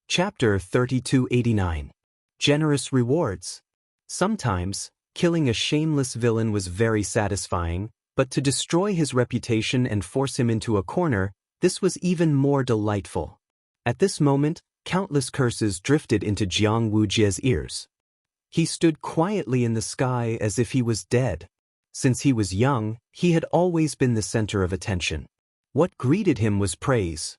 Chapter 3289. Generous Rewards. Sometimes, killing a shameless villain was very satisfying, but to destroy his reputation and force him into a corner, this was even more delightful. At this moment, countless curses drifted into Jiang Wujie's ears. He stood quietly in the sky as if he was dead. Since he was young, he had always been the center of attention. What greeted him was praise.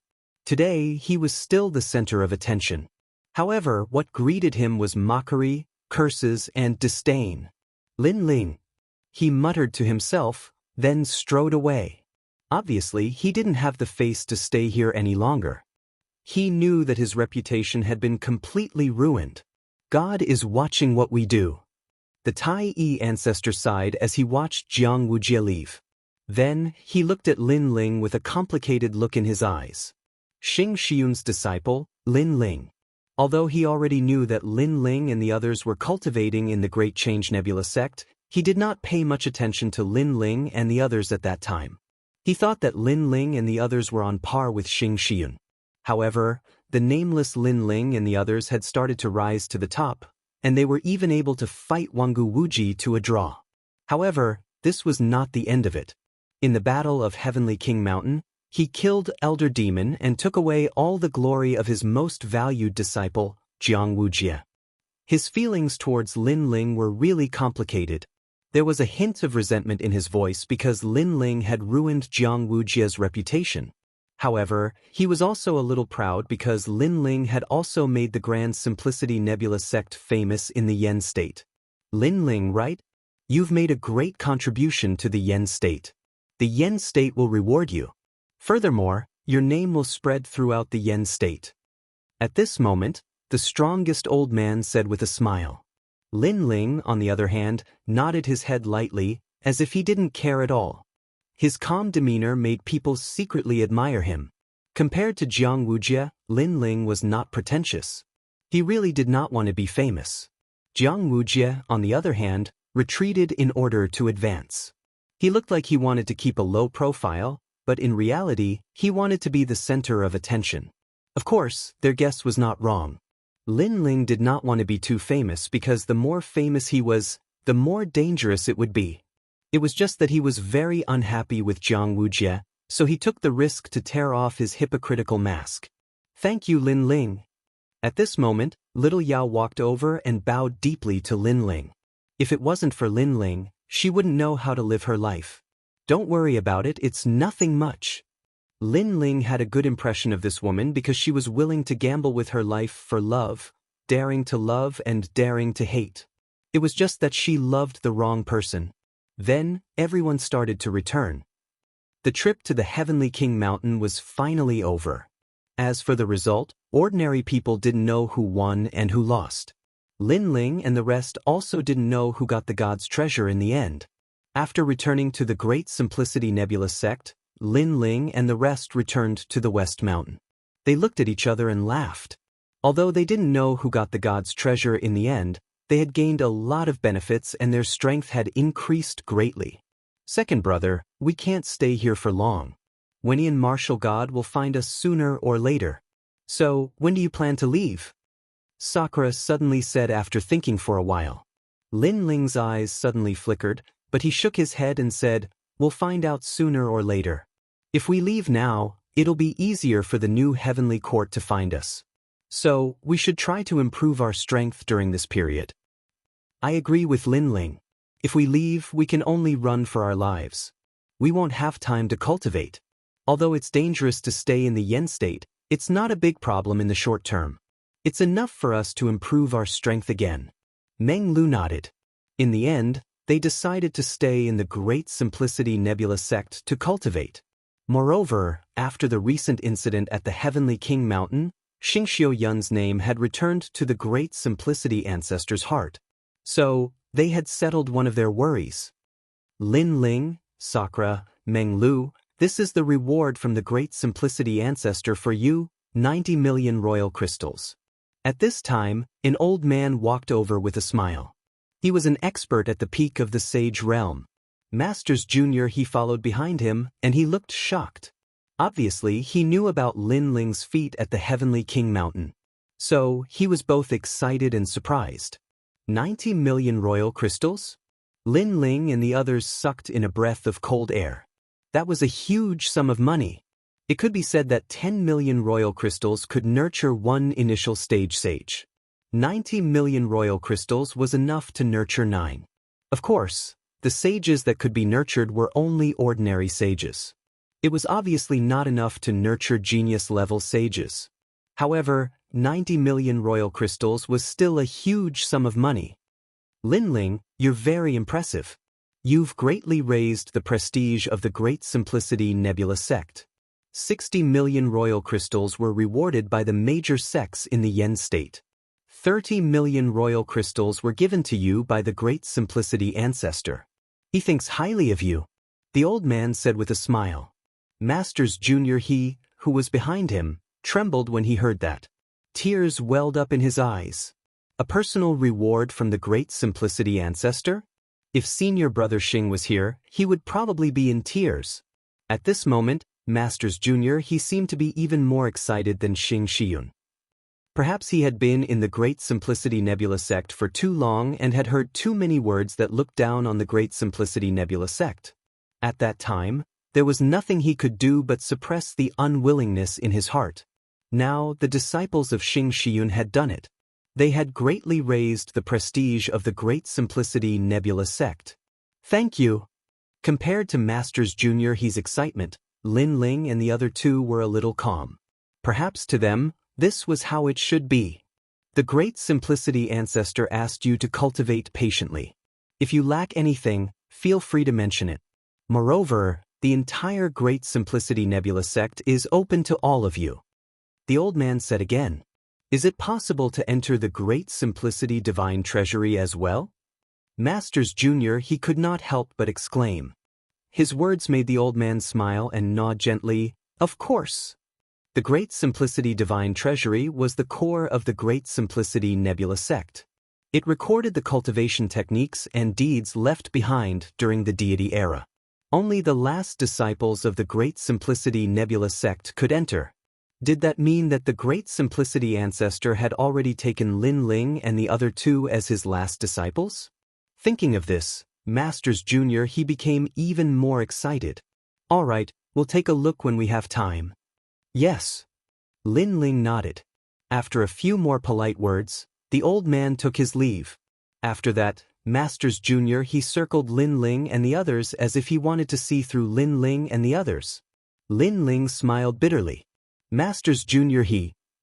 Today, he was still the center of attention. However, what greeted him was mockery, curses, and disdain. Lin Ling. He muttered to himself, then strode away. Obviously, he didn't have the face to stay here any longer. He knew that his reputation had been completely ruined. God is watching what we do. The Tai Yi ancestor sighed as he watched Jiang Wujie leave. Then, he looked at Lin Ling with a complicated look in his eyes. Xing Xiun's disciple, Lin Ling. Although he already knew that Lin Ling and the others were cultivating in the Great Change Nebula sect, he did not pay much attention to Lin Ling and the others at that time. He thought that Lin Ling and the others were on par with Xing Xiun. However, the nameless Lin Ling and the others had started to rise to the top, and they were even able to fight Wangu Wuji to a draw. However, this was not the end of it. In the Battle of Heavenly King Mountain, he killed Elder Demon and took away all the glory of his most valued disciple, Jiang Wujie. His feelings towards Lin Ling were really complicated. There was a hint of resentment in his voice because Lin Ling had ruined Jiang Wujie's reputation. However, he was also a little proud because Lin Ling had also made the Grand Simplicity Nebula sect famous in the Yen state. Lin Ling, right? You've made a great contribution to the Yen state. The Yen state will reward you. Furthermore, your name will spread throughout the Yen state. At this moment, the strongest old man said with a smile. Lin Ling, on the other hand, nodded his head lightly, as if he didn't care at all. His calm demeanor made people secretly admire him. Compared to Jiang Wujie, Lin Ling was not pretentious. He really did not want to be famous. Jiang Wujie, on the other hand, retreated in order to advance. He looked like he wanted to keep a low profile, but in reality, he wanted to be the center of attention. Of course, their guess was not wrong. Lin Ling did not want to be too famous because the more famous he was, the more dangerous it would be. It was just that he was very unhappy with Jiang Wujie, so he took the risk to tear off his hypocritical mask. Thank you, Lin Ling. At this moment, little Yao walked over and bowed deeply to Lin Ling. If it wasn't for Lin Ling, she wouldn't know how to live her life. Don't worry about it, it's nothing much. Lin Ling had a good impression of this woman because she was willing to gamble with her life for love, daring to love and daring to hate. It was just that she loved the wrong person. Then, everyone started to return. The trip to the Heavenly King Mountain was finally over. As for the result, ordinary people didn't know who won and who lost. Lin Ling and the rest also didn't know who got the God's treasure in the end. After returning to the Great Simplicity Nebula sect, Lin Ling and the rest returned to the West Mountain. They looked at each other and laughed. Although they didn't know who got the God's treasure in the end, they had gained a lot of benefits and their strength had increased greatly. Second brother, we can't stay here for long. Wenyi and Martial God will find us sooner or later. So, when do you plan to leave? Sakura suddenly said after thinking for a while. Lin Ling's eyes suddenly flickered, but he shook his head and said, we'll find out sooner or later. If we leave now, it'll be easier for the new heavenly court to find us. So, we should try to improve our strength during this period. I agree with Lin Ling. If we leave, we can only run for our lives. We won't have time to cultivate. Although it's dangerous to stay in the Yen state, it's not a big problem in the short term. It's enough for us to improve our strength again. Meng Lu nodded. In the end, they decided to stay in the Great Simplicity Nebula sect to cultivate. Moreover, after the recent incident at the Heavenly King Mountain, Xing Xiuyun's name had returned to the Great Simplicity ancestor's heart. So, they had settled one of their worries. Lin Ling, Sakura, Meng Lu, this is the reward from the Great Simplicity ancestor for you, 90 million royal crystals. At this time, an old man walked over with a smile. He was an expert at the peak of the Sage Realm. Masters Jr. He followed behind him, and he looked shocked. Obviously, he knew about Lin Ling's feat at the Heavenly King Mountain. So, he was both excited and surprised. 90 million royal crystals? Lin Ling and the others sucked in a breath of cold air. That was a huge sum of money. It could be said that 10 million royal crystals could nurture one initial stage sage. 90 million royal crystals was enough to nurture 9. Of course, the sages that could be nurtured were only ordinary sages. It was obviously not enough to nurture genius-level sages. However, 90 million royal crystals was still a huge sum of money. Lin Ling, you're very impressive. You've greatly raised the prestige of the Great Simplicity Nebula sect. 60 million royal crystals were rewarded by the major sects in the Yen state. 30 million royal crystals were given to you by the Great Simplicity ancestor. He thinks highly of you, the old man said with a smile. Masters Junior, he, who was behind him, trembled when he heard that. Tears welled up in his eyes. A personal reward from the Great Simplicity ancestor? If senior brother Xing was here, he would probably be in tears. At this moment, Masters Junior, he seemed to be even more excited than Xing Shiyun. Perhaps he had been in the Great Simplicity Nebula sect for too long and had heard too many words that looked down on the Great Simplicity Nebula sect. At that time, there was nothing he could do but suppress the unwillingness in his heart. Now, the disciples of Xing Shiyun had done it. They had greatly raised the prestige of the Great Simplicity Nebula sect. Thank you. Compared to Masters Junior, his excitement, Lin Ling and the other two were a little calm. Perhaps to them, this was how it should be. The Great Simplicity ancestor asked you to cultivate patiently. If you lack anything, feel free to mention it. Moreover, the entire Great Simplicity Nebula sect is open to all of you. The old man said again, is it possible to enter the Great Simplicity Divine Treasury as well? Masters Junior, he could not help but exclaim. His words made the old man smile and nod gently, of course. The Great Simplicity Divine Treasury was the core of the Great Simplicity Nebula sect. It recorded the cultivation techniques and deeds left behind during the deity era. Only the last disciples of the Great Simplicity Nebula sect could enter. Did that mean that the Great Simplicity ancestor had already taken Lin Ling and the other two as his last disciples? Thinking of this, Masters Junior, he became even more excited. All right, we'll take a look when we have time. Yes. Lin Ling nodded. After a few more polite words, the old man took his leave. After that, Masters Junior, he circled Lin Ling and the others as if he wanted to see through Lin Ling and the others. Lin Ling smiled bitterly. Masters Junior,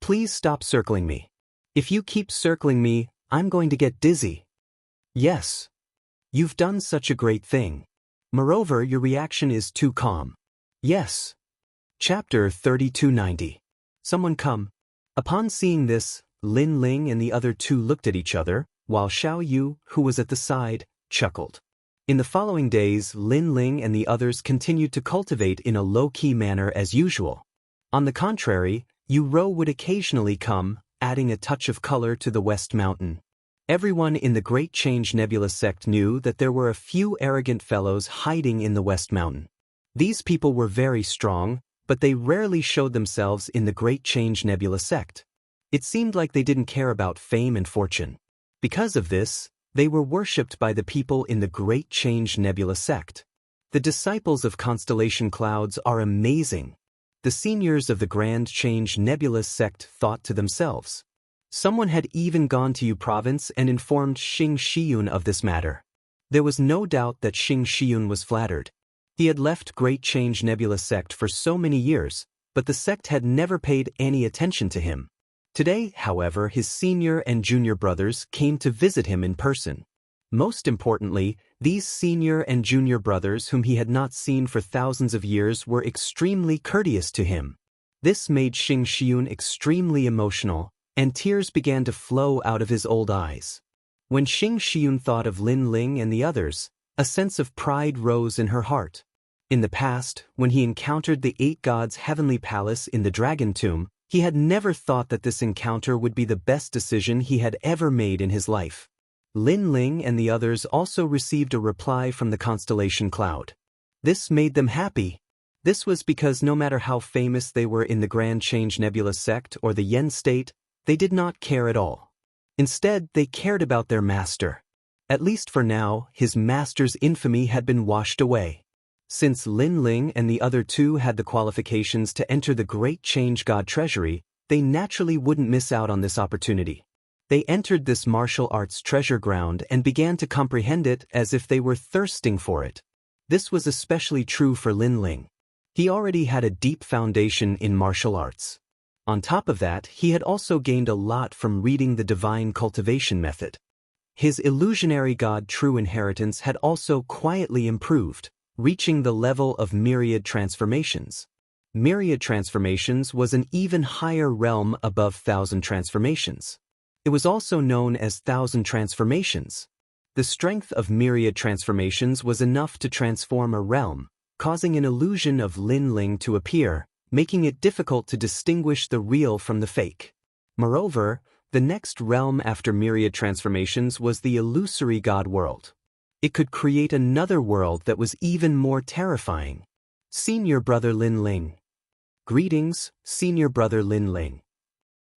please stop circling me. If you keep circling me, I'm going to get dizzy. Yes. You've done such a great thing. Moreover, your reaction is too calm. Yes. Chapter 3290. Someone come. Upon seeing this, Lin Ling and the other two looked at each other, while Xiao Yu, who was at the side, chuckled. In the following days, Lin Ling and the others continued to cultivate in a low-key manner as usual. On the contrary, Yu Ro would occasionally come, adding a touch of color to the West Mountain. Everyone in the Great Change Nebula sect knew that there were a few arrogant fellows hiding in the West Mountain. These people were very strong, but they rarely showed themselves in the Great Change Nebula sect. It seemed like they didn't care about fame and fortune. Because of this, they were worshipped by the people in the Great Change Nebula sect. The disciples of Constellation Clouds are amazing. The seniors of the Grand Change Nebula sect thought to themselves. Someone had even gone to Yu province and informed Xing Shiyun of this matter. There was no doubt that Xing Shiyun was flattered. He had left Great Change Nebula sect for so many years, but the sect had never paid any attention to him. Today, however, his senior and junior brothers came to visit him in person. Most importantly, these senior and junior brothers whom he had not seen for thousands of years were extremely courteous to him. This made Xing Shiyun extremely emotional, and tears began to flow out of his old eyes. When Xing Shiyun thought of Lin Ling and the others, a sense of pride rose in her heart. In the past, when he encountered the 8 gods' heavenly palace in the Dragon Tomb, he had never thought that this encounter would be the best decision he had ever made in his life. Lin Ling and the others also received a reply from the Constellation Cloud. This made them happy. This was because no matter how famous they were in the Grand Change Nebula sect or the Yen state, They did not care at all. Instead, they cared about their master. At least for now, his master's infamy had been washed away. Since Lin Ling and the other two had the qualifications to enter the Great Change God Treasury, they naturally wouldn't miss out on this opportunity. They entered this martial arts treasure ground and began to comprehend it as if they were thirsting for it. This was especially true for Lin Ling. He already had a deep foundation in martial arts. On top of that, he had also gained a lot from reading the divine cultivation method. His illusionary god true inheritance had also quietly improved, reaching the level of myriad transformations. Myriad transformations was an even higher realm above 1,000 transformations. It was also known as 1,000 transformations. The strength of myriad transformations was enough to transform a realm, causing an illusion of Lin Ling to appear, making it difficult to distinguish the real from the fake. Moreover, the next realm after myriad transformations was the illusory god world. It could create another world that was even more terrifying. Senior Brother Lin Ling. Greetings, Senior Brother Lin Ling.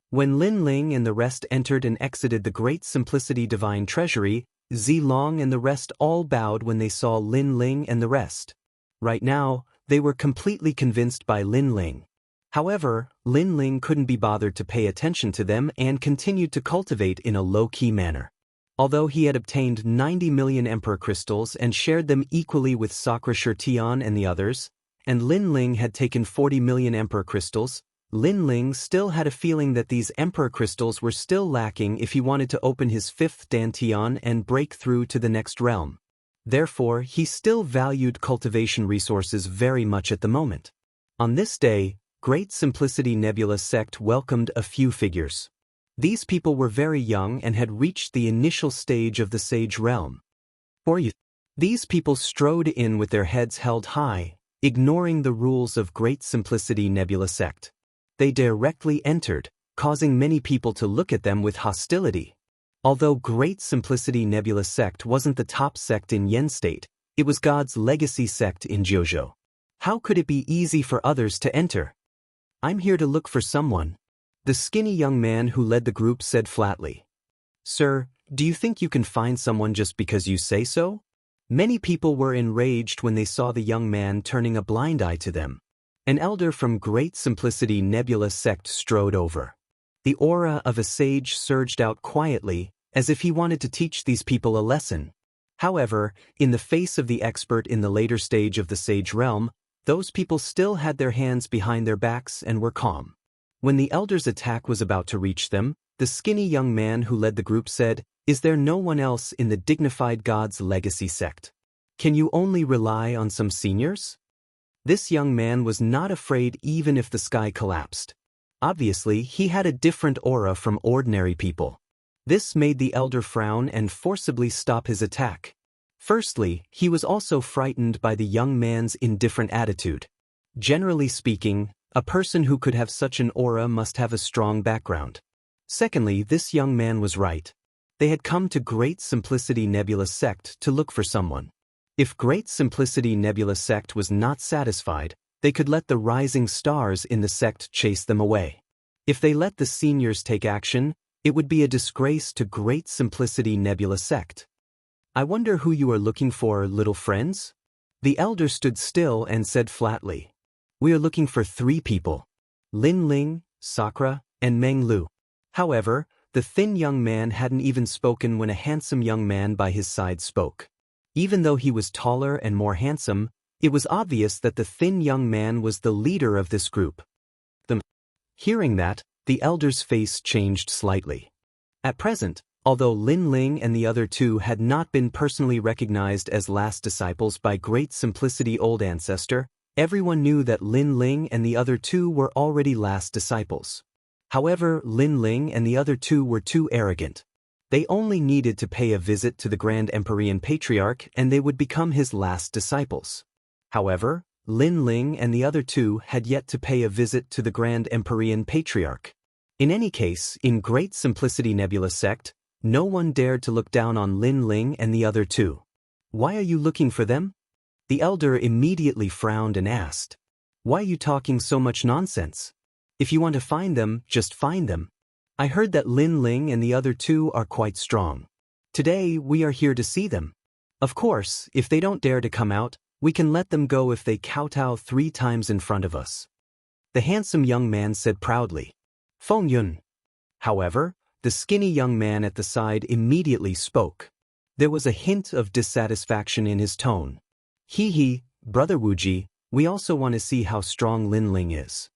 When Lin Ling and the rest entered and exited the Great Simplicity Divine Treasury, Zilong and the rest all bowed when they saw Lin Ling and the rest. Right now, they were completely convinced by Lin Ling. However, Lin Ling couldn't be bothered to pay attention to them and continued to cultivate in a low-key manner. Although he had obtained 90 million Emperor Crystals and shared them equally with Sakura Shirtian and the others, and Lin Ling had taken 40 million Emperor Crystals, Lin Ling still had a feeling that these Emperor Crystals were still lacking if he wanted to open his 5th Dantian and break through to the next realm. Therefore, he still valued cultivation resources very much at the moment. On this day, Great Simplicity Nebula sect welcomed a few figures. These people were very young and had reached the initial stage of the Sage Realm. These people strode in with their heads held high, ignoring the rules of Great Simplicity Nebula sect. They directly entered, causing many people to look at them with hostility. Although Great Simplicity Nebula sect wasn't the top sect in Yen State, it was God's legacy sect in Jojo. How could it be easy for others to enter? I'm here to look for someone. The skinny young man who led the group said flatly. Sir, do you think you can find someone just because you say so? Many people were enraged when they saw the young man turning a blind eye to them. An elder from Great Simplicity Nebula sect strode over. The aura of a sage surged out quietly, as if he wanted to teach these people a lesson. However, in the face of the expert in the later stage of the Sage Realm, those people still had their hands behind their backs and were calm. When the elder's attack was about to reach them, the skinny young man who led the group said, Is there no one else in the dignified God's legacy sect? Can you only rely on some seniors? This young man was not afraid even if the sky collapsed. Obviously, he had a different aura from ordinary people. This made the elder frown and forcibly stop his attack. Firstly, he was also frightened by the young man's indifferent attitude. Generally speaking, a person who could have such an aura must have a strong background. Secondly, this young man was right. They had come to Great Simplicity Nebula sect to look for someone. If Great Simplicity Nebula sect was not satisfied, they could let the rising stars in the sect chase them away. If they let the seniors take action, it would be a disgrace to Great Simplicity Nebula sect. I wonder who you are looking for, little friends? The elder stood still and said flatly. We are looking for 3 people. Lin Ling, Sakura, and Meng Lu. However, the thin young man hadn't even spoken when a handsome young man by his side spoke. Even though he was taller and more handsome, it was obvious that the thin young man was the leader of this group. Hearing that, the elder's face changed slightly. At present, although Lin Ling and the other 2 had not been personally recognized as last disciples by Great Simplicity Old Ancestor, everyone knew that Lin Ling and the other 2 were already last disciples. However, Lin Ling and the other 2 were too arrogant. They only needed to pay a visit to the Grand Empyrean Patriarch and they would become his last disciples. However, Lin Ling and the other 2 had yet to pay a visit to the Grand Empyrean Patriarch. In any case, in Great Simplicity Nebula sect, no one dared to look down on Lin Ling and the other 2. Why are you looking for them? The elder immediately frowned and asked. Why are you talking so much nonsense? If you want to find them, just find them. I heard that Lin Ling and the other two are quite strong. Today, we are here to see them. Of course, if they don't dare to come out, we can let them go if they kowtow 3 times in front of us. The handsome young man said proudly. Feng Yun. However, the skinny young man at the side immediately spoke. There was a hint of dissatisfaction in his tone. He, Brother Wuji, we also want to see how strong Lin Ling is.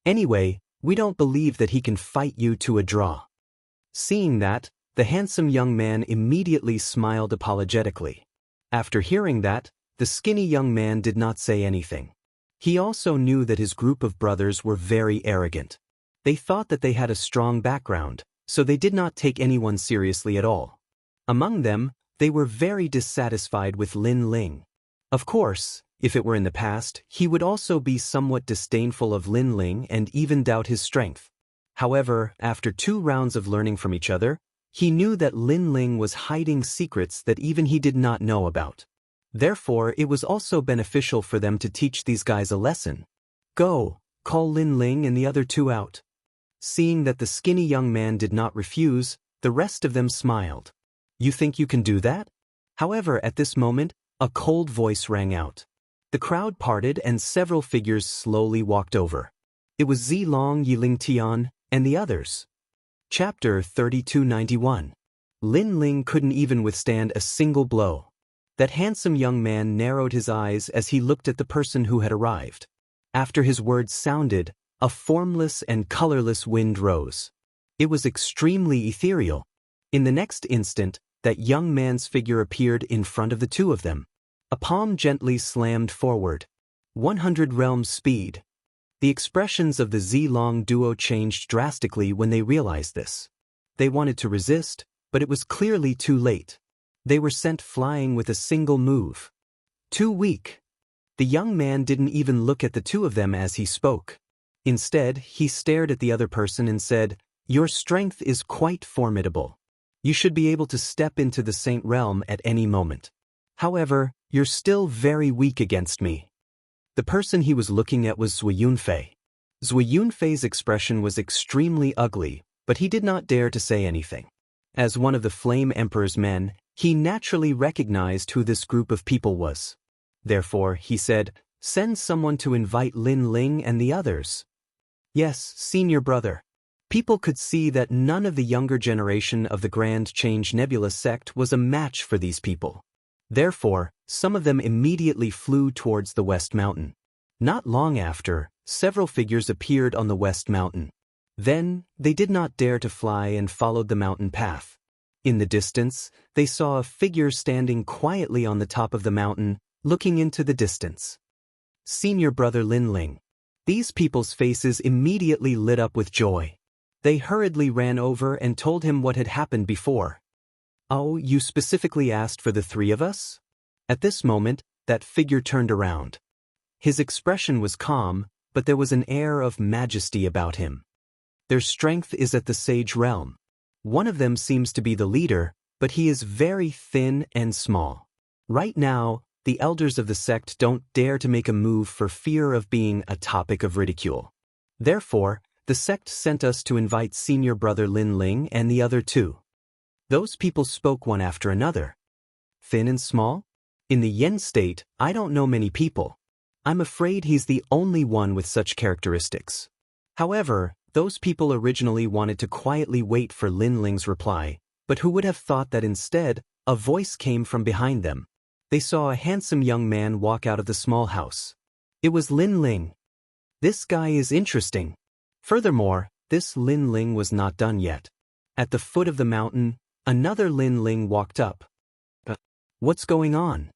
Anyway, we don't believe that he can fight you to a draw. Seeing that, the handsome young man immediately smiled apologetically. After hearing that, the skinny young man did not say anything. He also knew that his group of brothers were very arrogant. They thought that they had a strong background, so they did not take anyone seriously at all. Among them, they were very dissatisfied with Lin Ling. Of course, if it were in the past, he would also be somewhat disdainful of Lin Ling and even doubt his strength. However, after 2 rounds of learning from each other, he knew that Lin Ling was hiding secrets that even he did not know about. Therefore, it was also beneficial for them to teach these guys a lesson. Go, call Lin Ling and the other 2 out. Seeing that the skinny young man did not refuse, the rest of them smiled. You think you can do that? However, at this moment, a cold voice rang out. The crowd parted and several figures slowly walked over. It was Zilong Yilingtian and the others. Chapter 3291. Lin Ling couldn't even withstand a single blow. That handsome young man narrowed his eyes as he looked at the person who had arrived. After his words sounded, a formless and colorless wind rose. It was extremely ethereal. In the next instant, that young man's figure appeared in front of the 2 of them. A palm gently slammed forward. 100 realms speed. The expressions of the Zilong duo changed drastically when they realized this. They wanted to resist, but it was clearly too late. They were sent flying with a single move. Too weak. The young man didn't even look at the 2 of them as he spoke. Instead, he stared at the other person and said, Your strength is quite formidable. You should be able to step into the Saint Realm at any moment. However, you're still very weak against me. The person he was looking at was Zui Yunfei. Zui Yunfei's expression was extremely ugly, but he did not dare to say anything. As one of the Flame Emperor's men, he naturally recognized who this group of people was. Therefore, he said, Send someone to invite Lin Ling and the others. Yes, senior brother. People could see that none of the younger generation of the Grand Change Nebula sect was a match for these people. Therefore, some of them immediately flew towards the West Mountain. Not long after, several figures appeared on the West Mountain. Then, they did not dare to fly and followed the mountain path. In the distance, they saw a figure standing quietly on the top of the mountain, looking into the distance. Senior brother Lin Ling. These people's faces immediately lit up with joy. They hurriedly ran over and told him what had happened before. Oh, you specifically asked for the 3 of us? At this moment, that figure turned around. His expression was calm, but there was an air of majesty about him. Their strength is at the Sage Realm. One of them seems to be the leader, but he is very thin and small. Right now, the elders of the sect don't dare to make a move for fear of being a topic of ridicule. Therefore, the sect sent us to invite senior brother Lin Ling and the other 2. Those people spoke one after another. Thin and small? In the Yen state, I don't know many people. I'm afraid he's the only one with such characteristics. However, those people originally wanted to quietly wait for Lin Ling's reply, but who would have thought that instead, a voice came from behind them. They saw a handsome young man walk out of the small house. It was Lin Ling. This guy is interesting. Furthermore, this Lin Ling was not done yet. At the foot of the mountain, another Lin Ling walked up. What's going on?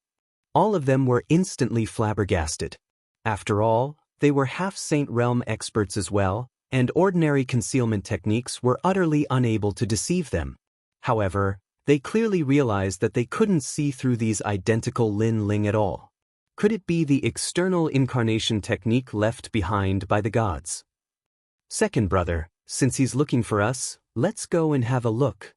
All of them were instantly flabbergasted. After all, they were half-Saint Realm experts as well, and ordinary concealment techniques were utterly unable to deceive them. However, they clearly realized that they couldn't see through these identical Lin Ling at all. Could it be the external incarnation technique left behind by the gods? Second brother, since he's looking for us, let's go and have a look.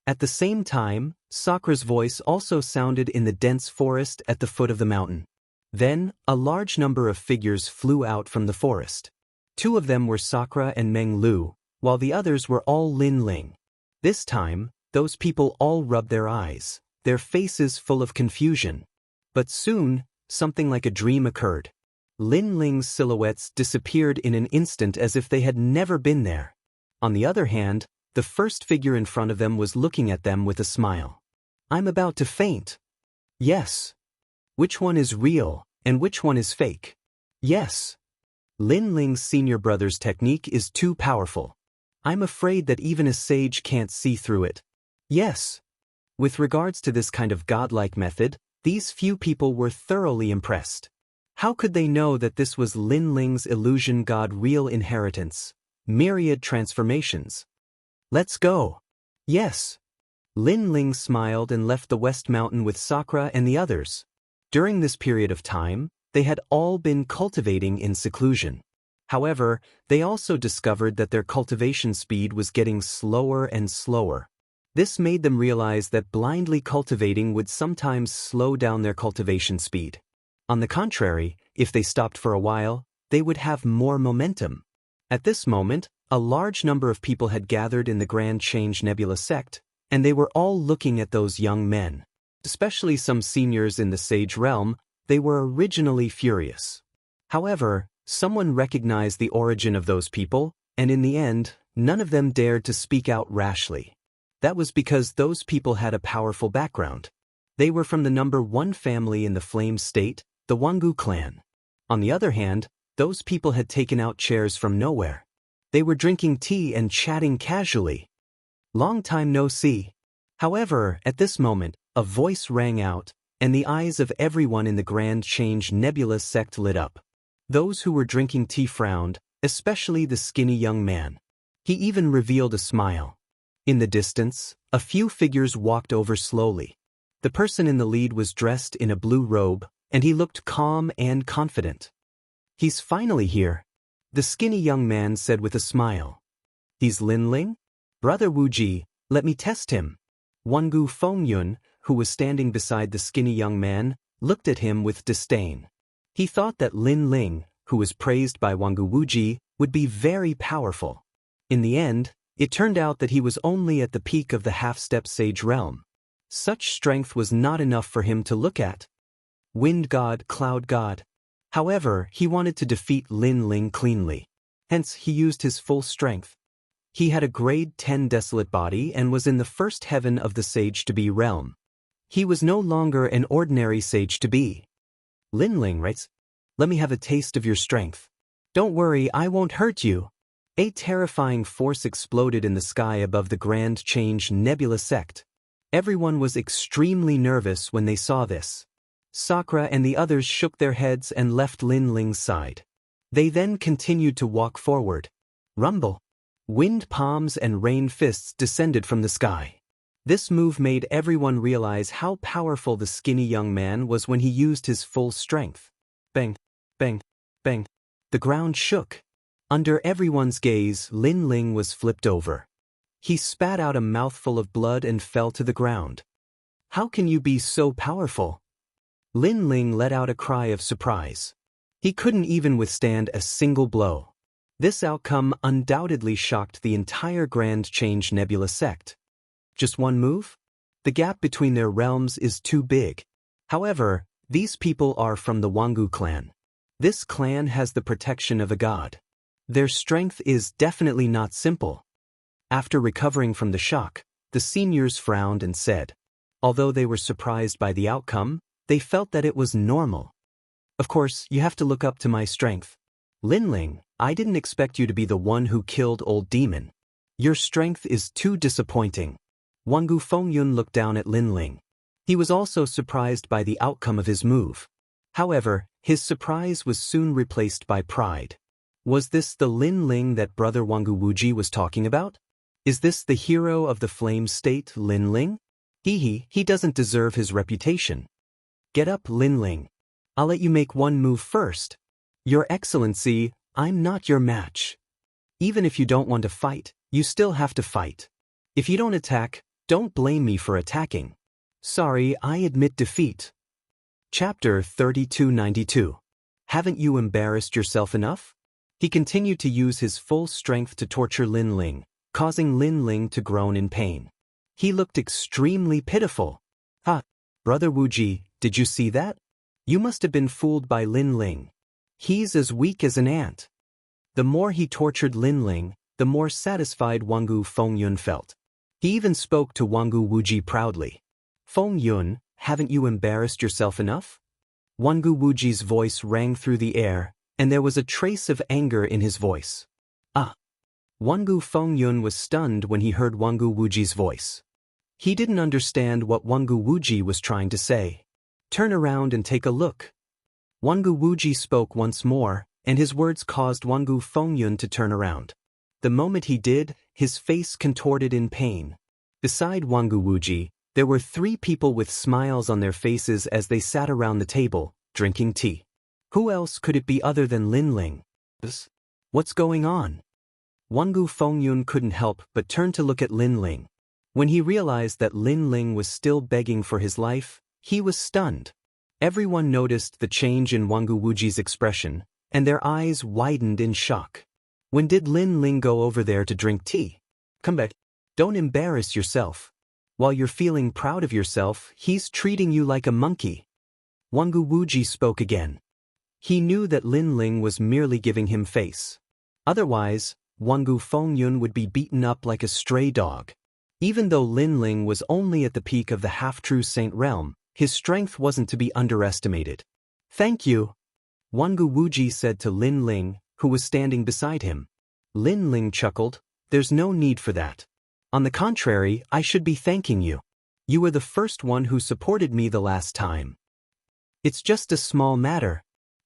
At the same time, Sakra's voice also sounded in the dense forest at the foot of the mountain. Then, a large number of figures flew out from the forest. 2 of them were Sakra and Meng Lu, while the others were all Lin Ling. This time, those people all rubbed their eyes, their faces full of confusion. But soon, something like a dream occurred. Lin Ling's silhouettes disappeared in an instant as if they had never been there. On the other hand, the first figure in front of them was looking at them with a smile. I'm about to faint. Yes. Which one is real, and which one is fake? Yes. Lin Ling's senior brother's technique is too powerful. I'm afraid that even a sage can't see through it. Yes. With regards to this kind of godlike method, these few people were thoroughly impressed. How could they know that this was Lin Ling's illusion god real inheritance? Myriad transformations. Let's go. Yes. Lin Ling smiled and left the West Mountain with Sakura and the others. During this period of time, they had all been cultivating in seclusion. However, they also discovered that their cultivation speed was getting slower and slower. This made them realize that blindly cultivating would sometimes slow down their cultivation speed. On the contrary, if they stopped for a while, they would have more momentum. At this moment, a large number of people had gathered in the Grand Change Nebula sect, and they were all looking at those young men. Especially some seniors in the Sage realm, they were originally furious. However, someone recognized the origin of those people, and in the end, none of them dared to speak out rashly. That was because those people had a powerful background. They were from the number 1 family in the Flame State, the Wangu clan. On the other hand, those people had taken out chairs from nowhere. They were drinking tea and chatting casually. Long time no see. However, at this moment, a voice rang out, and the eyes of everyone in the Grand Change Nebula sect lit up. Those who were drinking tea frowned, especially the skinny young man. He even revealed a smile. In the distance, a few figures walked over slowly. The person in the lead was dressed in a blue robe, and he looked calm and confident. He's finally here, the skinny young man said with a smile. He's Lin Ling? Brother Wuji, let me test him. Wangu Fengyun, who was standing beside the skinny young man, looked at him with disdain. He thought that Lin Ling, who was praised by Wangu Wuji, would be very powerful. In the end, it turned out that he was only at the peak of the half-step sage realm. Such strength was not enough for him to look at. Wind god, cloud god. However, he wanted to defeat Lin Ling cleanly. Hence, he used his full strength. He had a grade 10 desolate body and was in the first heaven of the sage-to-be realm. He was no longer an ordinary sage-to-be. Lin Ling writes, "Let me have a taste of your strength. Don't worry, I won't hurt you." A terrifying force exploded in the sky above the Grand Change Nebula sect. Everyone was extremely nervous when they saw this. Sakura and the others shook their heads and left Lin Ling's side. They then continued to walk forward. Rumble. Wind palms and rain fists descended from the sky. This move made everyone realize how powerful the skinny young man was when he used his full strength. Bang, bang, bang. The ground shook. Under everyone's gaze, Lin Ling was flipped over. He spat out a mouthful of blood and fell to the ground. How can you be so powerful? Lin Ling let out a cry of surprise. He couldn't even withstand a single blow. This outcome undoubtedly shocked the entire Grand Change Nebula sect. Just one move? The gap between their realms is too big. However, these people are from the Wangu clan. This clan has the protection of a god. Their strength is definitely not simple. After recovering from the shock, the seniors frowned and said, although they were surprised by the outcome, they felt that it was normal. Of course, you have to look up to my strength. Lin Ling, I didn't expect you to be the one who killed Old Demon. Your strength is too disappointing. Wangu Fengyun looked down at Lin Ling. He was also surprised by the outcome of his move. However, his surprise was soon replaced by pride. Was this the Lin Ling that Brother Wangu Wuji was talking about? Is this the hero of the Flame State, Lin Ling? He doesn't deserve his reputation. Get up, Lin Ling. I'll let you make one move first. Your Excellency, I'm not your match. Even if you don't want to fight, you still have to fight. If you don't attack, don't blame me for attacking. Sorry, I admit defeat. Chapter 3292. Haven't you embarrassed yourself enough? He continued to use his full strength to torture Lin Ling, causing Lin Ling to groan in pain. He looked extremely pitiful. Ah, Brother Wuji, did you see that? You must have been fooled by Lin Ling. He's as weak as an ant. The more he tortured Lin Ling, the more satisfied Wangu Fengyun felt. He even spoke to Wangu Wuji proudly. Fengyun, haven't you embarrassed yourself enough? Wangu Wuji's voice rang through the air, and there was a trace of anger in his voice. Ah! Wangu Fengyun was stunned when he heard Wangu Wuji's voice. He didn't understand what Wangu Wuji was trying to say. Turn around and take a look. Wangu Wuji spoke once more, and his words caused Wangu Fengyun to turn around. The moment he did, his face contorted in pain. Beside Wangu Wuji, there were 3 people with smiles on their faces as they sat around the table, drinking tea. Who else could it be other than Lin Ling? What's going on? Wangu Fengyun couldn't help but turn to look at Lin Ling. When he realized that Lin Ling was still begging for his life, he was stunned. Everyone noticed the change in Wangu Wuji's expression, and their eyes widened in shock. When did Lin Ling go over there to drink tea? Come back. Don't embarrass yourself. While you're feeling proud of yourself, he's treating you like a monkey. Wangu Wuji spoke again. He knew that Lin Ling was merely giving him face. Otherwise, Wangu Fengyun would be beaten up like a stray dog. Even though Lin Ling was only at the peak of the half-true saint realm, his strength wasn't to be underestimated. Thank you, Wangu Wuji said to Lin Ling, who was standing beside him. Lin Ling chuckled, there's no need for that. On the contrary, I should be thanking you. You were the first one who supported me the last time. It's just a small matter.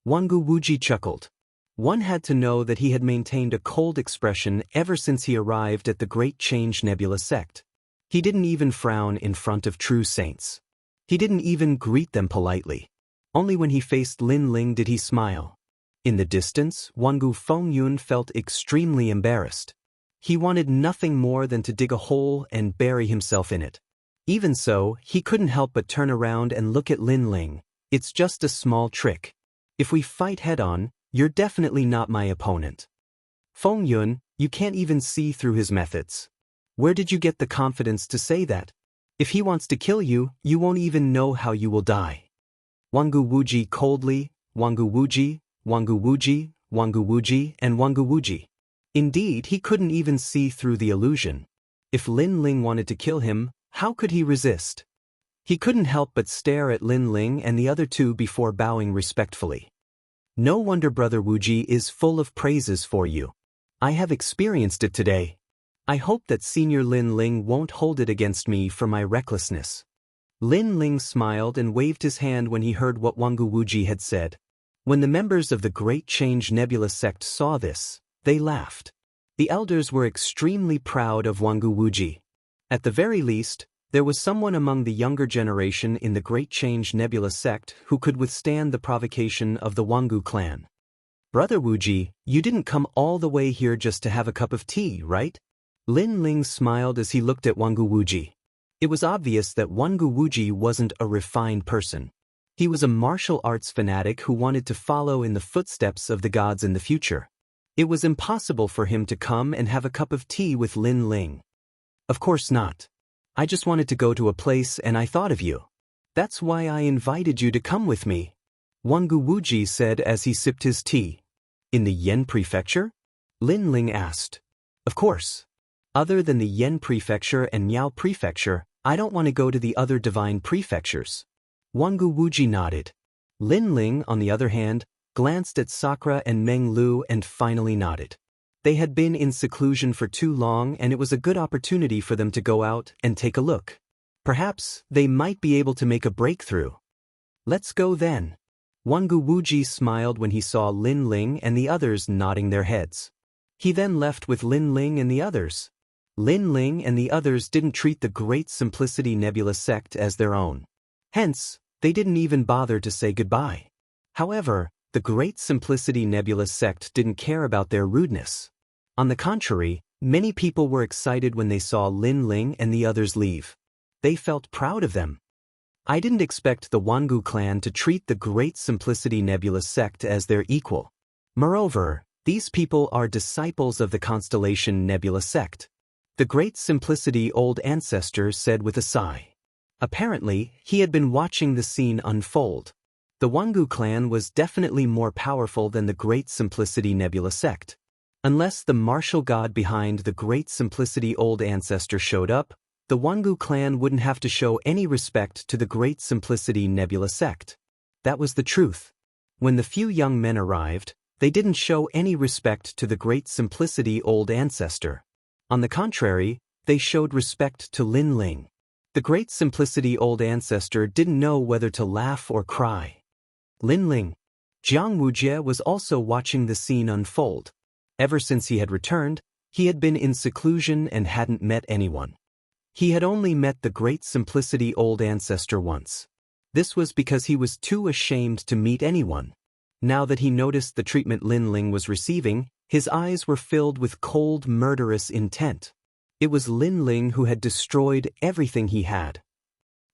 Wangu Wuji chuckled. One had to know that he had maintained a cold expression ever since he arrived at the Great Change Nebula sect. He didn't even frown in front of true saints. He didn't even greet them politely. Only when he faced Lin Ling did he smile. In the distance, Wangu Fengyun felt extremely embarrassed. He wanted nothing more than to dig a hole and bury himself in it. Even so, he couldn't help but turn around and look at Lin Ling. It's just a small trick. If we fight head-on, you're definitely not my opponent. Fengyun, you can't even see through his methods. Where did you get the confidence to say that? If he wants to kill you, you won't even know how you will die. Wangu Wuji coldly, Wangu Wuji, Wangu Wuji, Wangu Wuji, and Wangu Wuji. Indeed, he couldn't even see through the illusion. If Lin Ling wanted to kill him, how could he resist? He couldn't help but stare at Lin Ling and the other 2 before bowing respectfully. No wonder Brother Wuji is full of praises for you. I have experienced it today. I hope that Senior Lin Ling won't hold it against me for my recklessness. Lin Ling smiled and waved his hand when he heard what Wangu Wuji had said. When the members of the Great Change Nebula sect saw this, they laughed. The elders were extremely proud of Wangu Wuji. At the very least, there was someone among the younger generation in the Great Change Nebula sect who could withstand the provocation of the Wangu clan. Brother Wuji, you didn't come all the way here just to have a cup of tea, right? Lin Ling smiled as he looked at Wangu Wuji. It was obvious that Wangu Wuji wasn't a refined person. He was a martial arts fanatic who wanted to follow in the footsteps of the gods in the future. It was impossible for him to come and have a cup of tea with Lin Ling. Of course not. I just wanted to go to a place and I thought of you. That's why I invited you to come with me, Wangu Wuji said as he sipped his tea. In the Yen Prefecture? Lin Ling asked. Of course. Other than the Yen Prefecture and Miao Prefecture, I don't want to go to the other divine prefectures. Wangu Wuji nodded. Lin Ling, on the other hand, glanced at Sakura and Meng Lu and finally nodded. They had been in seclusion for too long and it was a good opportunity for them to go out and take a look. Perhaps they might be able to make a breakthrough. Let's go then. Wangu Wuji smiled when he saw Lin Ling and the others nodding their heads. He then left with Lin Ling and the others. Lin Ling and the others didn't treat the Great Simplicity Nebula sect as their own. Hence, they didn't even bother to say goodbye. However, the Great Simplicity Nebula sect didn't care about their rudeness. On the contrary, many people were excited when they saw Lin Ling and the others leave. They felt proud of them. I didn't expect the Wangu clan to treat the Great Simplicity Nebula sect as their equal. Moreover, These people are disciples of the Constellation Nebula sect. The Great Simplicity Old Ancestor said with a sigh. Apparently, he had been watching the scene unfold. The Wangu clan was definitely more powerful than the Great Simplicity Nebula sect. Unless the martial god behind the Great Simplicity Old Ancestor showed up, the Wangu clan wouldn't have to show any respect to the Great Simplicity Nebula sect. That was the truth. When the few young men arrived, they didn't show any respect to the Great Simplicity Old Ancestor. On the contrary, they showed respect to Lin Ling. The Great Simplicity Old Ancestor didn't know whether to laugh or cry. Lin Ling. Jiang Wujie was also watching the scene unfold. Ever since he had returned, he had been in seclusion and hadn't met anyone. He had only met the Great Simplicity Old Ancestor once. This was because he was too ashamed to meet anyone. Now that he noticed the treatment Lin Ling was receiving, his eyes were filled with cold, murderous intent. It was Lin Ling who had destroyed everything he had.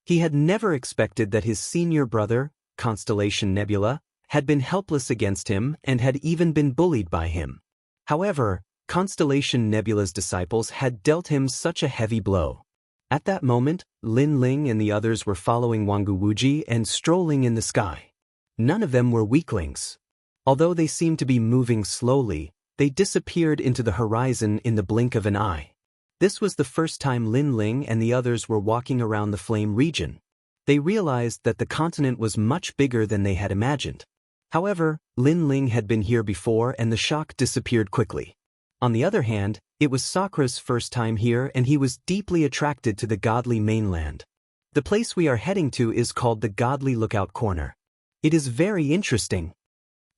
He had never expected that his senior brother, Constellation Nebula, had been helpless against him and had even been bullied by him. However, Constellation Nebula's disciples had dealt him such a heavy blow. At that moment, Lin Ling and the others were following Wangu Wuji and strolling in the sky. None of them were weaklings. Although they seemed to be moving slowly, they disappeared into the horizon in the blink of an eye. This was the first time Lin Ling and the others were walking around the flame region. They realized that the continent was much bigger than they had imagined. However, Lin Ling had been here before and the shock disappeared quickly. On the other hand, it was Sakra's first time here and he was deeply attracted to the godly mainland. The place we are heading to is called the Godly Lookout Corner. It is very interesting.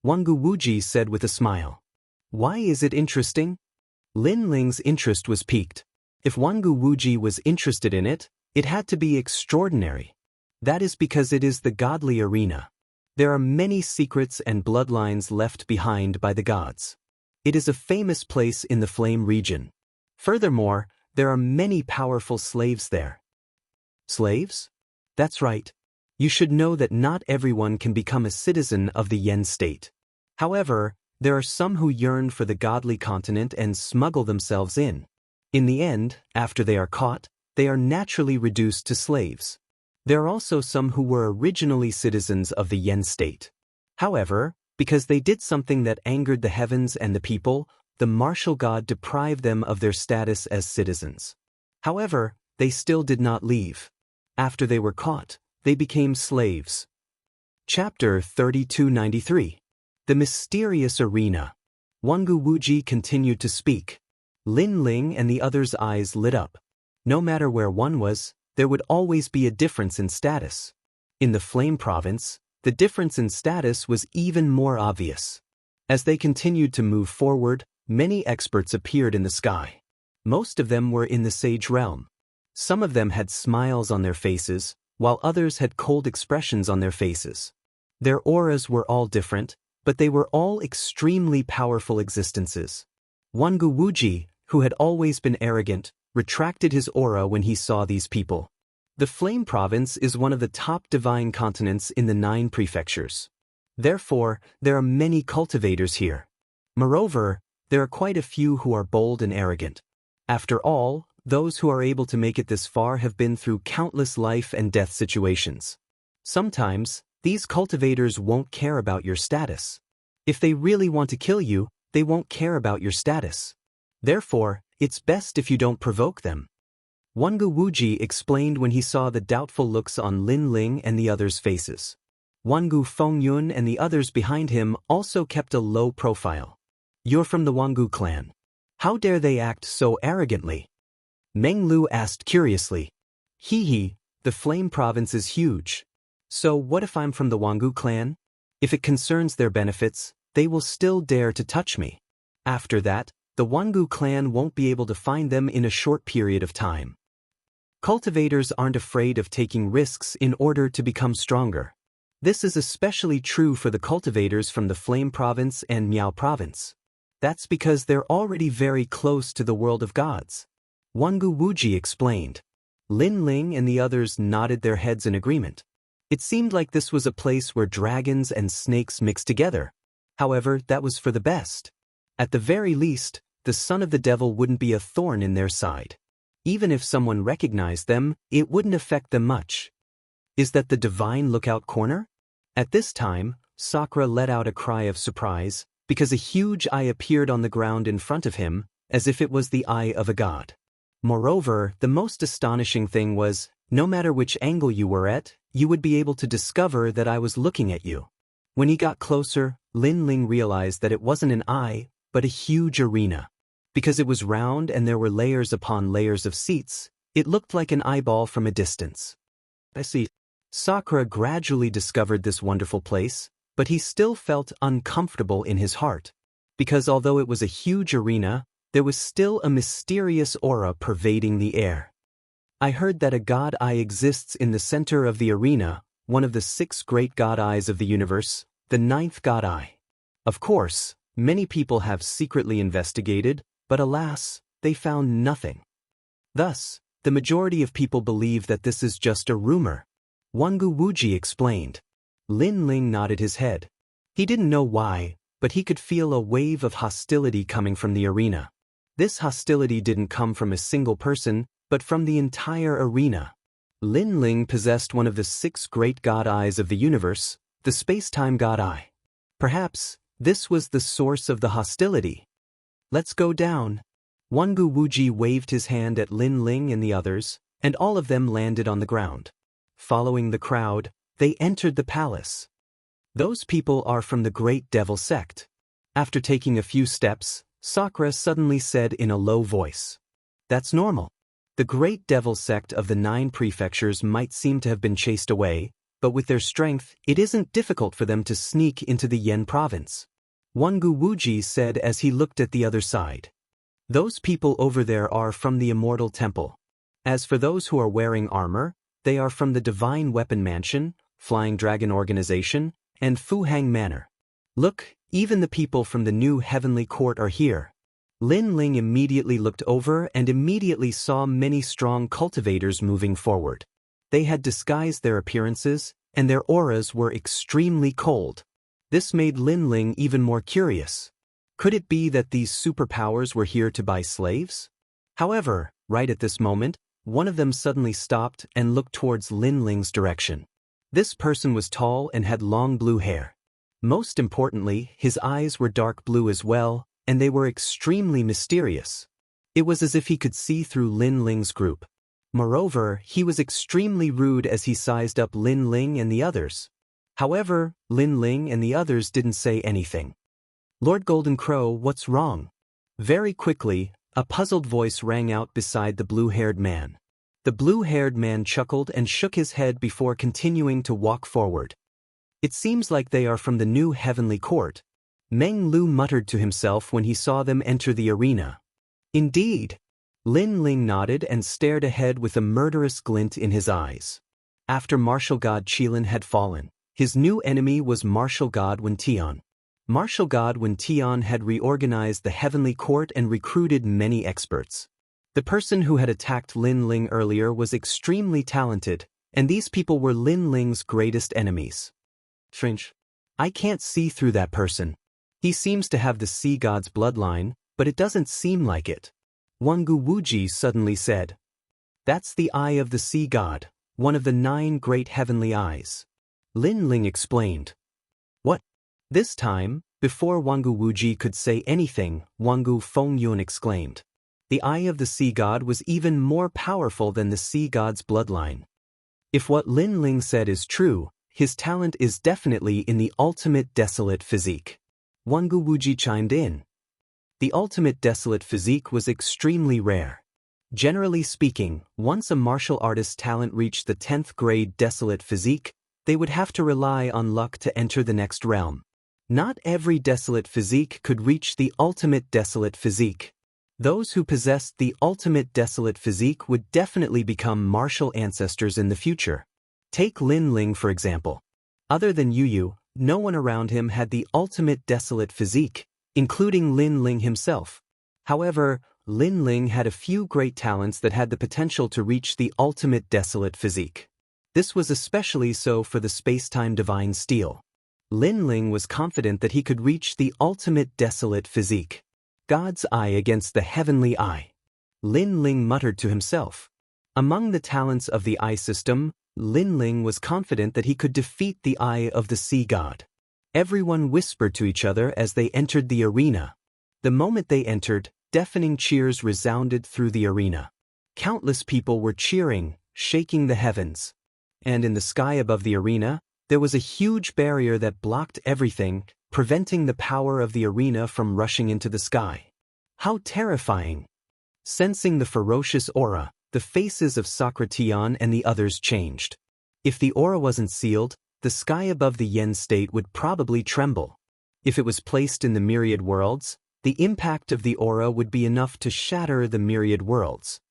Wangu Wuji said with a smile. Why is it interesting? Lin Ling's interest was piqued. If Wangu Wuji was interested in it, it had to be extraordinary. That is because it is the godly arena. There are many secrets and bloodlines left behind by the gods. It is a famous place in the flame region. Furthermore, there are many powerful slaves there. Slaves? That's right. You should know that not everyone can become a citizen of the Yen state. However, there are some who yearn for the godly continent and smuggle themselves in. In the end, after they are caught, they are naturally reduced to slaves. There are also some who were originally citizens of the Yen state. However, because they did something that angered the heavens and the people, the martial god deprived them of their status as citizens. However, they still did not leave. After they were caught, they became slaves. Chapter 3293. The Mysterious Arena. Wangu Wuji continued to speak. Lin Ling and the others' eyes lit up. No matter where one was, there would always be a difference in status. In the Flame Province, the difference in status was even more obvious. As they continued to move forward, many experts appeared in the sky. Most of them were in the Sage realm. Some of them had smiles on their faces, while others had cold expressions on their faces. Their auras were all different, but they were all extremely powerful existences. Wangu Wuji, who had always been arrogant, retracted his aura when he saw these people. The Flame Province is one of the top divine continents in the 9 prefectures. Therefore, there are many cultivators here. Moreover, there are quite a few who are bold and arrogant. After all, those who are able to make it this far have been through countless life and death situations. Sometimes, these cultivators won't care about your status. If they really want to kill you, they won't care about your status. Therefore, it's best if you don't provoke them. Wangu Wuji explained when he saw the doubtful looks on Lin Ling and the others' faces. Wangu Fengyun and the others behind him also kept a low profile. You're from the Wangu clan. How dare they act so arrogantly? Meng Lu asked curiously. Hee, the Flame Province is huge. So what if I'm from the Wangu clan? If it concerns their benefits, they will still dare to touch me. After that, the Wangu clan won't be able to find them in a short period of time. Cultivators aren't afraid of taking risks in order to become stronger. This is especially true for the cultivators from the Flame Province and Miao Province. That's because they're already very close to the world of gods. Wangu Wuji explained. Lin Ling and the others nodded their heads in agreement. It seemed like this was a place where dragons and snakes mixed together. However, that was for the best. At the very least, the son of the devil wouldn't be a thorn in their side. Even if someone recognized them, it wouldn't affect them much. Is that the divine lookout corner? At this time, Sakura let out a cry of surprise, because a huge eye appeared on the ground in front of him, as if it was the eye of a god. Moreover, the most astonishing thing was, no matter which angle you were at, you would be able to discover that I was looking at you. When he got closer, Lin Ling realized that it wasn't an eye, but a huge arena. Because it was round and there were layers upon layers of seats, it looked like an eyeball from a distance. I see. Sakura gradually discovered this wonderful place, but he still felt uncomfortable in his heart. Because although it was a huge arena, there was still a mysterious aura pervading the air. I heard that a god eye exists in the center of the arena, one of the 6 great god eyes of the universe, the 9th god eye. Of course, many people have secretly investigated, but alas, they found nothing. Thus, the majority of people believe that this is just a rumor. Wangu Wuji explained. Lin Ling nodded his head. He didn't know why, but he could feel a wave of hostility coming from the arena. This hostility didn't come from a single person, but from the entire arena. Lin Ling possessed one of the 6 great god eyes of the universe, the space-time god eye. Perhaps, this was the source of the hostility. Let's go down. Wangu Wuji waved his hand at Lin Ling and the others, and all of them landed on the ground. Following the crowd, they entered the palace. Those people are from the Great Devil Sect. After taking a few steps, Sakura suddenly said in a low voice. That's normal. The Great Devil Sect of the 9 prefectures might seem to have been chased away, but with their strength, it isn't difficult for them to sneak into the Yen province. Wangu Wuji said as he looked at the other side. Those people over there are from the Immortal Temple. As for those who are wearing armor, they are from the Divine Weapon Mansion, Flying Dragon Organization, and Fuhang Manor. Look, even the people from the new Heavenly Court are here. Lin Ling immediately looked over and immediately saw many strong cultivators moving forward. They had disguised their appearances, and their auras were extremely cold. This made Lin Ling even more curious. Could it be that these superpowers were here to buy slaves? However, right at this moment, one of them suddenly stopped and looked towards Lin Ling's direction. This person was tall and had long blue hair. Most importantly, his eyes were dark blue as well, and they were extremely mysterious. It was as if he could see through Lin Ling's group. Moreover, he was extremely rude as he sized up Lin Ling and the others. However, Lin Ling and the others didn't say anything. Lord Golden Crow, what's wrong? Very quickly, a puzzled voice rang out beside the blue-haired man. The blue-haired man chuckled and shook his head before continuing to walk forward. It seems like they are from the new Heavenly Court. Meng Lu muttered to himself when he saw them enter the arena. Indeed. Lin Ling nodded and stared ahead with a murderous glint in his eyes. After Martial God Qilin had fallen, his new enemy was Martial God Wen Tian. Martial God Wen Tian had reorganized the Heavenly Court and recruited many experts. The person who had attacked Lin Ling earlier was extremely talented, and these people were Lin Ling's greatest enemies. Strange. I can't see through that person. He seems to have the sea god's bloodline, but it doesn't seem like it. Wangu Wuji suddenly said. That's the eye of the sea god, one of the 9 great heavenly eyes. Lin Ling explained. What? This time, before Wangu Wuji could say anything, Wangu Fengyun exclaimed. The eye of the sea god was even more powerful than the sea god's bloodline. If what Lin Ling said is true, his talent is definitely in the ultimate desolate physique. Wangu Wuji chimed in. The ultimate desolate physique was extremely rare. Generally speaking, once a martial artist's talent reached the 10th grade desolate physique, they would have to rely on luck to enter the next realm. Not every desolate physique could reach the ultimate desolate physique. Those who possessed the ultimate desolate physique would definitely become martial ancestors in the future. Take Lin Ling for example. Other than Yu, no one around him had the ultimate desolate physique, including Lin Ling himself. However, Lin Ling had a few great talents that had the potential to reach the ultimate desolate physique. This was especially so for the space-time divine steel. Lin Ling was confident that he could reach the ultimate desolate physique. God's eye against the heavenly eye. Lin Ling muttered to himself. Among the talents of the eye system, Lin Ling was confident that he could defeat the eye of the sea god. Everyone whispered to each other as they entered the arena. The moment they entered, deafening cheers resounded through the arena. Countless people were cheering, shaking the heavens. And in the sky above the arena, there was a huge barrier that blocked everything, preventing the power of the arena from rushing into the sky. How terrifying! Sensing the ferocious aura, the faces of Socrateon and the others changed. If the aura wasn't sealed, the sky above the Yen state would probably tremble. If it was placed in the myriad worlds, the impact of the aura would be enough to shatter the myriad worlds.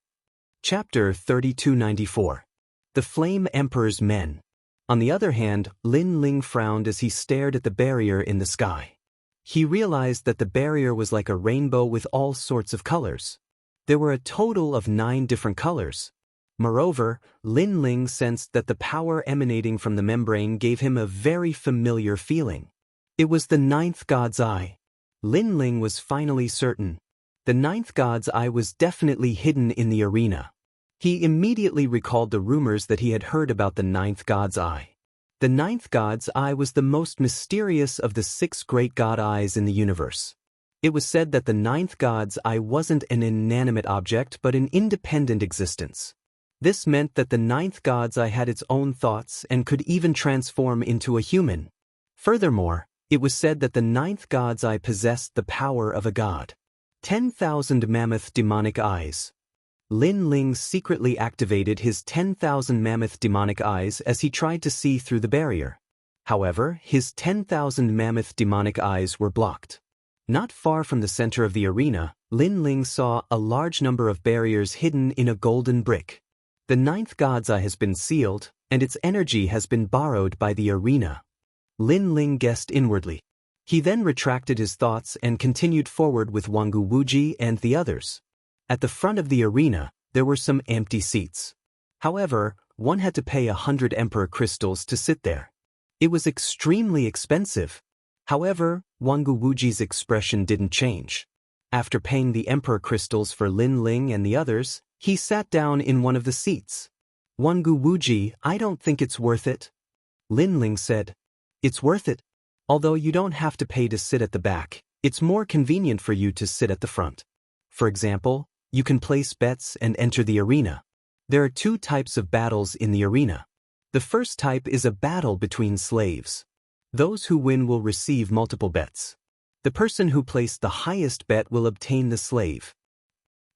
Chapter 3294. The Flame Emperor's Men. On the other hand, Lin Ling frowned as he stared at the barrier in the sky. He realized that the barrier was like a rainbow with all sorts of colors. There were a total of 9 different colors. Moreover, Lin Ling sensed that the power emanating from the membrane gave him a very familiar feeling. It was the 9th God's Eye. Lin Ling was finally certain. The 9th God's Eye was definitely hidden in the arena. He immediately recalled the rumors that he had heard about the 9th God's Eye. The 9th God's Eye was the most mysterious of the 6 great God Eyes in the universe. It was said that the 9th God's Eye wasn't an inanimate object but an independent existence. This meant that the 9th God's Eye had its own thoughts and could even transform into a human. Furthermore, it was said that the 9th God's Eye possessed the power of a god. 10,000 mammoth demonic eyes. Lin Ling secretly activated his 10,000 mammoth demonic eyes as he tried to see through the barrier. However, his 10,000 mammoth demonic eyes were blocked. Not far from the center of the arena, Lin Ling saw a large number of barriers hidden in a golden brick. The 9th God's Eye has been sealed, and its energy has been borrowed by the arena. Lin Ling guessed inwardly. He then retracted his thoughts and continued forward with Wangu Wuji and the others. At the front of the arena, there were some empty seats. However, one had to pay 100 Emperor crystals to sit there. It was extremely expensive. However, Wangu Wuji's expression didn't change. After paying the Emperor crystals for Lin Ling and the others, he sat down in one of the seats. Wangu Wuji, I don't think it's worth it. Lin Ling said. It's worth it. Although you don't have to pay to sit at the back, it's more convenient for you to sit at the front. For example, you can place bets and enter the arena. There are 2 types of battles in the arena. The first type is a battle between slaves. Those who win will receive multiple bets. The person who placed the highest bet will obtain the slave.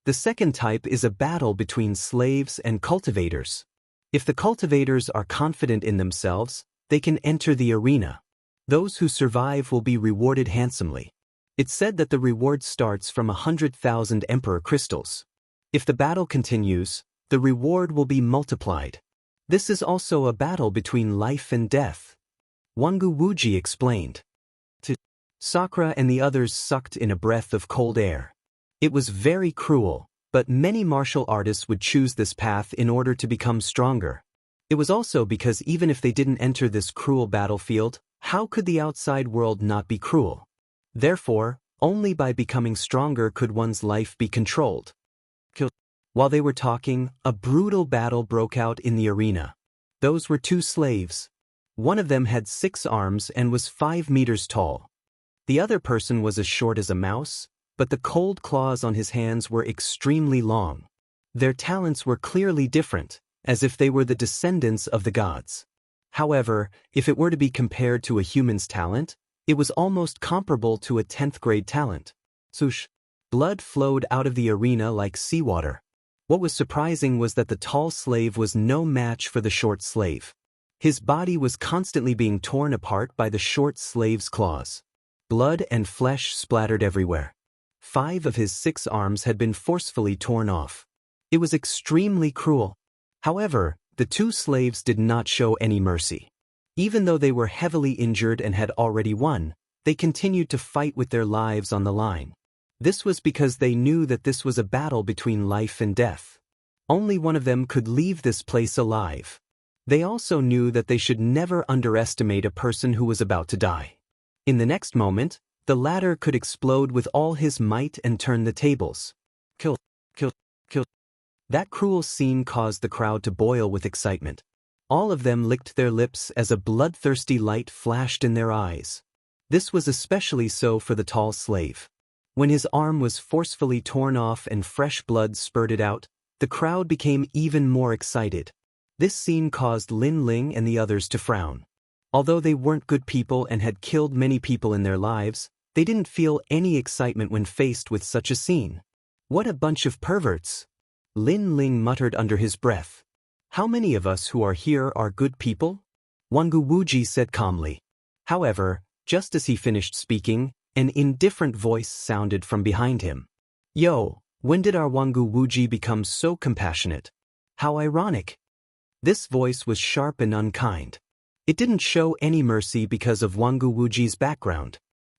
The second type is a battle between slaves and cultivators. If the cultivators are confident in themselves, they can enter the arena. Those who survive will be rewarded handsomely. It's said that the reward starts from 100,000 Emperor crystals. If the battle continues, the reward will be multiplied. This is also a battle between life and death. Wangu Wuji explained. Sakura and the others sucked in a breath of cold air. It was very cruel, but many martial artists would choose this path in order to become stronger. It was also because even if they didn't enter this cruel battlefield, how could the outside world not be cruel? Therefore, only by becoming stronger could one's life be controlled. While they were talking, a brutal battle broke out in the arena. Those were 2 slaves. One of them had 6 arms and was 5 meters tall. The other person was as short as a mouse, but the cold claws on his hands were extremely long. Their talents were clearly different, as if they were the descendants of the gods. However, if it were to be compared to a human's talent, it was almost comparable to a 10th grade talent. Swoosh! Blood flowed out of the arena like seawater. What was surprising was that the tall slave was no match for the short slave. His body was constantly being torn apart by the short slave's claws. Blood and flesh splattered everywhere. 5 of his 6 arms had been forcefully torn off. It was extremely cruel. However, the 2 slaves did not show any mercy. Even though they were heavily injured and had already won, they continued to fight with their lives on the line. This was because they knew that this was a battle between life and death. Only one of them could leave this place alive. They also knew that they should never underestimate a person who was about to die. In the next moment, The latter could explode with all his might and turn the tables. Kill, kill, kill. That cruel scene caused the crowd to boil with excitement. All of them licked their lips as a bloodthirsty light flashed in their eyes. This was especially so for the tall slave. When his arm was forcefully torn off and fresh blood spurted out, the crowd became even more excited. This scene caused Lin Ling and the others to frown. Although they weren't good people and had killed many people in their lives, they didn't feel any excitement when faced with such a scene. What a bunch of perverts! Lin Ling muttered under his breath. How many of us who are here are good people? Wangu Wuji said calmly. However, just as he finished speaking, an indifferent voice sounded from behind him. Yo, when did our Wangu Wuji become so compassionate? How ironic! This voice was sharp and unkind. It didn't show any mercy because of Wangu Wuji's background.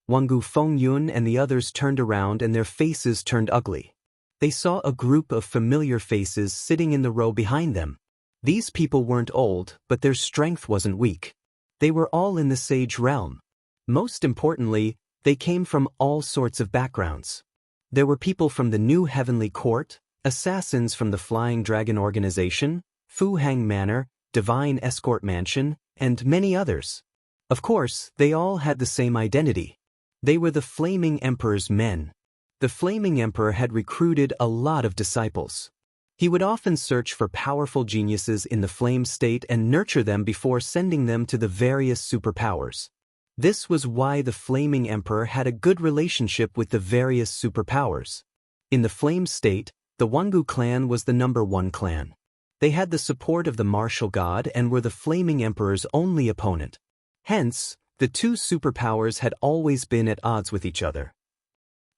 Wangu Fengyun and the others turned around and their faces turned ugly. They saw a group of familiar faces sitting in the row behind them. These people weren't old, but their strength wasn't weak. They were all in the sage realm. Most importantly, they came from all sorts of backgrounds. There were people from the New Heavenly Court, assassins from the Flying Dragon Organization, Fu Hang Manor, Divine Escort Mansion, and many others. Of course, they all had the same identity. They were the Flaming Emperor's men. The Flaming Emperor had recruited a lot of disciples. He would often search for powerful geniuses in the flame state and nurture them before sending them to the various superpowers. This was why the Flaming Emperor had a good relationship with the various superpowers. In the flame state, the Wangu clan was the #1 clan. They had the support of the martial god and were the Flaming Emperor's only opponent. Hence, the two superpowers had always been at odds with each other.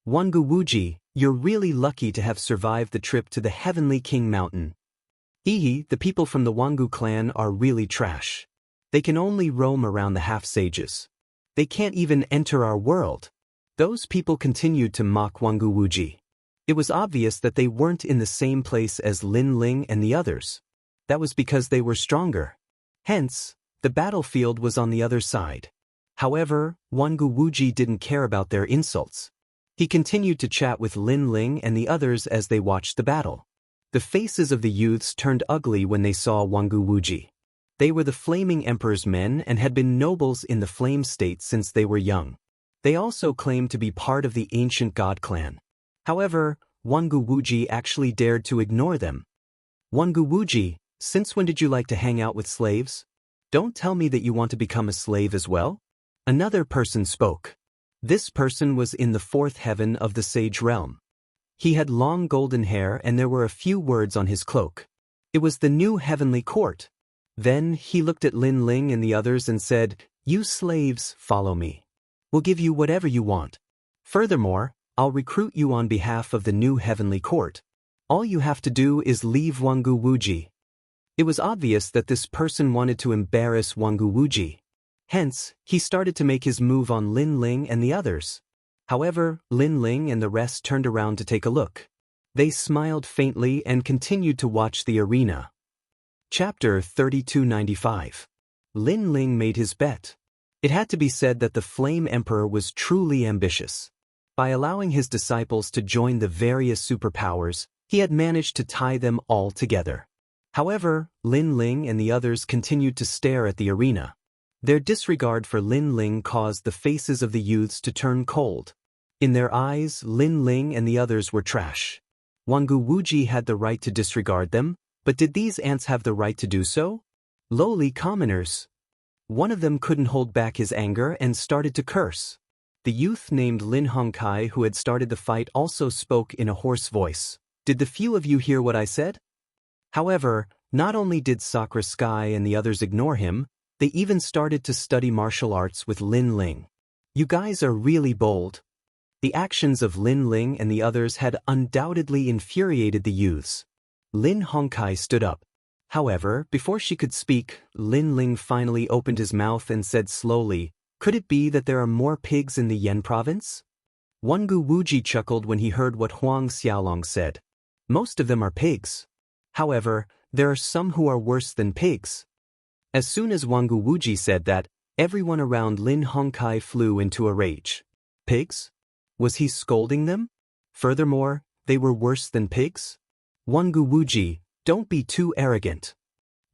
Wangu Wuji, you're really lucky to have survived the trip to the Heavenly King Mountain. The people from the Wangu clan are really trash. They can only roam around the half-sages. They can't even enter our world. Those people continued to mock Wangu Wuji. It was obvious that they weren't in the same place as Lin Ling and the others. That was because they were stronger. Hence, the battlefield was on the other side. However, Wangu Wuji didn't care about their insults. He continued to chat with Lin Ling and the others as they watched the battle. The faces of the youths turned ugly when they saw Wangu Wuji. They were the Flaming Emperor's men and had been nobles in the flame state since they were young. They also claimed to be part of the ancient god clan. However, Wangu Wuji actually dared to ignore them. Wangu Wuji, since when did you like to hang out with slaves? Don't tell me that you want to become a slave as well? Another person spoke. This person was in the 4th heaven of the sage realm. He had long golden hair and there were a few words on his cloak. It was the New Heavenly Court. Then he looked at Lin Ling and the others and said, "You slaves, follow me. We'll give you whatever you want. Furthermore, I'll recruit you on behalf of the New Heavenly Court. All you have to do is leave Wangu Wuji." It was obvious that this person wanted to embarrass Wangu Wuji. Hence, he started to make his move on Lin Ling and the others. However, Lin Ling and the rest turned around to take a look. They smiled faintly and continued to watch the arena. Chapter 3295. Lin Ling made his bet. It had to be said that the Flame Emperor was truly ambitious. By allowing his disciples to join the various superpowers, he had managed to tie them all together. However, Lin Ling and the others continued to stare at the arena. Their disregard for Lin Ling caused the faces of the youths to turn cold. In their eyes, Lin Ling and the others were trash. Wangu Wuji had the right to disregard them, but did these ants have the right to do so? Lowly commoners. One of them couldn't hold back his anger and started to curse. The youth named Lin Hongkai who had started the fight also spoke in a hoarse voice. "Did the few of you hear what I said?" However, not only did Sakura Sky and the others ignore him, they even started to study martial arts with Lin Ling. "You guys are really bold." The actions of Lin Ling and the others had undoubtedly infuriated the youths. Lin Hongkai stood up. However, before she could speak, Lin Ling finally opened his mouth and said slowly, "Could it be that there are more pigs in the Yen province?" Wangu Wuji chuckled when he heard what Huang Xiaolong said. "Most of them are pigs. However, there are some who are worse than pigs." As soon as Wangu Wuji said that, everyone around Lin Hongkai flew into a rage. Pigs? Was he scolding them? Furthermore, they were worse than pigs? Wangu Wuji, don't be too arrogant.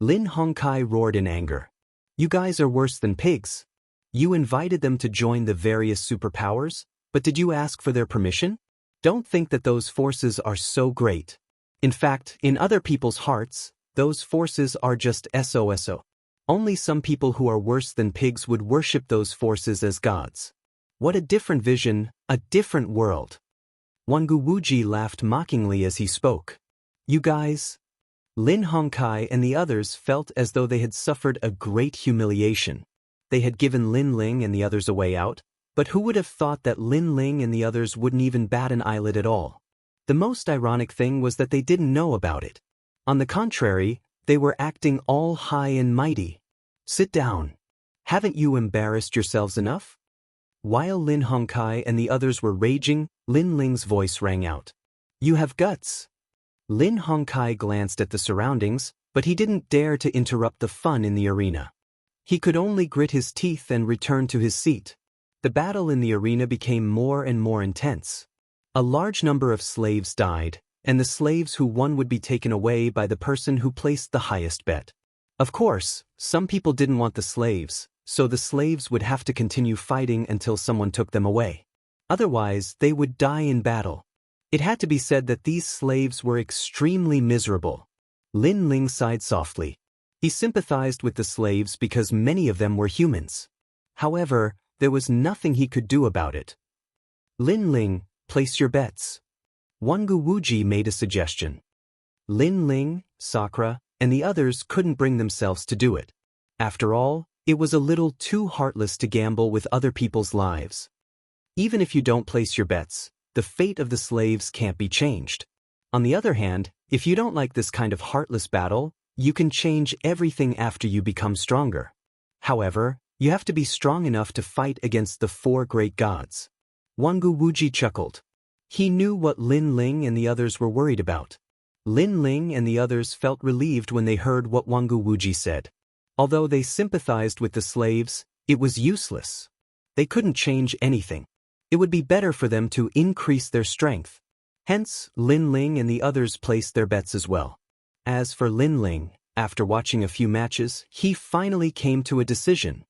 Lin Hongkai roared in anger. You guys are worse than pigs. You invited them to join the various superpowers, but did you ask for their permission? Don't think that those forces are so great. In fact, in other people's hearts, those forces are just SOSO. Only some people who are worse than pigs would worship those forces as gods. What a different vision, a different world. Wangu Wuji laughed mockingly as he spoke. You guys? Lin Hongkai and the others felt as though they had suffered a great humiliation. They had given Lin Ling and the others a way out, but who would have thought that Lin Ling and the others wouldn't even bat an eyelid at all? The most ironic thing was that they didn't know about it. On the contrary, they were acting all high and mighty. Sit down. Haven't you embarrassed yourselves enough? While Lin Hongkai and the others were raging, Lin Ling's voice rang out. You have guts. Lin Hongkai glanced at the surroundings, but he didn't dare to interrupt the fun in the arena. He could only grit his teeth and return to his seat. The battle in the arena became more and more intense. A large number of slaves died, and the slaves who won would be taken away by the person who placed the highest bet. Of course, some people didn't want the slaves, so the slaves would have to continue fighting until someone took them away. Otherwise, they would die in battle. It had to be said that these slaves were extremely miserable. Lin Ling sighed softly. He sympathized with the slaves because many of them were humans. However, there was nothing he could do about it. Lin Ling, place your bets. Wangu Wuji made a suggestion. Lin Ling, Sakura, and the others couldn't bring themselves to do it. After all, it was a little too heartless to gamble with other people's lives. Even if you don't place your bets, the fate of the slaves can't be changed. On the other hand, if you don't like this kind of heartless battle, you can change everything after you become stronger. However, you have to be strong enough to fight against the 4 great gods. Wangu Wuji chuckled. He knew what Lin Ling and the others were worried about. Lin Ling and the others felt relieved when they heard what Wangu Wuji said. Although they sympathized with the slaves, it was useless. They couldn't change anything. It would be better for them to increase their strength. Hence, Lin Ling and the others placed their bets as well. As for Lin Ling, after watching a few matches, he finally came to a decision.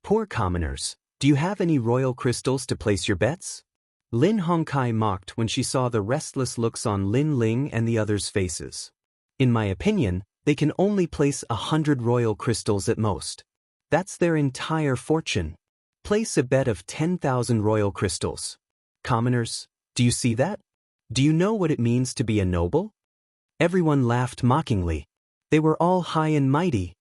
Poor commoners, do you have any royal crystals to place your bets? Lin Hongkai mocked when she saw the restless looks on Lin Ling and the others' faces. In my opinion, they can only place 100 royal crystals at most. That's their entire fortune. Place a bet of 10,000 royal crystals. Commoners, do you see that? Do you know what it means to be a noble? Everyone laughed mockingly. They were all high and mighty.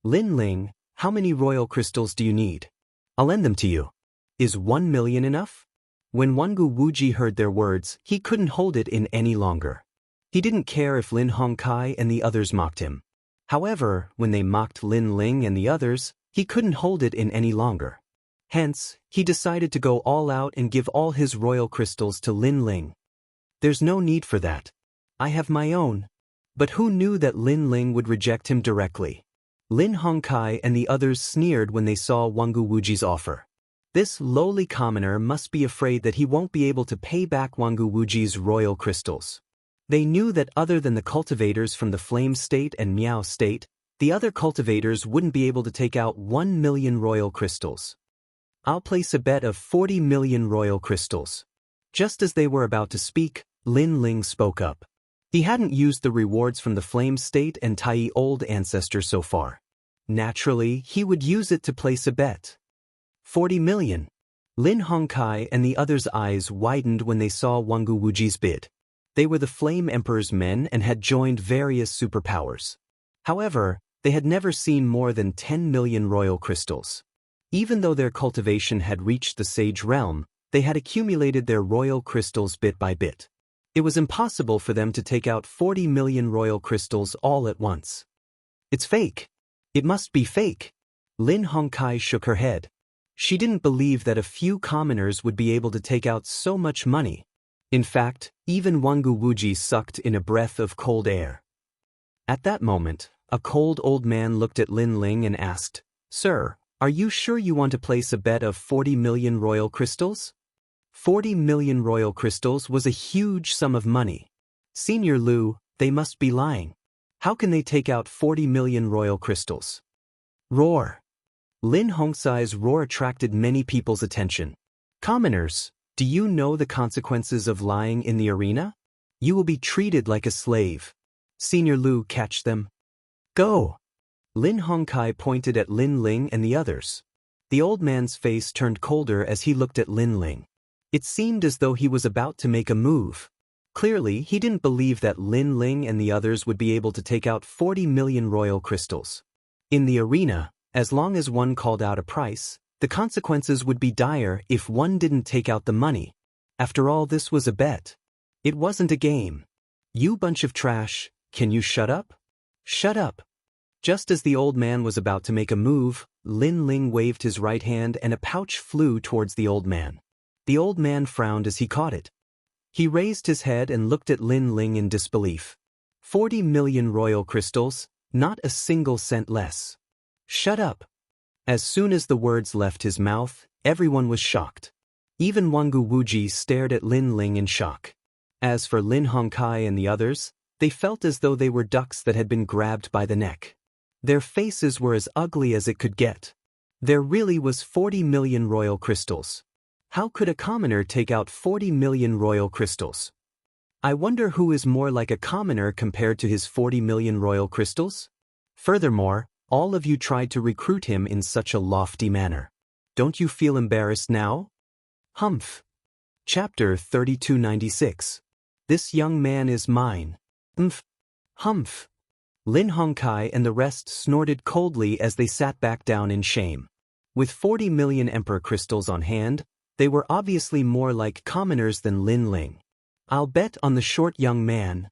Lin Ling, how many royal crystals do you need? I'll lend them to you. Is 1 million enough? When Wangu Wuji heard their words, he couldn't hold it in any longer. He didn't care if Lin Hongkai and the others mocked him. However, when they mocked Lin Ling and the others, he couldn't hold it in any longer. Hence, he decided to go all out and give all his royal crystals to Lin Ling. There's no need for that. I have my own. But who knew that Lin Ling would reject him directly? Lin Hongkai and the others sneered when they saw Wangu Wuji's offer. This lowly commoner must be afraid that he won't be able to pay back Wangu Wuji's royal crystals. They knew that other than the cultivators from the Flame State and Meow State, the other cultivators wouldn't be able to take out 1 million royal crystals. I'll place a bet of 40 million royal crystals. Just as they were about to speak, Lin Ling spoke up. He hadn't used the rewards from the Flame State and Tai Old Ancestor so far. Naturally, he would use it to place a bet. 40 million. Lin Hongkai and the others' eyes widened when they saw Wangu Wuji's bid. They were the Flame Emperor's men and had joined various superpowers. However, they had never seen more than 10 million royal crystals. Even though their cultivation had reached the Sage Realm, they had accumulated their royal crystals bit by bit. It was impossible for them to take out 40 million royal crystals all at once. It's fake. It must be fake. Lin Hongkai shook her head. She didn't believe that a few commoners would be able to take out so much money. In fact, even Wangu Wuji sucked in a breath of cold air. At that moment, a cold old man looked at Lin Ling and asked, "Sir, are you sure you want to place a bet of 40 million royal crystals?" 40 million royal crystals was a huge sum of money. Senior Lu, they must be lying. How can they take out 40 million royal crystals? Roar. Lin Hongsai's roar attracted many people's attention. Commoners, do you know the consequences of lying in the arena? You will be treated like a slave. Senior Lu, catch them. Go! Lin Hongkai pointed at Lin Ling and the others. The old man's face turned colder as he looked at Lin Ling. It seemed as though he was about to make a move. Clearly, he didn't believe that Lin Ling and the others would be able to take out 40 million royal crystals. In the arena, as long as one called out a price, the consequences would be dire if one didn't take out the money. After all, this was a bet. It wasn't a game. You bunch of trash, can you shut up? Shut up. Just as the old man was about to make a move, Lin Ling waved his right hand and a pouch flew towards the old man. The old man frowned as he caught it. He raised his head and looked at Lin Ling in disbelief. 40 million royal crystals, not a single cent less. Shut up. As soon as the words left his mouth, everyone was shocked. Even Wangu Wuji stared at Lin Ling in shock. As for Lin Hongkai and the others, they felt as though they were ducks that had been grabbed by the neck. Their faces were as ugly as it could get. There really was 40 million royal crystals. How could a commoner take out 40 million royal crystals? I wonder who is more like a commoner compared to his 40 million royal crystals? Furthermore, all of you tried to recruit him in such a lofty manner. Don't you feel embarrassed now? Humph. Chapter 3296. This young man is mine. Humph. Lin Hongkai and the rest snorted coldly as they sat back down in shame. With 40 million emperor crystals on hand, they were obviously more like commoners than Lin Ling. I'll bet on the short young man.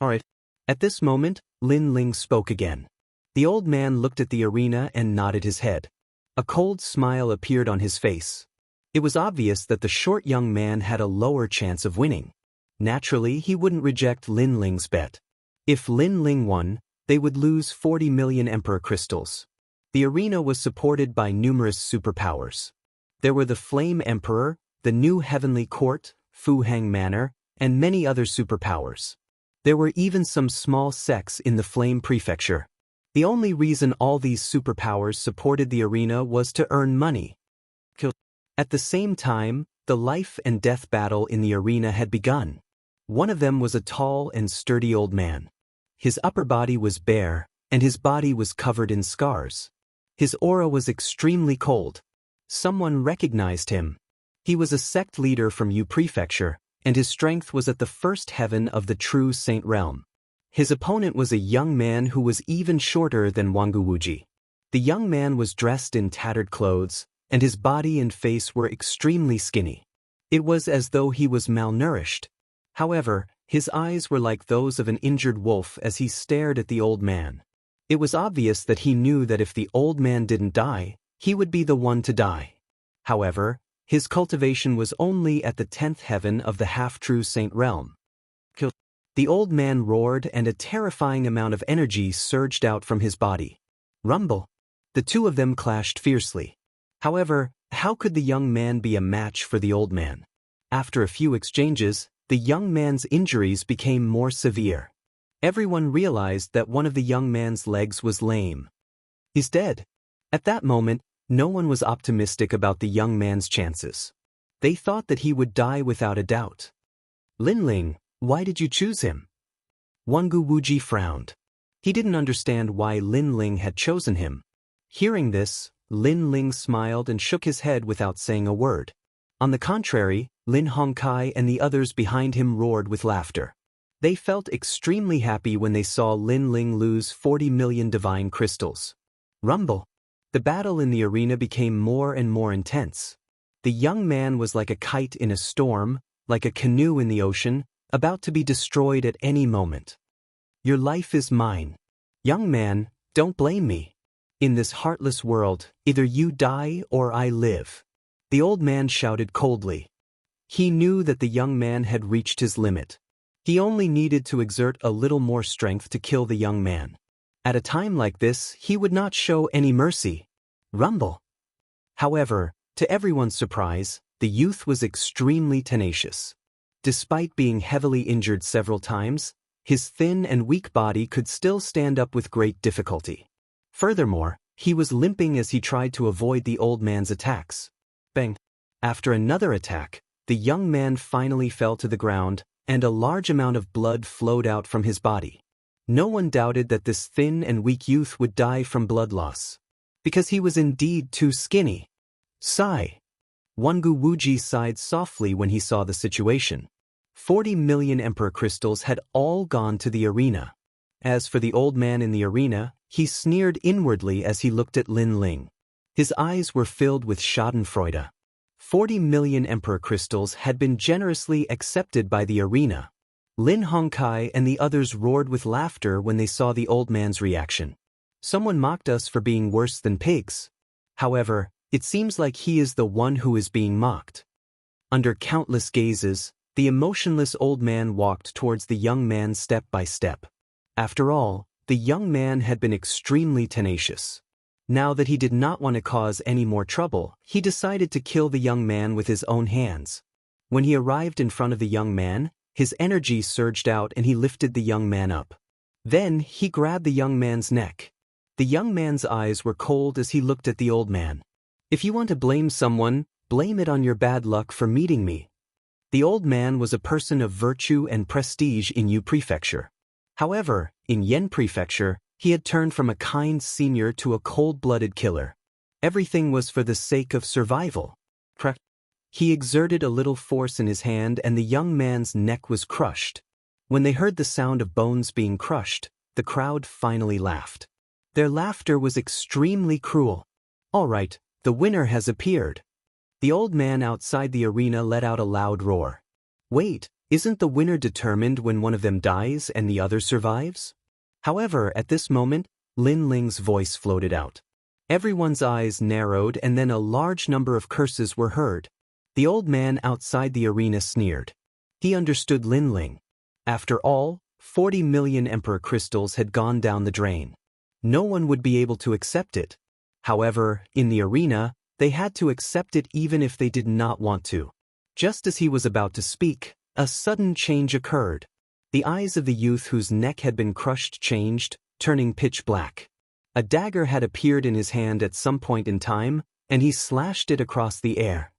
Alright. At this moment, Lin Ling spoke again. The old man looked at the arena and nodded his head. A cold smile appeared on his face. It was obvious that the short young man had a lower chance of winning. Naturally, he wouldn't reject Lin Ling's bet. If Lin Ling won, they would lose 40 million emperor crystals. The arena was supported by numerous superpowers. There were the Flame Emperor, the New Heavenly Court, Fu Hang Manor, and many other superpowers. There were even some small sects in the Flame Prefecture. The only reason all these superpowers supported the arena was to earn money. At the same time, the life and death battle in the arena had begun. One of them was a tall and sturdy old man. His upper body was bare, and his body was covered in scars. His aura was extremely cold. Someone recognized him. He was a sect leader from Yu Prefecture, and his strength was at the first heaven of the true Saint Realm. His opponent was a young man who was even shorter than Wangu Wuji. The young man was dressed in tattered clothes, and his body and face were extremely skinny. It was as though he was malnourished. However, his eyes were like those of an injured wolf as he stared at the old man. It was obvious that he knew that if the old man didn't die, he would be the one to die. However, his cultivation was only at the 10th heaven of the half-true Saint Realm. The old man roared and a terrifying amount of energy surged out from his body. Rumble. The two of them clashed fiercely. However, how could the young man be a match for the old man? After a few exchanges, the young man's injuries became more severe. Everyone realized that one of the young man's legs was lame. He's dead. At that moment, no one was optimistic about the young man's chances. They thought that he would die without a doubt. Lin Ling, why did you choose him? Wangu Wuji frowned. He didn't understand why Lin Ling had chosen him. Hearing this, Lin Ling smiled and shook his head without saying a word. On the contrary, Lin Hongkai and the others behind him roared with laughter. They felt extremely happy when they saw Lin Ling lose 40 million divine crystals. Rumble. The battle in the arena became more and more intense. The young man was like a kite in a storm, like a canoe in the ocean, about to be destroyed at any moment. Your life is mine. Young man, don't blame me. In this heartless world, either you die or I live. The old man shouted coldly. He knew that the young man had reached his limit. He only needed to exert a little more strength to kill the young man. At a time like this, he would not show any mercy. Rumble. However, to everyone's surprise, the youth was extremely tenacious. Despite being heavily injured several times, his thin and weak body could still stand up with great difficulty. Furthermore, he was limping as he tried to avoid the old man's attacks. Bang! After another attack, the young man finally fell to the ground, and a large amount of blood flowed out from his body. No one doubted that this thin and weak youth would die from blood loss, because he was indeed too skinny. Sigh. Wangu Wuji sighed softly when he saw the situation. 40 million Emperor crystals had all gone to the arena. As for the old man in the arena, he sneered inwardly as he looked at Lin Ling. His eyes were filled with schadenfreude. 40 million Emperor crystals had been generously accepted by the arena. Lin Hongkai and the others roared with laughter when they saw the old man's reaction. Someone mocked us for being worse than pigs. However, it seems like he is the one who is being mocked. Under countless gazes, the emotionless old man walked towards the young man step by step. After all, the young man had been extremely tenacious. Now that he did not want to cause any more trouble, he decided to kill the young man with his own hands. When he arrived in front of the young man, his energy surged out and he lifted the young man up. Then he grabbed the young man's neck. The young man's eyes were cold as he looked at the old man. If you want to blame someone, blame it on your bad luck for meeting me. The old man was a person of virtue and prestige in Yu Prefecture. However, in Yen Prefecture, he had turned from a kind senior to a cold-blooded killer. Everything was for the sake of survival. He exerted a little force in his hand and the young man's neck was crushed. When they heard the sound of bones being crushed, the crowd finally laughed. Their laughter was extremely cruel. All right, the winner has appeared. The old man outside the arena let out a loud roar. Wait, isn't the winner determined when one of them dies and the other survives? However, at this moment, Lin Ling's voice floated out. Everyone's eyes narrowed and then a large number of curses were heard. The old man outside the arena sneered. He understood Lin Ling. After all, 40 million Emperor crystals had gone down the drain. No one would be able to accept it. However, in the arena, they had to accept it even if they did not want to. Just as he was about to speak, a sudden change occurred. The eyes of the youth whose neck had been crushed changed, turning pitch black. A dagger had appeared in his hand at some point in time, and he slashed it across the air.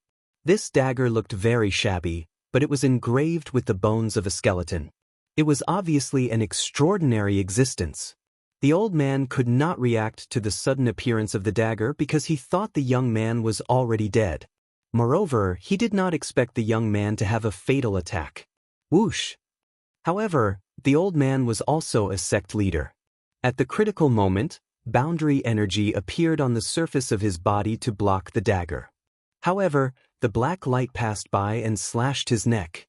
This dagger looked very shabby, but it was engraved with the bones of a skeleton. It was obviously an extraordinary existence. The old man could not react to the sudden appearance of the dagger because he thought the young man was already dead. Moreover, he did not expect the young man to have a fatal attack. Whoosh! However, the old man was also a sect leader. At the critical moment, boundary energy appeared on the surface of his body to block the dagger. However, the black light passed by and slashed his neck.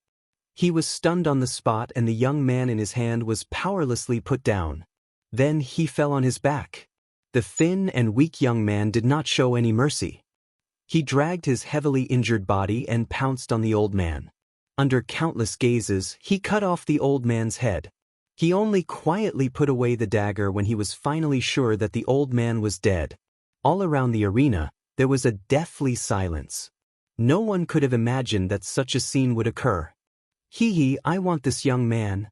He was stunned on the spot and the young man in his hand was powerlessly put down. Then he fell on his back. The thin and weak young man did not show any mercy. He dragged his heavily injured body and pounced on the old man. Under countless gazes, he cut off the old man's head. He only quietly put away the dagger when he was finally sure that the old man was dead. All around the arena, there was a deathly silence. No one could have imagined that such a scene would occur. Hee, I want this young man.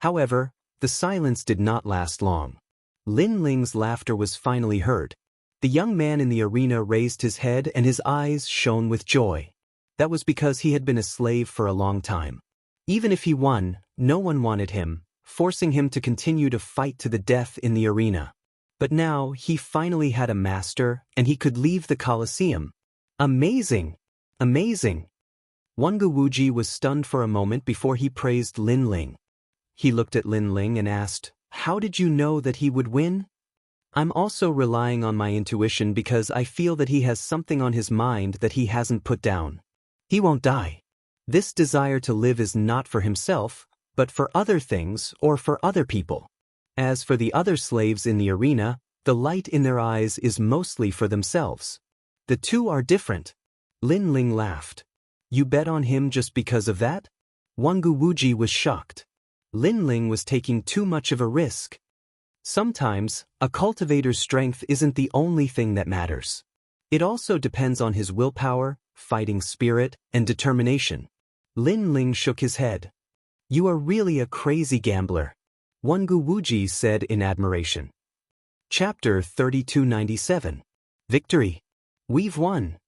However, the silence did not last long. Lin Ling's laughter was finally heard. The young man in the arena raised his head and his eyes shone with joy. That was because he had been a slave for a long time. Even if he won, no one wanted him, forcing him to continue to fight to the death in the arena. But now he finally had a master and he could leave the Colosseum. Amazing! Amazing! Wangu Wuji was stunned for a moment before he praised Lin Ling. He looked at Lin Ling and asked, "How did you know that he would win?" "I'm also relying on my intuition because I feel that he has something on his mind that he hasn't put down. He won't die. This desire to live is not for himself, but for other things or for other people. As for the other slaves in the arena, the light in their eyes is mostly for themselves. The two are different." Lin Ling laughed. "You bet on him just because of that?" Wangu Wuji was shocked. Lin Ling was taking too much of a risk. Sometimes, a cultivator's strength isn't the only thing that matters. It also depends on his willpower, fighting spirit, and determination. Lin Ling shook his head. "You are really a crazy gambler," Wangu Wuji said in admiration. Chapter 3297. Victory. We've won.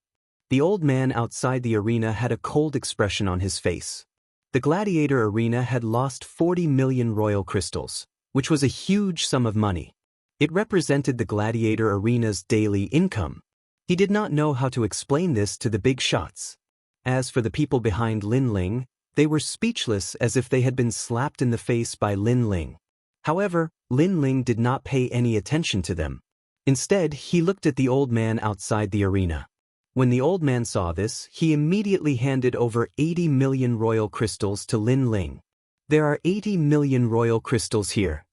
The old man outside the arena had a cold expression on his face. The gladiator arena had lost 40 million royal crystals, which was a huge sum of money. It represented the gladiator arena's daily income. He did not know how to explain this to the big shots. As for the people behind Lin Ling, they were speechless as if they had been slapped in the face by Lin Ling. However, Lin Ling did not pay any attention to them. Instead, he looked at the old man outside the arena. When the old man saw this, he immediately handed over 80 million royal crystals to Lin Ling. "There are 80 million royal crystals here."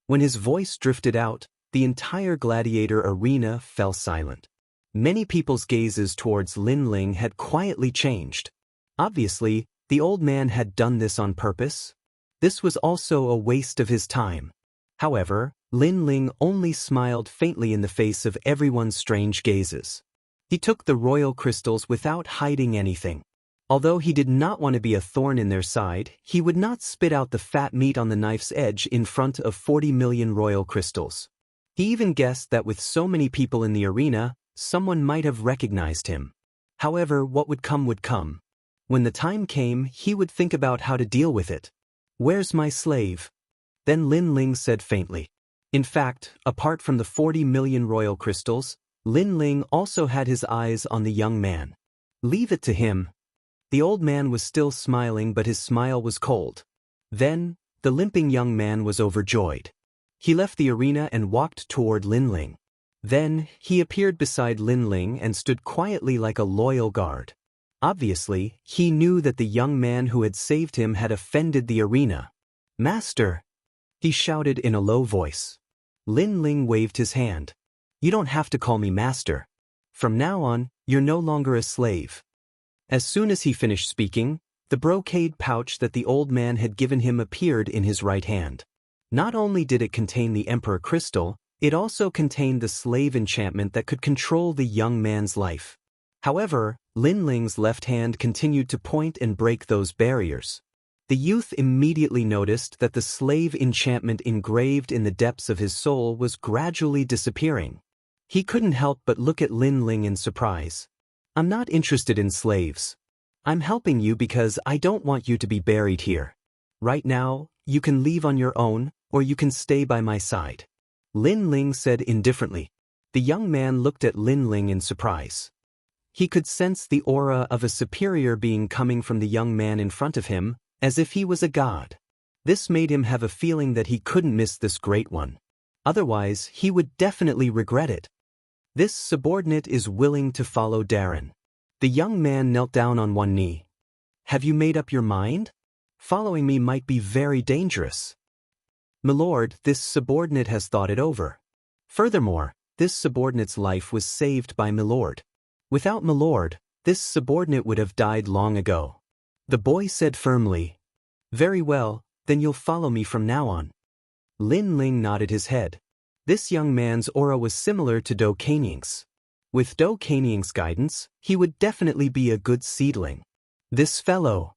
When his voice drifted out, the entire gladiator arena fell silent. Many people's gazes towards Lin Ling had quietly changed. Obviously, the old man had done this on purpose. This was also a waste of his time. However, Lin Ling only smiled faintly in the face of everyone's strange gazes. He took the royal crystals without hiding anything. Although he did not want to be a thorn in their side, he would not spit out the fat meat on the knife's edge in front of 40 million royal crystals. He even guessed that with so many people in the arena, someone might have recognized him. However, what would come would come. When the time came, he would think about how to deal with it. "Where's my slave?" Then Lin Ling said faintly. In fact, apart from the 40 million royal crystals, Lin Ling also had his eyes on the young man. "Leave it to him." The old man was still smiling, but his smile was cold. Then, the limping young man was overjoyed. He left the arena and walked toward Lin Ling. Then, he appeared beside Lin Ling and stood quietly like a loyal guard. Obviously, he knew that the young man who had saved him had offended the arena. "Master!" he shouted in a low voice. Lin Ling waved his hand. "You don't have to call me master. From now on, you're no longer a slave." As soon as he finished speaking, the brocade pouch that the old man had given him appeared in his right hand. Not only did it contain the Emperor Crystal, it also contained the slave enchantment that could control the young man's life. However, Lin Ling's left hand continued to point and break those barriers. The youth immediately noticed that the slave enchantment engraved in the depths of his soul was gradually disappearing. He couldn't help but look at Lin Ling in surprise. "I'm not interested in slaves. I'm helping you because I don't want you to be buried here. Right now, you can leave on your own, or you can stay by my side," Lin Ling said indifferently. The young man looked at Lin Ling in surprise. He could sense the aura of a superior being coming from the young man in front of him, as if he was a god. This made him have a feeling that he couldn't miss this great one. Otherwise, he would definitely regret it. "This subordinate is willing to follow Darren." The young man knelt down on one knee. "Have you made up your mind? Following me might be very dangerous." "Milord, this subordinate has thought it over. Furthermore, this subordinate's life was saved by Milord. Without Milord, this subordinate would have died long ago," the boy said firmly. "Very well, then you'll follow me from now on." Lin Ling nodded his head. This young man's aura was similar to Do Kanying's. With Do Kanying's guidance, he would definitely be a good seedling. This fellow.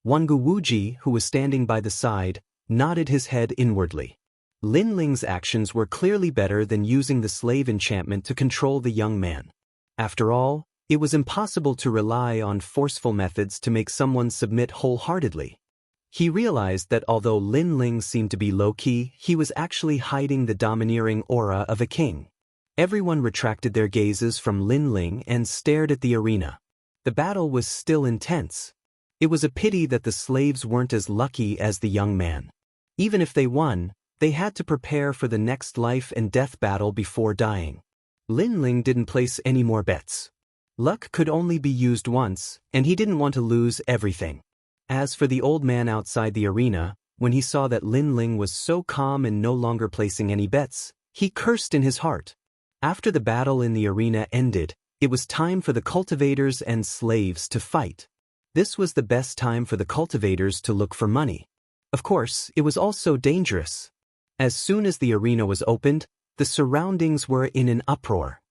Wangu Wuji, who was standing by the side, nodded his head inwardly. Lin Ling's actions were clearly better than using the slave enchantment to control the young man. After all, it was impossible to rely on forceful methods to make someone submit wholeheartedly. He realized that although Lin Ling seemed to be low-key, he was actually hiding the domineering aura of a king. Everyone retracted their gazes from Lin Ling and stared at the arena. The battle was still intense. It was a pity that the slaves weren't as lucky as the young man. Even if they won, they had to prepare for the next life and death battle before dying. Lin Ling didn't place any more bets. Luck could only be used once, and he didn't want to lose everything. As for the old man outside the arena, when he saw that Lin Ling was so calm and no longer placing any bets, he cursed in his heart. After the battle in the arena ended, it was time for the cultivators and slaves to fight. This was the best time for the cultivators to look for money. Of course, it was also dangerous. As soon as the arena was opened, the surroundings were in an uproar.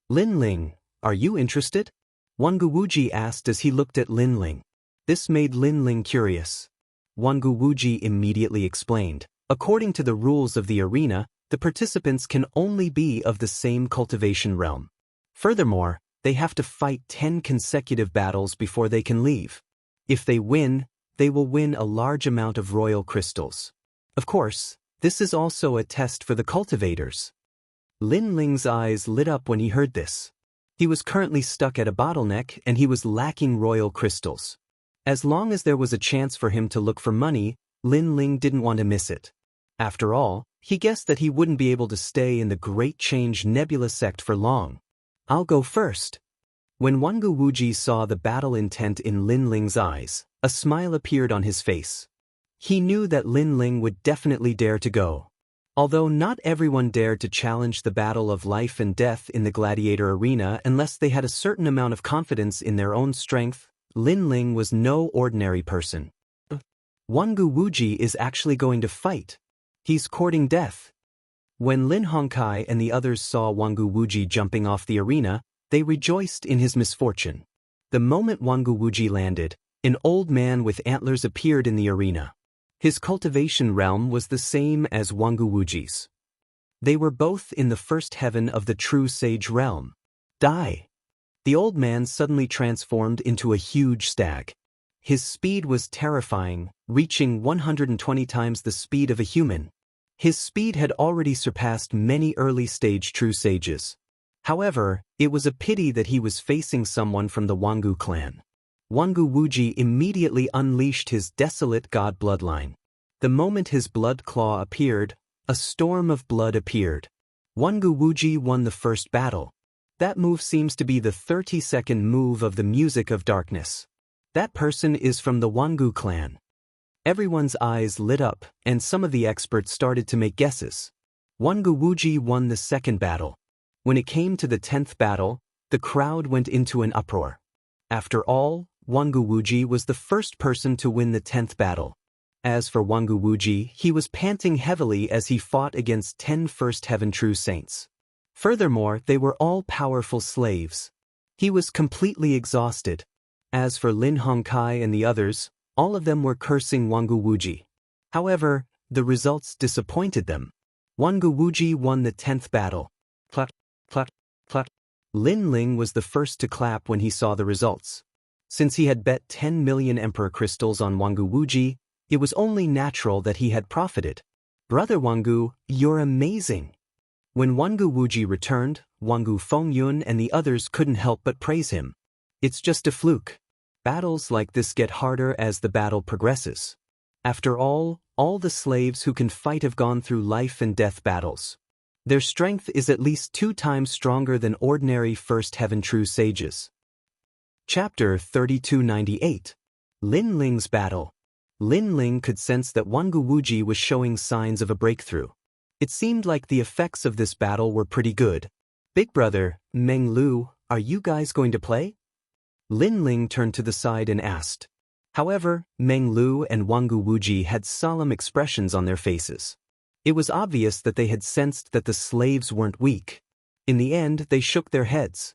"Lin Ling, are you interested?" Wangu Wuji asked as he looked at Lin Ling. This made Lin Ling curious. Wangu Wuji immediately explained, according to the rules of the arena, the participants can only be of the same cultivation realm. Furthermore, they have to fight 10 consecutive battles before they can leave. If they win, they will win a large amount of royal crystals. Of course, this is also a test for the cultivators. Lin Ling's eyes lit up when he heard this. He was currently stuck at a bottleneck and he was lacking royal crystals. As long as there was a chance for him to look for money, Lin Ling didn't want to miss it. After all, he guessed that he wouldn't be able to stay in the Great Change Nebula sect for long. I'll go first. When Wangu Wuji saw the battle intent in Lin Ling's eyes, a smile appeared on his face. He knew that Lin Ling would definitely dare to go. Although not everyone dared to challenge the battle of life and death in the gladiator arena unless they had a certain amount of confidence in their own strength, Lin Ling was no ordinary person. Wangu Wuji is actually going to fight. He's courting death. When Lin Hongkai and the others saw Wangu Wuji jumping off the arena, they rejoiced in his misfortune. The moment Wangu Wuji landed, an old man with antlers appeared in the arena. His cultivation realm was the same as Wangu Wuji's. They were both in the first heaven of the true sage realm. Die! The old man suddenly transformed into a huge stag. His speed was terrifying, reaching 120 times the speed of a human. His speed had already surpassed many early-stage true sages. However, it was a pity that he was facing someone from the Wangu clan. Wangu Wuji immediately unleashed his desolate god bloodline. The moment his blood claw appeared, a storm of blood appeared. Wangu Wuji won the first battle. That move seems to be the 30-second move of the Music of Darkness. That person is from the Wangu clan. Everyone's eyes lit up, and some of the experts started to make guesses. Wangu Wuji won the second battle. When it came to the 10th battle, the crowd went into an uproar. After all, Wangu Wuji was the first person to win the 10th battle. As for Wangu Wuji, he was panting heavily as he fought against 10 First Heaven True Saints. Furthermore, they were all powerful slaves. He was completely exhausted. As for Lin Hongkai and the others, all of them were cursing Wangu Wuji. However, the results disappointed them. Wangu Wuji won the 10th battle. Clap, clap, clap. Lin Ling was the first to clap when he saw the results. Since he had bet 10 million Emperor Crystals on Wangu Wuji, it was only natural that he had profited. Brother Wangu, you're amazing. When Wangu Wuji returned, Wangu Fengyun and the others couldn't help but praise him. It's just a fluke. Battles like this get harder as the battle progresses. After all the slaves who can fight have gone through life and death battles. Their strength is at least 2 times stronger than ordinary First Heaven True Sages. Chapter 3298. Lin Ling's Battle. Lin Ling could sense that Wangu Wuji was showing signs of a breakthrough. It seemed like the effects of this battle were pretty good. Big brother, Meng Lu, are you guys going to play? Lin Ling turned to the side and asked. However, Meng Lu and Wangu Wuji had solemn expressions on their faces. It was obvious that they had sensed that the slaves weren't weak. In the end, they shook their heads.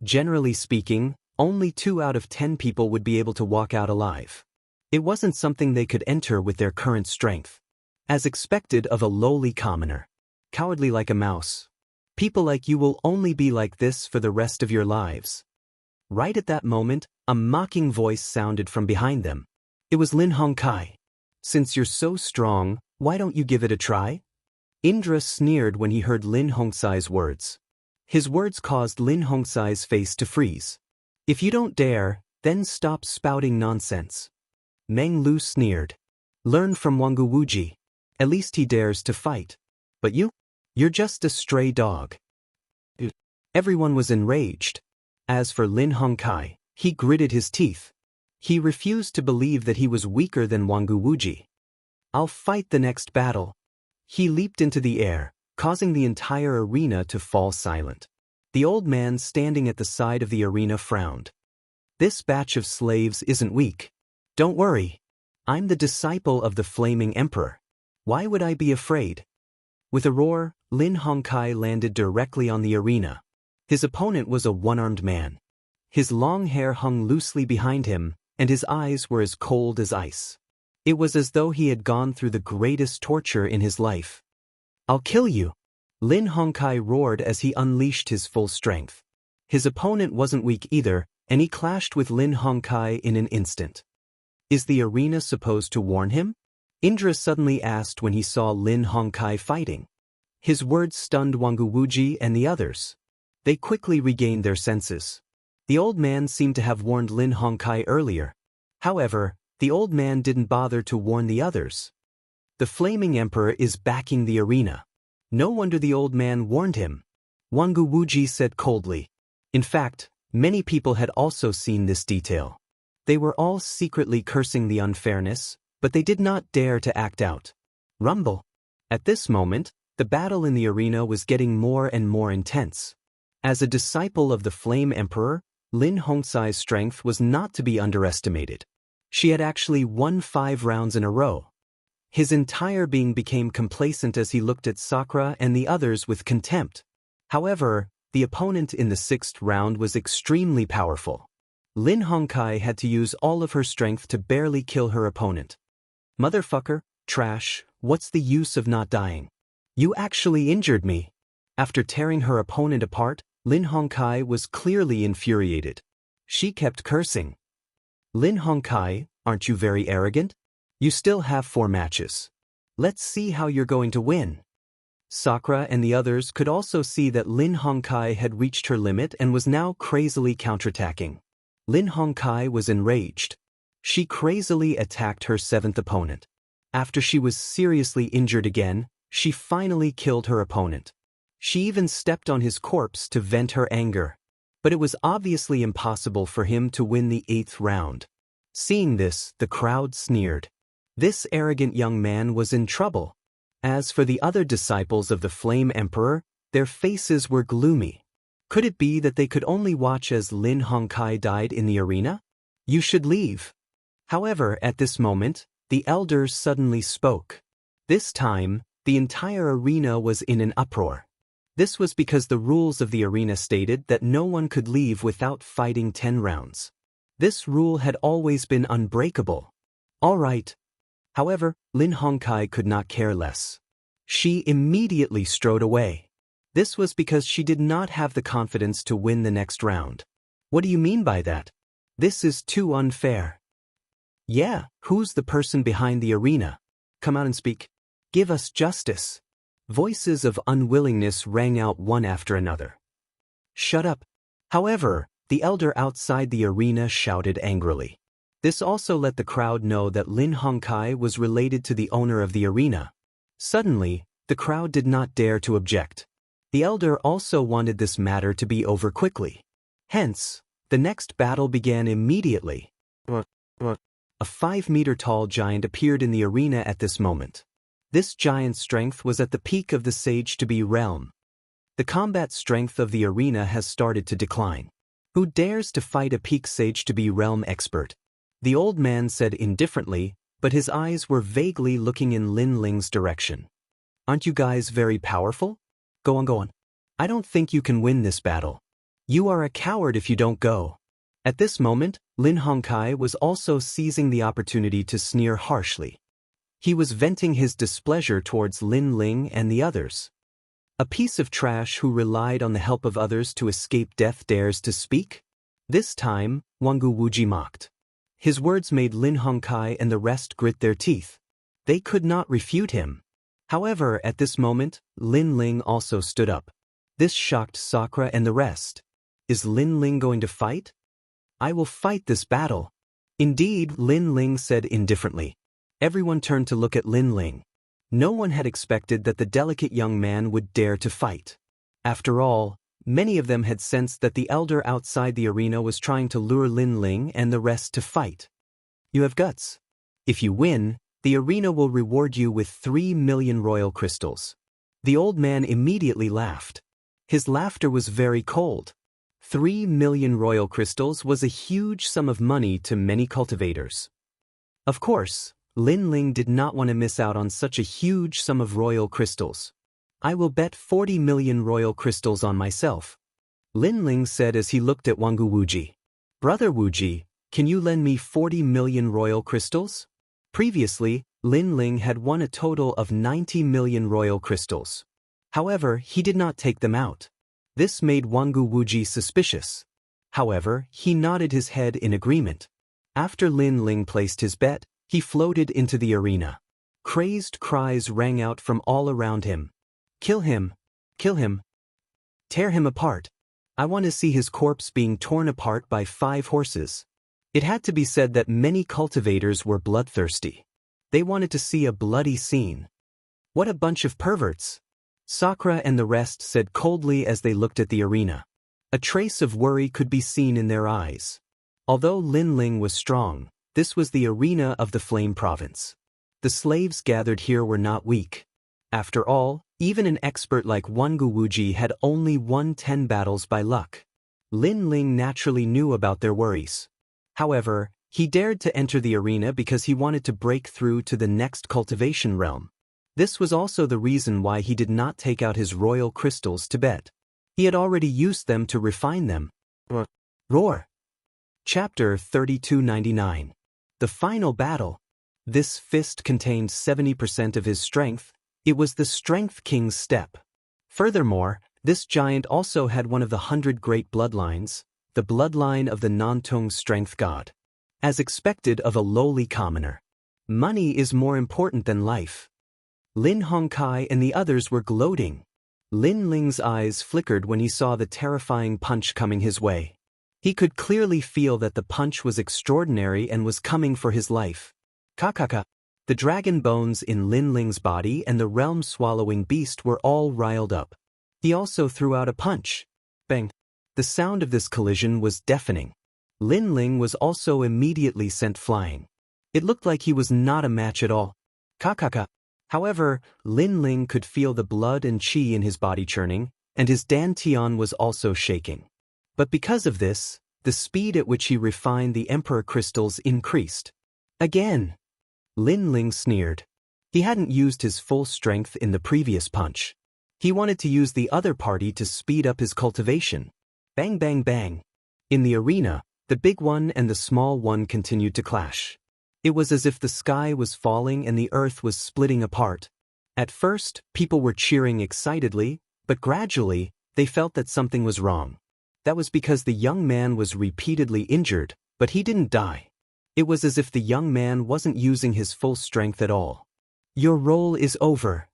Generally speaking, only 2 out of 10 people would be able to walk out alive. It wasn't something they could enter with their current strength. As expected of a lowly commoner. Cowardly like a mouse. People like you will only be like this for the rest of your lives. Right at that moment, a mocking voice sounded from behind them. It was Lin Hongkai. Since you're so strong, why don't you give it a try? Indra sneered when he heard Lin Hongkai's words. His words caused Lin Hongkai's face to freeze. If you don't dare, then stop spouting nonsense. Meng Lu sneered. Learn from Wangu Wuji. At least he dares to fight. But you're just a stray dog. Everyone was enraged. As for Lin Hongkai, he gritted his teeth. He refused to believe that he was weaker than Wangu Wuji. I'll fight the next battle. He leaped into the air, causing the entire arena to fall silent. The old man standing at the side of the arena frowned. This batch of slaves isn't weak. Don't worry. I'm the disciple of the Flaming Emperor. Why would I be afraid? With a roar, Lin Hongkai landed directly on the arena. His opponent was a one-armed man. His long hair hung loosely behind him, and his eyes were as cold as ice. It was as though he had gone through the greatest torture in his life. "I'll kill you!" Lin Hongkai roared as he unleashed his full strength. His opponent wasn't weak either, and he clashed with Lin Hongkai in an instant. Is the arena supposed to warn him? Indra suddenly asked when he saw Lin Hongkai fighting. His words stunned Wangu Wuji and the others. They quickly regained their senses. The old man seemed to have warned Lin Hongkai earlier. However, the old man didn't bother to warn the others. The Flaming Emperor is backing the arena. No wonder the old man warned him. Wangu Wuji said coldly. In fact, many people had also seen this detail. They were all secretly cursing the unfairness, but they did not dare to act out. Rumble. At this moment, the battle in the arena was getting more and more intense. As a disciple of the Flame Emperor, Lin Hongkai's strength was not to be underestimated. She had actually won 5 rounds in a row. His entire being became complacent as he looked at Sakura and the others with contempt. However, the opponent in the 6th round was extremely powerful. Lin Hongkai had to use all of her strength to barely kill her opponent. "Motherfucker, trash, what's the use of not dying? You actually injured me." After tearing her opponent apart, Lin Hongkai was clearly infuriated. She kept cursing. "Lin Hongkai, aren't you very arrogant? You still have 4 matches. Let's see how you're going to win." Sakura and the others could also see that Lin Hongkai had reached her limit and was now crazily counterattacking. Lin Hongkai was enraged. She crazily attacked her 7th opponent. After she was seriously injured again, she finally killed her opponent. She even stepped on his corpse to vent her anger. But it was obviously impossible for him to win the 8th round. Seeing this, the crowd sneered. This arrogant young man was in trouble. As for the other disciples of the Flame Emperor, their faces were gloomy. Could it be that they could only watch as Lin Hongkai died in the arena? "You should leave." However, at this moment, the elder suddenly spoke. This time, the entire arena was in an uproar. This was because the rules of the arena stated that no one could leave without fighting 10 rounds. This rule had always been unbreakable. All right. However, Lin Hongkai could not care less. She immediately strode away. This was because she did not have the confidence to win the next round. "What do you mean by that? This is too unfair." "Yeah, who's the person behind the arena? Come out and speak. Give us justice." Voices of unwillingness rang out one after another. "Shut up." However, the elder outside the arena shouted angrily. This also let the crowd know that Lin Hongkai was related to the owner of the arena. Suddenly, the crowd did not dare to object. The elder also wanted this matter to be over quickly. Hence, the next battle began immediately. A 5-meter-tall giant appeared in the arena at this moment. This giant's strength was at the peak of the Sage-to-be realm. The combat strength of the arena has started to decline. Who dares to fight a peak Sage-to-be realm expert? The old man said indifferently, but his eyes were vaguely looking in Lin Ling's direction. "Aren't you guys very powerful? Go on. I don't think you can win this battle. You are a coward if you don't go." At this moment, Lin Hongkai was also seizing the opportunity to sneer harshly. He was venting his displeasure towards Lin Ling and the others. A piece of trash who relied on the help of others to escape death dares to speak? This time, Wangu Wuji mocked. His words made Lin Hongkai and the rest grit their teeth. They could not refute him. However, at this moment, Lin Ling also stood up. This shocked Sakura and the rest. Is Lin Ling going to fight? "I will fight this battle." Indeed, Lin Ling said indifferently. Everyone turned to look at Lin Ling. No one had expected that the delicate young man would dare to fight. After all, many of them had sensed that the elder outside the arena was trying to lure Lin Ling and the rest to fight. "You have guts. If you win, the arena will reward you with 3 million royal crystals." The old man immediately laughed. His laughter was very cold. 3 million royal crystals was a huge sum of money to many cultivators. Of course, Lin Ling did not want to miss out on such a huge sum of royal crystals. "I will bet 40 million royal crystals on myself," Lin Ling said as he looked at Wangu Wuji. Brother Wuji, can you lend me 40 million royal crystals? Previously, Lin Ling had won a total of 90 million royal crystals. However, he did not take them out. This made Wangu Wuji suspicious. However, he nodded his head in agreement. After Lin Ling placed his bet, he floated into the arena. Crazed cries rang out from all around him. Kill him! Kill him! Tear him apart! I want to see his corpse being torn apart by 5 horses. It had to be said that many cultivators were bloodthirsty. They wanted to see a bloody scene. What a bunch of perverts! Sakura and the rest said coldly as they looked at the arena. A trace of worry could be seen in their eyes. Although Lin Ling was strong, this was the arena of the Flame Province. The slaves gathered here were not weak. After all, even an expert like Wangu Wuji had only won 10 battles by luck. Lin Ling naturally knew about their worries. However, he dared to enter the arena because he wanted to break through to the next cultivation realm. This was also the reason why he did not take out his royal crystals to bet. He had already used them to refine them. Roar! Chapter 3299. The Final Battle. This fist contained 70% of his strength. It was the Strength King's step. Furthermore, this giant also had one of the 100 great bloodlines, the bloodline of the Nantung Strength God. As expected of a lowly commoner. Money is more important than life. Lin Hongkai and the others were gloating. Lin Ling's eyes flickered when he saw the terrifying punch coming his way. He could clearly feel that the punch was extraordinary and was coming for his life. Kakaka. The dragon bones in Lin Ling's body and the realm-swallowing beast were all riled up. He also threw out a punch. Bang. The sound of this collision was deafening. Lin Ling was also immediately sent flying. It looked like he was not a match at all. Kakaka. However, Lin Ling could feel the blood and qi in his body churning, and his dantian was also shaking. But because of this, the speed at which he refined the Emperor crystals increased. Again! Lin Ling sneered. He hadn't used his full strength in the previous punch. He wanted to use the other party to speed up his cultivation. Bang bang bang. In the arena, the big one and the small one continued to clash. It was as if the sky was falling and the earth was splitting apart. At first, people were cheering excitedly, but gradually, they felt that something was wrong. That was because the young man was repeatedly injured, but he didn't die. It was as if the young man wasn't using his full strength at all. Your role is over.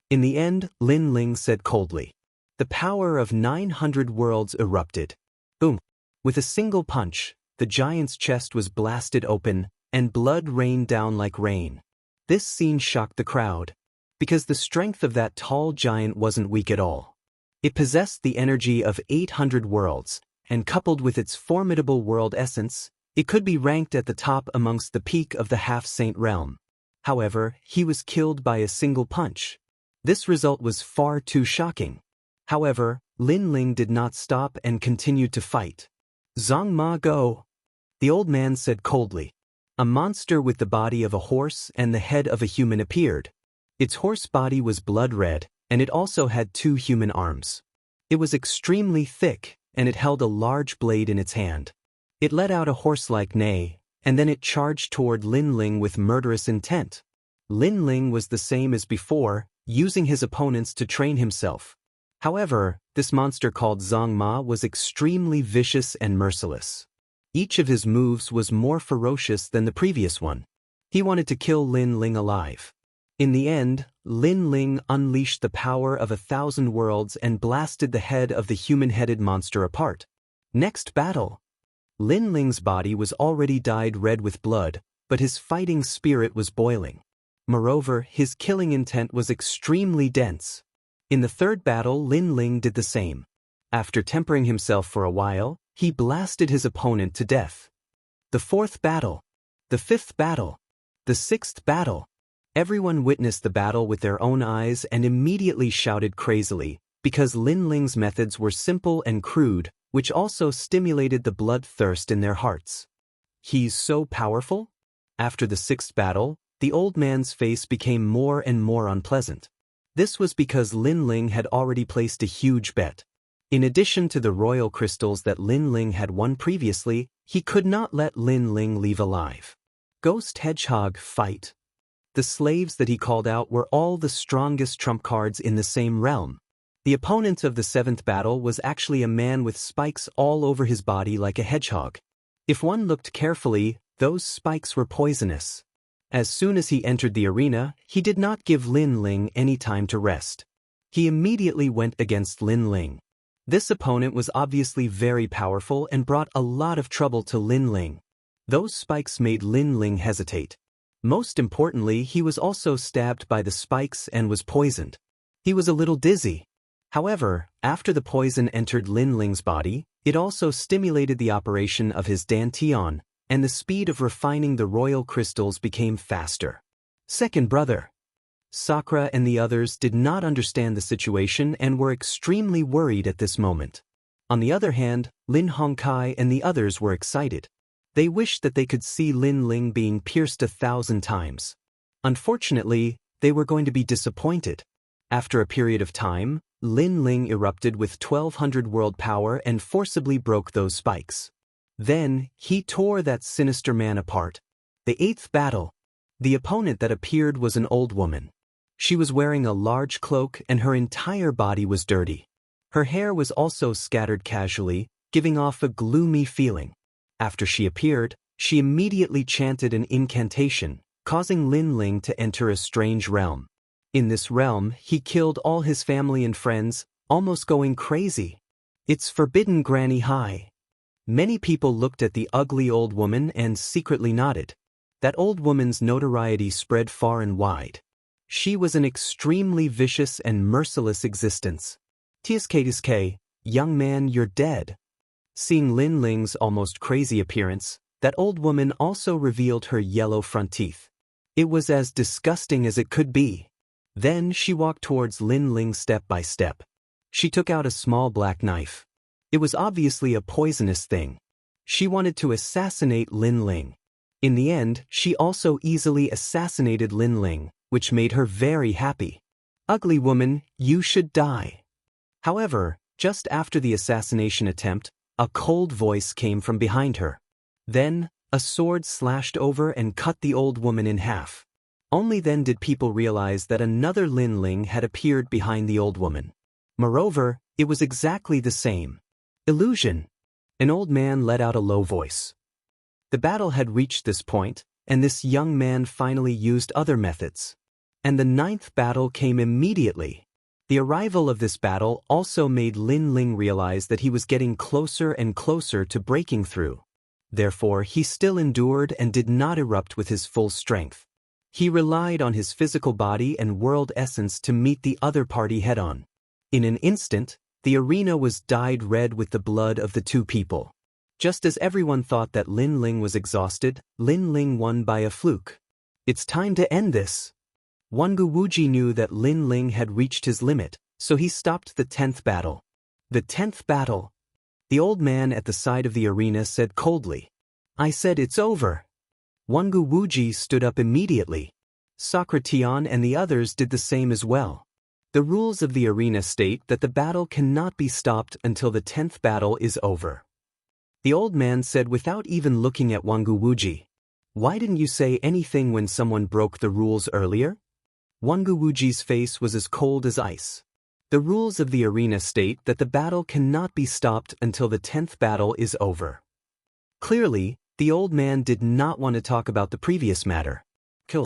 In the end, Lin Ling said coldly. The power of 900 worlds erupted. Boom! With a single punch, the giant's chest was blasted open, and blood rained down like rain. This scene shocked the crowd, because the strength of that tall giant wasn't weak at all. It possessed the energy of 800 worlds, and coupled with its formidable world essence, it could be ranked at the top amongst the peak of the half-saint realm. However, he was killed by a single punch. This result was far too shocking. However, Lin Ling did not stop and continued to fight. Zhang Ma go! The old man said coldly. A monster with the body of a horse and the head of a human appeared. Its horse body was blood red, and it also had 2 human arms. It was extremely thick, and it held a large blade in its hand. It let out a horse-like neigh, and then it charged toward Lin Ling with murderous intent. Lin Ling was the same as before, using his opponents to train himself. However, this monster called Zhang Ma was extremely vicious and merciless. Each of his moves was more ferocious than the previous one. He wanted to kill Lin Ling alive. In the end, Lin Ling unleashed the power of 1,000 worlds and blasted the head of the human-headed monster apart. Next battle. Lin Ling's body was already dyed red with blood, but his fighting spirit was boiling. Moreover, his killing intent was extremely dense. In the third battle, Lin Ling did the same. After tempering himself for a while, he blasted his opponent to death. The fourth battle. The fifth battle. The sixth battle. Everyone witnessed the battle with their own eyes and immediately shouted crazily, because Lin Ling's methods were simple and crude, which also stimulated the bloodthirst in their hearts. He's so powerful? After the sixth battle, the old man's face became more and more unpleasant. This was because Lin Ling had already placed a huge bet. In addition to the royal crystals that Lin Ling had won previously, he could not let Lin Ling leave alive. Ghost Hedgehog fight. The slaves that he called out were all the strongest trump cards in the same realm. The opponent of the 7th battle was actually a man with spikes all over his body like a hedgehog. If one looked carefully, those spikes were poisonous. As soon as he entered the arena, he did not give Lin Ling any time to rest. He immediately went against Lin Ling. This opponent was obviously very powerful and brought a lot of trouble to Lin Ling. Those spikes made Lin Ling hesitate. Most importantly, he was also stabbed by the spikes and was poisoned. He was a little dizzy. However, after the poison entered Lin Ling's body, it also stimulated the operation of his dantian, and the speed of refining the royal crystals became faster. Second brother. Sakura and the others did not understand the situation and were extremely worried at this moment. On the other hand, Lin Hongkai and the others were excited. They wished that they could see Lin Ling being pierced 1,000 times. Unfortunately, they were going to be disappointed. After a period of time, Lin Ling erupted with 1,200 world power and forcibly broke those spikes. Then, he tore that sinister man apart. The 8th battle. The opponent that appeared was an old woman. She was wearing a large cloak and her entire body was dirty. Her hair was also scattered casually, giving off a gloomy feeling. After she appeared, she immediately chanted an incantation, causing Lin Ling to enter a strange realm. In this realm, he killed all his family and friends, almost going crazy. It's forbidden Granny High. Many people looked at the ugly old woman and secretly nodded. That old woman's notoriety spread far and wide. She was an extremely vicious and merciless existence. TSK, young man, you're dead. Seeing Lin Ling's almost crazy appearance, that old woman also revealed her yellow front teeth. It was as disgusting as it could be. Then she walked towards Lin Ling step by step. She took out a small black knife. It was obviously a poisonous thing. She wanted to assassinate Lin Ling. In the end, she also easily assassinated Lin Ling, which made her very happy. Ugly woman, you should die. However, just after the assassination attempt, a cold voice came from behind her. Then, a sword slashed over and cut the old woman in half. Only then did people realize that another Lin Ling had appeared behind the old woman. Moreover, it was exactly the same. Illusion. An old man let out a low voice. The battle had reached this point, and this young man finally used other methods. And the 9th battle came immediately. The arrival of this battle also made Lin Ling realize that he was getting closer and closer to breaking through. Therefore, he still endured and did not erupt with his full strength. He relied on his physical body and world essence to meet the other party head-on. In an instant, the arena was dyed red with the blood of the two people. Just as everyone thought that Lin Ling was exhausted, Lin Ling won by a fluke. It's time to end this. Wangu Wuji knew that Lin Ling had reached his limit, so he stopped the 10th battle. The 10th battle. The old man at the side of the arena said coldly, I said it's over. Wangu Wuji stood up immediately. Sakura Tian and the others did the same as well. The rules of the arena state that the battle cannot be stopped until the 10th battle is over. The old man said without even looking at Wangu Wuji, why didn't you say anything when someone broke the rules earlier? Wangu Wuji's face was as cold as ice. The rules of the arena state that the battle cannot be stopped until the 10th battle is over. Clearly, the old man did not want to talk about the previous matter. Kill.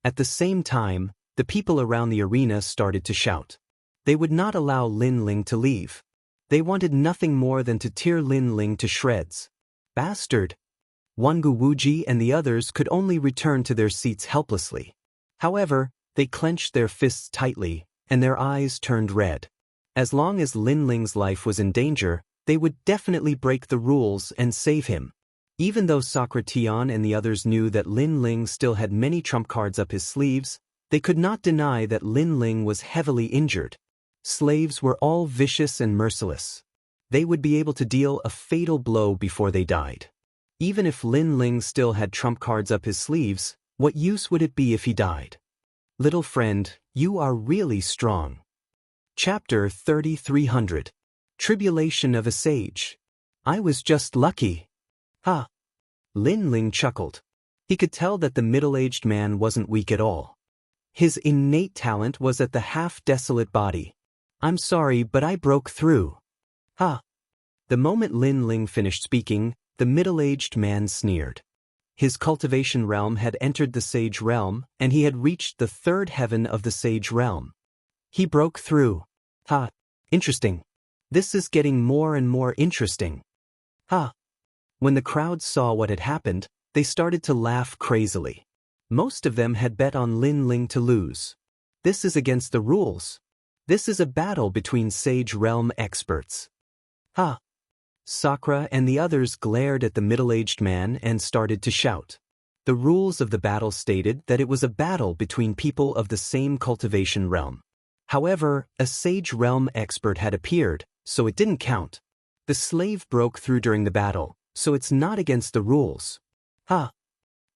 At the same time, the people around the arena started to shout. They would not allow Lin Ling to leave. They wanted nothing more than to tear Lin Ling to shreds. Bastard! Wangu Wuji and the others could only return to their seats helplessly. However, they clenched their fists tightly, and their eyes turned red. As long as Lin Ling's life was in danger, they would definitely break the rules and save him. Even though Sakura Tian and the others knew that Lin Ling still had many trump cards up his sleeves, they could not deny that Lin Ling was heavily injured. Slaves were all vicious and merciless. They would be able to deal a fatal blow before they died. Even if Lin Ling still had trump cards up his sleeves, what use would it be if he died? Little friend, you are really strong. Chapter 3300. Tribulation of a Sage. I was just lucky. Ha! Lin Ling chuckled. He could tell that the middle-aged man wasn't weak at all. His innate talent was at the half-desolate body. I'm sorry, but I broke through. Ha! The moment Lin Ling finished speaking, the middle-aged man sneered. His cultivation realm had entered the sage realm, and he had reached the third heaven of the sage realm. He broke through. Ha! Interesting. This is getting more and more interesting. Ha! When the crowd saw what had happened, they started to laugh crazily. Most of them had bet on Lin Ling to lose. This is against the rules. This is a battle between Sage Realm experts. Ha! Sakura and the others glared at the middle-aged man and started to shout. The rules of the battle stated that it was a battle between people of the same cultivation realm. However, a Sage Realm expert had appeared, so it didn't count. The slave broke through during the battle, so it's not against the rules. Ha!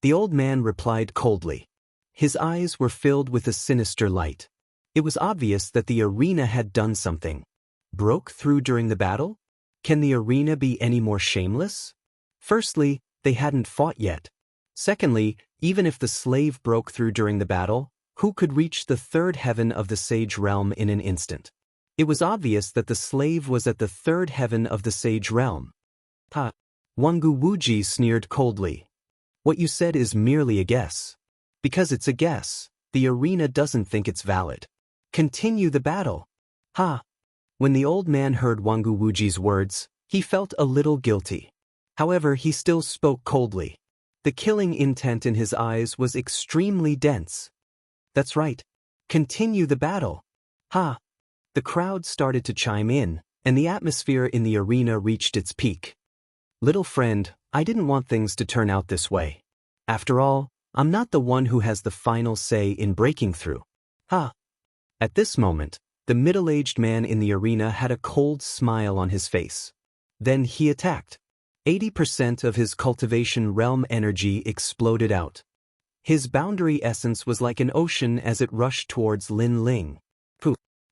The old man replied coldly. His eyes were filled with a sinister light. It was obvious that the arena had done something. Broke through during the battle? Can the arena be any more shameless? Firstly, they hadn't fought yet. Secondly, even if the slave broke through during the battle, who could reach the third heaven of the sage realm in an instant? It was obvious that the slave was at the third heaven of the sage realm. Ha! Wangu Wuji sneered coldly. What you said is merely a guess. Because it's a guess, the arena doesn't think it's valid. Continue the battle. Ha! When the old man heard Wangu Wuji's words, he felt a little guilty. However, he still spoke coldly. The killing intent in his eyes was extremely dense. That's right. Continue the battle. Ha! The crowd started to chime in, and the atmosphere in the arena reached its peak. Little friend, I didn't want things to turn out this way. After all, I'm not the one who has the final say in breaking through. Ha! At this moment, the middle-aged man in the arena had a cold smile on his face. Then he attacked. 80% of his cultivation realm energy exploded out. His boundary essence was like an ocean as it rushed towards Lin Ling.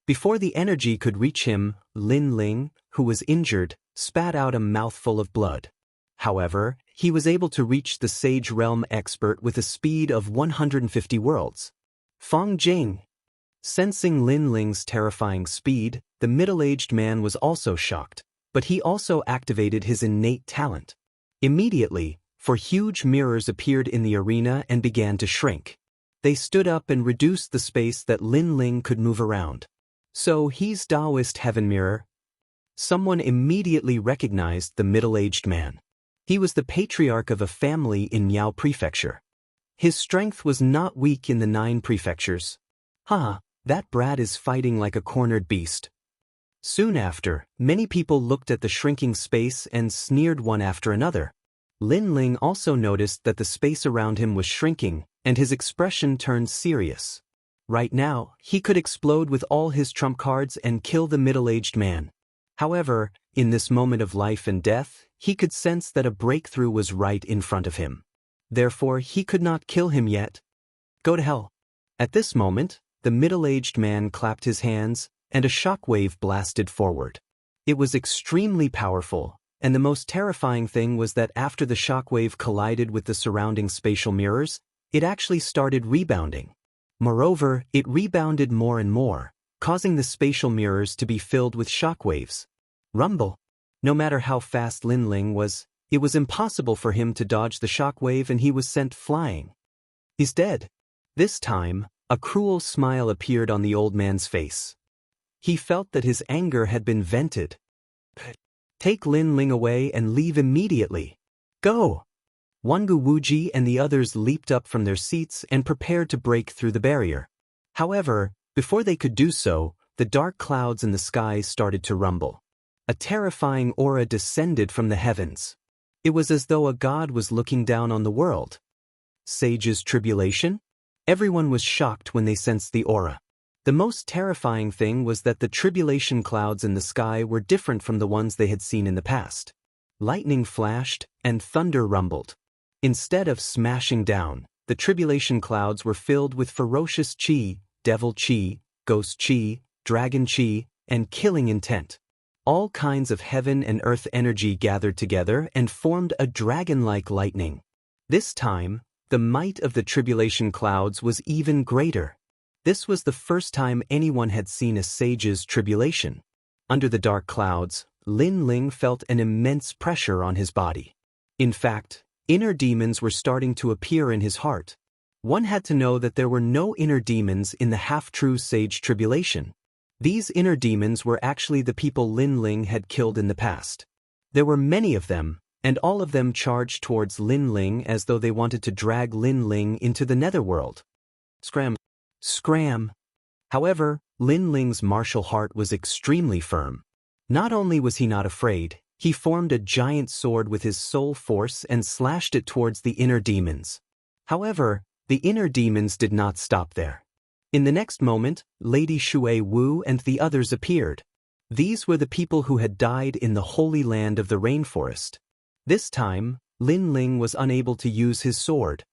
Before the energy could reach him, Lin Ling, who was injured, spat out a mouthful of blood. However, he was able to reach the Sage Realm expert with a speed of 150 worlds. Fong Jing. Sensing Lin Ling's terrifying speed, the middle-aged man was also shocked, but he also activated his innate talent. Immediately, four huge mirrors appeared in the arena and began to shrink. They stood up and reduced the space that Lin Ling could move around. So he's Taoist Heaven Mirror. Someone immediately recognized the middle-aged man. He was the patriarch of a family in Miao Prefecture. His strength was not weak in the 9 prefectures. Ha! That brat is fighting like a cornered beast. Soon after, many people looked at the shrinking space and sneered one after another. Lin Ling also noticed that the space around him was shrinking, and his expression turned serious. Right now, he could explode with all his trump cards and kill the middle-aged man. However, in this moment of life and death, he could sense that a breakthrough was right in front of him. Therefore, he could not kill him yet. Go to hell. At this moment, the middle-aged man clapped his hands, and a shockwave blasted forward. It was extremely powerful, and the most terrifying thing was that after the shockwave collided with the surrounding spatial mirrors, it actually started rebounding. Moreover, it rebounded more and more, causing the spatial mirrors to be filled with shockwaves. Rumble. No matter how fast Lin Ling was, it was impossible for him to dodge the shockwave and he was sent flying. He's dead. This time, a cruel smile appeared on the old man's face. He felt that his anger had been vented. Take Lin Ling away and leave immediately. Go! Wangu Wuji and the others leaped up from their seats and prepared to break through the barrier. However, before they could do so, the dark clouds in the sky started to rumble. A terrifying aura descended from the heavens. It was as though a god was looking down on the world. Sage's tribulation? Everyone was shocked when they sensed the aura. The most terrifying thing was that the tribulation clouds in the sky were different from the ones they had seen in the past. Lightning flashed and thunder rumbled. Instead of smashing down, the tribulation clouds were filled with ferocious chi, devil chi, ghost chi, dragon chi, and killing intent. All kinds of heaven and earth energy gathered together and formed a dragon-like lightning. This time, the might of the tribulation clouds was even greater. This was the first time anyone had seen a sage's tribulation. Under the dark clouds, Lin Ling felt an immense pressure on his body. In fact, inner demons were starting to appear in his heart. One had to know that there were no inner demons in the half-true sage tribulation. These inner demons were actually the people Lin Ling had killed in the past. There were many of them, and all of them charged towards Lin Ling as though they wanted to drag Lin Ling into the netherworld. Scram! Scram! However, Lin Ling's martial heart was extremely firm. Not only was he not afraid, he formed a giant sword with his soul force and slashed it towards the inner demons. However, the inner demons did not stop there. In the next moment, Lady Shui Wu and the others appeared. These were the people who had died in the holy land of the rainforest. This time, Lin Ling was unable to use his sword.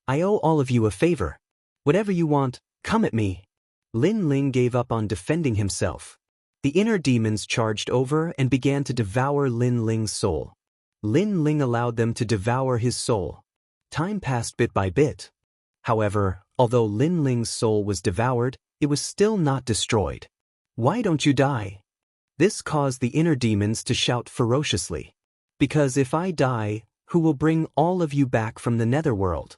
"I owe all of you a favor. Whatever you want, come at me." Lin Ling gave up on defending himself. The inner demons charged over and began to devour Lin Ling's soul. Lin Ling allowed them to devour his soul. Time passed bit by bit. However, although Lin Ling's soul was devoured, it was still not destroyed. "Why don't you die?" This caused the inner demons to shout ferociously. "Because if I die, who will bring all of you back from the netherworld?"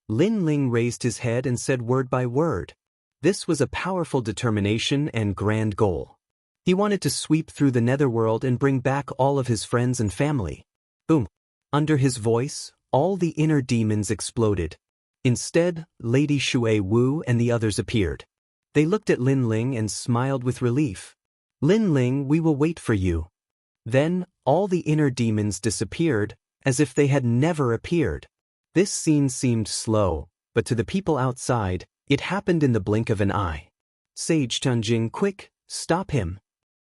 Lin Ling raised his head and said word by word. This was a powerful determination and grand goal. He wanted to sweep through the netherworld and bring back all of his friends and family. Boom! Under his voice, all the inner demons exploded. Instead, Lady Shui Wu and the others appeared. They looked at Lin Ling and smiled with relief. "Lin Ling, we will wait for you." Then, all the inner demons disappeared, as if they had never appeared. This scene seemed slow, but to the people outside, it happened in the blink of an eye. "Sage Chunjing, quick, stop him."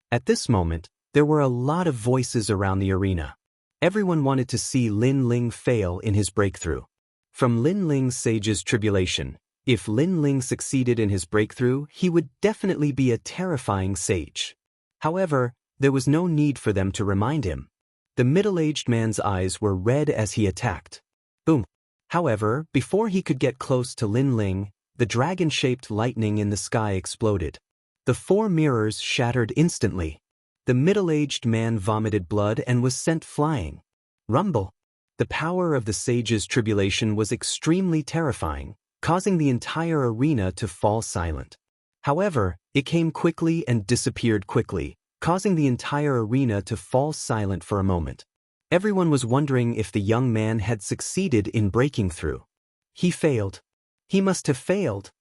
At this moment, there were a lot of voices around the arena. Everyone wanted to see Lin Ling fail in his breakthrough. From Lin Ling's sage's tribulation, if Lin Ling succeeded in his breakthrough, he would definitely be a terrifying sage. However, there was no need for them to remind him. The middle-aged man's eyes were red as he attacked. Boom! However, before he could get close to Lin Ling, the dragon-shaped lightning in the sky exploded. The 4 mirrors shattered instantly. The middle-aged man vomited blood and was sent flying. Rumble! The power of the sage's tribulation was extremely terrifying, causing the entire arena to fall silent. However, it came quickly and disappeared quickly, causing the entire arena to fall silent for a moment. Everyone was wondering if the young man had succeeded in breaking through. He failed. He must have failed.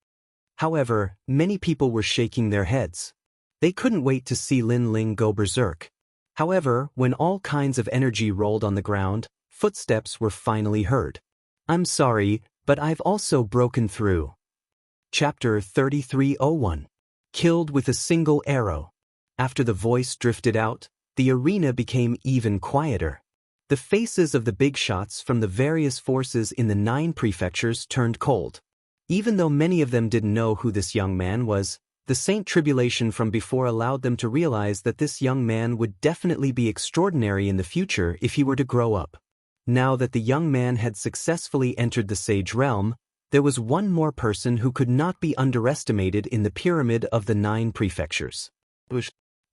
However, many people were shaking their heads. They couldn't wait to see Lin Ling go berserk. However, when all kinds of energy rolled on the ground, footsteps were finally heard. "I'm sorry, but I've also broken through." Chapter 3301. Killed with a single arrow. After the voice drifted out, the arena became even quieter. The faces of the big shots from the various forces in the 9 prefectures turned cold. Even though many of them didn't know who this young man was, the Saint Tribulation from before allowed them to realize that this young man would definitely be extraordinary in the future if he were to grow up. Now that the young man had successfully entered the sage realm, there was one more person who could not be underestimated in the pyramid of the 9 prefectures.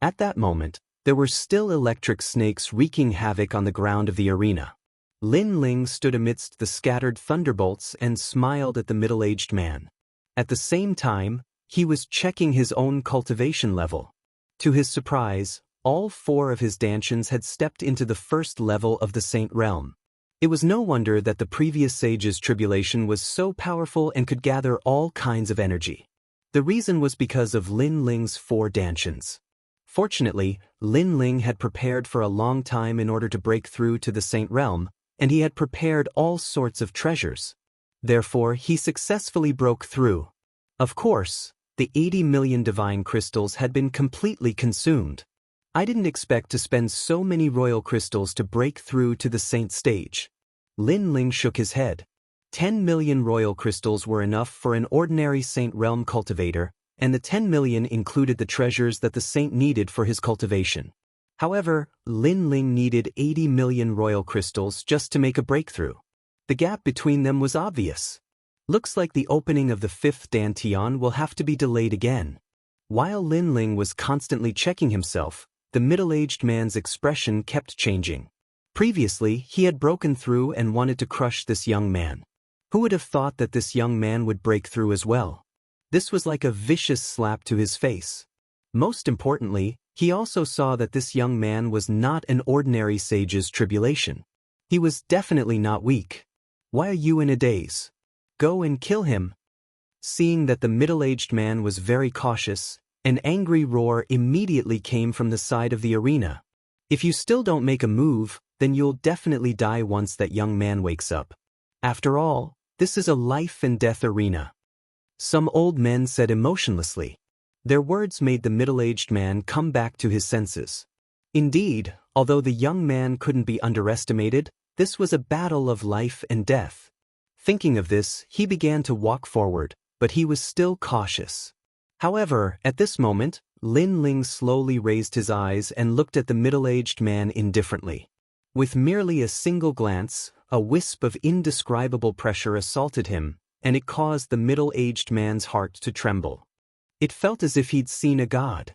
At that moment, there were still electric snakes wreaking havoc on the ground of the arena. Lin Ling stood amidst the scattered thunderbolts and smiled at the middle-aged man. At the same time, he was checking his own cultivation level. To his surprise, all 4 of his Dantians had stepped into the first level of the Saint Realm. It was no wonder that the previous sage's tribulation was so powerful and could gather all kinds of energy. The reason was because of Lin Ling's 4 Dantians. Fortunately, Lin Ling had prepared for a long time in order to break through to the Saint Realm, and he had prepared all sorts of treasures. Therefore, he successfully broke through. Of course, the 80 million divine crystals had been completely consumed. I didn't expect to spend so many royal crystals to break through to the saint stage. Lin Ling shook his head. 10 million royal crystals were enough for an ordinary saint realm cultivator, and the 10 million included the treasures that the saint needed for his cultivation. However, Lin Ling needed 80 million royal crystals just to make a breakthrough. The gap between them was obvious. Looks like the opening of the 5th Dantian will have to be delayed again. While Lin Ling was constantly checking himself, the middle-aged man's expression kept changing. Previously, he had broken through and wanted to crush this young man. Who would have thought that this young man would break through as well? This was like a vicious slap to his face. Most importantly, he also saw that this young man was not an ordinary sage's tribulation. He was definitely not weak. Why are you in a daze? Go and kill him. Seeing that the middle-aged man was very cautious, an angry roar immediately came from the side of the arena. If you still don't make a move, then you'll definitely die once that young man wakes up. After all, this is a life and death arena. Some old men said emotionlessly. Their words made the middle-aged man come back to his senses. Indeed, although the young man couldn't be underestimated, this was a battle of life and death. Thinking of this, he began to walk forward, but he was still cautious. However, at this moment, Lin Ling slowly raised his eyes and looked at the middle-aged man indifferently. With merely a single glance, a wisp of indescribable pressure assaulted him, and it caused the middle-aged man's heart to tremble. It felt as if he'd seen a god.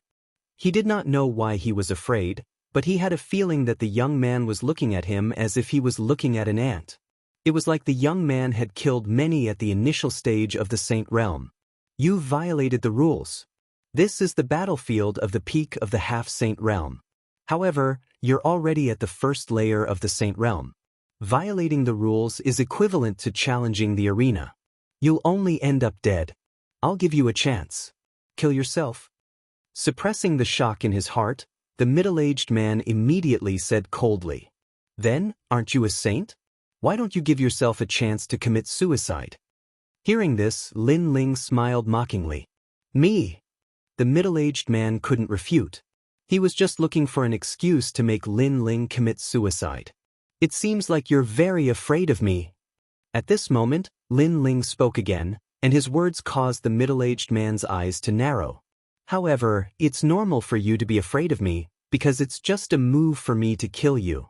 He did not know why he was afraid, but he had a feeling that the young man was looking at him as if he was looking at an ant. It was like the young man had killed many at the initial stage of the Saint Realm. You violated the rules. This is the battlefield of the peak of the half-Saint Realm. However, you're already at the first layer of the Saint Realm. Violating the rules is equivalent to challenging the arena. You'll only end up dead. I'll give you a chance. Kill yourself. Suppressing the shock in his heart, the middle-aged man immediately said coldly, "Then, aren't you a saint? Why don't you give yourself a chance to commit suicide?" Hearing this, Lin Ling smiled mockingly. Me? The middle-aged man couldn't refute. He was just looking for an excuse to make Lin Ling commit suicide. It seems like you're very afraid of me. At this moment, Lin Ling spoke again, and his words caused the middle-aged man's eyes to narrow. However, it's normal for you to be afraid of me, because it's just a move for me to kill you.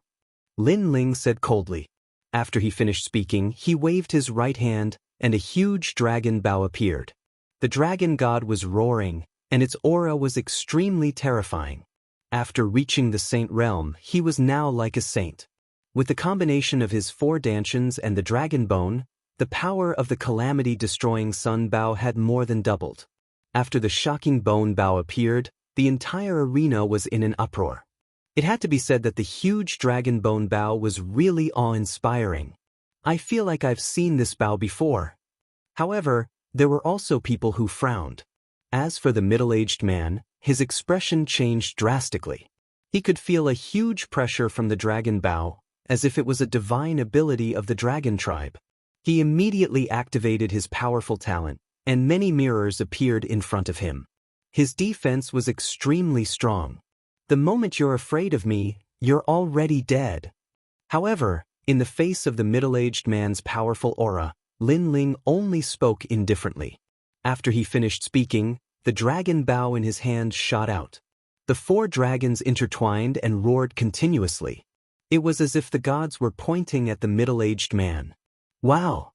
Lin Ling said coldly. After he finished speaking, he waved his right hand, and a huge dragon bow appeared. The dragon god was roaring, and its aura was extremely terrifying. After reaching the Saint Realm, he was now like a saint. With the combination of his 4 dantians and the dragon bone, the power of the calamity-destroying sun bow had more than doubled. After the shocking bone bow appeared, the entire arena was in an uproar. It had to be said that the huge dragon bone bow was really awe-inspiring. I feel like I've seen this bow before. However, there were also people who frowned. As for the middle-aged man, his expression changed drastically. He could feel a huge pressure from the dragon bow, as if it was a divine ability of the dragon tribe. He immediately activated his powerful talent, and many mirrors appeared in front of him. His defense was extremely strong. The moment you're afraid of me, you're already dead. However, in the face of the middle-aged man's powerful aura, Lin Ling only spoke indifferently. After he finished speaking, the dragon bow in his hand shot out. The 4 dragons intertwined and roared continuously. It was as if the gods were pointing at the middle-aged man. Wow!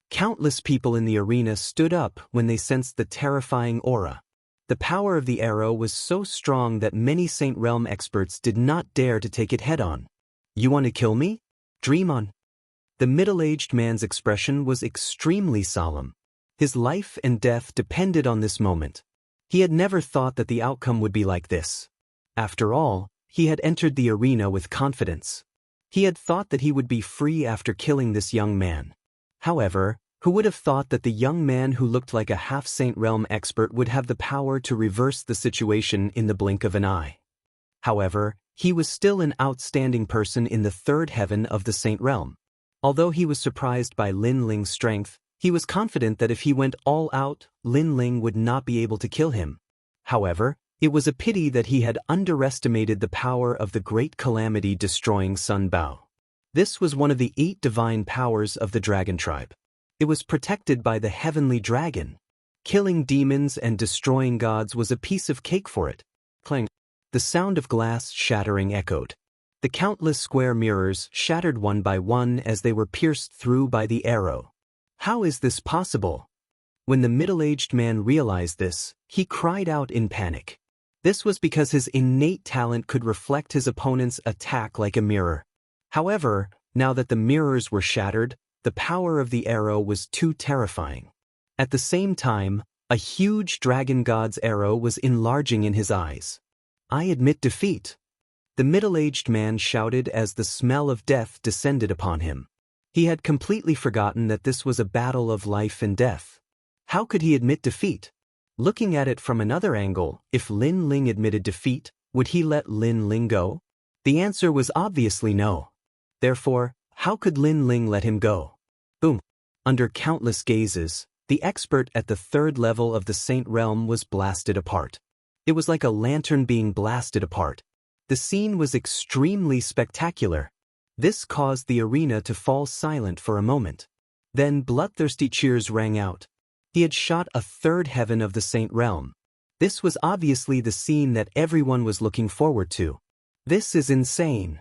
Countless people in the arena stood up when they sensed the terrifying aura. The power of the arrow was so strong that many Saint Realm experts did not dare to take it head-on. You want to kill me? Dream on. The middle-aged man's expression was extremely solemn. His life and death depended on this moment. He had never thought that the outcome would be like this. After all, he had entered the arena with confidence. He had thought that he would be free after killing this young man. However, who would have thought that the young man who looked like a half-Saint Realm expert would have the power to reverse the situation in the blink of an eye? However, he was still an outstanding person in the 3rd heaven of the Saint Realm. Although he was surprised by Lin Ling's strength, he was confident that if he went all out, Lin Ling would not be able to kill him. However, it was a pity that he had underestimated the power of the great calamity-destroying sun bow. This was one of the 8 divine powers of the dragon tribe. It was protected by the heavenly dragon. Killing demons and destroying gods was a piece of cake for it. Clang. The sound of glass shattering echoed. The countless square mirrors shattered one by one as they were pierced through by the arrow. How is this possible? When the middle-aged man realized this, he cried out in panic. This was because his innate talent could reflect his opponent's attack like a mirror. However, now that the mirrors were shattered, the power of the arrow was too terrifying. At the same time, a huge dragon god's arrow was enlarging in his eyes. I admit defeat. The middle-aged man shouted as the smell of death descended upon him. He had completely forgotten that this was a battle of life and death. How could he admit defeat? Looking at it from another angle, if Lin Ling admitted defeat, would he let Lin Ling go? The answer was obviously no. Therefore, how could Lin Ling let him go? Boom. Under countless gazes, the expert at the third level of the Saint Realm was blasted apart. It was like a lantern being blasted apart. The scene was extremely spectacular. This caused the arena to fall silent for a moment. Then bloodthirsty cheers rang out. He had shot a third heaven of the Saint Realm. This was obviously the scene that everyone was looking forward to. This is insane.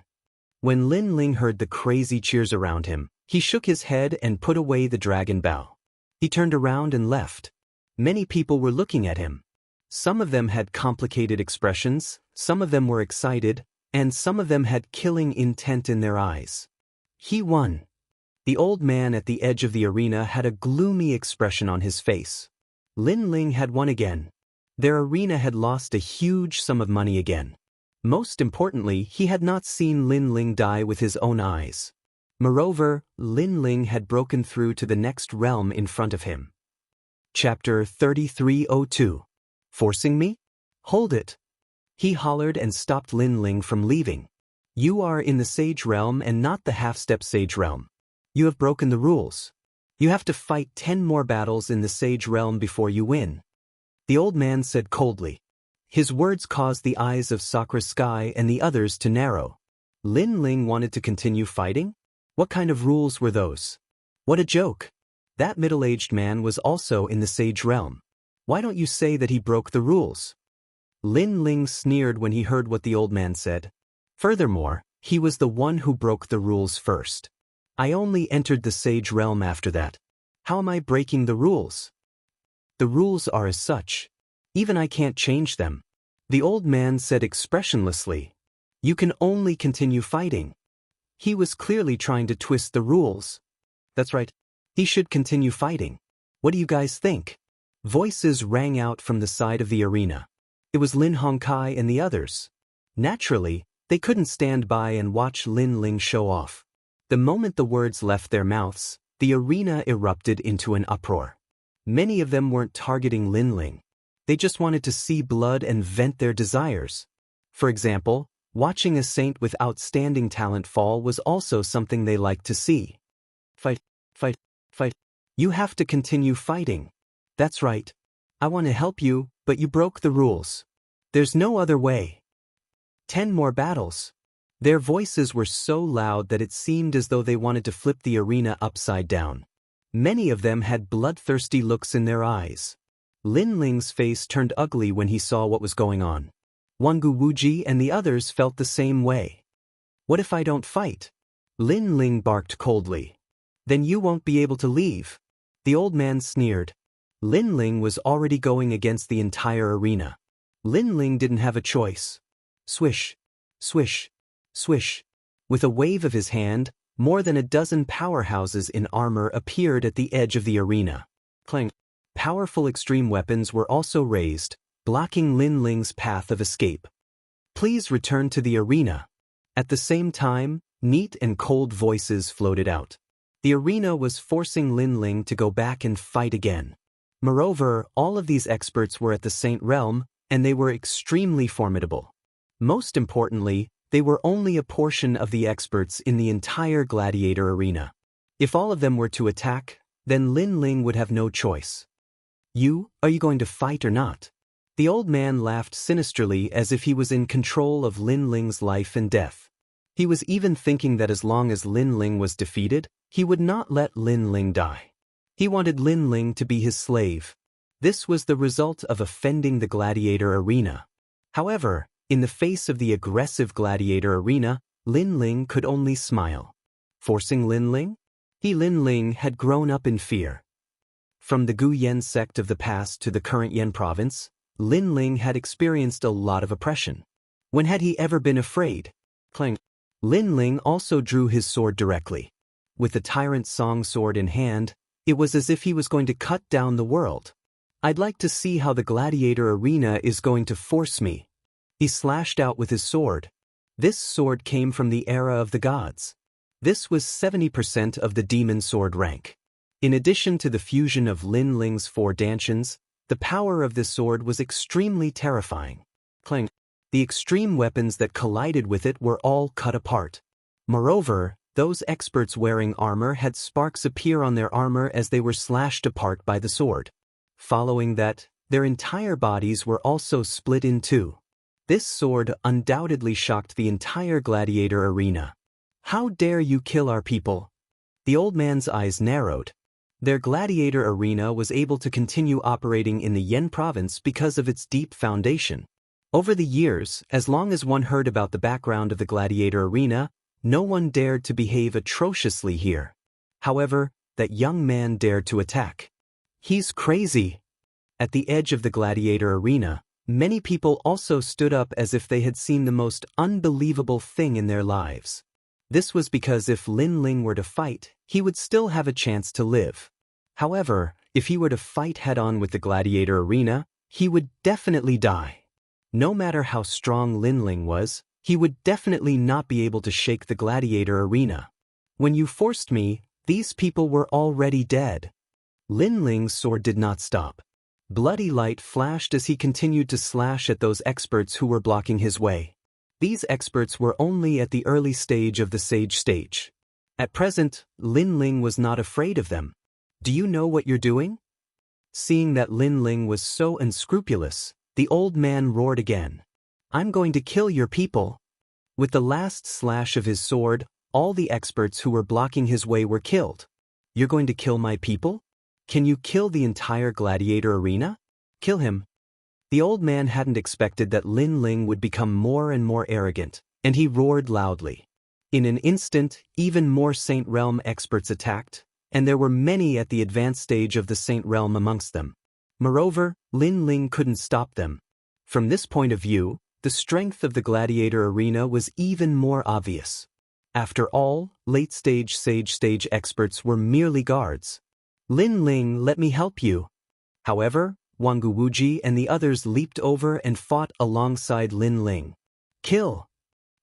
When Lin Ling heard the crazy cheers around him, he shook his head and put away the dragon bow. He turned around and left. Many people were looking at him. Some of them had complicated expressions, some of them were excited, and some of them had killing intent in their eyes. He won. The old man at the edge of the arena had a gloomy expression on his face. Lin Ling had won again. Their arena had lost a huge sum of money again. Most importantly, he had not seen Lin Ling die with his own eyes. Moreover, Lin Ling had broken through to the next realm in front of him. Chapter 3302. Forcing me? Hold it. He hollered and stopped Lin Ling from leaving. You are in the Sage Realm and not the Half-Step Sage Realm. You have broken the rules. You have to fight 10 more battles in the Sage Realm before you win. The old man said coldly. His words caused the eyes of Sakura Sky and the others to narrow. Lin Ling wanted to continue fighting? What kind of rules were those? What a joke. That middle-aged man was also in the Sage Realm. Why don't you say that he broke the rules? Lin Ling sneered when he heard what the old man said. Furthermore, he was the one who broke the rules first. I only entered the Sage Realm after that. How am I breaking the rules? The rules are as such. Even I can't change them. The old man said expressionlessly. You can only continue fighting. He was clearly trying to twist the rules. That's right. He should continue fighting. What do you guys think? Voices rang out from the side of the arena. It was Lin Hongkai and the others. Naturally, they couldn't stand by and watch Lin Ling show off. The moment the words left their mouths, the arena erupted into an uproar. Many of them weren't targeting Lin Ling. They just wanted to see blood and vent their desires. For example, watching a saint with outstanding talent fall was also something they liked to see. Fight, fight, fight. You have to continue fighting. That's right. I want to help you, but you broke the rules. There's no other way. 10 more battles. Their voices were so loud that it seemed as though they wanted to flip the arena upside down. Many of them had bloodthirsty looks in their eyes. Lin Ling's face turned ugly when he saw what was going on. Wangu Wuji and the others felt the same way. What if I don't fight? Lin Ling barked coldly. Then you won't be able to leave. The old man sneered. Lin Ling was already going against the entire arena. Lin Ling didn't have a choice. Swish, swish, swish. With a wave of his hand, more than a dozen powerhouses in armor appeared at the edge of the arena. Clang. Powerful extreme weapons were also raised, blocking Lin Ling's path of escape. Please return to the arena. At the same time, neat and cold voices floated out. The arena was forcing Lin Ling to go back and fight again. Moreover, all of these experts were at the Saint Realm, and they were extremely formidable. Most importantly, they were only a portion of the experts in the entire gladiator arena. If all of them were to attack, then Lin Ling would have no choice. Are you going to fight or not? The old man laughed sinisterly as if he was in control of Lin Ling's life and death. He was even thinking that as long as Lin Ling was defeated, he would not let Lin Ling die. He wanted Lin Ling to be his slave. This was the result of offending the gladiator arena. However, in the face of the aggressive gladiator arena, Lin Ling could only smile. Forcing Lin Ling? Lin Ling had grown up in fear. From the Gu Yen sect of the past to the current Yen province, Lin Ling had experienced a lot of oppression. When had he ever been afraid? Clang. Lin Ling also drew his sword directly. With the tyrant song sword in hand, it was as if he was going to cut down the world. I'd like to see how the gladiator arena is going to force me. He slashed out with his sword. This sword came from the era of the gods. This was 70% of the demon sword rank. In addition to the fusion of Lin Ling's 4 dantians, the power of this sword was extremely terrifying. Clang. The extreme weapons that collided with it were all cut apart. Moreover, those experts wearing armor had sparks appear on their armor as they were slashed apart by the sword. Following that, their entire bodies were also split in two. This sword undoubtedly shocked the entire gladiator arena. How dare you kill our people? The old man's eyes narrowed. Their gladiator arena was able to continue operating in the Yen province because of its deep foundation. Over the years, as long as one heard about the background of the gladiator arena, no one dared to behave atrociously here. However, that young man dared to attack. He's crazy. At the edge of the gladiator arena, many people also stood up as if they had seen the most unbelievable thing in their lives. This was because if Lin Ling were to fight, he would still have a chance to live. However, if he were to fight head-on with the gladiator arena, he would definitely die. No matter how strong Lin Ling was, he would definitely not be able to shake the gladiator arena. When you forced me, these people were already dead. Lin Ling's sword did not stop. Bloody light flashed as he continued to slash at those experts who were blocking his way. These experts were only at the early stage of the sage stage. At present, Lin Ling was not afraid of them. Do you know what you're doing? Seeing that Lin Ling was so unscrupulous, the old man roared again. I'm going to kill your people. With the last slash of his sword, all the experts who were blocking his way were killed. You're going to kill my people? Can you kill the entire gladiator arena? Kill him. The old man hadn't expected that Lin Ling would become more and more arrogant, and he roared loudly. In an instant, even more Saint Realm experts attacked, and there were many at the advanced stage of the Saint Realm amongst them. Moreover, Lin Ling couldn't stop them. From this point of view, the strength of the gladiator arena was even more obvious. After all, late-stage sage stage experts were merely guards. Lin Ling, let me help you. However, Wang Guwuji and the others leaped over and fought alongside Lin Ling. Kill!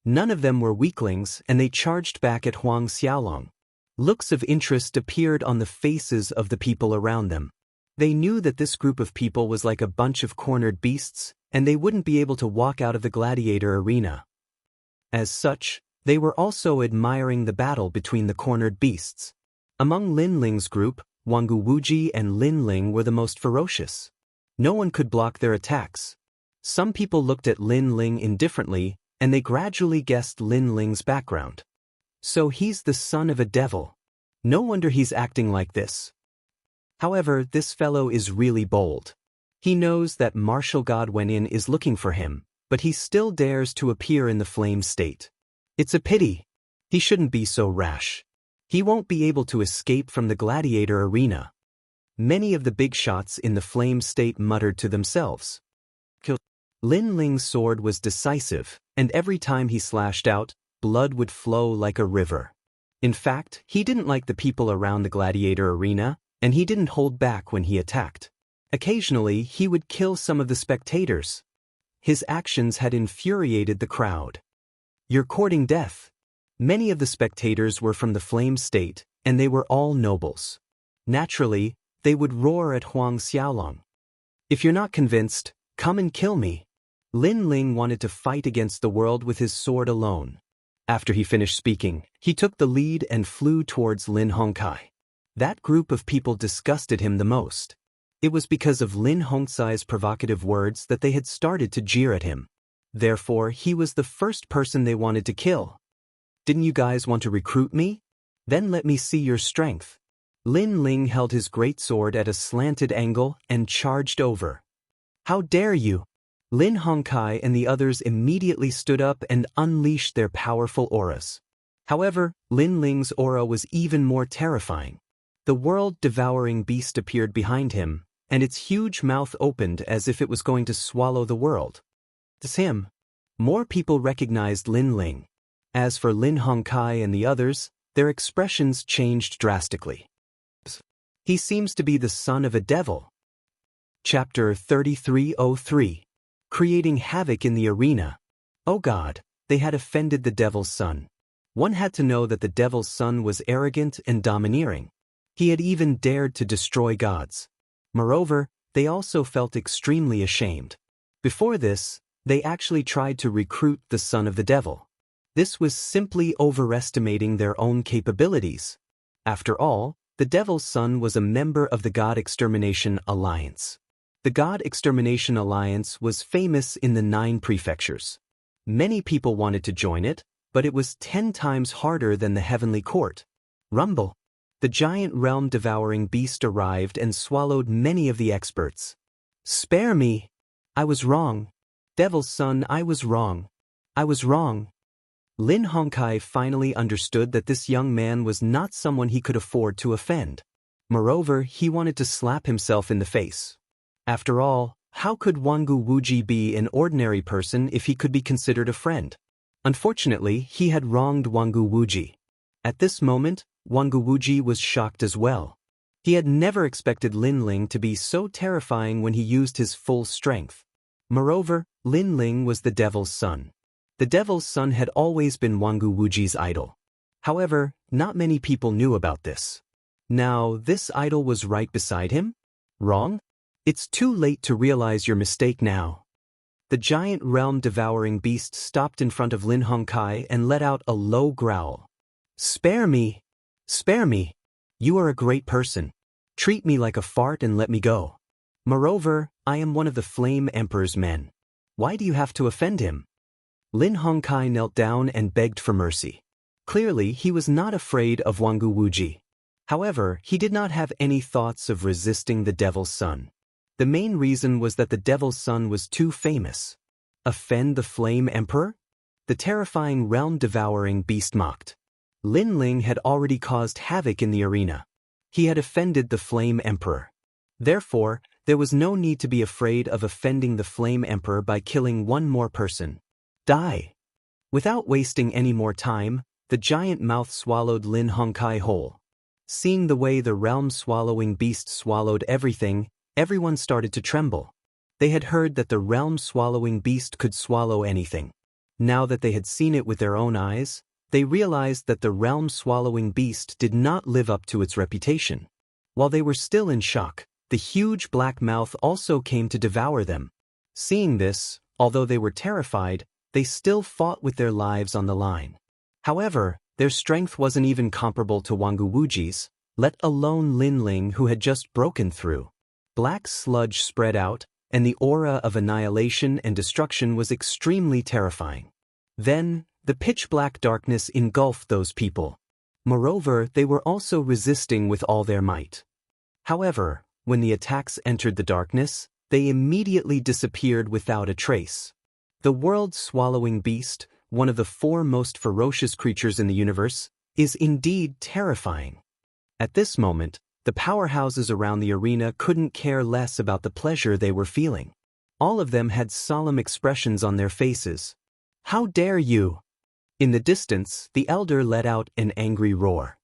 None of them were weaklings, and they charged back at Huang Xiaolong. Looks of interest appeared on the faces of the people around them. They knew that this group of people was like a bunch of cornered beasts, and they wouldn't be able to walk out of the gladiator arena. As such, they were also admiring the battle between the cornered beasts. Among Lin Ling's group, Wang Guwuji and Lin Ling were the most ferocious. No one could block their attacks. Some people looked at Lin Ling indifferently, and they gradually guessed Lin Ling's background. So he's the son of a devil. No wonder he's acting like this. However, this fellow is really bold. He knows that martial god Wenin is looking for him, but he still dares to appear in the flame state. It's a pity. He shouldn't be so rash. He won't be able to escape from the gladiator arena. Many of the big shots in the flame state muttered to themselves. Lin Ling's sword was decisive, and every time he slashed out, blood would flow like a river. In fact, he didn't like the people around the gladiator arena, and he didn't hold back when he attacked. Occasionally, he would kill some of the spectators. His actions had infuriated the crowd. You're courting death. Many of the spectators were from the flame state, and they were all nobles. Naturally, they would roar at Huang Xiaolong. If you're not convinced, come and kill me. Lin Ling wanted to fight against the world with his sword alone. After he finished speaking, he took the lead and flew towards Lin Hongkai. That group of people disgusted him the most. It was because of Lin Hongcai's provocative words that they had started to jeer at him. Therefore, he was the first person they wanted to kill. Didn't you guys want to recruit me? Then let me see your strength. Lin Ling held his great sword at a slanted angle and charged over. "How dare you!" Lin Hongkai and the others immediately stood up and unleashed their powerful auras. However, Lin Ling's aura was even more terrifying. The world-devouring beast appeared behind him, and its huge mouth opened as if it was going to swallow the world. It's him. More people recognized Lin Ling. As for Lin Hongkai and the others, their expressions changed drastically. He seems to be the son of a devil. Chapter 3303. Creating havoc in the arena. Oh God, they had offended the devil's son. One had to know that the devil's son was arrogant and domineering. He had even dared to destroy gods. Moreover, they also felt extremely ashamed. Before this, they actually tried to recruit the son of the devil. This was simply overestimating their own capabilities. After all, the devil's son was a member of the God Extermination Alliance. The God Extermination Alliance was famous in the 9 prefectures. Many people wanted to join it, but it was 10 times harder than the Heavenly Court. Rumble. The giant realm-devouring beast arrived and swallowed many of the experts. "Spare me! I was wrong. Devil's son, I was wrong. I was wrong." Lin Hongkai finally understood that this young man was not someone he could afford to offend. Moreover, he wanted to slap himself in the face. After all, how could Wangu Wuji be an ordinary person if he could be considered a friend? Unfortunately, he had wronged Wangu Wuji. At this moment, Wangu Wuji was shocked as well. He had never expected Lin Ling to be so terrifying when he used his full strength. Moreover, Lin Ling was the devil's son. The devil's son had always been Wangu Wuji's idol. However, not many people knew about this. Now, this idol was right beside him? Wrong? It's too late to realize your mistake now. The giant realm-devouring beast stopped in front of Lin Hongkai and let out a low growl. "Spare me! Spare me! You are a great person. Treat me like a fart and let me go. Moreover, I am one of the Flame Emperor's men. Why do you have to offend him?" Lin Hongkai knelt down and begged for mercy. Clearly, he was not afraid of Wangu Wuji. However, he did not have any thoughts of resisting the devil's son. The main reason was that the devil's son was too famous. Offend the Flame Emperor? The terrifying realm-devouring beast mocked. Lin Ling had already caused havoc in the arena. He had offended the Flame Emperor. Therefore, there was no need to be afraid of offending the Flame Emperor by killing one more person. Die! Without wasting any more time, the giant mouth swallowed Lin Hongkai whole. Seeing the way the realm-swallowing beast swallowed everything, everyone started to tremble. They had heard that the realm-swallowing beast could swallow anything. Now that they had seen it with their own eyes, they realized that the realm-swallowing beast did not live up to its reputation. While they were still in shock, the huge black mouth also came to devour them. Seeing this, although they were terrified, they still fought with their lives on the line. However, their strength wasn't even comparable to Wangu Wuji's, let alone Lin Ling who had just broken through. Black sludge spread out, and the aura of annihilation and destruction was extremely terrifying. Then, the pitch-black darkness engulfed those people. Moreover, they were also resisting with all their might. However, when the attacks entered the darkness, they immediately disappeared without a trace. The world-swallowing beast, one of the 4 most ferocious creatures in the universe, is indeed terrifying. At this moment, the powerhouses around the arena couldn't care less about the pleasure they were feeling. All of them had solemn expressions on their faces. "How dare you!" In the distance, the elder let out an angry roar.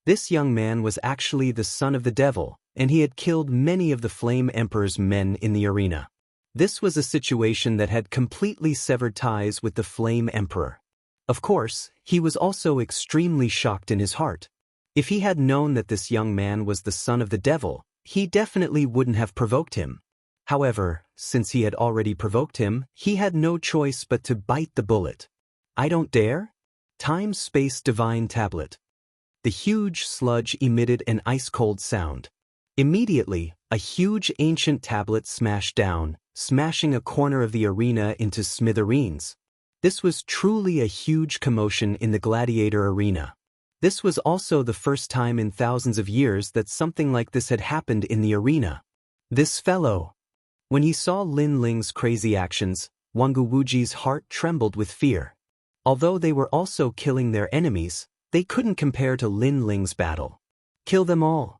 This young man was actually the son of the devil, and he had killed many of the Flame Emperor's men in the arena. This was a situation that had completely severed ties with the Flame Emperor. Of course, he was also extremely shocked in his heart. If he had known that this young man was the son of the devil, he definitely wouldn't have provoked him. However, since he had already provoked him, he had no choice but to bite the bullet. "I don't dare?" Time-Space Divine Tablet. The huge sludge emitted an ice-cold sound. Immediately, a huge ancient tablet smashed down, smashing a corner of the arena into smithereens. This was truly a huge commotion in the gladiator arena. This was also the first time in thousands of years that something like this had happened in the arena. This fellow. When he saw Lin Ling's crazy actions, Wangu Wuji's heart trembled with fear. Although they were also killing their enemies, they couldn't compare to Lin Ling's battle. Kill them all.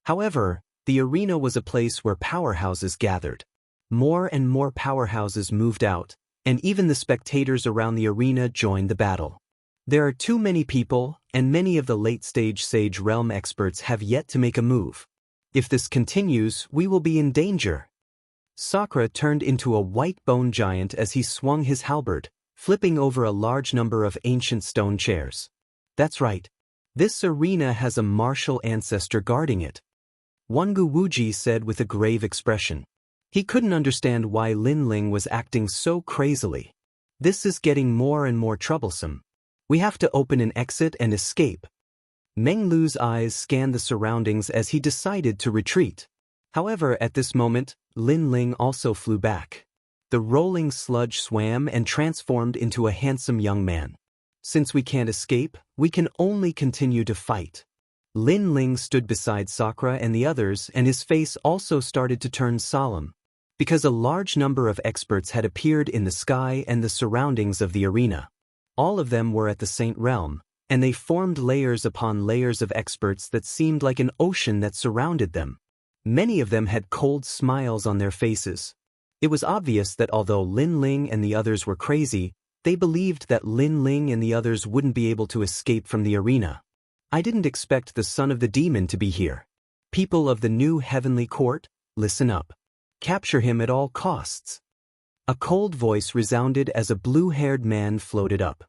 However, the arena was a place where powerhouses gathered. More and more powerhouses moved out, and even the spectators around the arena joined the battle. There are too many people, and many of the late-stage Sage Realm experts have yet to make a move. If this continues, we will be in danger. Sakura turned into a white bone giant as he swung his halberd, flipping over a large number of ancient stone chairs. That's right. This arena has a martial ancestor guarding it. Wangu Wuji said with a grave expression. He couldn't understand why Lin Ling was acting so crazily. This is getting more and more troublesome. We have to open an exit and escape. Meng Lu's eyes scanned the surroundings as he decided to retreat. However, at this moment, Lin Ling also flew back. The rolling sludge swam and transformed into a handsome young man. Since we can't escape, we can only continue to fight. Lin Ling stood beside Sakura and the others, and his face also started to turn solemn, because a large number of experts had appeared in the sky and the surroundings of the arena. All of them were at the Saint Realm, and they formed layers upon layers of experts that seemed like an ocean that surrounded them. Many of them had cold smiles on their faces. It was obvious that although Lin Ling and the others were crazy, they believed that Lin Ling and the others wouldn't be able to escape from the arena. I didn't expect the son of the demon to be here. People of the new heavenly court, listen up. Capture him at all costs. A cold voice resounded as a blue-haired man floated up.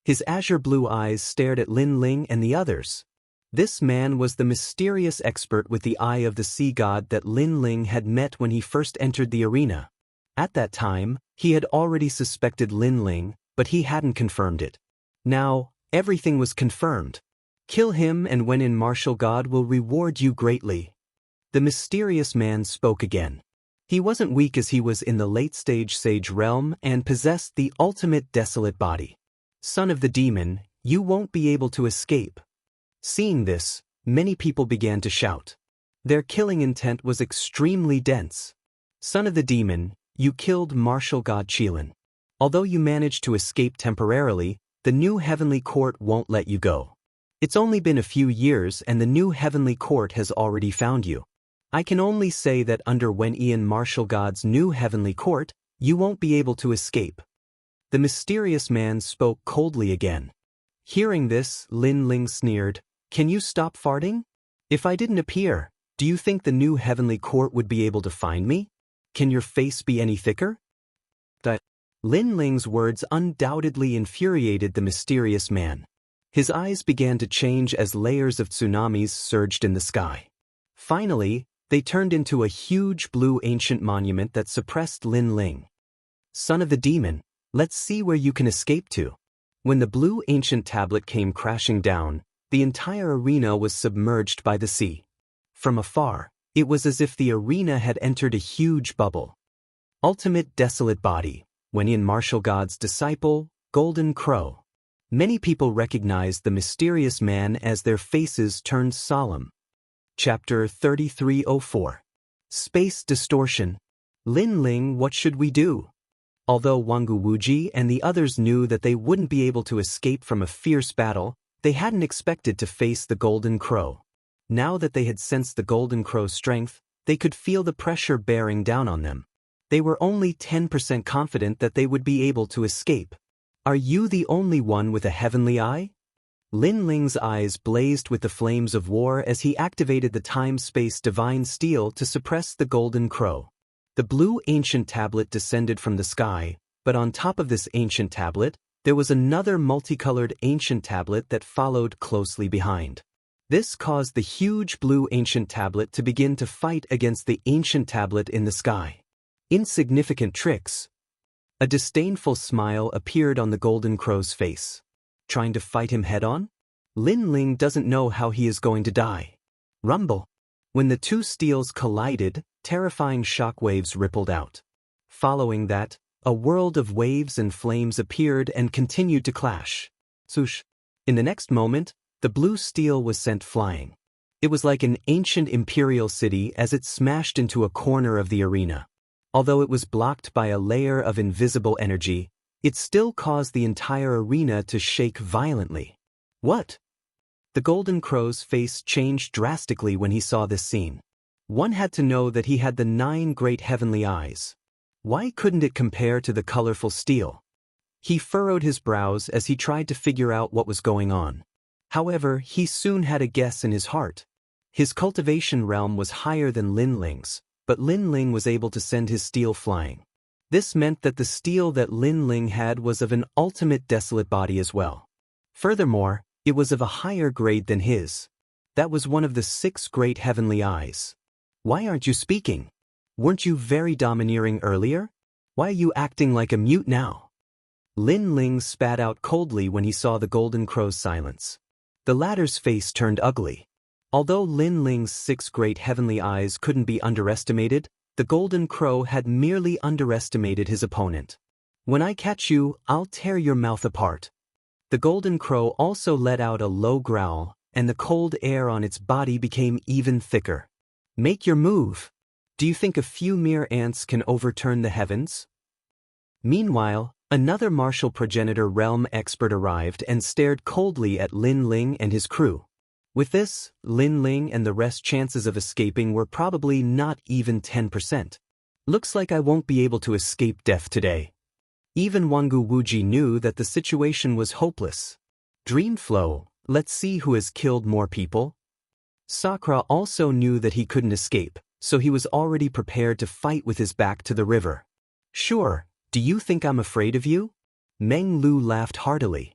His azure blue eyes stared at Lin Ling and the others. This man was the mysterious expert with the eye of the sea god that Lin Ling had met when he first entered the arena. At that time, he had already suspected Lin Ling, but he hadn't confirmed it. Now, everything was confirmed. Kill him, and when in martial god will reward you greatly. The mysterious man spoke again. He wasn't weak as he was in the late-stage Sage Realm and possessed the ultimate desolate body. Son of the demon, you won't be able to escape. Seeing this, many people began to shout. Their killing intent was extremely dense. Son of the demon, you killed martial god Qilin. Although you managed to escape temporarily, the new heavenly court won't let you go. It's only been a few years and the new heavenly court has already found you. I can only say that under Wen Ian martial god's new heavenly court, you won't be able to escape. The mysterious man spoke coldly again. Hearing this, Lin Ling sneered, Can you stop farting? If I didn't appear, do you think the new heavenly court would be able to find me? Can your face be any thicker? Lin Ling's words undoubtedly infuriated the mysterious man. His eyes began to change as layers of tsunamis surged in the sky. Finally, they turned into a huge blue ancient monument that suppressed Lin Ling. Son of the demon, let's see where you can escape to. When the blue ancient tablet came crashing down, the entire arena was submerged by the sea. From afar, it was as if the arena had entered a huge bubble. Ultimate desolate body, Wen Ian martial god's disciple, Golden Crow. Many people recognized the mysterious man as their faces turned solemn. Chapter 3304. Space Distortion. Lin Ling, what should we do? Although Wangu Wuji and the others knew that they wouldn't be able to escape from a fierce battle, they hadn't expected to face the Golden Crow. Now that they had sensed the Golden Crow's strength, they could feel the pressure bearing down on them. They were only 10% confident that they would be able to escape. Are you the only one with a heavenly eye? Lin Ling's eyes blazed with the flames of war as he activated the time-space divine steel to suppress the Golden Crow. The blue ancient tablet descended from the sky, but on top of this ancient tablet, there was another multicolored ancient tablet that followed closely behind. This caused the huge blue ancient tablet to begin to fight against the ancient tablet in the sky. Insignificant tricks. A disdainful smile appeared on the Golden Crow's face. Trying to fight him head-on? Lin Ling doesn't know how he is going to die. Rumble. When the two steels collided, terrifying shockwaves rippled out. Following that, a world of waves and flames appeared and continued to clash. Swoosh. In the next moment, The blue steel was sent flying. It was like an ancient imperial city as it smashed into a corner of the arena. Although it was blocked by a layer of invisible energy, it still caused the entire arena to shake violently. What? The Golden Crow's face changed drastically when he saw this scene. One had to know that he had the 9 great heavenly eyes. Why couldn't it compare to the colorful steel? He furrowed his brows as he tried to figure out what was going on. However, he soon had a guess in his heart. His cultivation realm was higher than Lin Ling's, but Lin Ling was able to send his steel flying. This meant that the steel that Lin Ling had was of an ultimate desolate body as well. Furthermore, it was of a higher grade than his. That was one of the 6 great heavenly eyes. Why aren't you speaking? Weren't you very domineering earlier? Why are you acting like a mute now? Lin Ling spat out coldly when he saw the Golden Crow's silence. The latter's face turned ugly. Although Lin Ling's 6 great heavenly eyes couldn't be underestimated, the Golden Crow had merely underestimated his opponent. When I catch you, I'll tear your mouth apart. The Golden Crow also let out a low growl, and the cold air on its body became even thicker. Make your move. Do you think a few mere ants can overturn the heavens? Meanwhile, another martial progenitor realm expert arrived and stared coldly at Lin Ling and his crew. With this, Lin Ling and the rest's chances of escaping were probably not even 10%. Looks like I won't be able to escape death today. Even Wangu Wuji knew that the situation was hopeless. Dreamflow, let's see who has killed more people. Sakura also knew that he couldn't escape, so he was already prepared to fight with his back to the river. Sure, do you think I'm afraid of you? Meng Lu laughed heartily.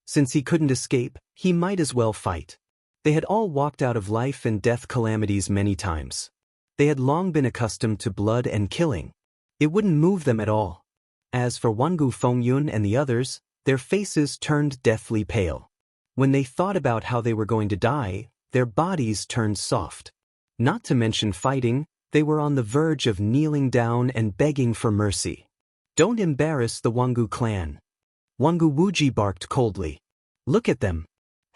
Since he couldn't escape, he might as well fight. They had all walked out of life and death calamities many times. They had long been accustomed to blood and killing. It wouldn't move them at all. As for Wangu Fengyun and the others, their faces turned deathly pale. When they thought about how they were going to die, their bodies turned soft. Not to mention fighting, they were on the verge of kneeling down and begging for mercy. Don't embarrass the Wangu clan. Wangu Wuji barked coldly. Look at them.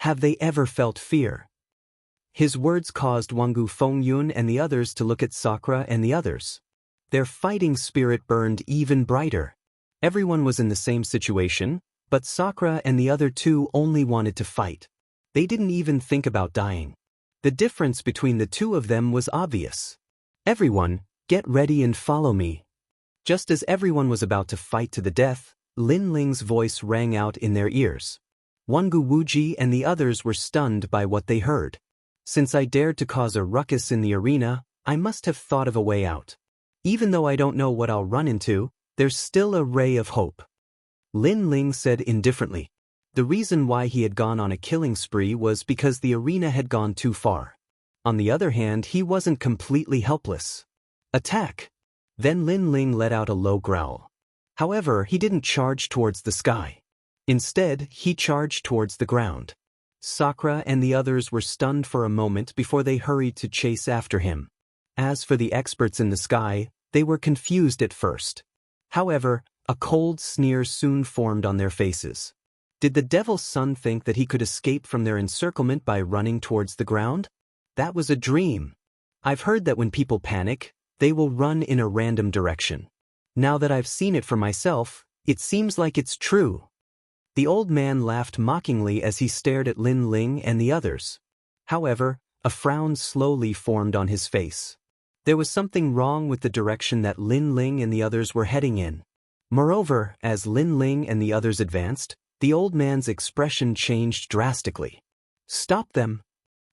Have they ever felt fear? His words caused Wangu Fengyun and the others to look at Sakura and the others. Their fighting spirit burned even brighter. Everyone was in the same situation, but Sakura and the other 2 only wanted to fight. They didn't even think about dying. The difference between the 2 of them was obvious. Everyone, get ready and follow me. Just as everyone was about to fight to the death, Lin Ling's voice rang out in their ears. Wangu Wuji and the others were stunned by what they heard. Since I dared to cause a ruckus in the arena, I must have thought of a way out. Even though I don't know what I'll run into, there's still a ray of hope. Lin Ling said indifferently. The reason why he had gone on a killing spree was because the arena had gone too far. On the other hand, he wasn't completely helpless. Attack! Then Lin Ling let out a low growl. However, he didn't charge towards the sky. Instead, he charged towards the ground. Sakura and the others were stunned for a moment before they hurried to chase after him. As for the experts in the sky, they were confused at first. However, a cold sneer soon formed on their faces. Did the Devil's Son think that he could escape from their encirclement by running towards the ground? That was a dream. I've heard that when people panic, they will run in a random direction. Now that I've seen it for myself, it seems like it's true. The old man laughed mockingly as he stared at Lin Ling and the others. However, a frown slowly formed on his face. There was something wrong with the direction that Lin Ling and the others were heading in. Moreover, as Lin Ling and the others advanced, the old man's expression changed drastically. Stop them!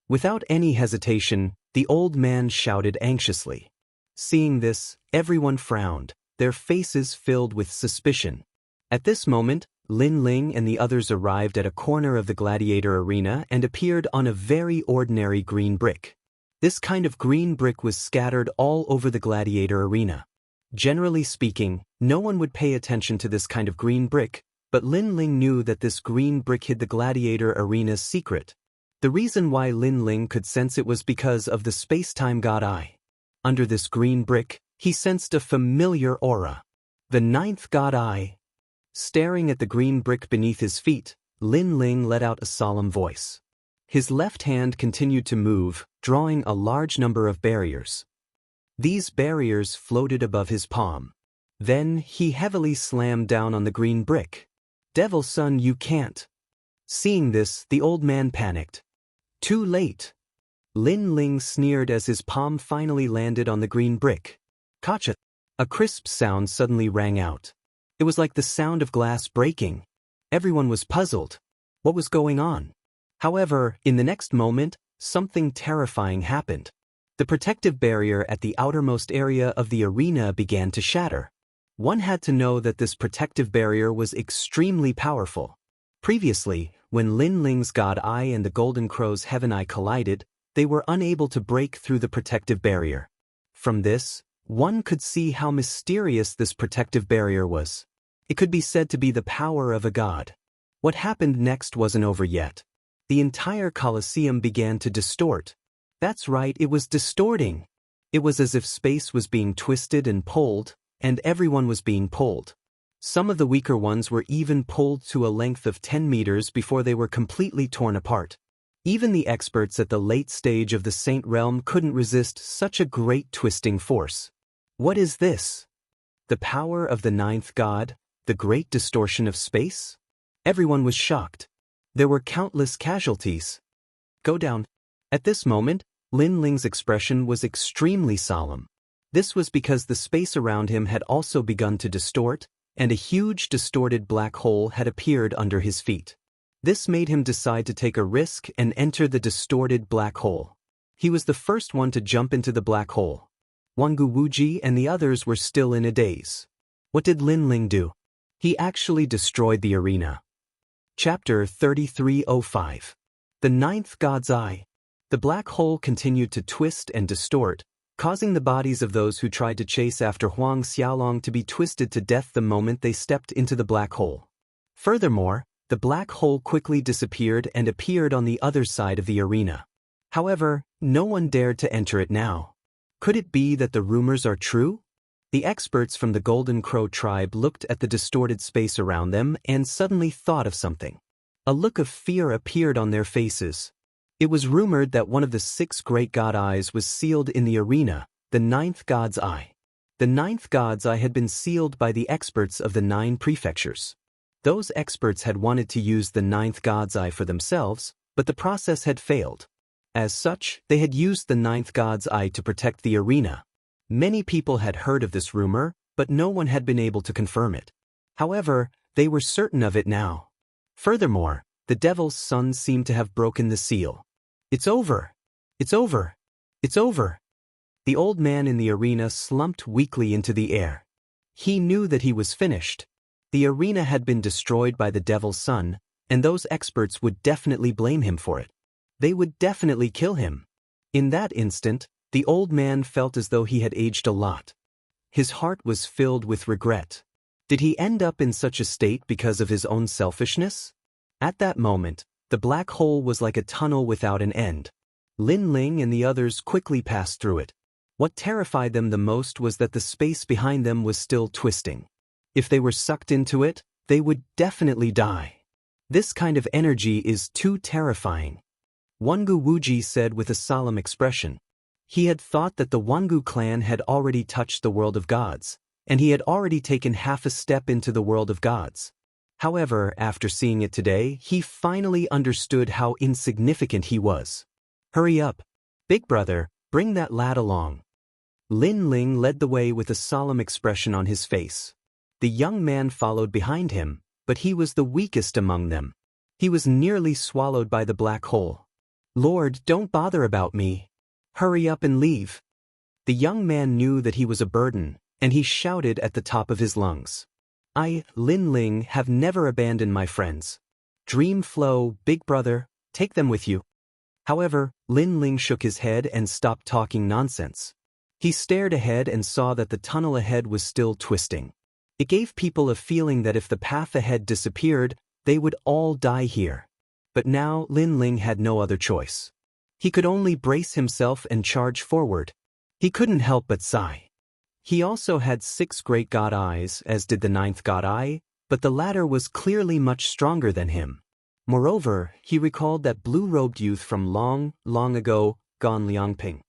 Without any hesitation, the old man shouted anxiously. Seeing this, everyone frowned, their faces filled with suspicion. At this moment, Lin Ling and the others arrived at a corner of the gladiator arena and appeared on a very ordinary green brick. This kind of green brick was scattered all over the gladiator arena. Generally speaking, no one would pay attention to this kind of green brick, but Lin Ling knew that this green brick hid the gladiator arena's secret. The reason why Lin Ling could sense it was because of the space-time god eye. Under this green brick, he sensed a familiar aura. The 9th god eye. Staring at the green brick beneath his feet, Lin Ling let out a solemn voice. His left hand continued to move, drawing a large number of barriers. These barriers floated above his palm. Then he heavily slammed down on the green brick. "Devil son, you can't." Seeing this, the old man panicked. Too late. Lin Ling sneered as his palm finally landed on the green brick. "Gotcha." A crisp sound suddenly rang out. It was like the sound of glass breaking. Everyone was puzzled. What was going on? However, in the next moment, something terrifying happened. The protective barrier at the outermost area of the arena began to shatter. One had to know that this protective barrier was extremely powerful. Previously, when Lin Ling's God Eye and the Golden Crow's Heaven Eye collided, they were unable to break through the protective barrier. From this, one could see how mysterious this protective barrier was. It could be said to be the power of a god. What happened next wasn't over yet. The entire Colosseum began to distort. That's right, it was distorting. It was as if space was being twisted and pulled, and everyone was being pulled. Some of the weaker ones were even pulled to a length of 10 meters before they were completely torn apart. Even the experts at the late stage of the Saint Realm couldn't resist such a great twisting force. What is this? The power of the ninth god, the great distortion of space? Everyone was shocked. There were countless casualties. Go down. At this moment, Lin Ling's expression was extremely solemn. This was because the space around him had also begun to distort, and a huge distorted black hole had appeared under his feet. This made him decide to take a risk and enter the distorted black hole. He was the first one to jump into the black hole. Wangu Wuji and the others were still in a daze. What did Lin Ling do? He actually destroyed the arena. Chapter 3305. The Ninth God's Eye. The black hole continued to twist and distort, causing the bodies of those who tried to chase after Huang Xiaolong to be twisted to death the moment they stepped into the black hole. Furthermore, the black hole quickly disappeared and appeared on the other side of the arena. However, no one dared to enter it now. Could it be that the rumors are true? The experts from the Golden Crow tribe looked at the distorted space around them and suddenly thought of something. A look of fear appeared on their faces. It was rumored that one of the 6 great god eyes was sealed in the arena, the ninth god's eye. The ninth god's eye had been sealed by the experts of the 9 prefectures. Those experts had wanted to use the ninth god's eye for themselves, but the process had failed. As such, they had used the ninth god's eye to protect the arena. Many people had heard of this rumor, but no one had been able to confirm it. However, they were certain of it now. Furthermore, the devil's son seemed to have broken the seal. It's over. It's over. It's over. The old man in the arena slumped weakly into the air. He knew that he was finished. The arena had been destroyed by the devil's son, and those experts would definitely blame him for it. They would definitely kill him. In that instant, the old man felt as though he had aged a lot. His heart was filled with regret. Did he end up in such a state because of his own selfishness? At that moment, the black hole was like a tunnel without an end. Lin Ling and the others quickly passed through it. What terrified them the most was that the space behind them was still twisting. If they were sucked into it, they would definitely die. This kind of energy is too terrifying. Wangu Wuji said with a solemn expression. He had thought that the Wangu clan had already touched the world of gods, and he had already taken half a step into the world of gods. However, after seeing it today, he finally understood how insignificant he was. Hurry up. Big brother, bring that lad along. Lin Ling led the way with a solemn expression on his face. The young man followed behind him, but he was the weakest among them. He was nearly swallowed by the black hole. Lord, don't bother about me. Hurry up and leave. The young man knew that he was a burden, and he shouted at the top of his lungs. I, Lin Ling, have never abandoned my friends. Dream flow, big brother, take them with you. However, Lin Ling shook his head and stopped talking nonsense. He stared ahead and saw that the tunnel ahead was still twisting. It gave people a feeling that if the path ahead disappeared, they would all die here. But now Lin Ling had no other choice. He could only brace himself and charge forward. He couldn't help but sigh. He also had 6 great god eyes, as did the ninth god eye, but the latter was clearly much stronger than him. Moreover, he recalled that blue-robed youth from long, long ago, gone Liangping.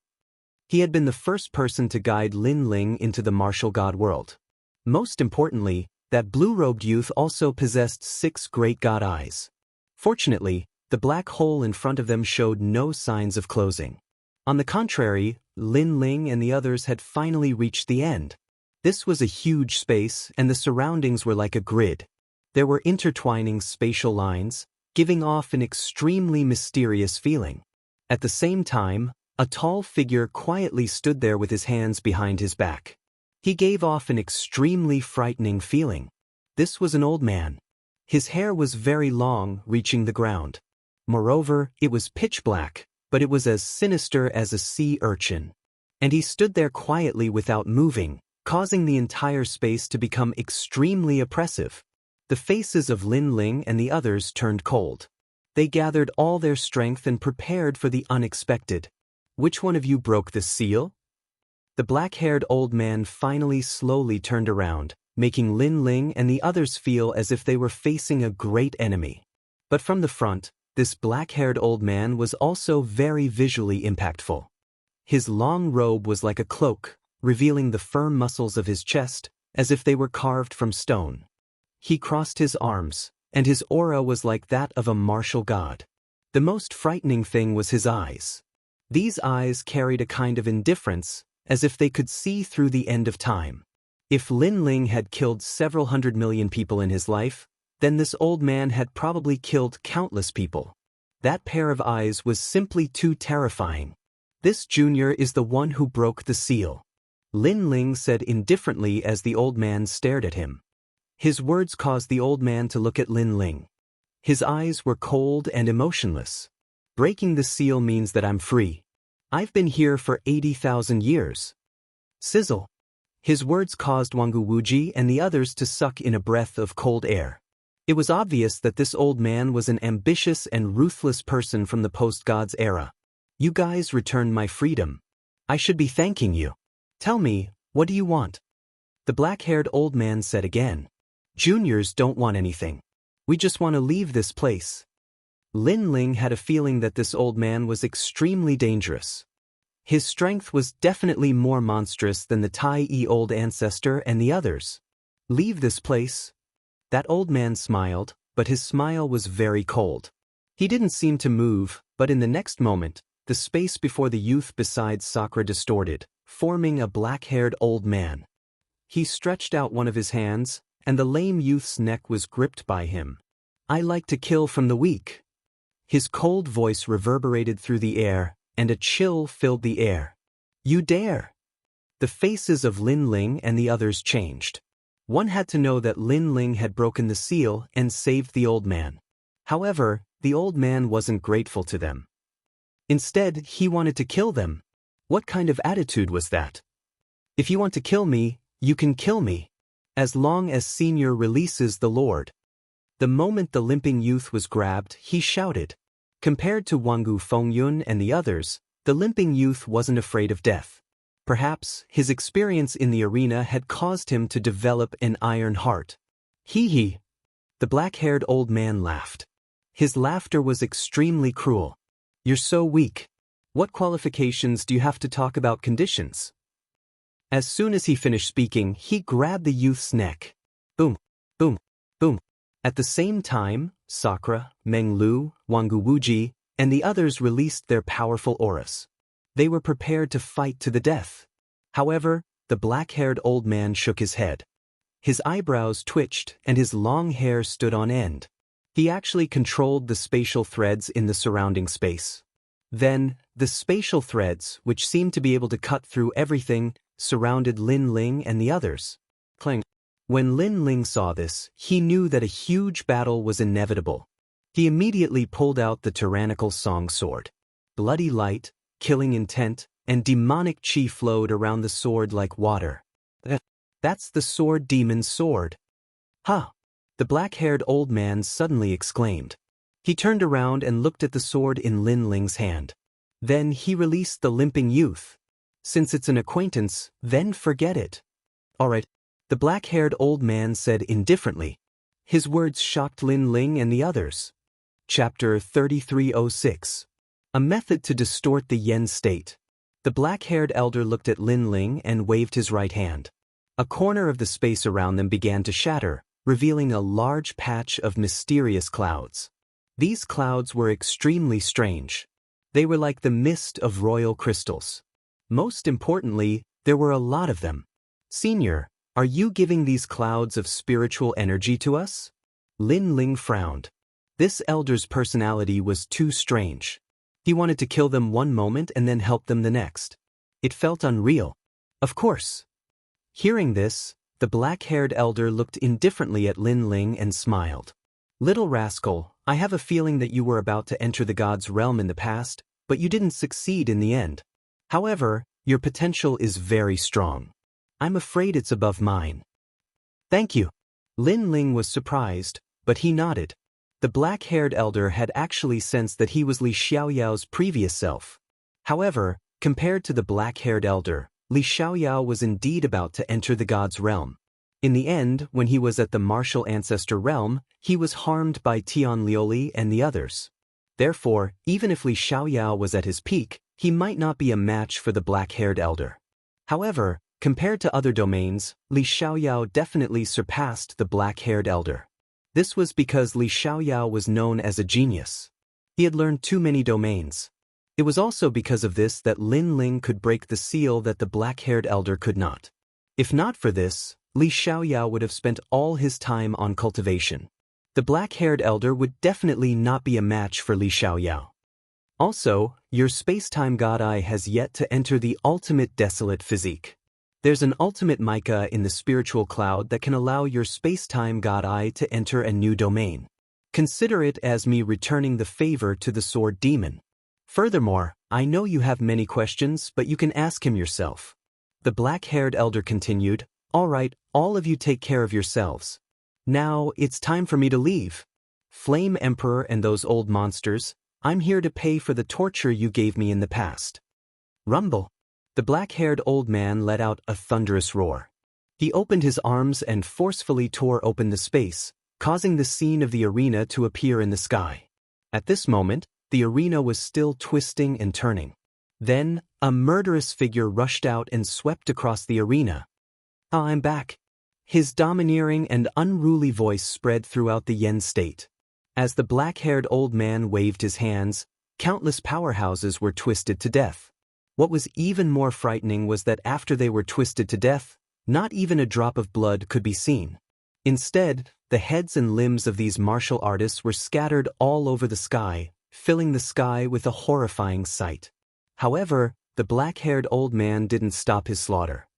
He had been the first person to guide Lin Ling into the martial god world. Most importantly, that blue-robed youth also possessed 6 great god eyes. Fortunately, the black hole in front of them showed no signs of closing. On the contrary, Lin Ling and the others had finally reached the end. This was a huge space, and the surroundings were like a grid. There were intertwining spatial lines, giving off an extremely mysterious feeling. At the same time, a tall figure quietly stood there with his hands behind his back. He gave off an extremely frightening feeling. This was an old man. His hair was very long, reaching the ground. Moreover, it was pitch black, but it was as sinister as a sea urchin. And he stood there quietly without moving, causing the entire space to become extremely oppressive. The faces of Lin Ling and the others turned cold. They gathered all their strength and prepared for the unexpected. Which one of you broke the seal? The black-haired old man finally slowly turned around, making Lin Ling and the others feel as if they were facing a great enemy. But from the front, this black-haired old man was also very visually impactful. His long robe was like a cloak, revealing the firm muscles of his chest, as if they were carved from stone. He crossed his arms, and his aura was like that of a martial god. The most frightening thing was his eyes. These eyes carried a kind of indifference, as if they could see through the end of time. If Lin Ling had killed several 100 million people in his life, then this old man had probably killed countless people. That pair of eyes was simply too terrifying. This junior is the one who broke the seal, Lin Ling said indifferently as the old man stared at him. His words caused the old man to look at Lin Ling. His eyes were cold and emotionless. Breaking the seal means that I'm free. I've been here for 80,000 years. Sizzle. His words caused Wangu Wuji and the others to suck in a breath of cold air. It was obvious that this old man was an ambitious and ruthless person from the post-gods era. You guys returned my freedom. I should be thanking you. Tell me, what do you want? The black-haired old man said again. Juniors don't want anything. We just want to leave this place. Lin Ling had a feeling that this old man was extremely dangerous. His strength was definitely more monstrous than the Tai old ancestor and the others. Leave this place? That old man smiled, but his smile was very cold. He didn't seem to move, but in the next moment, the space before the youth beside Sakura distorted, forming a black-haired old man. He stretched out one of his hands, and the lame youth's neck was gripped by him. I like to kill from the weak. His cold voice reverberated through the air, and a chill filled the air. You dare! The faces of Lin Ling and the others changed. One had to know that Lin Ling had broken the seal and saved the old man. However, the old man wasn't grateful to them. Instead, he wanted to kill them. What kind of attitude was that? If you want to kill me, you can kill me. As long as Senior releases the Lord. The moment the limping youth was grabbed, he shouted. Compared to Wangu Fengyun and the others, the limping youth wasn't afraid of death. Perhaps his experience in the arena had caused him to develop an iron heart. Hee. The black-haired old man laughed. His laughter was extremely cruel. You're so weak. What qualifications do you have to talk about conditions? As soon as he finished speaking, he grabbed the youth's neck. Boom, boom, boom. At the same time, Sakura, Meng Lu, Wangu Wuji, and the others released their powerful auras. They were prepared to fight to the death. However, the black-haired old man shook his head. His eyebrows twitched and his long hair stood on end. He actually controlled the spatial threads in the surrounding space. Then, the spatial threads, which seemed to be able to cut through everything, surrounded Lin Ling and the others. Clang. When Lin Ling saw this, he knew that a huge battle was inevitable. He immediately pulled out the tyrannical song sword. Bloody light, killing intent, and demonic chi flowed around the sword like water. That's the sword demon's sword. Ha! The black-haired old man suddenly exclaimed. He turned around and looked at the sword in Lin Ling's hand. Then he released the limping youth. Since it's an acquaintance, then forget it. All right. The black-haired old man said indifferently. His words shocked Lin Ling and the others. Chapter 3306. A Method to Distort the Yen State. The black-haired elder looked at Lin Ling and waved his right hand. A corner of the space around them began to shatter, revealing a large patch of mysterious clouds. These clouds were extremely strange. They were like the mist of royal crystals. Most importantly, there were a lot of them. Senior, are you giving these clouds of spiritual energy to us? Lin Ling frowned. This elder's personality was too strange. He wanted to kill them one moment and then help them the next. It felt unreal. Of course. Hearing this, the black-haired elder looked indifferently at Lin Ling and smiled. Little rascal, I have a feeling that you were about to enter the god's realm in the past, but you didn't succeed in the end. However, your potential is very strong. I'm afraid it's above mine. Thank you. Lin Ling was surprised, but he nodded. The black-haired elder had actually sensed that he was Li Xiaoyao's previous self. However, compared to the black-haired elder, Li Xiaoyao was indeed about to enter the god's realm. In the end, when he was at the martial ancestor realm, he was harmed by Tian Liuli and the others. Therefore, even if Li Xiaoyao was at his peak, he might not be a match for the black-haired elder. However, compared to other domains, Li Xiaoyao definitely surpassed the black-haired elder. This was because Li Xiaoyao was known as a genius. He had learned too many domains. It was also because of this that Lin Ling could break the seal that the black-haired elder could not. If not for this, Li Xiaoyao would have spent all his time on cultivation. The black-haired elder would definitely not be a match for Li Xiaoyao. Also, your space-time god eye has yet to enter the ultimate desolate physique. There's an ultimate mica in the spiritual cloud that can allow your space-time god eye to enter a new domain. Consider it as me returning the favor to the sword demon. Furthermore, I know you have many questions, but you can ask him yourself. The black-haired elder continued, All right, all of you take care of yourselves. Now, it's time for me to leave. Flame Emperor and those old monsters, I'm here to pay for the torture you gave me in the past. Rumble. The black-haired old man let out a thunderous roar. He opened his arms and forcefully tore open the space, causing the scene of the arena to appear in the sky. At this moment, the arena was still twisting and turning. Then, a murderous figure rushed out and swept across the arena. I'm back. His domineering and unruly voice spread throughout the Yen state. As the black-haired old man waved his hands, countless powerhouses were twisted to death. What was even more frightening was that after they were twisted to death, not even a drop of blood could be seen. Instead, the heads and limbs of these martial artists were scattered all over the sky, filling the sky with a horrifying sight. However, the black-haired old man didn't stop his slaughter.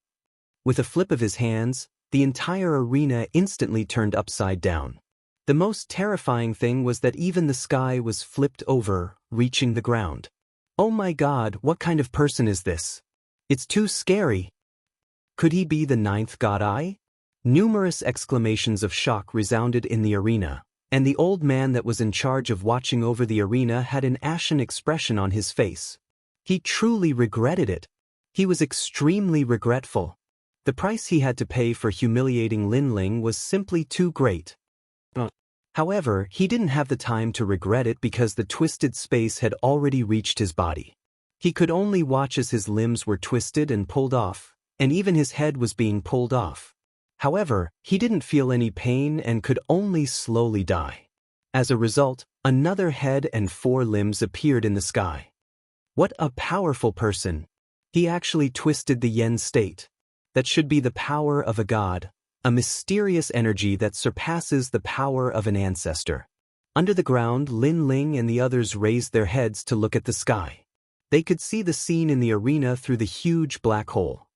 With a flip of his hands, the entire arena instantly turned upside down. The most terrifying thing was that even the sky was flipped over, reaching the ground. Oh my God, what kind of person is this? It's too scary. Could he be the ninth god eye? Numerous exclamations of shock resounded in the arena, and the old man that was in charge of watching over the arena had an ashen expression on his face. He truly regretted it. He was extremely regretful. The price he had to pay for humiliating Lin Ling was simply too great. However, he didn't have the time to regret it because the twisted space had already reached his body. He could only watch as his limbs were twisted and pulled off, and even his head was being pulled off. However, he didn't feel any pain and could only slowly die. As a result, another head and 4 limbs appeared in the sky. What a powerful person! He actually twisted the Yen state. That should be the power of a god. A mysterious energy that surpasses the power of an ancestor. Under the ground, Lin Ling and the others raised their heads to look at the sky. They could see the scene in the arena through the huge black hole.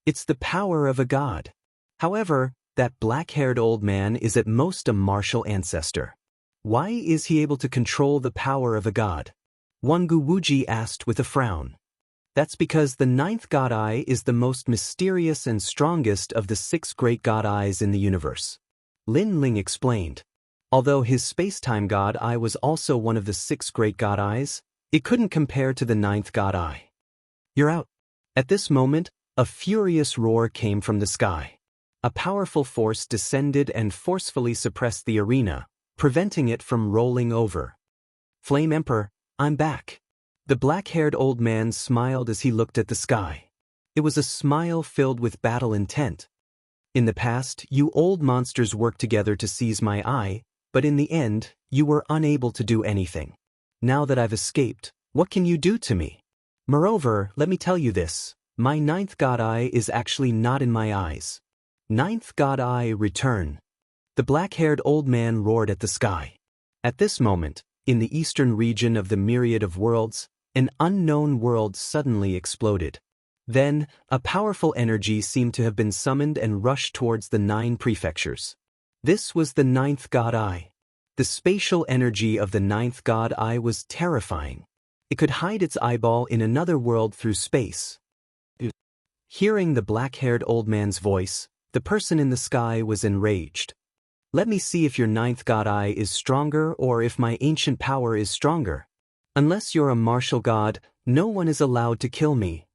It's the power of a god. However, that black-haired old man is at most a martial ancestor. Why is he able to control the power of a god? Wangu Wuji asked with a frown. That's because the ninth god eye is the most mysterious and strongest of the 6 great god eyes in the universe. Lin Ling explained. Although his space-time god eye was also one of the 6 great god eyes, it couldn't compare to the ninth god eye. You're out. At this moment, a furious roar came from the sky. A powerful force descended and forcefully suppressed the arena, preventing it from rolling over. Flame Emperor, I'm back. The black-haired old man smiled as he looked at the sky. It was a smile filled with battle intent. In the past, you old monsters worked together to seize my eye, but in the end, you were unable to do anything. Now that I've escaped, what can you do to me? Moreover, let me tell you this, my ninth god eye is actually not in my eyes. Ninth god eye, return. The black-haired old man roared at the sky. At this moment, in the eastern region of the myriad of worlds, an unknown world suddenly exploded. Then, a powerful energy seemed to have been summoned and rushed towards the 9 prefectures. This was the ninth god eye. The spatial energy of the ninth god eye was terrifying. It could hide its eyeball in another world through space. Hearing the black-haired old man's voice, the person in the sky was enraged. Let me see if your ninth god eye is stronger or if my ancient power is stronger. Unless you're a martial god, no one is allowed to kill me.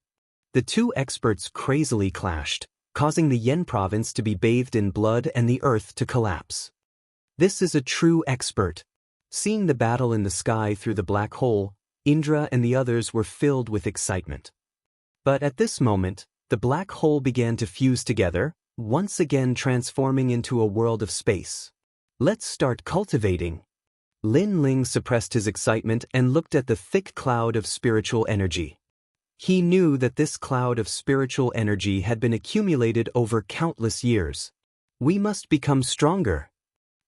The 2 experts crazily clashed, causing the Yen province to be bathed in blood and the earth to collapse. This is a true expert. Seeing the battle in the sky through the black hole, Indra and the others were filled with excitement. But at this moment, the black hole began to fuse together, once again transforming into a world of space. Let's start cultivating. Lin Ling suppressed his excitement and looked at the thick cloud of spiritual energy. He knew that this cloud of spiritual energy had been accumulated over countless years. We must become stronger.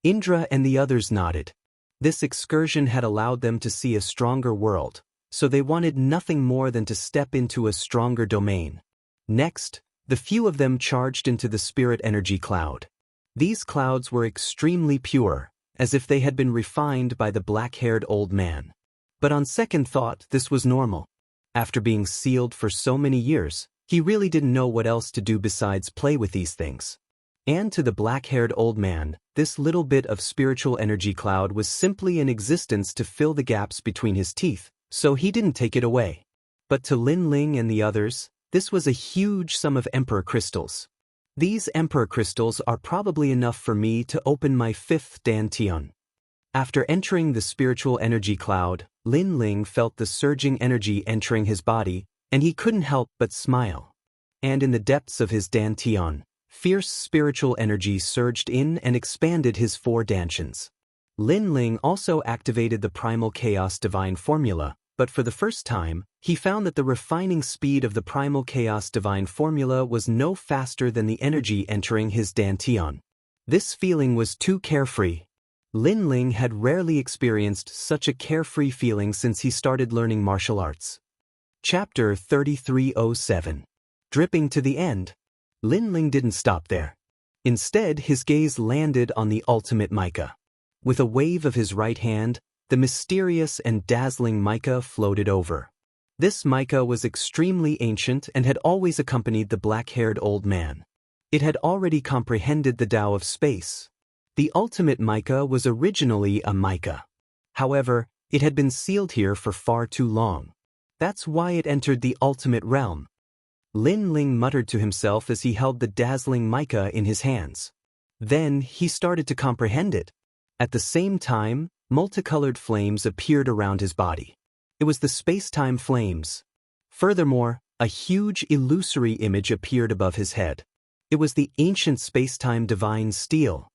Indra and the others nodded. This excursion had allowed them to see a stronger world, so they wanted nothing more than to step into a stronger domain. Next, the few of them charged into the spirit energy cloud. These clouds were extremely pure, as if they had been refined by the black-haired old man. But on second thought, this was normal. After being sealed for so many years, he really didn't know what else to do besides play with these things. And to the black-haired old man, this little bit of spiritual energy cloud was simply in existence to fill the gaps between his teeth, so he didn't take it away. But to Lin Ling and the others, this was a huge sum of Emperor crystals. These Emperor crystals are probably enough for me to open my 5th Dantian. After entering the spiritual energy cloud, Lin Ling felt the surging energy entering his body, and he couldn't help but smile. And in the depths of his Dantian, fierce spiritual energy surged in and expanded his 4 Dantians. Lin Ling also activated the primal chaos divine formula, but for the first time, he found that the refining speed of the primal chaos divine formula was no faster than the energy entering his Dantian. This feeling was too carefree. Lin Ling had rarely experienced such a carefree feeling since he started learning martial arts. Chapter 3307. Dripping to the end. Lin Ling didn't stop there. Instead, his gaze landed on the ultimate mica. With a wave of his right hand, the mysterious and dazzling mica floated over. This mica was extremely ancient and had always accompanied the black-haired old man. It had already comprehended the Tao of space. The ultimate mica was originally a mica. However, it had been sealed here for far too long. That's why it entered the ultimate realm. Lin Ling muttered to himself as he held the dazzling mica in his hands. Then he started to comprehend it. At the same time, multicolored flames appeared around his body. It was the space-time flames. Furthermore, a huge illusory image appeared above his head. It was the ancient space-time divine steel.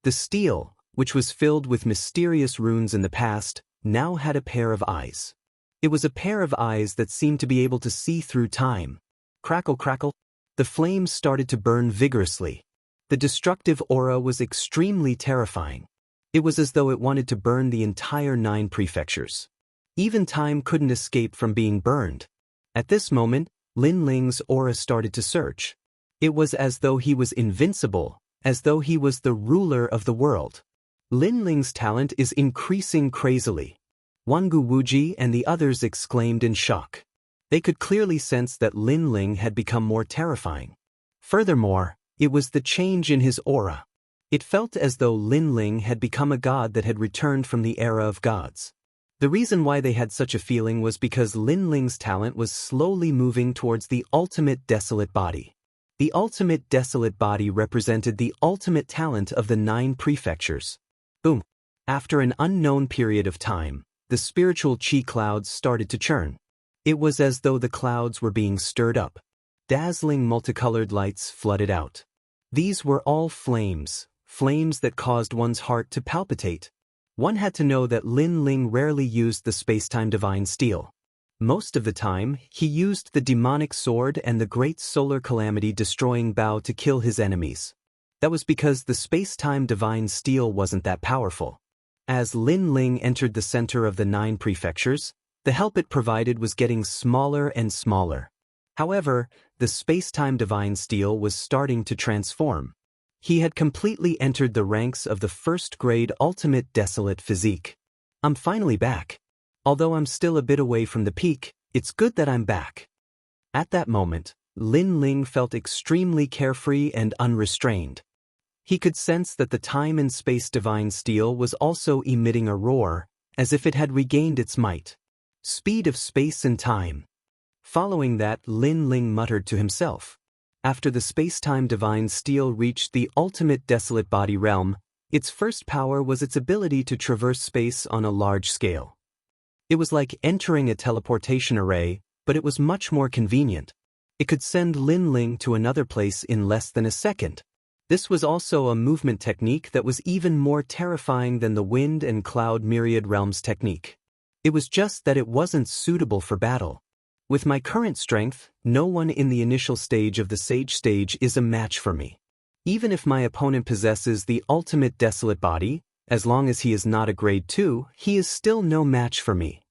The steel, which was filled with mysterious runes in the past, now had a pair of eyes. It was a pair of eyes that seemed to be able to see through time. Crackle, crackle. The flames started to burn vigorously. The destructive aura was extremely terrifying. It was as though it wanted to burn the entire 9 prefectures. Even time couldn't escape from being burned. At this moment, Lin Ling's aura started to surge. It was as though he was invincible, as though he was the ruler of the world. Lin Ling's talent is increasing crazily. Wangu Wuji and the others exclaimed in shock. They could clearly sense that Lin Ling had become more terrifying. Furthermore, it was the change in his aura. It felt as though Lin Ling had become a god that had returned from the era of gods. The reason why they had such a feeling was because Lin Ling's talent was slowly moving towards the ultimate desolate body. The ultimate desolate body represented the ultimate talent of the 9 prefectures. Boom! After an unknown period of time, the spiritual chi clouds started to churn. It was as though the clouds were being stirred up. Dazzling multicolored lights flooded out. These were all flames, flames that caused one's heart to palpitate. One had to know that Lin Ling rarely used the space-time divine steel. Most of the time, he used the demonic sword and the great solar calamity destroying bow to kill his enemies. That was because the space-time divine steel wasn't that powerful. As Lin Ling entered the center of the 9 prefectures, the help it provided was getting smaller and smaller. However, the space-time divine steel was starting to transform. He had completely entered the ranks of the first-grade ultimate desolate physique. I'm finally back. Although I'm still a bit away from the peak, it's good that I'm back. At that moment, Lin Ling felt extremely carefree and unrestrained. He could sense that the time and space divine steel was also emitting a roar, as if it had regained its might. Speed of space and time. Following that, Lin Ling muttered to himself. After the space-time divine steel reached the ultimate desolate body realm, its first power was its ability to traverse space on a large scale. It was like entering a teleportation array, but it was much more convenient. It could send Lin Ling to another place in less than a second. This was also a movement technique that was even more terrifying than the wind and cloud myriad realms technique. It was just that it wasn't suitable for battle. With my current strength, no one in the initial stage of the Sage stage is a match for me. Even if my opponent possesses the ultimate desolate body, as long as he is not a grade 2, he is still no match for me.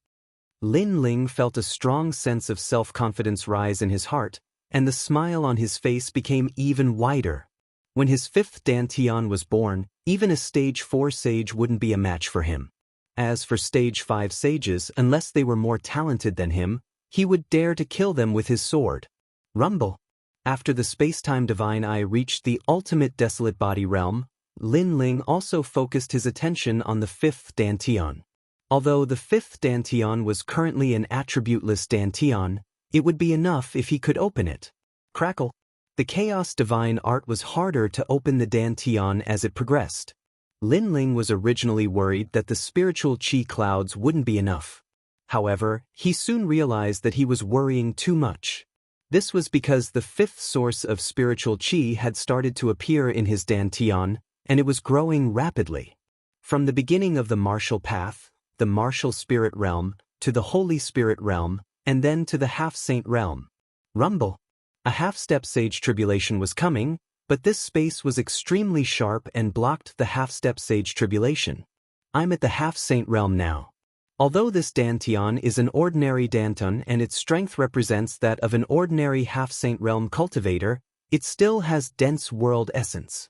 Lin Ling felt a strong sense of self-confidence rise in his heart, and the smile on his face became even wider. When his 5th Dantian was born, even a stage 4 sage wouldn't be a match for him. As for stage 5 sages, unless they were more talented than him, he would dare to kill them with his sword. Rumble. After the space-time divine eye reached the ultimate desolate body realm, Lin Ling also focused his attention on the 5th Dantian. Although the 5th Dantian was currently an attributeless Dantian, it would be enough if he could open it. Crackle. The chaos divine art was harder to open the Dantian as it progressed. Lin Ling was originally worried that the spiritual chi clouds wouldn't be enough. However, he soon realized that he was worrying too much. This was because the 5th source of spiritual chi had started to appear in his Dantian, and it was growing rapidly. From the beginning of the martial path, the martial spirit realm, to the holy spirit realm, and then to the half-saint realm. Rumble. A half-step sage tribulation was coming, but this space was extremely sharp and blocked the half-step sage tribulation. I'm at the half-saint realm now. Although this Dantian is an ordinary Danton and its strength represents that of an ordinary half-saint realm cultivator, it still has dense world essence.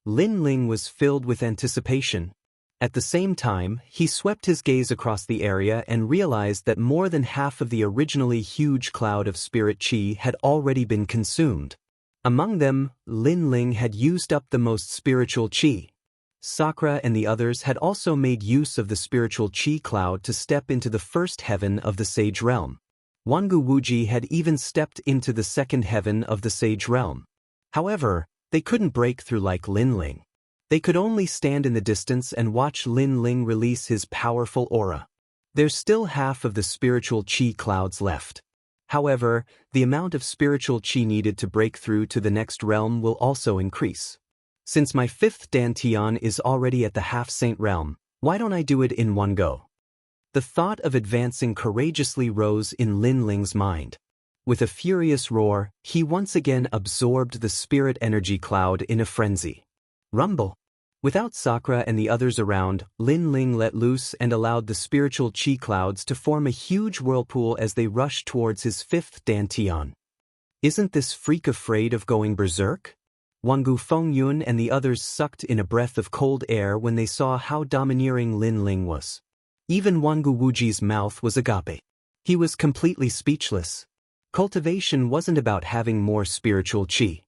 Lin Ling was filled with anticipation. At the same time, he swept his gaze across the area and realized that more than half of the originally huge cloud of spirit chi had already been consumed. Among them, Lin Ling had used up the most spiritual chi. Sakura and the others had also made use of the spiritual chi cloud to step into the first heaven of the sage realm. Wangu Wuji had even stepped into the second heaven of the sage realm. However, they couldn't break through like Lin Ling. They could only stand in the distance and watch Lin Ling release his powerful aura. There's still half of the spiritual chi clouds left. However, the amount of spiritual chi needed to break through to the next realm will also increase. Since my 5th Dantian is already at the half-saint realm, why don't I do it in one go? The thought of advancing courageously rose in Lin Ling's mind. With a furious roar, he once again absorbed the spirit energy cloud in a frenzy. Rumble. Without Sakura and the others around, Lin Ling let loose and allowed the spiritual chi clouds to form a huge whirlpool as they rushed towards his 5th Dantian. Isn't this freak afraid of going berserk? Wangu Fengyun and the others sucked in a breath of cold air when they saw how domineering Lin Ling was. Even Wangu Wuji's mouth was agape. He was completely speechless. Cultivation wasn't about having more spiritual chi.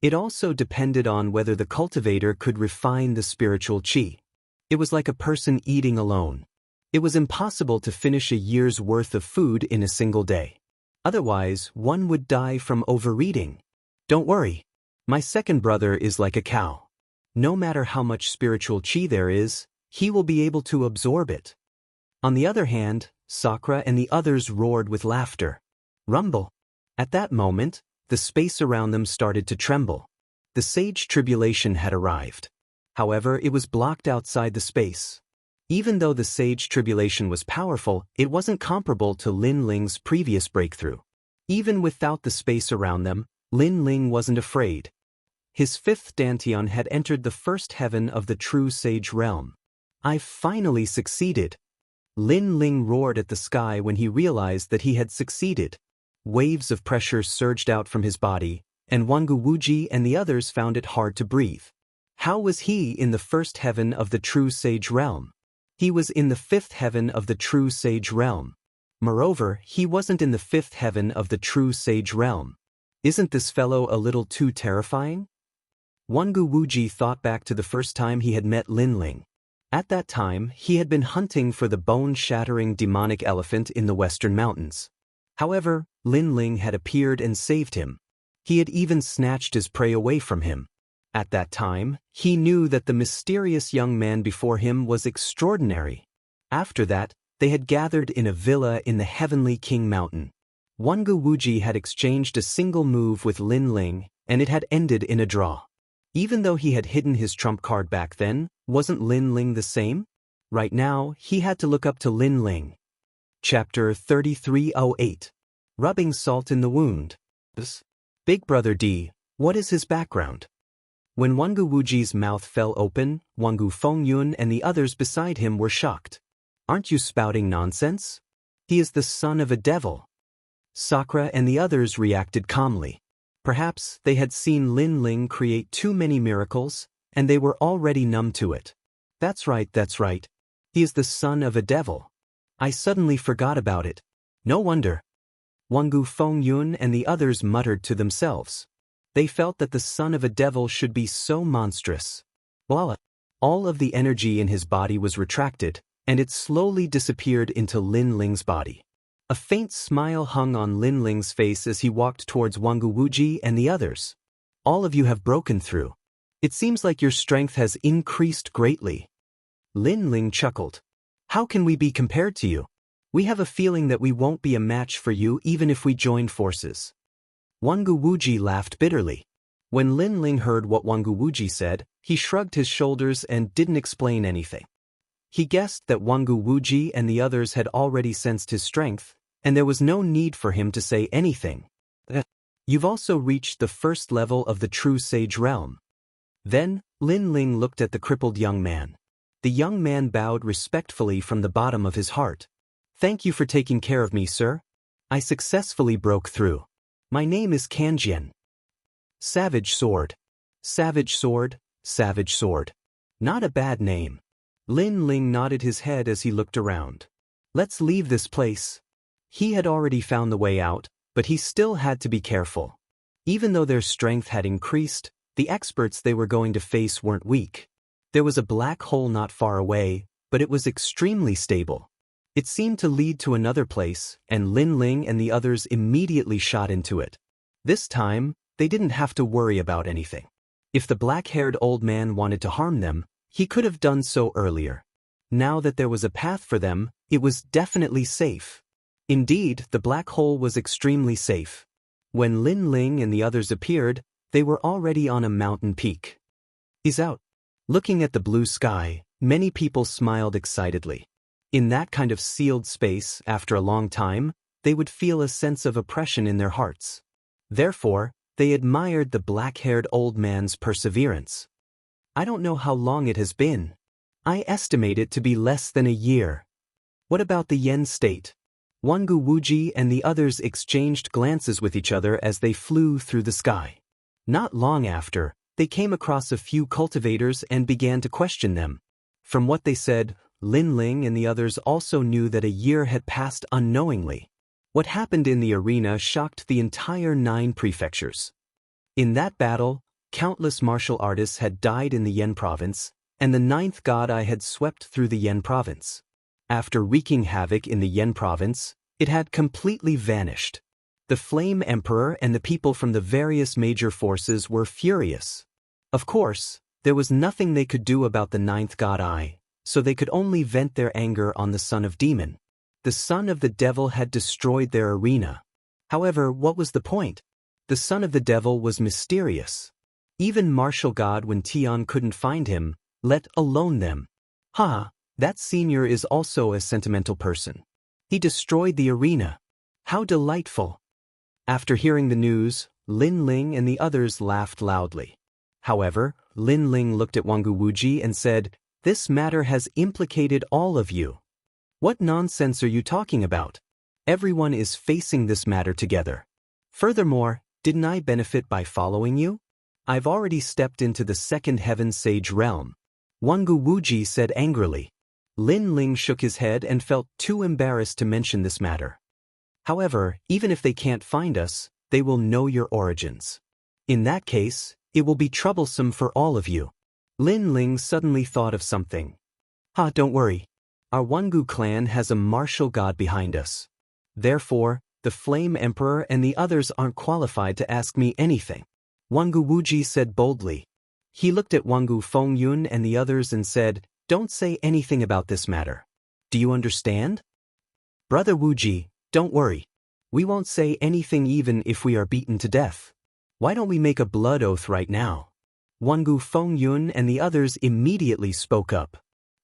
It also depended on whether the cultivator could refine the spiritual chi. It was like a person eating alone. It was impossible to finish a year's worth of food in a single day. Otherwise, one would die from overeating. Don't worry. My second brother is like a cow. No matter how much spiritual chi there is, he will be able to absorb it. On the other hand, Sakura and the others roared with laughter. Rumble. At that moment, the space around them started to tremble. The sage tribulation had arrived. However, it was blocked outside the space. Even though the sage tribulation was powerful, it wasn't comparable to Lin Ling's previous breakthrough. Even without the space around them, Lin Ling wasn't afraid. His fifth dantian had entered the first heaven of the true sage realm. "I've finally succeeded." Lin Ling roared at the sky when he realized that he had succeeded. Waves of pressure surged out from his body, and Wangu Wuji and the others found it hard to breathe. How was he in the first heaven of the true sage realm? He was in the fifth heaven of the true sage realm. Moreover, he wasn't in the fifth heaven of the true sage realm. Isn't this fellow a little too terrifying? Wangu Wuji thought back to the first time he had met Lin Ling. At that time, he had been hunting for the bone-shattering demonic elephant in the western mountains. However, Lin Ling had appeared and saved him. He had even snatched his prey away from him. At that time, he knew that the mysterious young man before him was extraordinary. After that, they had gathered in a villa in the heavenly King Mountain. Wangu Wuji had exchanged a single move with Lin Ling, and it had ended in a draw. Even though he had hidden his trump card back then, wasn't Lin Ling the same? Right now, he had to look up to Lin Ling. Chapter 3308. Rubbing Salt in the Wound. Big Brother D, what is his background? When Wangu Wuji's mouth fell open, Wangu Fengyun and the others beside him were shocked. Aren't you spouting nonsense? He is the son of a devil. Sakura and the others reacted calmly. Perhaps they had seen Lin Ling create too many miracles, and they were already numb to it. That's right. He is the son of a devil. I suddenly forgot about it. No wonder. Wangu Fengyun and the others muttered to themselves. They felt that the son of a devil should be so monstrous. Voila! All of the energy in his body was retracted, and it slowly disappeared into Lin Ling's body. A faint smile hung on Lin Ling's face as he walked towards Wangu Wuji and the others. All of you have broken through. It seems like your strength has increased greatly. Lin Ling chuckled. How can we be compared to you? We have a feeling that we won't be a match for you even if we join forces. Wangu Wuji laughed bitterly. When Lin Ling heard what Wangu Wuji said, he shrugged his shoulders and didn't explain anything. He guessed that Wangu Wuji and the others had already sensed his strength, and there was no need for him to say anything. You've also reached the first level of the true sage realm. Then, Lin Ling looked at the crippled young man. The young man bowed respectfully from the bottom of his heart. Thank you for taking care of me, sir. I successfully broke through. My name is Kanjian. Savage Sword. Savage Sword, Savage Sword. Not a bad name. Lin Ling nodded his head as he looked around. Let's leave this place. He had already found the way out, but he still had to be careful. Even though their strength had increased, the experts they were going to face weren't weak. There was a black hole not far away, but it was extremely stable. It seemed to lead to another place, and Lin Ling and the others immediately shot into it. This time, they didn't have to worry about anything. If the black-haired old man wanted to harm them, he could have done so earlier. Now that there was a path for them, it was definitely safe. Indeed, the black hole was extremely safe. When Lin Ling and the others appeared, they were already on a mountain peak. He's out. Looking at the blue sky, many people smiled excitedly. In that kind of sealed space, after a long time, they would feel a sense of oppression in their hearts. Therefore, they admired the black-haired old man's perseverance. I don't know how long it has been. I estimate it to be less than a year. What about the Yen state? Wangu Wuji and the others exchanged glances with each other as they flew through the sky. Not long after, they came across a few cultivators and began to question them. From what they said, Lin Ling and the others also knew that a year had passed unknowingly. What happened in the arena shocked the entire 9 prefectures. In that battle, countless martial artists had died in the Yen province, and the 9th god eye had swept through the Yen province. After wreaking havoc in the Yen province, it had completely vanished. The Flame Emperor and the people from the various major forces were furious. Of course, there was nothing they could do about the 9th god eye, so they could only vent their anger on the son of demon. The son of the devil had destroyed their arena. However, what was the point? The son of the devil was mysterious. Even martial god when Tian couldn't find him, let alone them. That senior is also a sentimental person. He destroyed the arena. How delightful. After hearing the news, Lin Ling and the others laughed loudly. However, Lin Ling looked at Wangu Wuji and said, "This matter has implicated all of you. What nonsense are you talking about? Everyone is facing this matter together. Furthermore, didn't I benefit by following you? I've already stepped into the second heaven sage realm." Wangu Wuji said angrily. Lin Ling shook his head and felt too embarrassed to mention this matter. However, even if they can't find us, they will know your origins. In that case, it will be troublesome for all of you. Lin Ling suddenly thought of something. Don't worry. Our Wangu clan has a martial god behind us. Therefore, the Flame Emperor and the others aren't qualified to ask me anything. Wangu Wuji said boldly. He looked at Wangu Fengyun and the others and said, "Don't say anything about this matter. Do you understand? Brother Wuji, don't worry. We won't say anything even if we are beaten to death. Why don't we make a blood oath right now?" Wangu Fengyun and the others immediately spoke up.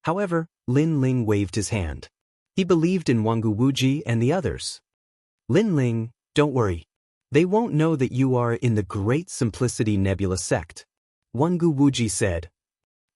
However, Lin Ling waved his hand. He believed in Wangu Wuji and the others. Lin Ling, don't worry. They won't know that you are in the Great Simplicity Nebula sect. Wangu Wuji said.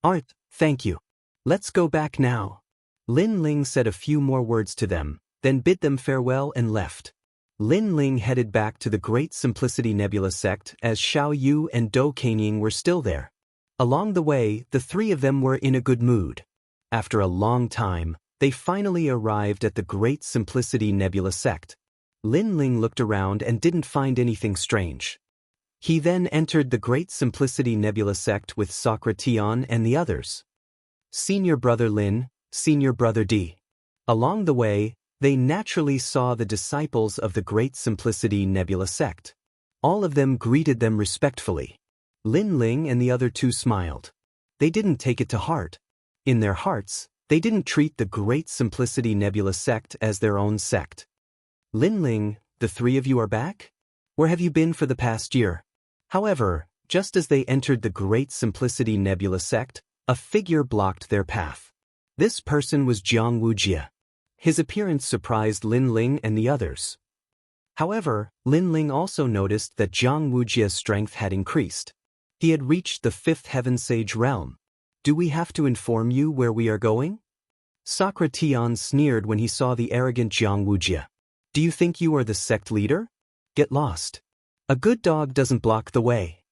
Art, thank you. Let's go back now. Lin Ling said a few more words to them, then bid them farewell and left. Lin Ling headed back to the Great Simplicity Nebula sect as Xiao Yu and Dou Kanying were still there. Along the way, the three of them were in a good mood. After a long time, they finally arrived at the Great Simplicity Nebula sect. Lin Ling looked around and didn't find anything strange. He then entered the Great Simplicity Nebula sect with Sakura Tian and the others. Senior Brother Lin, Senior Brother D. Along the way, they naturally saw the disciples of the Great Simplicity Nebula sect. All of them greeted them respectfully. Lin Ling and the other two smiled. They didn't take it to heart. In their hearts, they didn't treat the Great Simplicity Nebula sect as their own sect. Lin Ling, the three of you are back? Where have you been for the past year? However, just as they entered the Great Simplicity Nebula sect, a figure blocked their path. This person was Jiang Wujie. His appearance surprised Lin Ling and the others. However, Lin Ling also noticed that Jiang Wujie's strength had increased. He had reached the fifth heaven sage realm. Do we have to inform you where we are going? Sakura Tian sneered when he saw the arrogant Jiang Wujie. Do you think you are the sect leader? Get lost. A good dog doesn't block the way.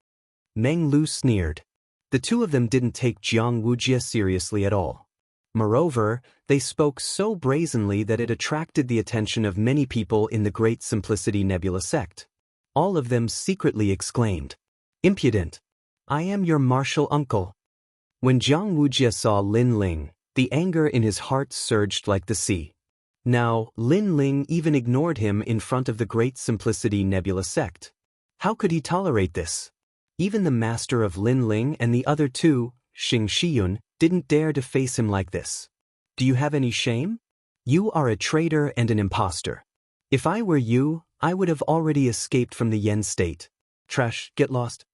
Meng Lu sneered. The two of them didn't take Jiang Wujie seriously at all. Moreover, they spoke so brazenly that it attracted the attention of many people in the Great Simplicity Nebula sect. All of them secretly exclaimed, "Impudent! I am your martial uncle." When Jiang Wujie saw Lin Ling, the anger in his heart surged like the sea. Now, Lin Ling even ignored him in front of the Great Simplicity Nebula sect. How could he tolerate this? Even the master of Lin Ling and the other two, Xing Shiyun, didn't dare to face him like this. Do you have any shame? You are a traitor and an impostor. If I were you, I would have already escaped from the Yen state. Trash, get lost.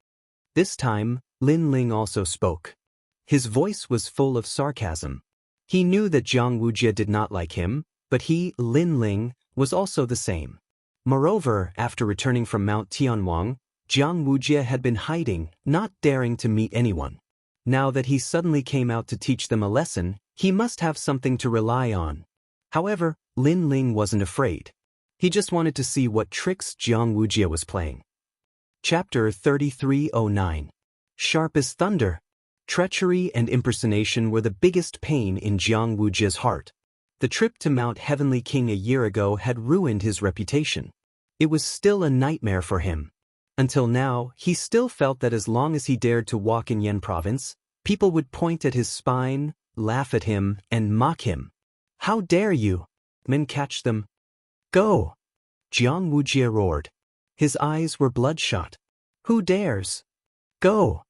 This time, Lin Ling also spoke. His voice was full of sarcasm. He knew that Jiang Wujie did not like him, but he, Lin Ling, was also the same. Moreover, after returning from Mount Tianwang, Jiang Wujie had been hiding, not daring to meet anyone. Now that he suddenly came out to teach them a lesson, he must have something to rely on. However, Lin Ling wasn't afraid. He just wanted to see what tricks Jiang Wujie was playing. Chapter 3309. Sharp as thunder. Treachery and impersonation were the biggest pain in Jiang Wujie's heart. The trip to Mount Heavenly King a year ago had ruined his reputation. It was still a nightmare for him. Until now, he still felt that as long as he dared to walk in Yen province, people would point at his spine, laugh at him, and mock him. How dare you? Men catch them. Go! Jiang Wujie roared. His eyes were bloodshot. Who dares? Go!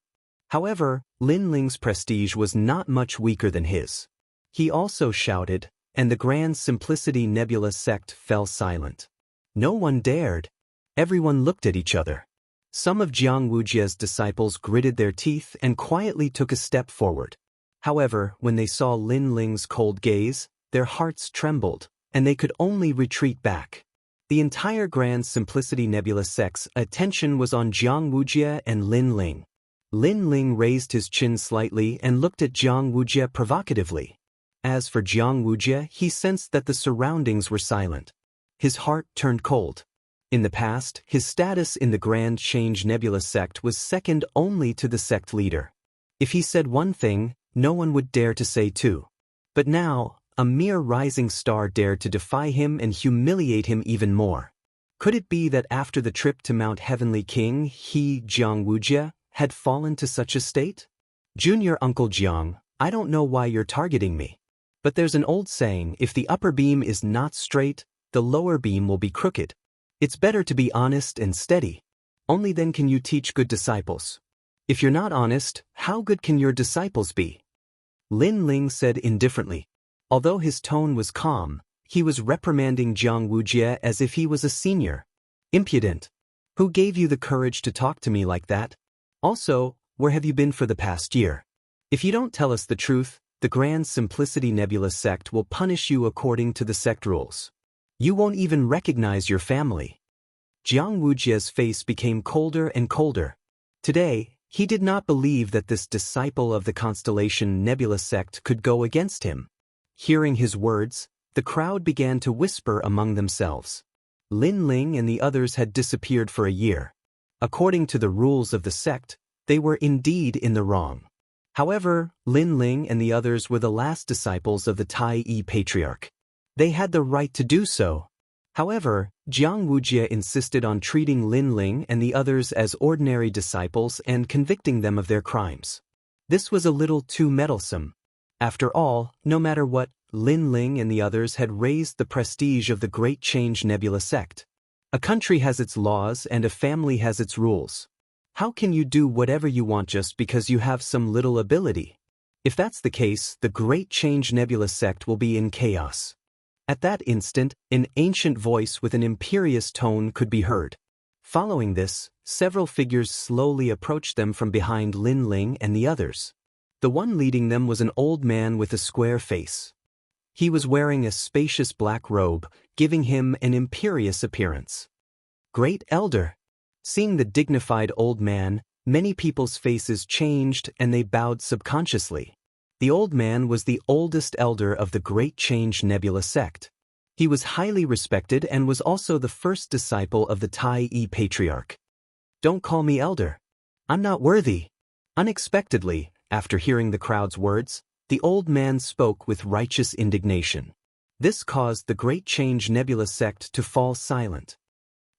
However, Lin Ling's prestige was not much weaker than his. He also shouted, and the Grand Simplicity Nebula sect fell silent. No one dared. Everyone looked at each other. Some of Jiang Wujie's disciples gritted their teeth and quietly took a step forward. However, when they saw Lin Ling's cold gaze, their hearts trembled, and they could only retreat back. The entire Grand Simplicity Nebula sect's attention was on Jiang Wujie and Lin Ling. Lin Ling raised his chin slightly and looked at Jiang Wujie provocatively. As for Jiang Wujie, he sensed that the surroundings were silent. His heart turned cold. In the past, his status in the Grand Change Nebula sect was second only to the sect leader. If he said one thing, no one would dare to say two. But now, a mere rising star dared to defy him and humiliate him even more. Could it be that after the trip to Mount Heavenly King, he, Jiang Wujie, had fallen to such a state? Junior Uncle Jiang, I don't know why you're targeting me. But there's an old saying, if the upper beam is not straight, the lower beam will be crooked. It's better to be honest and steady. Only then can you teach good disciples. If you're not honest, how good can your disciples be? Lin Ling said indifferently. Although his tone was calm, he was reprimanding Jiang Wujie as if he was a senior. Impudent. Who gave you the courage to talk to me like that? Also, where have you been for the past year? If you don't tell us the truth, the Grand Simplicity Nebula sect will punish you according to the sect rules. You won't even recognize your family. Jiang Wujie's face became colder and colder. Today, he did not believe that this disciple of the Constellation Nebula sect could go against him. Hearing his words, the crowd began to whisper among themselves. Lin Ling and the others had disappeared for a year. According to the rules of the sect, they were indeed in the wrong. However, Lin Ling and the others were the last disciples of the Tai Yi Patriarch. They had the right to do so. However, Jiang Wujie insisted on treating Lin Ling and the others as ordinary disciples and convicting them of their crimes. This was a little too meddlesome. After all, no matter what, Lin Ling and the others had raised the prestige of the Great Change Nebula sect. A country has its laws and a family has its rules. How can you do whatever you want just because you have some little ability? If that's the case, the Great Change Nebula sect will be in chaos. At that instant, an ancient voice with an imperious tone could be heard. Following this, several figures slowly approached them from behind Lin Ling and the others. The one leading them was an old man with a square face. He was wearing a spacious black robe, giving him an imperious appearance. Great Elder. Seeing the dignified old man, many people's faces changed and they bowed subconsciously. The old man was the oldest elder of the Great Change Nebula sect. He was highly respected and was also the first disciple of the Tai Yi Patriarch. Don't call me elder. I'm not worthy. Unexpectedly, after hearing the crowd's words, the old man spoke with righteous indignation. This caused the Great Change Nebula sect to fall silent.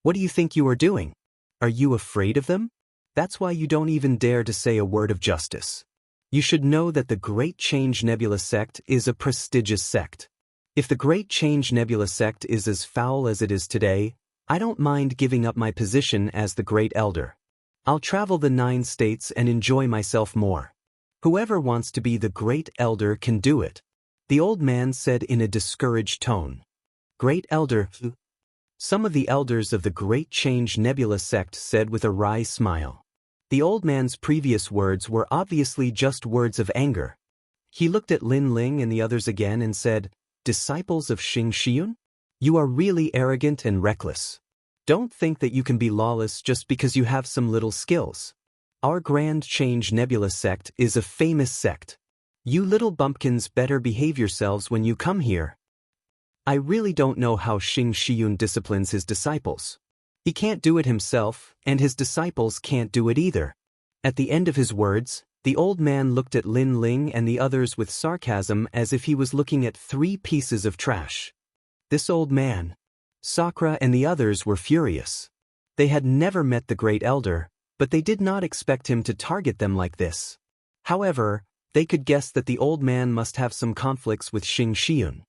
What do you think you are doing? Are you afraid of them? That's why you don't even dare to say a word of justice. You should know that the Great Change Nebula sect is a prestigious sect. If the Great Change Nebula sect is as foul as it is today, I don't mind giving up my position as the Great Elder. I'll travel the 9 states and enjoy myself more. Whoever wants to be the Great Elder can do it, the old man said in a discouraged tone. Great Elder? Some of the elders of the Great Change Nebula sect said with a wry smile. The old man's previous words were obviously just words of anger. He looked at Lin Ling and the others again and said, Disciples of Xing Xiun? You are really arrogant and reckless. Don't think that you can be lawless just because you have some little skills. Our Grand Change Nebula sect is a famous sect. You little bumpkins better behave yourselves when you come here. I really don't know how Xing Xiun disciplines his disciples. He can't do it himself, and his disciples can't do it either. At the end of his words, the old man looked at Lin Ling and the others with sarcasm as if he was looking at 3 pieces of trash. This old man. Sakura and the others were furious. They had never met the Great Elder, but they did not expect him to target them like this. However, they could guess that the old man must have some conflicts with Xing Xiun.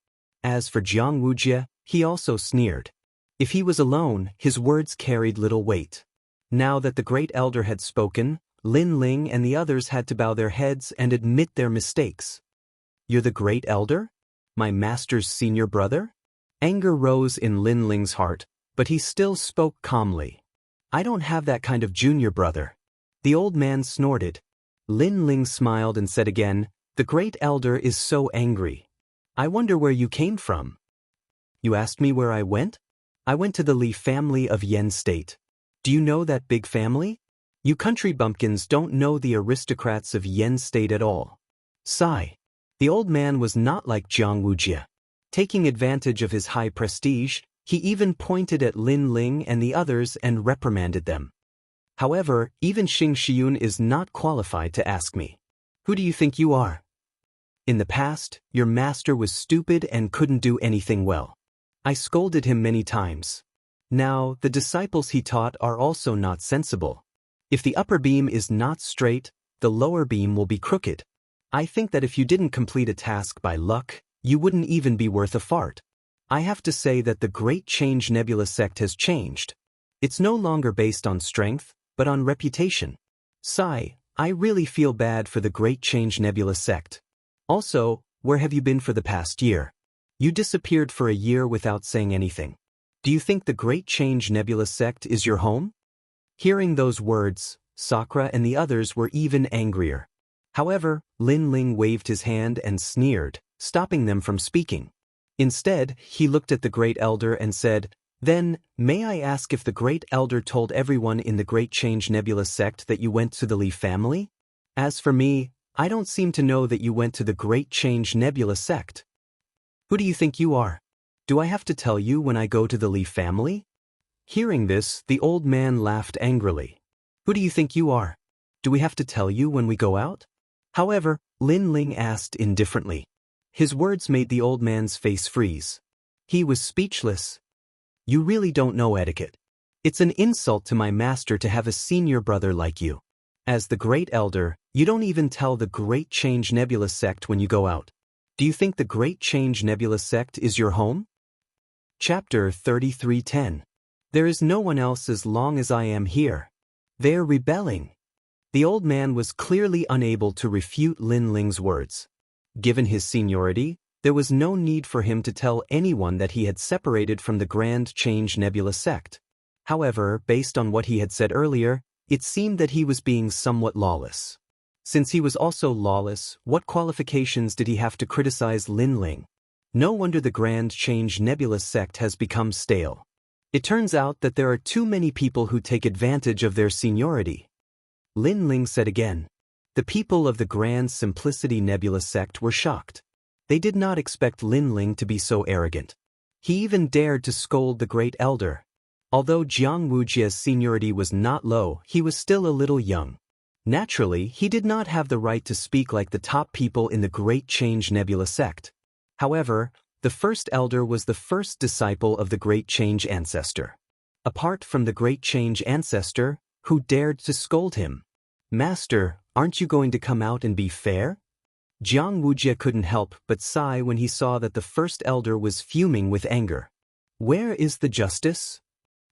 As for Jiang Wujie, he also sneered. If he was alone, his words carried little weight. Now that the Great Elder had spoken, Lin Ling and the others had to bow their heads and admit their mistakes. You're the great elder? My master's senior brother? Anger rose in Lin Ling's heart, but he still spoke calmly. I don't have that kind of junior brother. The old man snorted. Lin Ling smiled and said again, the great elder is so angry. I wonder where you came from. You asked me where I went? I went to the Li family of Yen State. Do you know that big family? You country bumpkins don't know the aristocrats of Yen State at all. Sigh. The old man was not like Jiang Wujie. Taking advantage of his high prestige, he even pointed at Lin Ling and the others and reprimanded them. However, even Xing Xiun is not qualified to ask me. Who do you think you are? In the past, your master was stupid and couldn't do anything well. I scolded him many times. Now, the disciples he taught are also not sensible. If the upper beam is not straight, the lower beam will be crooked. I think that if you didn't complete a task by luck, you wouldn't even be worth a fart. I have to say that the Great Change Nebula sect has changed. It's no longer based on strength, but on reputation. Sigh, I really feel bad for the Great Change Nebula sect. Also, where have you been for the past year? You disappeared for a year without saying anything. Do you think the Great Change Nebula sect is your home? Hearing those words, Sakura and the others were even angrier. However, Lin Ling waved his hand and sneered, stopping them from speaking. Instead, he looked at the Great Elder and said, Then, may I ask if the Great Elder told everyone in the Great Change Nebula sect that you went to the Li family? As for me, I don't seem to know that you went to the Great Change Nebula sect. Who do you think you are? Do I have to tell you when I go to the Li family? Hearing this, the old man laughed angrily. Who do you think you are? Do we have to tell you when we go out? However, Lin Ling asked indifferently. His words made the old man's face freeze. He was speechless. You really don't know etiquette. It's an insult to my master to have a senior brother like you. As the Great Elder, you don't even tell the Great Change Nebula sect when you go out. Do you think the Great Change Nebula sect is your home? Chapter 33:10. There is no one else as long as I am here. They are rebelling. The old man was clearly unable to refute Lin Ling's words. Given his seniority, there was no need for him to tell anyone that he had separated from the Grand Change Nebula sect. However, based on what he had said earlier, it seemed that he was being somewhat lawless. Since he was also lawless, what qualifications did he have to criticize Lin Ling? No wonder the Grand Change Nebula sect has become stale. It turns out that there are too many people who take advantage of their seniority. Lin Ling said again. The people of the Grand Simplicity Nebula sect were shocked. They did not expect Lin Ling to be so arrogant. He even dared to scold the Great Elder. Although Jiang Wujie's seniority was not low, he was still a little young. Naturally, he did not have the right to speak like the top people in the Great Change Nebula sect. However, the first elder was the first disciple of the Great Change Ancestor. Apart from the Great Change Ancestor, who dared to scold him? Master, aren't you going to come out and be fair? Jiang Wujie couldn't help but sigh when he saw that the first elder was fuming with anger. Where is the justice?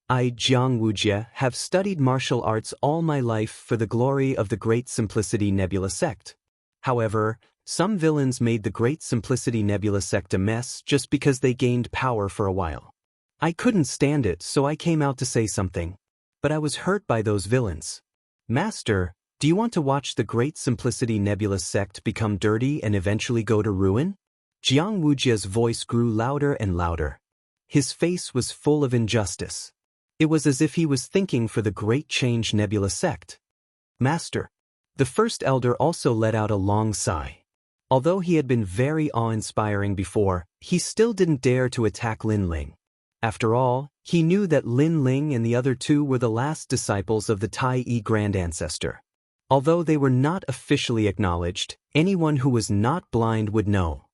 I, Jiang Wujie, have studied martial arts all my life for the glory of the Great Simplicity Nebula sect. However, some villains made the Great Simplicity Nebula sect a mess just because they gained power for a while. I couldn't stand it, so I came out to say something. But I was hurt by those villains. Master, do you want to watch the Great Simplicity Nebula sect become dirty and eventually go to ruin? Jiang Wujie's voice grew louder and louder. His face was full of injustice. It was as if he was thinking for the Great Change Nebula sect. Master. The first elder also let out a long sigh. Although he had been very awe-inspiring before, he still didn't dare to attack Lin Ling. After all, he knew that Lin Ling and the other two were the last disciples of the Tai Yi Grand Ancestor. Although they were not officially acknowledged, anyone who was not blind would know.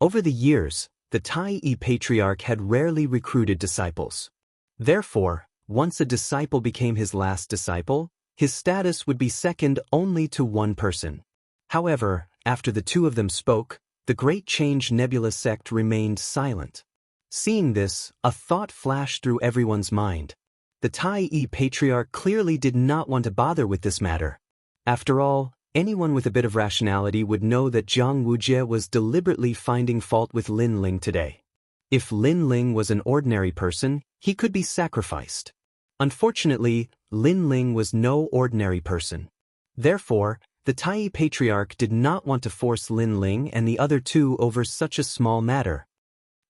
Over the years, the Tai Yi Patriarch had rarely recruited disciples. Therefore, once a disciple became his last disciple, his status would be second only to one person. However, after the two of them spoke, the Great Change Nebula sect remained silent. Seeing this, a thought flashed through everyone's mind. The Tai Yi Patriarch clearly did not want to bother with this matter. After all, Anyone with a bit of rationality would know that Jiang Wujie was deliberately finding fault with Lin Ling today. If Lin Ling was an ordinary person, he could be sacrificed. Unfortunately, Lin Ling was no ordinary person. Therefore, the Tai Patriarch did not want to force Lin Ling and the other two over such a small matter.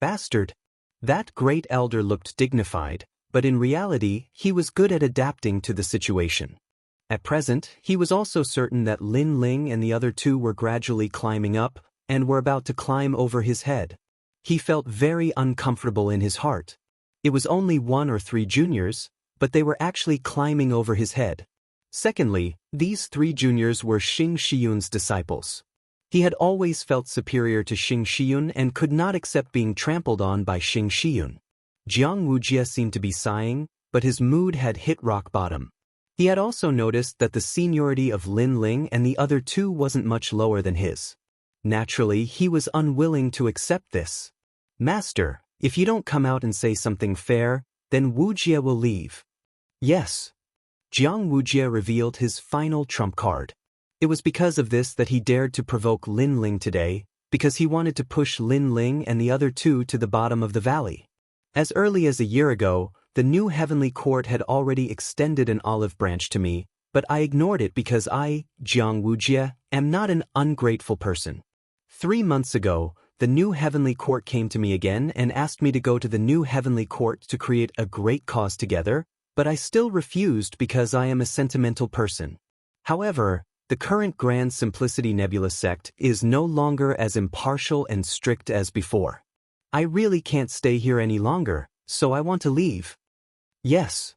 Bastard! That great elder looked dignified, but in reality, he was good at adapting to the situation. At present, he was also certain that Lin Ling and the other two were gradually climbing up, and were about to climb over his head. He felt very uncomfortable in his heart. It was only 1 or 3 juniors, but they were actually climbing over his head. Secondly, these 3 juniors were Xing Shiyun's disciples. He had always felt superior to Xing Shiyun and could not accept being trampled on by Xing Shiyun. Jiang Wujie seemed to be sighing, but his mood had hit rock bottom. He had also noticed that the seniority of Lin Ling and the other two wasn't much lower than his. Naturally, he was unwilling to accept this. Master, if you don't come out and say something fair, then Wujie will leave. Yes. Jiang Wujie revealed his final trump card. It was because of this that he dared to provoke Lin Ling today, because he wanted to push Lin Ling and the other two to the bottom of the valley. As early as a year ago, the new heavenly court had already extended an olive branch to me, but I ignored it because I, Jiang Wujie, am not an ungrateful person. 3 months ago, the new heavenly court came to me again and asked me to go to the new heavenly court to create a great cause together, but I still refused because I am a sentimental person. However, the current Grand Simplicity Nebula sect is no longer as impartial and strict as before. I really can't stay here any longer, so I want to leave. Yes.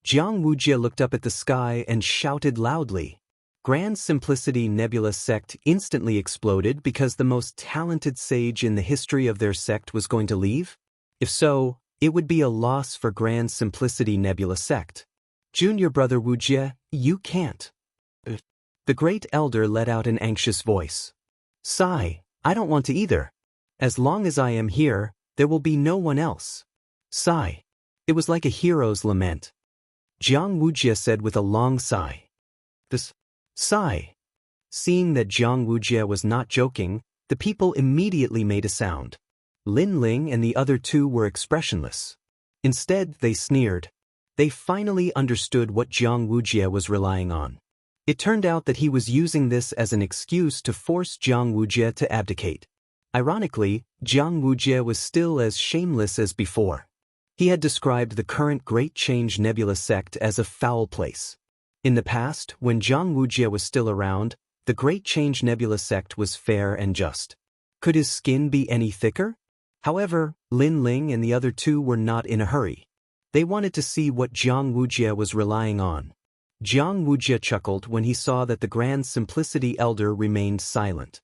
Jiang Wujie looked up at the sky and shouted loudly. Grand Simplicity Nebula sect instantly exploded because the most talented sage in the history of their sect was going to leave? If so, it would be a loss for Grand Simplicity Nebula sect. Junior brother Wujie, you can't. The great elder let out an anxious voice. Sigh, I don't want to either. As long as I am here, there will be no one else. Sigh. It was like a hero's lament. Jiang Wujie said with a long sigh. This sigh. Seeing that Jiang Wujie was not joking, the people immediately made a sound. Lin Ling and the other two were expressionless. Instead, they sneered. They finally understood what Jiang Wujie was relying on. It turned out that he was using this as an excuse to force Jiang Wujie to abdicate. Ironically, Jiang Wujie was still as shameless as before. He had described the current Great Change Nebula sect as a foul place. In the past, when Jiang Wujie was still around, the Great Change Nebula sect was fair and just. Could his skin be any thicker? However, Lin Ling and the other two were not in a hurry. They wanted to see what Jiang Wujie was relying on. Jiang Wujie chuckled when he saw that the Grand Simplicity Elder remained silent.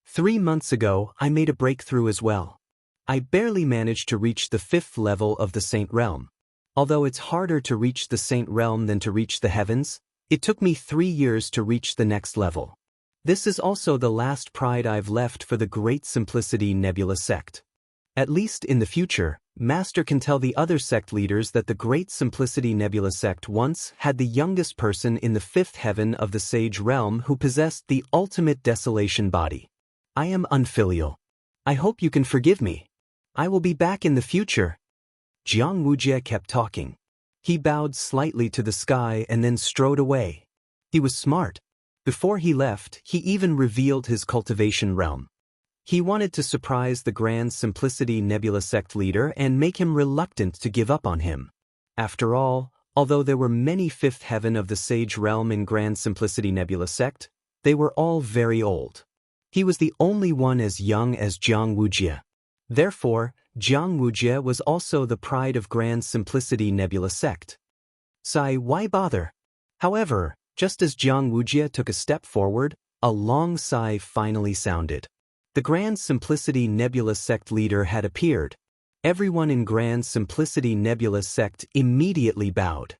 3 months ago, I made a breakthrough as well. I barely managed to reach the 5th level of the Saint Realm. Although it's harder to reach the Saint Realm than to reach the heavens, it took me 3 years to reach the next level. This is also the last pride I've left for the Great Simplicity Nebula sect. At least in the future, Master can tell the other sect leaders that the Great Simplicity Nebula sect once had the youngest person in the 5th heaven of the Sage Realm who possessed the ultimate desolation body. I am unfilial. I hope you can forgive me. I will be back in the future. Jiang Wujie kept talking. He bowed slightly to the sky and then strode away. He was smart. Before he left, he even revealed his cultivation realm. He wanted to surprise the Grand Simplicity Nebula sect leader and make him reluctant to give up on him. After all, although there were many 5th heaven of the Sage Realm in Grand Simplicity Nebula sect, they were all very old. He was the only one as young as Jiang Wujie. Therefore, Jiang Wujie was also the pride of Grand Simplicity Nebula sect. Sigh, why bother? However, just as Jiang Wujie took a step forward, a long sigh finally sounded. The Grand Simplicity Nebula sect leader had appeared. Everyone in Grand Simplicity Nebula sect immediately bowed.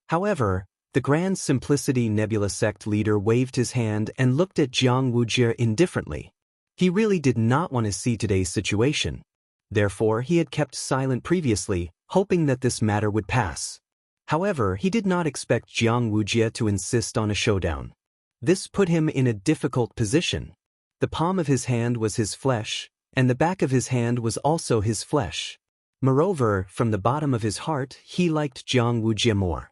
However, the Grand Simplicity Nebula sect leader waved his hand and looked at Jiang Wujie indifferently. He really did not want to see today's situation. Therefore, he had kept silent previously, hoping that this matter would pass. However, he did not expect Jiang Wujie to insist on a showdown. This put him in a difficult position. The palm of his hand was his flesh, and the back of his hand was also his flesh. Moreover, from the bottom of his heart, he liked Jiang Wujie more.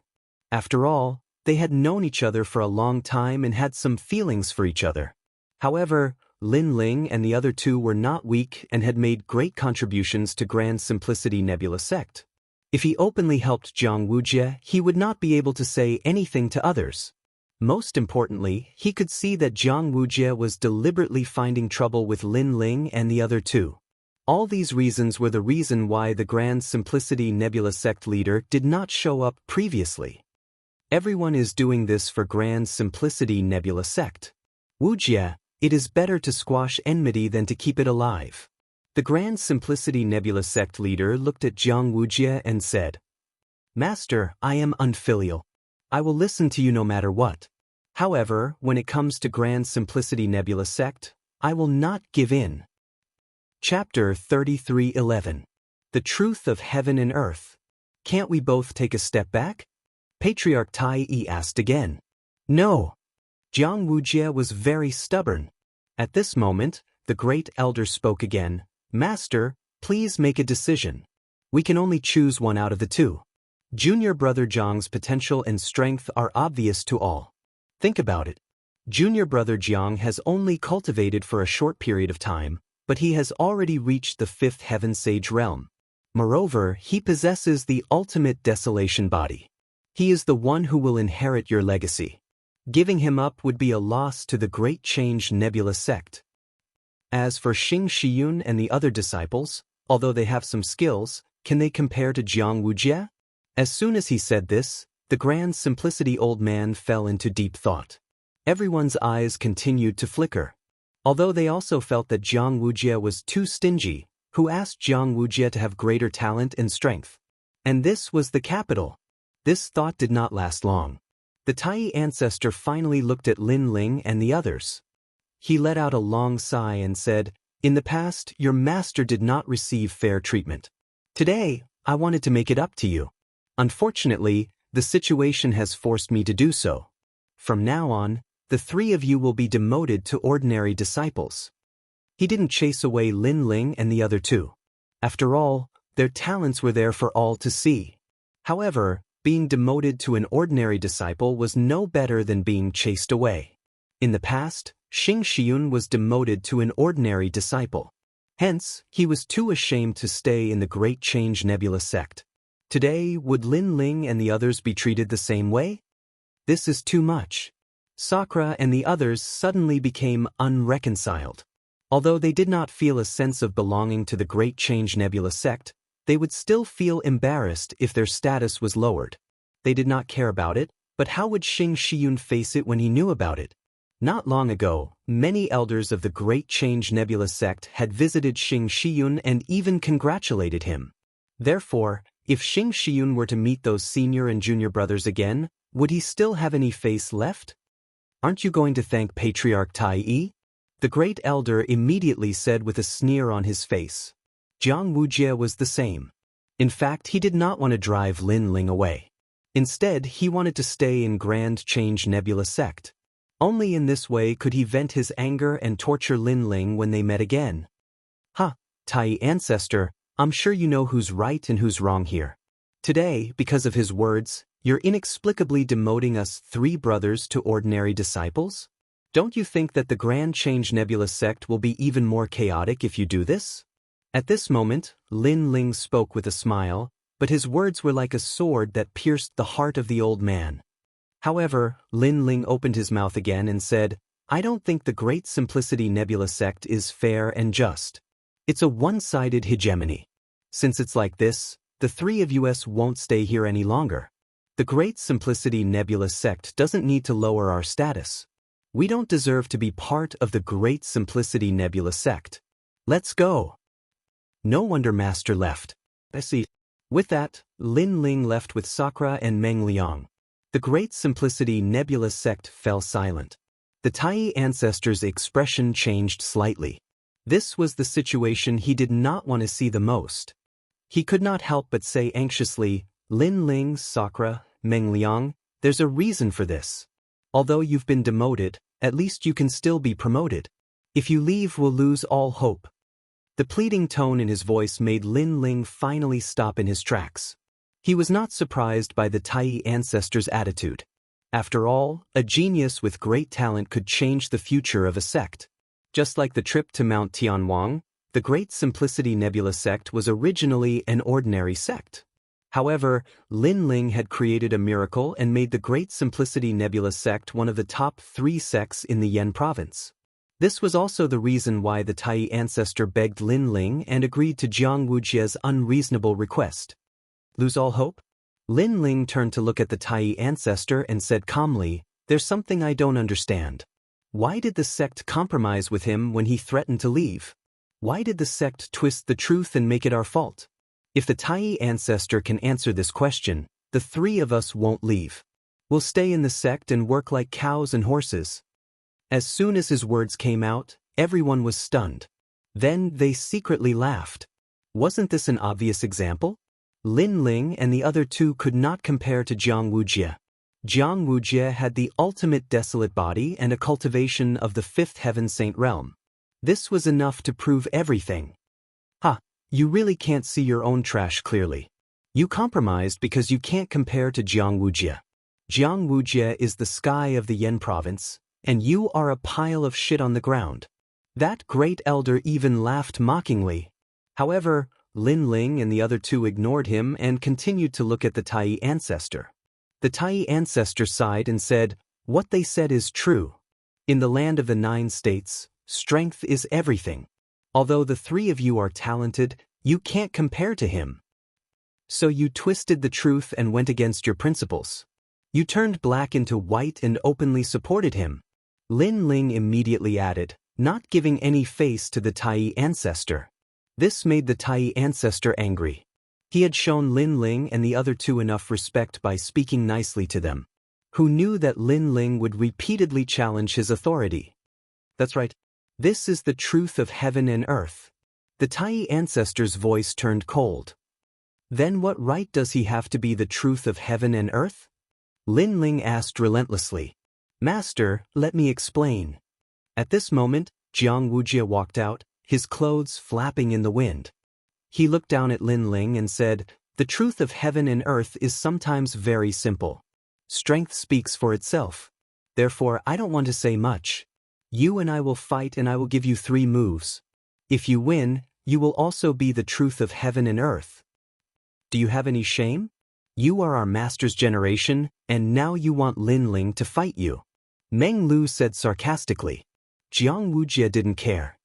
After all, they had known each other for a long time and had some feelings for each other. However, Lin Ling and the other two were not weak and had made great contributions to Grand Simplicity Nebula sect. If he openly helped Jiang Wujie, he would not be able to say anything to others. Most importantly, he could see that Jiang Wujie was deliberately finding trouble with Lin Ling and the other two. All these reasons were the reason why the Grand Simplicity Nebula sect leader did not show up previously. Everyone is doing this for Grand Simplicity Nebula sect. Wujie, it is better to squash enmity than to keep it alive. The Grand Simplicity Nebula sect leader looked at Jiang Wujie and said, Master, I am unfilial. I will listen to you no matter what. However, when it comes to Grand Simplicity Nebula sect, I will not give in. Chapter 33:11. The Truth of Heaven and Earth. Can't we both take a step back? Patriarch Tai Yi asked again. No. Jiang Wujie was very stubborn. At this moment, the great elder spoke again. Master, please make a decision. We can only choose one out of the two. Junior brother Jiang's potential and strength are obvious to all. Think about it. Junior brother Jiang has only cultivated for a short period of time, but he has already reached the fifth heaven sage realm. Moreover, he possesses the ultimate desolation body. He is the one who will inherit your legacy. Giving him up would be a loss to the Great Change Nebula sect. As for Xing Shiyun and the other disciples, although they have some skills, can they compare to Jiang Wujie? As soon as he said this, the Grand Simplicity old man fell into deep thought. Everyone's eyes continued to flicker. Although they also felt that Jiang Wujie was too stingy, who asked Jiang Wujie to have greater talent and strength. And this was the capital. This thought did not last long. The Tai ancestor finally looked at Lin Ling and the others. He let out a long sigh and said, In the past, your master did not receive fair treatment. Today, I wanted to make it up to you. Unfortunately, the situation has forced me to do so. From now on, the three of you will be demoted to ordinary disciples. He didn't chase away Lin Ling and the other two. After all, their talents were there for all to see. However, being demoted to an ordinary disciple was no better than being chased away. In the past, Xing Shiyun was demoted to an ordinary disciple. Hence, he was too ashamed to stay in the Great Change Nebula sect. Today, would Lin Ling and the others be treated the same way? This is too much. Sakura and the others suddenly became unreconciled. Although they did not feel a sense of belonging to the Great Change Nebula sect, they would still feel embarrassed if their status was lowered. They did not care about it, but how would Xing Shiyun face it when he knew about it? Not long ago, many elders of the Great Change Nebula sect had visited Xing Shiyun and even congratulated him. Therefore, if Xing Shiyun were to meet those senior and junior brothers again, would he still have any face left? Aren't you going to thank Patriarch Tai Yi? The great elder immediately said with a sneer on his face. Jiang Wujie was the same. In fact, he did not want to drive Lin Ling away. Instead, he wanted to stay in Grand Change Nebula sect. Only in this way could he vent his anger and torture Lin Ling when they met again. Tai ancestor, I'm sure you know who's right and who's wrong here. Today, because of his words, you're inexplicably demoting us three brothers to ordinary disciples? Don't you think that the Grand Change Nebula sect will be even more chaotic if you do this? At this moment, Lin Ling spoke with a smile, but his words were like a sword that pierced the heart of the old man. However, Lin Ling opened his mouth again and said, I don't think the Great Simplicity Nebula sect is fair and just. It's a one-sided hegemony. Since it's like this, the three of us won't stay here any longer. The Great Simplicity Nebula sect doesn't need to lower our status. We don't deserve to be part of the Great Simplicity Nebula sect. Let's go. No wonder Master left. I see. With that, Lin Ling left with Sakura and Meng Liang. The Great Simplicity Nebula sect fell silent. The Tai ancestor's expression changed slightly. This was the situation he did not want to see the most. He could not help but say anxiously, Lin Ling, Sakura, Meng Liang, there's a reason for this. Although you've been demoted, at least you can still be promoted. If you leave, we'll lose all hope." The pleading tone in his voice made Lin Ling finally stop in his tracks. He was not surprised by the Tai ancestor's attitude. After all, a genius with great talent could change the future of a sect. Just like the trip to Mount Tianwang, the Great Simplicity Nebula sect was originally an ordinary sect. However, Lin Ling had created a miracle and made the Great Simplicity Nebula sect one of the top 3 sects in the Yan province. This was also the reason why the Tai ancestor begged Lin Ling and agreed to Jiang Wujie's unreasonable request. Lose all hope? Lin Ling turned to look at the Tai ancestor and said calmly, "There's something I don't understand. Why did the sect compromise with him when he threatened to leave? Why did the sect twist the truth and make it our fault? If the Tai ancestor can answer this question, the 3 of us won't leave. We'll stay in the sect and work like cows and horses." As soon as his words came out, everyone was stunned. Then they secretly laughed. Wasn't this an obvious example? Lin Ling and the other 2 could not compare to Jiang Wujie. Jiang Wujie had the ultimate desolate body and a cultivation of the 5th heaven saint realm. This was enough to prove everything. "Ha, you really can't see your own trash clearly. You compromised because you can't compare to Jiang Wujie. Jiang Wujie is the sky of the Yan province, and you are a pile of shit on the ground." That great elder even laughed mockingly. However, Lin Ling and the other 2 ignored him and continued to look at the Tai ancestor. The Tai ancestor sighed and said, "What they said is true. In the land of the 9 states, strength is everything. Although the 3 of you are talented, you can't compare to him. So you twisted the truth and went against your principles. You turned black into white and openly supported him." Lin Ling immediately added, not giving any face to the Tai ancestor. This made the Tai ancestor angry. He had shown Lin Ling and the other 2 enough respect by speaking nicely to them, who knew that Lin Ling would repeatedly challenge his authority. "That's right. This is the truth of heaven and earth." The Tai ancestor's voice turned cold. "Then what right does he have to be the truth of heaven and earth?" Lin Ling asked relentlessly. "Master, let me explain." At this moment, Jiang Wujie walked out, his clothes flapping in the wind. He looked down at Lin Ling and said, "The truth of heaven and earth is sometimes very simple. Strength speaks for itself. Therefore, I don't want to say much. You and I will fight, and I will give you 3 moves. If you win, you will also be the truth of heaven and earth. Do you have any shame? You are our master's generation, and now you want Lin Ling to fight you." Meng Lu said sarcastically. Jiang Wujie didn't care.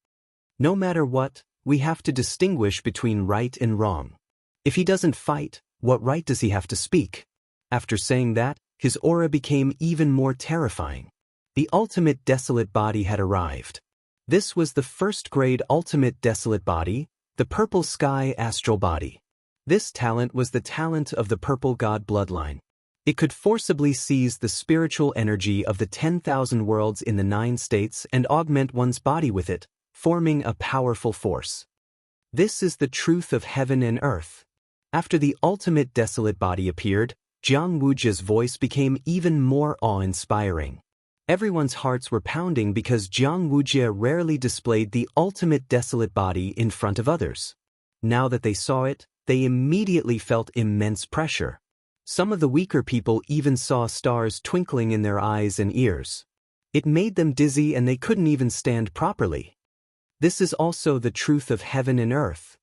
"No matter what, we have to distinguish between right and wrong. If he doesn't fight, what right does he have to speak?" After saying that, his aura became even more terrifying. The ultimate desolate body had arrived. This was the 1st-grade ultimate desolate body, the purple sky astral body. This talent was the talent of the purple god bloodline. It could forcibly seize the spiritual energy of the 10,000 worlds in the 9 states and augment one's body with it, forming a powerful force. This is the truth of heaven and earth. After the ultimate desolate body appeared, Jiang Wujie's voice became even more awe-inspiring. Everyone's hearts were pounding because Jiang Wujie rarely displayed the ultimate desolate body in front of others. Now that they saw it, they immediately felt immense pressure. Some of the weaker people even saw stars twinkling in their eyes and ears. It made them dizzy and they couldn't even stand properly. This is also the truth of heaven and earth.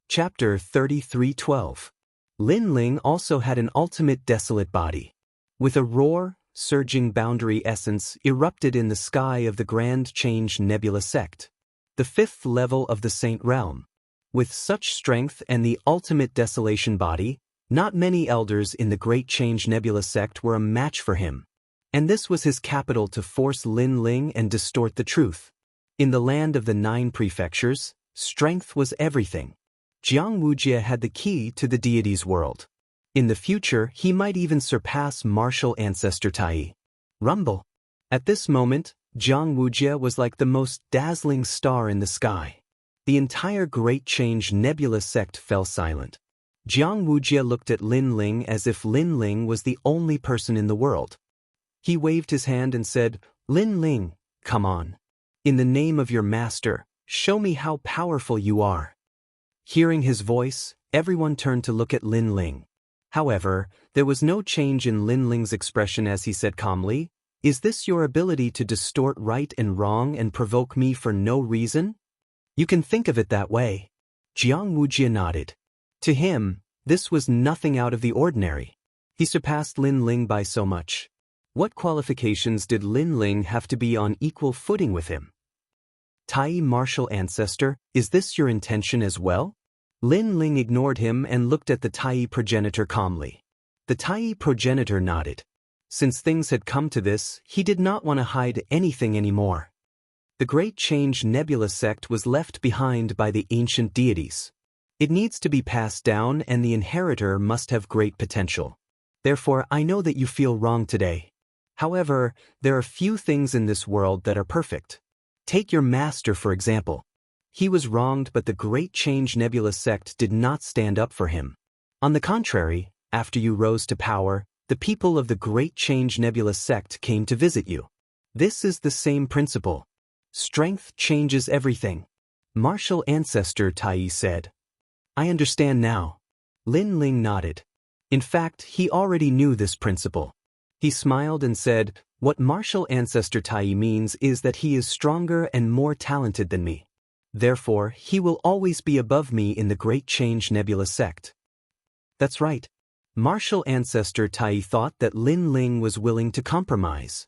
Chapter 33:12. Lin Ling also had an ultimate desolate body. With a roar, surging boundary essence erupted in the sky of the Grand Change Nebula sect, the 5th level of the Saint Realm. With such strength and the ultimate desolation body, not many elders in the Great Change Nebula sect were a match for him. And this was his capital to force Lin Ling and distort the truth. In the land of the 9 prefectures, strength was everything. Jiang Wujie had the key to the deity's world. In the future, he might even surpass martial ancestor Tai. Rumble. At this moment, Jiang Wujie was like the most dazzling star in the sky. The entire Great Change Nebula sect fell silent. Jiang Wujie looked at Lin Ling as if Lin Ling was the only person in the world. He waved his hand and said, "Lin Ling, come on. In the name of your master, show me how powerful you are." Hearing his voice, everyone turned to look at Lin Ling. However, there was no change in Lin Ling's expression as he said calmly, "Is this your ability to distort right and wrong and provoke me for no reason?" "You can think of it that way." Jiang Wujie nodded. To him, this was nothing out of the ordinary. He surpassed Lin Ling by so much. What qualifications did Lin Ling have to be on equal footing with him? "Tai martial ancestor, is this your intention as well?" Lin Ling ignored him and looked at the Tai progenitor calmly. The Tai progenitor nodded. Since things had come to this, he did not want to hide anything anymore. The Great Change Nebula sect was left behind by the ancient deities. It needs to be passed down and the inheritor must have great potential. Therefore, I know that you feel wrong today. However, there are few things in this world that are perfect. Take your master for example. He was wronged, but the Great Change Nebula sect did not stand up for him. On the contrary, after you rose to power, the people of the Great Change Nebula sect came to visit you. This is the same principle. Strength changes everything. Martial ancestor Tai said. "I understand now." Lin Ling nodded. In fact, he already knew this principle. He smiled and said, "What martial ancestor Tai means is that he is stronger and more talented than me. Therefore, he will always be above me in the Great Change Nebula sect." That's right. Martial ancestor Tai thought that Lin Ling was willing to compromise.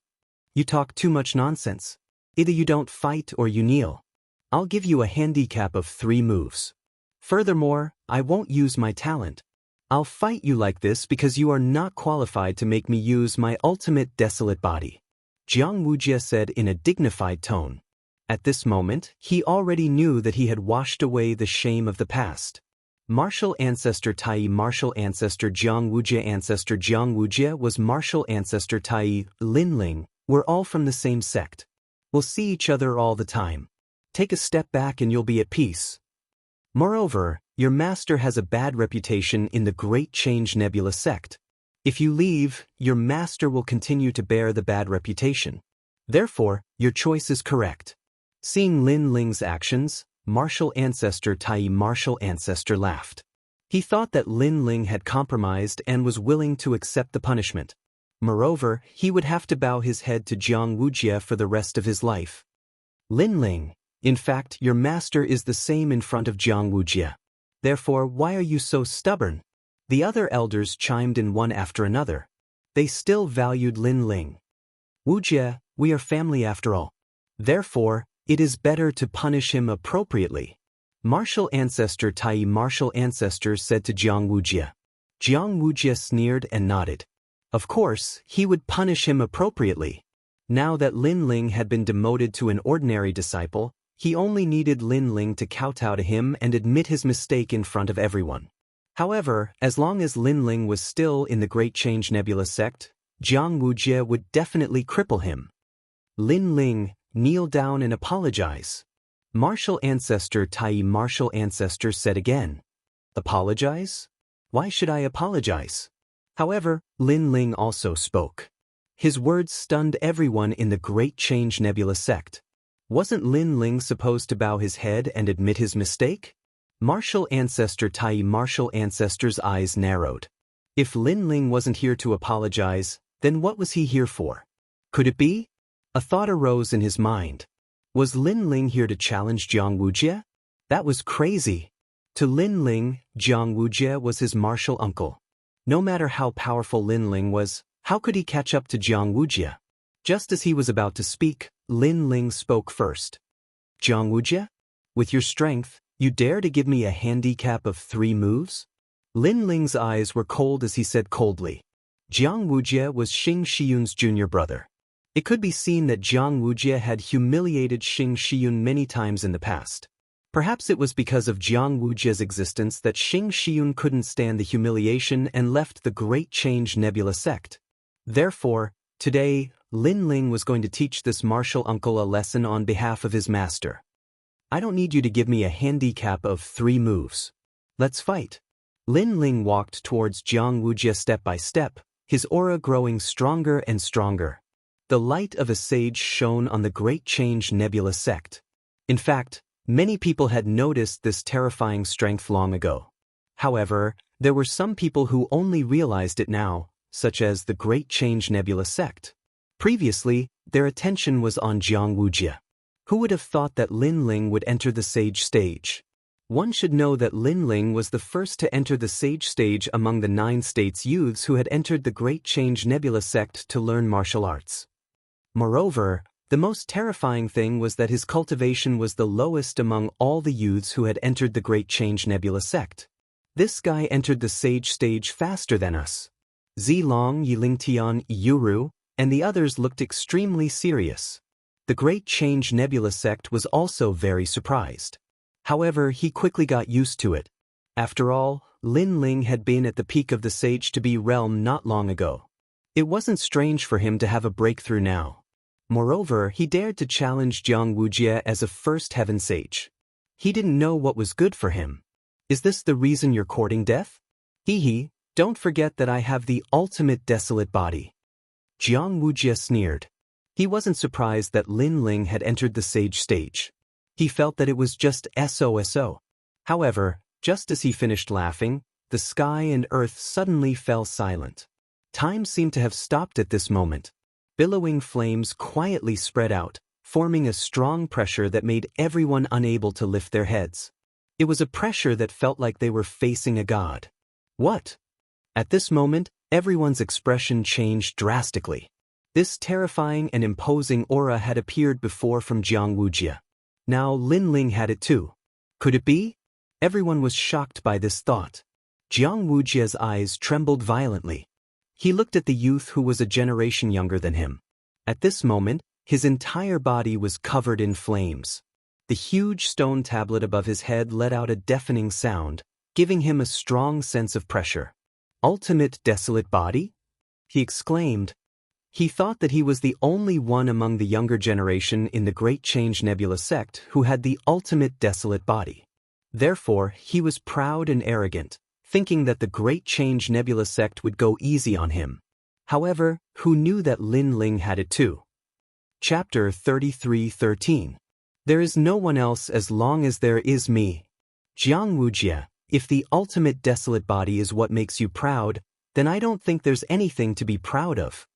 "You talk too much nonsense. Either you don't fight or you kneel. I'll give you a handicap of 3 moves. Furthermore, I won't use my talent. I'll fight you like this because you are not qualified to make me use my ultimate desolate body," Jiang Wujie said in a dignified tone. At this moment, he already knew that he had washed away the shame of the past. Martial ancestor Tai martial ancestor Jiang Wujie was martial ancestor Tai Lin Ling, were all from the same sect. We'll see each other all the time. Take a step back and you'll be at peace. Moreover, your master has a bad reputation in the Great Change Nebula sect. If you leave, your master will continue to bear the bad reputation. Therefore, your choice is correct. Seeing Lin Ling's actions, martial ancestor Tai martial ancestor laughed. He thought that Lin Ling had compromised and was willing to accept the punishment. Moreover, he would have to bow his head to Jiang Wujie for the rest of his life. "Lin Ling, in fact, your master is the same in front of Jiang Wujie. Therefore, why are you so stubborn?" The other elders chimed in one after another. They still valued Lin Ling. "Wujie, we are family after all. Therefore, it is better to punish him appropriately," martial ancestor Tai martial ancestor said to Jiang Wujie. Jiang Wujie sneered and nodded. Of course, he would punish him appropriately. Now that Lin Ling had been demoted to an ordinary disciple, he only needed Lin Ling to kowtow to him and admit his mistake in front of everyone. However, as long as Lin Ling was still in the Great Change Nebula sect, Jiang Wujie would definitely cripple him. "Lin Ling, kneel down and apologize," martial ancestor Tai martial ancestor said again. "Apologize? Why should I apologize?" However, Lin Ling also spoke. His words stunned everyone in the Great Change Nebula sect. Wasn't Lin Ling supposed to bow his head and admit his mistake? Martial ancestor Tai martial ancestor's eyes narrowed. If Lin Ling wasn't here to apologize, then what was he here for? Could it be? A thought arose in his mind. Was Lin Ling here to challenge Jiang Wujie? That was crazy. To Lin Ling, Jiang Wujie was his martial uncle. No matter how powerful Lin Ling was, how could he catch up to Jiang Wujie? Just as he was about to speak, Lin Ling spoke first. "Jiang Wujie? With your strength, you dare to give me a handicap of 3 moves?" Lin Ling's eyes were cold as he said coldly. Jiang Wujie was Xing Shiyun's junior brother. It could be seen that Jiang Wujie had humiliated Xing Shiyun many times in the past. Perhaps it was because of Jiang Wujie's existence that Xing Shiyun couldn't stand the humiliation and left the Great Change Nebula sect. Therefore, today, Lin Ling was going to teach this martial uncle a lesson on behalf of his master. "I don't need you to give me a handicap of 3 moves. Let's fight." Lin Ling walked towards Jiang Wujie step by step, his aura growing stronger and stronger. The light of a sage shone on the Great Change Nebula sect. In fact, many people had noticed this terrifying strength long ago. However, there were some people who only realized it now, such as the Great Change Nebula sect. Previously, their attention was on Jiang Wujie. Who would have thought that Lin Ling would enter the sage stage? One should know that Lin Ling was the first to enter the sage stage among the 9 states youths who had entered the Great Change Nebula sect to learn martial arts. Moreover, the most terrifying thing was that his cultivation was the lowest among all the youths who had entered the Great Change Nebula sect. This guy entered the sage stage faster than us. Zilong, Yilingtian, Yuru, and the others looked extremely serious. The Great Change Nebula sect was also very surprised. However, he quickly got used to it. After all, Lin Ling had been at the peak of the Sage-to-be realm not long ago. It wasn't strange for him to have a breakthrough now. Moreover, he dared to challenge Jiang Wujie as a first heaven sage. He didn't know what was good for him. Is this the reason you're courting death? Hee, don't forget that I have the ultimate desolate body. Jiang Wujie sneered. He wasn't surprised that Lin Ling had entered the sage stage. He felt that it was just so. However, just as he finished laughing, the sky and earth suddenly fell silent. Time seemed to have stopped at this moment. Billowing flames quietly spread out, forming a strong pressure that made everyone unable to lift their heads. It was a pressure that felt like they were facing a god. What? At this moment, everyone's expression changed drastically. This terrifying and imposing aura had appeared before from Jiang Wujie. Now Lin Ling had it too. Could it be? Everyone was shocked by this thought. Jiang Wujie's eyes trembled violently. He looked at the youth who was a generation younger than him. At this moment, his entire body was covered in flames. The huge stone tablet above his head let out a deafening sound, giving him a strong sense of pressure. Ultimate desolate body? He exclaimed. He thought that he was the only one among the younger generation in the Great Change Nebula sect who had the ultimate desolate body. Therefore, he was proud and arrogant, thinking that the Great Change Nebula sect would go easy on him. However, who knew that Lin Ling had it too? Chapter 33:13. There is no one else as long as there is me. Jiang Wujie, if the ultimate desolate body is what makes you proud, then I don't think there's anything to be proud of.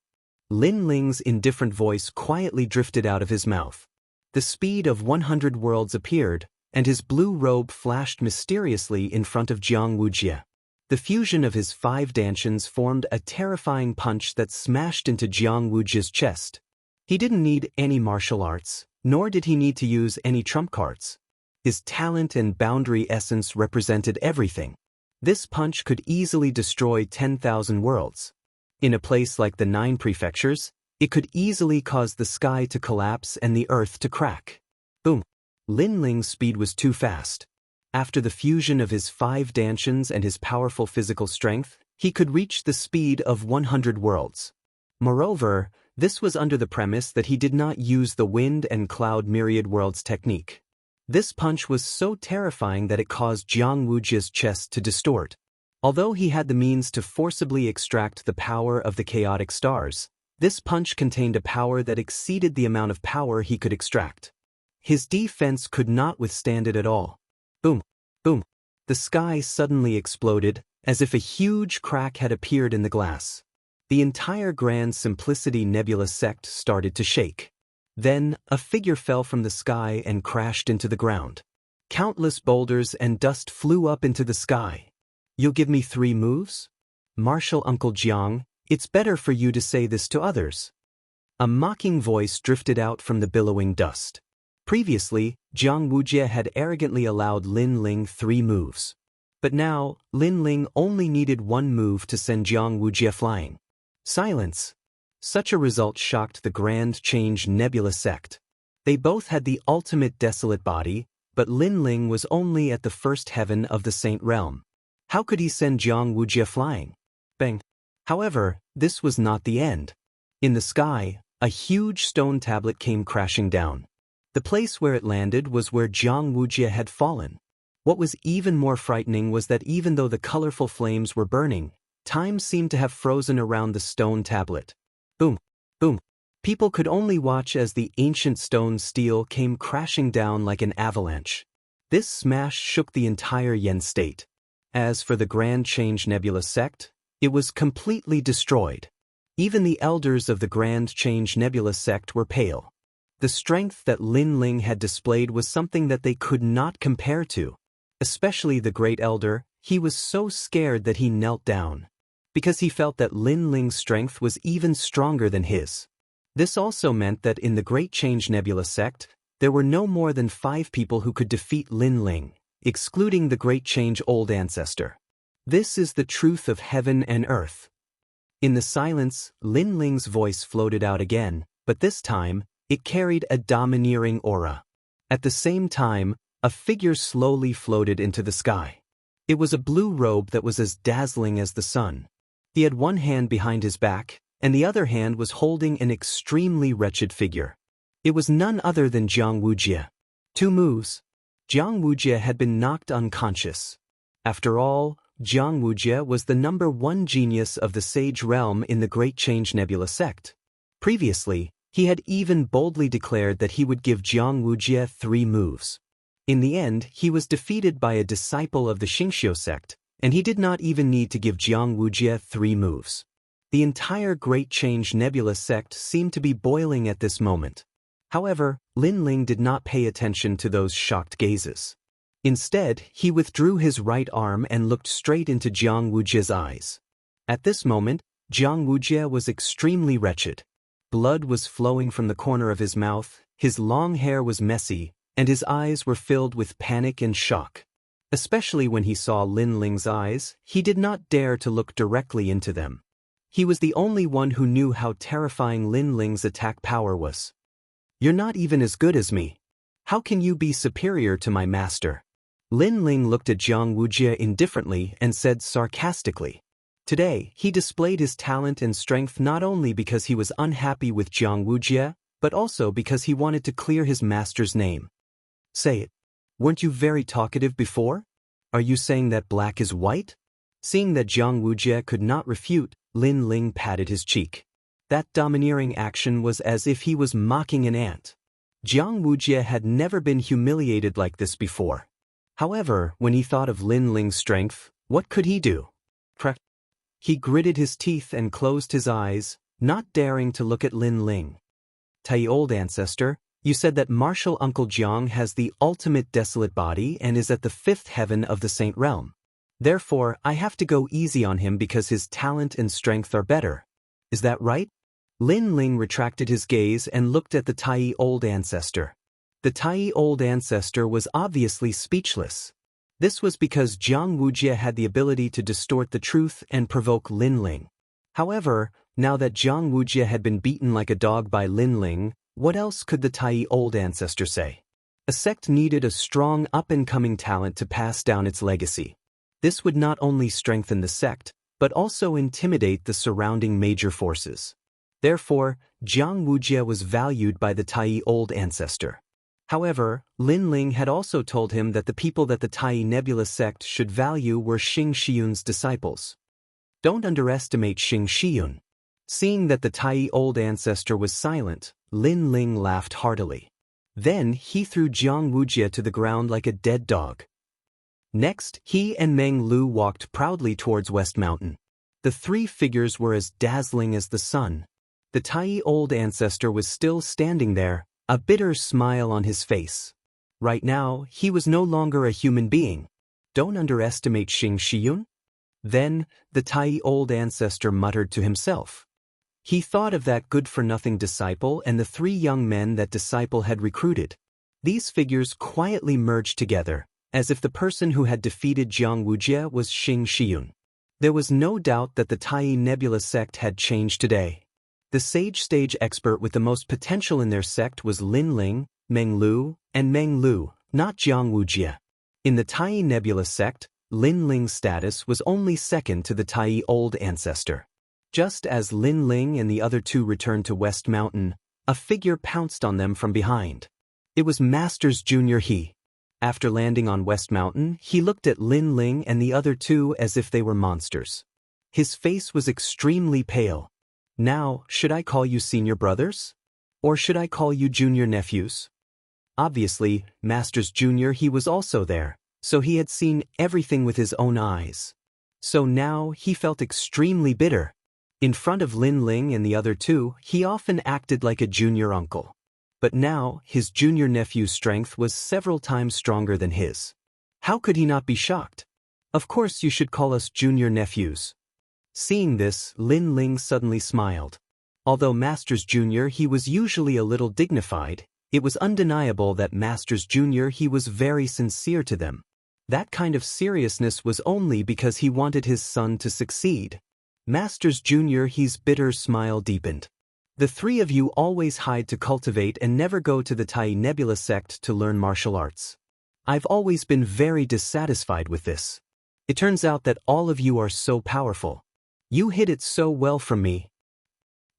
Lin Ling's indifferent voice quietly drifted out of his mouth. The speed of 100 worlds appeared, and his blue robe flashed mysteriously in front of Jiang Wujie. The fusion of his 5 dantians formed a terrifying punch that smashed into Jiang Wujie's chest. He didn't need any martial arts, nor did he need to use any trump cards. His talent and boundary essence represented everything. This punch could easily destroy 10,000 worlds. In a place like the 9 prefectures, it could easily cause the sky to collapse and the earth to crack. Boom! Lin Ling's speed was too fast. After the fusion of his 5 dantians and his powerful physical strength, he could reach the speed of 100 worlds. Moreover, this was under the premise that he did not use the wind and cloud myriad worlds technique. This punch was so terrifying that it caused Jiang Wujie's chest to distort. Although he had the means to forcibly extract the power of the chaotic stars, this punch contained a power that exceeded the amount of power he could extract. His defense could not withstand it at all. Boom! Boom! The sky suddenly exploded, as if a huge crack had appeared in the glass. The entire Grand Simplicity Nebula sect started to shake. Then, a figure fell from the sky and crashed into the ground. Countless boulders and dust flew up into the sky. You'll give me 3 moves? Martial Uncle Jiang, it's better for you to say this to others. A mocking voice drifted out from the billowing dust. Previously, Jiang Wujie had arrogantly allowed Lin Ling 3 moves. But now, Lin Ling only needed 1 move to send Jiang Wujie flying. Silence! Such a result shocked the Grand Change Nebula sect. They both had the ultimate desolate body, but Lin Ling was only at the first heaven of the Saint Realm. How could he send Jiang Wujie flying? Bang! However, this was not the end. In the sky, a huge stone tablet came crashing down. The place where it landed was where Jiang Wujie had fallen. What was even more frightening was that even though the colorful flames were burning, time seemed to have frozen around the stone tablet. Boom! Boom! People could only watch as the ancient stone steel came crashing down like an avalanche. This smash shook the entire Yen state. As for the Grand Change Nebula sect, it was completely destroyed. Even the elders of the Grand Change Nebula sect were pale. The strength that Lin Ling had displayed was something that they could not compare to. Especially the Great Elder, he was so scared that he knelt down, because he felt that Lin Ling's strength was even stronger than his. This also meant that in the Great Change Nebula sect, there were no more than 5 people who could defeat Lin Ling, excluding the Great Change Old Ancestor. This is the truth of heaven and earth. In the silence, Lin Ling's voice floated out again, but this time, it carried a domineering aura. At the same time, a figure slowly floated into the sky. It was a blue robe that was as dazzling as the sun. He had one hand behind his back, and the other hand was holding an extremely wretched figure. It was none other than Jiang Wujie. 2 moves. Jiang Wujie had been knocked unconscious. After all, Jiang Wujie was the #1 genius of the Sage Realm in the Great Change Nebula sect. Previously, he had even boldly declared that he would give Jiang Wujie 3 moves. In the end, he was defeated by a disciple of the Xingxiu sect, and he did not even need to give Jiang Wujie 3 moves. The entire Great Change Nebula sect seemed to be boiling at this moment. However, Lin Ling did not pay attention to those shocked gazes. Instead, he withdrew his right arm and looked straight into Jiang Wujie's eyes. At this moment, Jiang Wujie was extremely wretched. Blood was flowing from the corner of his mouth, his long hair was messy, and his eyes were filled with panic and shock. Especially when he saw Lin Ling's eyes, he did not dare to look directly into them. He was the only one who knew how terrifying Lin Ling's attack power was. "You're not even as good as me. How can you be superior to my master?" Lin Ling looked at Jiang Wujie indifferently and said sarcastically. Today, he displayed his talent and strength not only because he was unhappy with Jiang Wujie, but also because he wanted to clear his master's name. "Say it. Weren't you very talkative before? Are you saying that black is white?" Seeing that Jiang Wujie could not refute, Lin Ling patted his cheek. That domineering action was as if he was mocking an ant. Jiang Wujie had never been humiliated like this before. However, when he thought of Lin Ling's strength, what could he do? He gritted his teeth and closed his eyes, not daring to look at Lin Ling. "Tai Old Ancestor, you said that martial Uncle Jiang has the ultimate desolate body and is at the 5th heaven of the Saint Realm. Therefore, I have to go easy on him because his talent and strength are better. Is that right?" Lin Ling retracted his gaze and looked at the Tai Old Ancestor. The Tai Old Ancestor was obviously speechless. This was because Jiang Wujie had the ability to distort the truth and provoke Lin Ling. However, now that Jiang Wujie had been beaten like a dog by Lin Ling, what else could the Tai Old Ancestor say? A sect needed a strong up-and-coming talent to pass down its legacy. This would not only strengthen the sect, but also intimidate the surrounding major forces. Therefore, Jiang Wujie was valued by the Tai Old Ancestor. However, Lin Ling had also told him that the people that the Tai Nebula sect should value were Xing Shiyun's disciples. Don't underestimate Xing Shiyun. Seeing that the Tai Old Ancestor was silent, Lin Ling laughed heartily. Then he threw Jiang Wujie to the ground like a dead dog. Next, he and Meng Lu walked proudly towards West Mountain. The 3 figures were as dazzling as the sun. The Tai Old Ancestor was still standing there, a bitter smile on his face. Right now, he was no longer a human being. Don't underestimate Xing Shiyun? Then, the Tai Old Ancestor muttered to himself. He thought of that good-for-nothing disciple and the 3 young men that disciple had recruited. These figures quietly merged together, as if the person who had defeated Jiang Wujie was Xing Shiyun. There was no doubt that the Tai Nebula sect had changed today. The sage stage expert with the most potential in their sect was Lin Ling, Meng Lu, not Jiang Wujie. In the Tai Nebula sect, Lin Ling's status was only second to the Tai Old Ancestor. Just as Lin Ling and the other 2 returned to West Mountain, a figure pounced on them from behind. It was Masters Junior He. After landing on West Mountain, he looked at Lin Ling and the other 2 as if they were monsters. His face was extremely pale. "Now, should I call you senior brothers?" Or should I call you junior nephews? Obviously, Masters Junior he was also there, so he had seen everything with his own eyes. So now he felt extremely bitter. In front of Lin Ling and the other two, he often acted like a junior uncle. But now, his junior nephew's strength was several times stronger than his. How could he not be shocked? Of course you should call us junior nephews. Seeing this, Lin Ling suddenly smiled. Although Masters Junior he was usually a little dignified, it was undeniable that Masters Junior he was very sincere to them. That kind of seriousness was only because he wanted his son to succeed. Masters Junior he's bitter smile deepened. The three of you always hide to cultivate and never go to the Tai Nebula sect to learn martial arts. I've always been very dissatisfied with this. It turns out that all of you are so powerful. You hid it so well from me.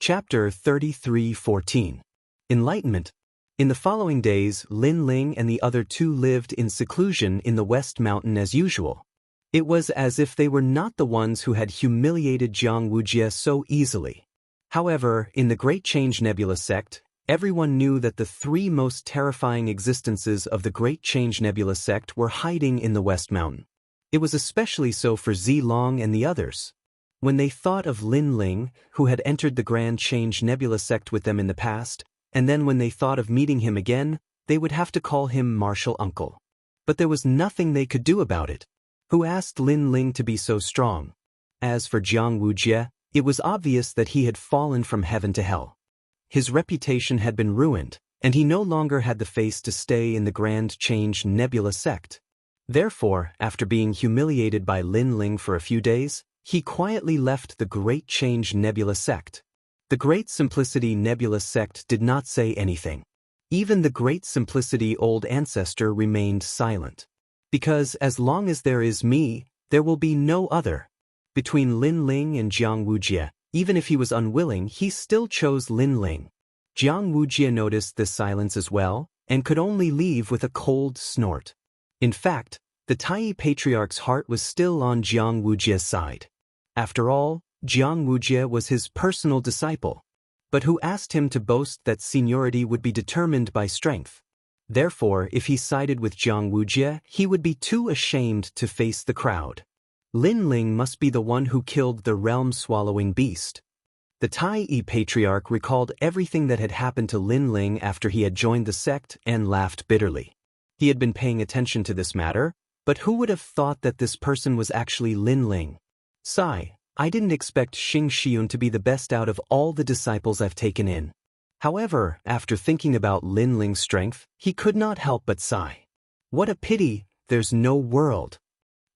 Chapter 33:14. Enlightenment. In the following days, Lin Ling and the other two lived in seclusion in the West Mountain as usual. It was as if they were not the ones who had humiliated Jiang Wujie so easily. However, in the Great Change Nebula sect, everyone knew that the three most terrifying existences of the Great Change Nebula sect were hiding in the West Mountain. It was especially so for Zilong and the others. When they thought of Lin Ling, who had entered the Grand Change Nebula sect with them in the past, and then when they thought of meeting him again, they would have to call him Martial Uncle. But there was nothing they could do about it. Who asked Lin Ling to be so strong? As for Jiang Wujie, it was obvious that he had fallen from heaven to hell. His reputation had been ruined, and he no longer had the face to stay in the Grand Change Nebula sect. Therefore, after being humiliated by Lin Ling for a few days, he quietly left the Great Change Nebula sect. The Great Simplicity Nebula sect did not say anything. Even the Great Simplicity Old Ancestor remained silent. Because as long as there is me, there will be no other. Between Lin Ling and Jiang Wujie, even if he was unwilling, he still chose Lin Ling. Jiang Wujie noticed this silence as well, and could only leave with a cold snort. In fact, the Tai Patriarch's heart was still on Jiang Wujie's side. After all, Jiang Wujie was his personal disciple. But who asked him to boast that seniority would be determined by strength? Therefore, if he sided with Jiang Wujie, he would be too ashamed to face the crowd. Lin Ling must be the one who killed the realm-swallowing beast. The Tai Patriarch recalled everything that had happened to Lin Ling after he had joined the sect and laughed bitterly. He had been paying attention to this matter, but who would have thought that this person was actually Lin Ling? Sigh. I didn't expect Xing Xiun to be the best out of all the disciples I've taken in. However, after thinking about Lin Ling's strength, he could not help but sigh. What a pity, there's no world.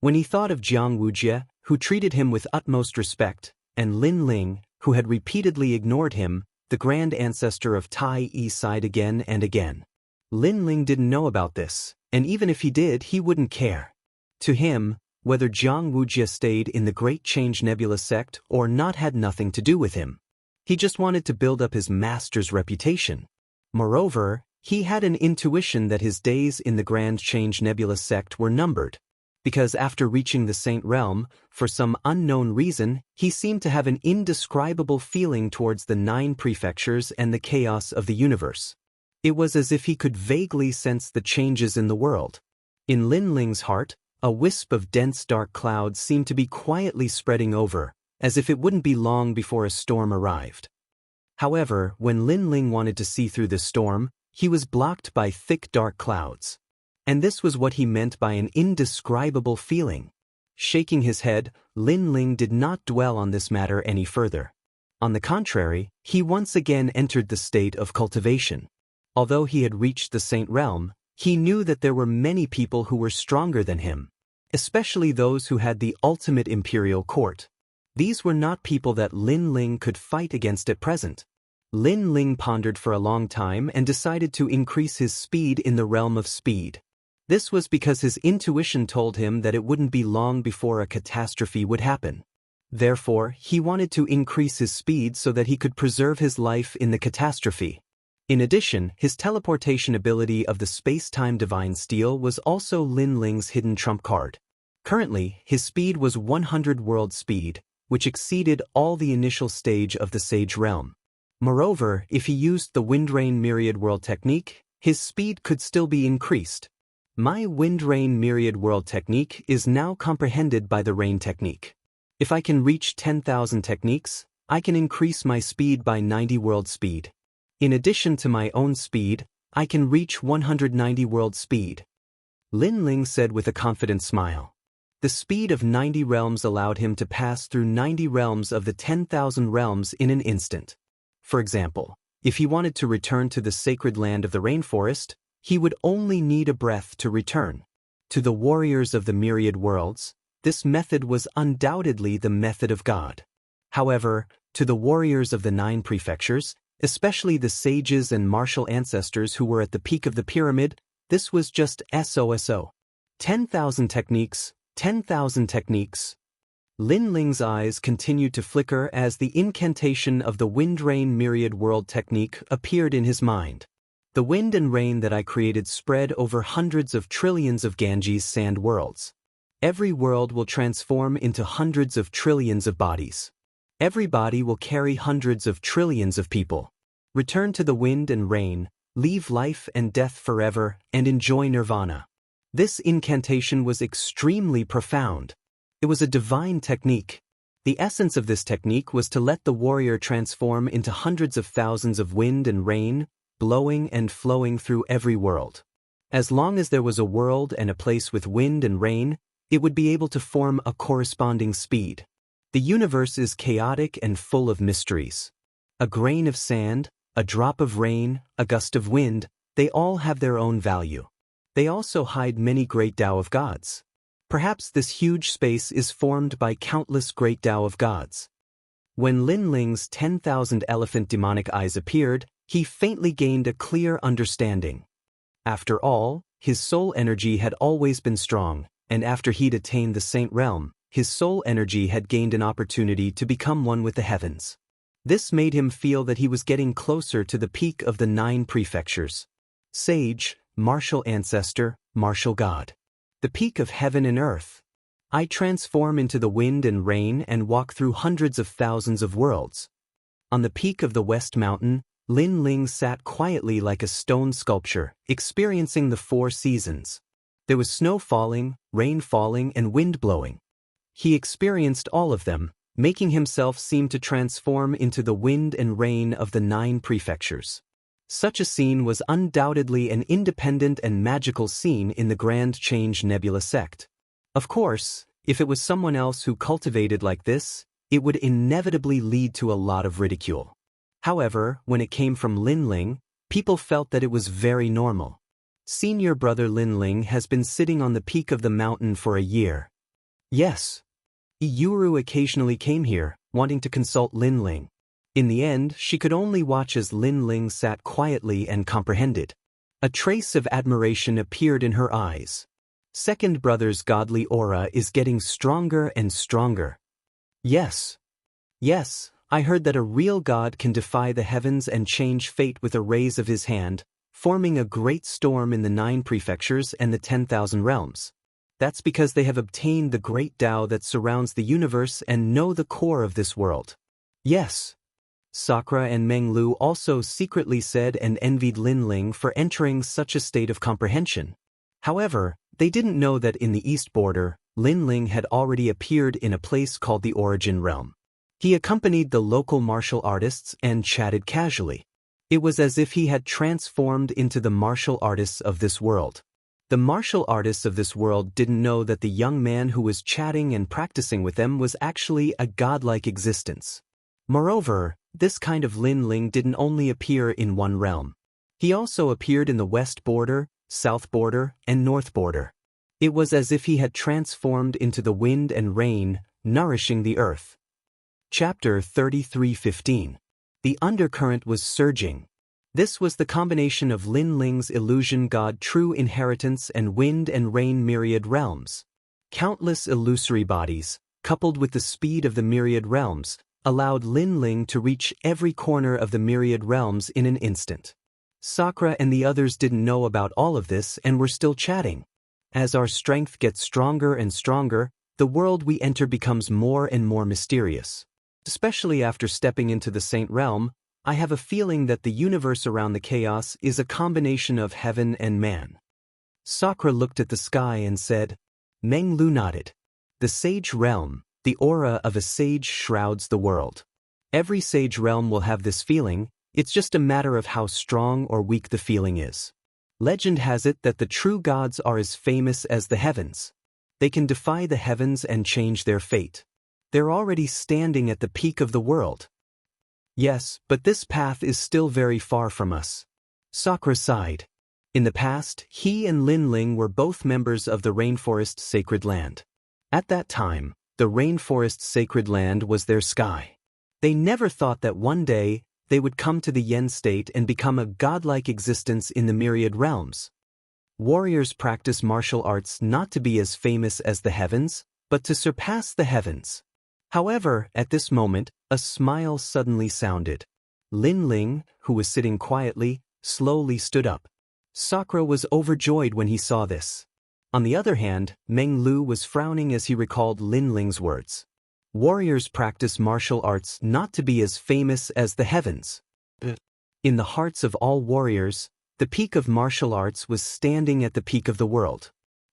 When he thought of Jiang Wujie, who treated him with utmost respect, and Lin Ling, who had repeatedly ignored him, the grand ancestor of Tai Yi sighed again and again. Lin Ling didn't know about this, and even if he did, he wouldn't care. To him, whether Jiang Wujie stayed in the Great Change Nebula sect or not had nothing to do with him. He just wanted to build up his master's reputation. Moreover, he had an intuition that his days in the Grand Change Nebula sect were numbered. Because after reaching the Saint Realm, for some unknown reason, he seemed to have an indescribable feeling towards the 9 prefectures and the chaos of the universe. It was as if he could vaguely sense the changes in the world. In Lin Ling's heart, a wisp of dense dark clouds seemed to be quietly spreading over, as if it wouldn't be long before a storm arrived. However, when Lin Ling wanted to see through the storm, he was blocked by thick dark clouds. And this was what he meant by an indescribable feeling. Shaking his head, Lin Ling did not dwell on this matter any further. On the contrary, he once again entered the state of cultivation. Although he had reached the Saint Realm, he knew that there were many people who were stronger than him, especially those who had the ultimate imperial court. These were not people that Lin Ling could fight against at present. Lin Ling pondered for a long time and decided to increase his speed in the realm of speed. This was because his intuition told him that it wouldn't be long before a catastrophe would happen. Therefore, he wanted to increase his speed so that he could preserve his life in the catastrophe. In addition, his teleportation ability of the space-time divine steel was also Lin Ling's hidden trump card. Currently, his speed was 100 world speed, which exceeded all the initial stage of the Sage Realm. Moreover, if he used the wind-rain myriad world technique, his speed could still be increased. My wind-rain myriad world technique is now comprehended by the rain technique. If I can reach 10,000 techniques, I can increase my speed by 90 world speed. In addition to my own speed, I can reach 190 world speed. Lin Ling said with a confident smile. The speed of 90 realms allowed him to pass through 90 realms of the 10,000 realms in an instant. For example, if he wanted to return to the sacred land of the rainforest, he would only need a breath to return. To the warriors of the myriad worlds, this method was undoubtedly the method of God. However, to the warriors of the 9 prefectures, especially the sages and martial ancestors who were at the peak of the pyramid, this was just SOSO. 10,000 techniques, 10,000 techniques. Lin Ling's eyes continued to flicker as the incantation of the wind-rain myriad world technique appeared in his mind. The wind and rain that I created spread over hundreds of trillions of Ganges sand worlds. Every world will transform into hundreds of trillions of bodies. Every body will carry hundreds of trillions of people. Return to the wind and rain, leave life and death forever, and enjoy nirvana. This incantation was extremely profound. It was a divine technique. The essence of this technique was to let the warrior transform into hundreds of thousands of wind and rain, blowing and flowing through every world. As long as there was a world and a place with wind and rain, it would be able to form a corresponding speed. The universe is chaotic and full of mysteries. A grain of sand, a drop of rain, a gust of wind, they all have their own value. They also hide many great Tao of gods. Perhaps this huge space is formed by countless great Tao of gods. When Lin Ling's 10,000 elephant demonic eyes appeared, he faintly gained a clear understanding. After all, his soul energy had always been strong, and after he'd attained the saint realm, his soul energy had gained an opportunity to become one with the heavens. This made him feel that he was getting closer to the peak of the 9 prefectures. Sage, martial ancestor, martial god. The peak of heaven and earth. I transform into the wind and rain and walk through hundreds of thousands of worlds. On the peak of the West Mountain, Lin Ling sat quietly like a stone sculpture, experiencing the 4 seasons. There was snow falling, rain falling, and wind blowing. He experienced all of them, making himself seem to transform into the wind and rain of the 9 prefectures. Such a scene was undoubtedly an independent and magical scene in the Grand Change Nebula sect. Of course, if it was someone else who cultivated like this, it would inevitably lead to a lot of ridicule. However, when it came from Lin Ling, people felt that it was very normal. Senior brother Lin Ling has been sitting on the peak of the mountain for a year. Yes. Iyuru occasionally came here, wanting to consult Lin Ling. In the end, she could only watch as Lin Ling sat quietly and comprehended. A trace of admiration appeared in her eyes. Second brother's godly aura is getting stronger and stronger. Yes. Yes, I heard that a real god can defy the heavens and change fate with a raise of his hand, forming a great storm in the 9 prefectures and the 10,000 realms. That's because they have obtained the great Tao that surrounds the universe and know the core of this world. Yes. Sakura and Meng Lu also secretly said and envied Lin Ling for entering such a state of comprehension. However, they didn't know that in the east border, Lin Ling had already appeared in a place called the Origin Realm. He accompanied the local martial artists and chatted casually. It was as if he had transformed into the martial artists of this world. The martial artists of this world didn't know that the young man who was chatting and practicing with them was actually a godlike existence. Moreover, this kind of Lin Ling didn't only appear in one realm. He also appeared in the west border, south border, and north border. It was as if he had transformed into the wind and rain, nourishing the earth. Chapter 33:15. The undercurrent was surging. This was the combination of Lin Ling's illusion god true inheritance and wind and rain myriad realms. Countless illusory bodies, coupled with the speed of the myriad realms, allowed Lin Ling to reach every corner of the myriad realms in an instant. Sakura and the others didn't know about all of this and were still chatting. As our strength gets stronger and stronger, the world we enter becomes more and more mysterious. Especially after stepping into the Saint Realm, I have a feeling that the universe around the chaos is a combination of heaven and man. Sakura looked at the sky and said. Meng Lu nodded. The sage realm, the aura of a sage shrouds the world. Every sage realm will have this feeling, it's just a matter of how strong or weak the feeling is. Legend has it that the true gods are as famous as the heavens. They can defy the heavens and change their fate. They're already standing at the peak of the world. Yes, but this path is still very far from us. Sakura sighed. In the past, he and Lin Ling were both members of the Rainforest Sacred Land. At that time, the Rainforest Sacred Land was their sky. They never thought that one day, they would come to the Yen state and become a godlike existence in the myriad realms. Warriors practice martial arts not to be as famous as the heavens, but to surpass the heavens. However, at this moment, a smile suddenly sounded. Lin Ling, who was sitting quietly, slowly stood up. Sakura was overjoyed when he saw this. On the other hand, Meng Lu was frowning as he recalled Lin Ling's words. Warriors practice martial arts not to be as famous as the heavens. In the hearts of all warriors, the peak of martial arts was standing at the peak of the world.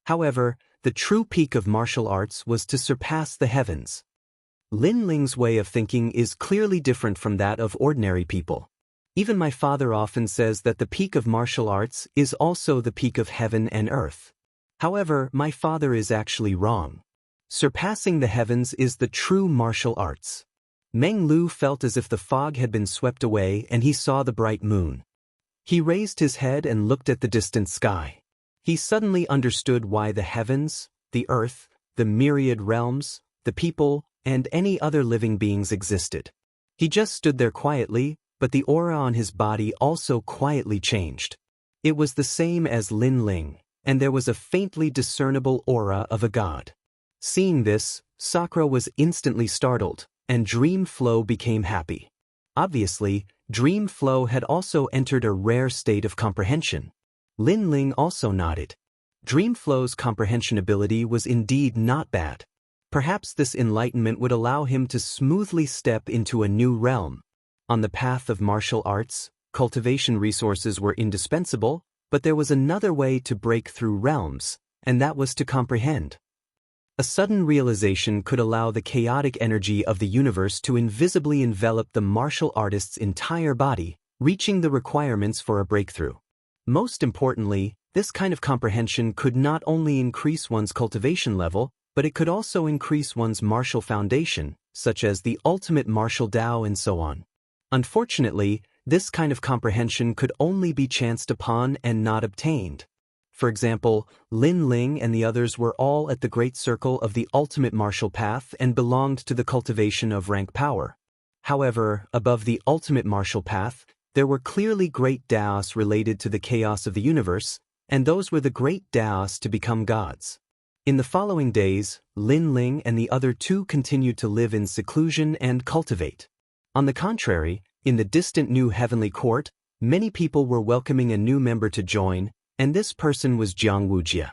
However, the true peak of martial arts was to surpass the heavens. Lin Ling's way of thinking is clearly different from that of ordinary people. Even my father often says that the peak of martial arts is also the peak of heaven and earth. However, my father is actually wrong. Surpassing the heavens is the true martial arts. Meng Lu felt as if the fog had been swept away and he saw the bright moon. He raised his head and looked at the distant sky. He suddenly understood why the heavens, the earth, the myriad realms, the people, and any other living beings existed. He just stood there quietly, but the aura on his body also quietly changed. It was the same as Lin Ling, and there was a faintly discernible aura of a god. Seeing this, Sakura was instantly startled, and Dream Flow became happy. Obviously, Dream Flow had also entered a rare state of comprehension. Lin Ling also nodded. Dream Flow's comprehension ability was indeed not bad. Perhaps this enlightenment would allow him to smoothly step into a new realm. On the path of martial arts, cultivation resources were indispensable, but there was another way to break through realms, and that was to comprehend. A sudden realization could allow the chaotic energy of the universe to invisibly envelop the martial artist's entire body, reaching the requirements for a breakthrough. Most importantly, this kind of comprehension could not only increase one's cultivation level, but it could also increase one's martial foundation, such as the ultimate martial Tao and so on. Unfortunately, this kind of comprehension could only be chanced upon and not obtained. For example, Lin Ling and the others were all at the great circle of the ultimate martial path and belonged to the cultivation of rank power. However, above the ultimate martial path, there were clearly great Daos related to the chaos of the universe, and those were the great Daos to become gods. In the following days, Lin Ling and the other two continued to live in seclusion and cultivate. On the contrary, in the distant new heavenly court, many people were welcoming a new member to join, and this person was Jiang Wujie.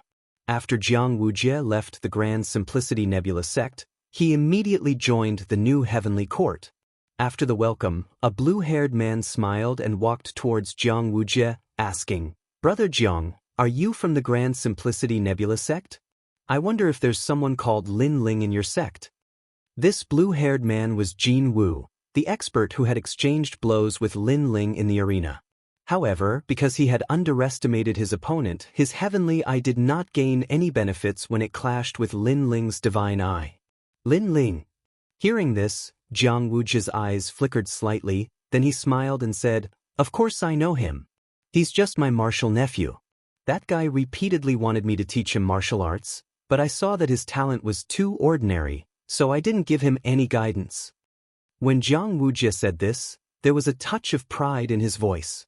After Jiang Wujie left the Grand Simplicity Nebula sect, he immediately joined the new heavenly court. After the welcome, a blue-haired man smiled and walked towards Jiang Wujie, asking, "Brother Jiang, are you from the Grand Simplicity Nebula sect? I wonder if there's someone called Lin Ling in your sect." This blue-haired man was Jin Wu, the expert who had exchanged blows with Lin Ling in the arena. However, because he had underestimated his opponent, his heavenly eye did not gain any benefits when it clashed with Lin Ling's divine eye. Lin Ling. Hearing this, Jiang Wujie's eyes flickered slightly, then he smiled and said, "Of course I know him. He's just my martial nephew. That guy repeatedly wanted me to teach him martial arts, but I saw that his talent was too ordinary, so I didn't give him any guidance." When Jiang Wujie said this, there was a touch of pride in his voice.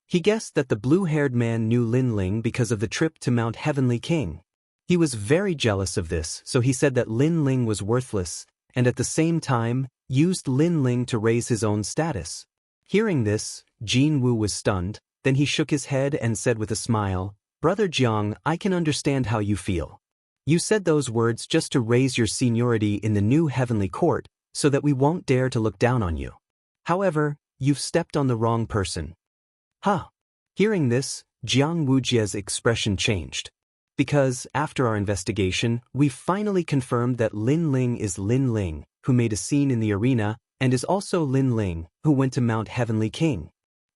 He guessed that the blue-haired man knew Lin Ling because of the trip to Mount Heavenly King. He was very jealous of this, so he said that Lin Ling was worthless, and at the same time, used Lin Ling to raise his own status. Hearing this, Jin Wu was stunned, then he shook his head and said with a smile, "Brother Jiang, I can understand how you feel. You said those words just to raise your seniority in the new heavenly court, so that we won't dare to look down on you. However, you've stepped on the wrong person. Huh. Hearing this, Jiang Wujie's expression changed. Because, after our investigation, we've finally confirmed that Lin Ling is Lin Ling, who made a scene in the arena, and is also Lin Ling, who went to Mount Heavenly King.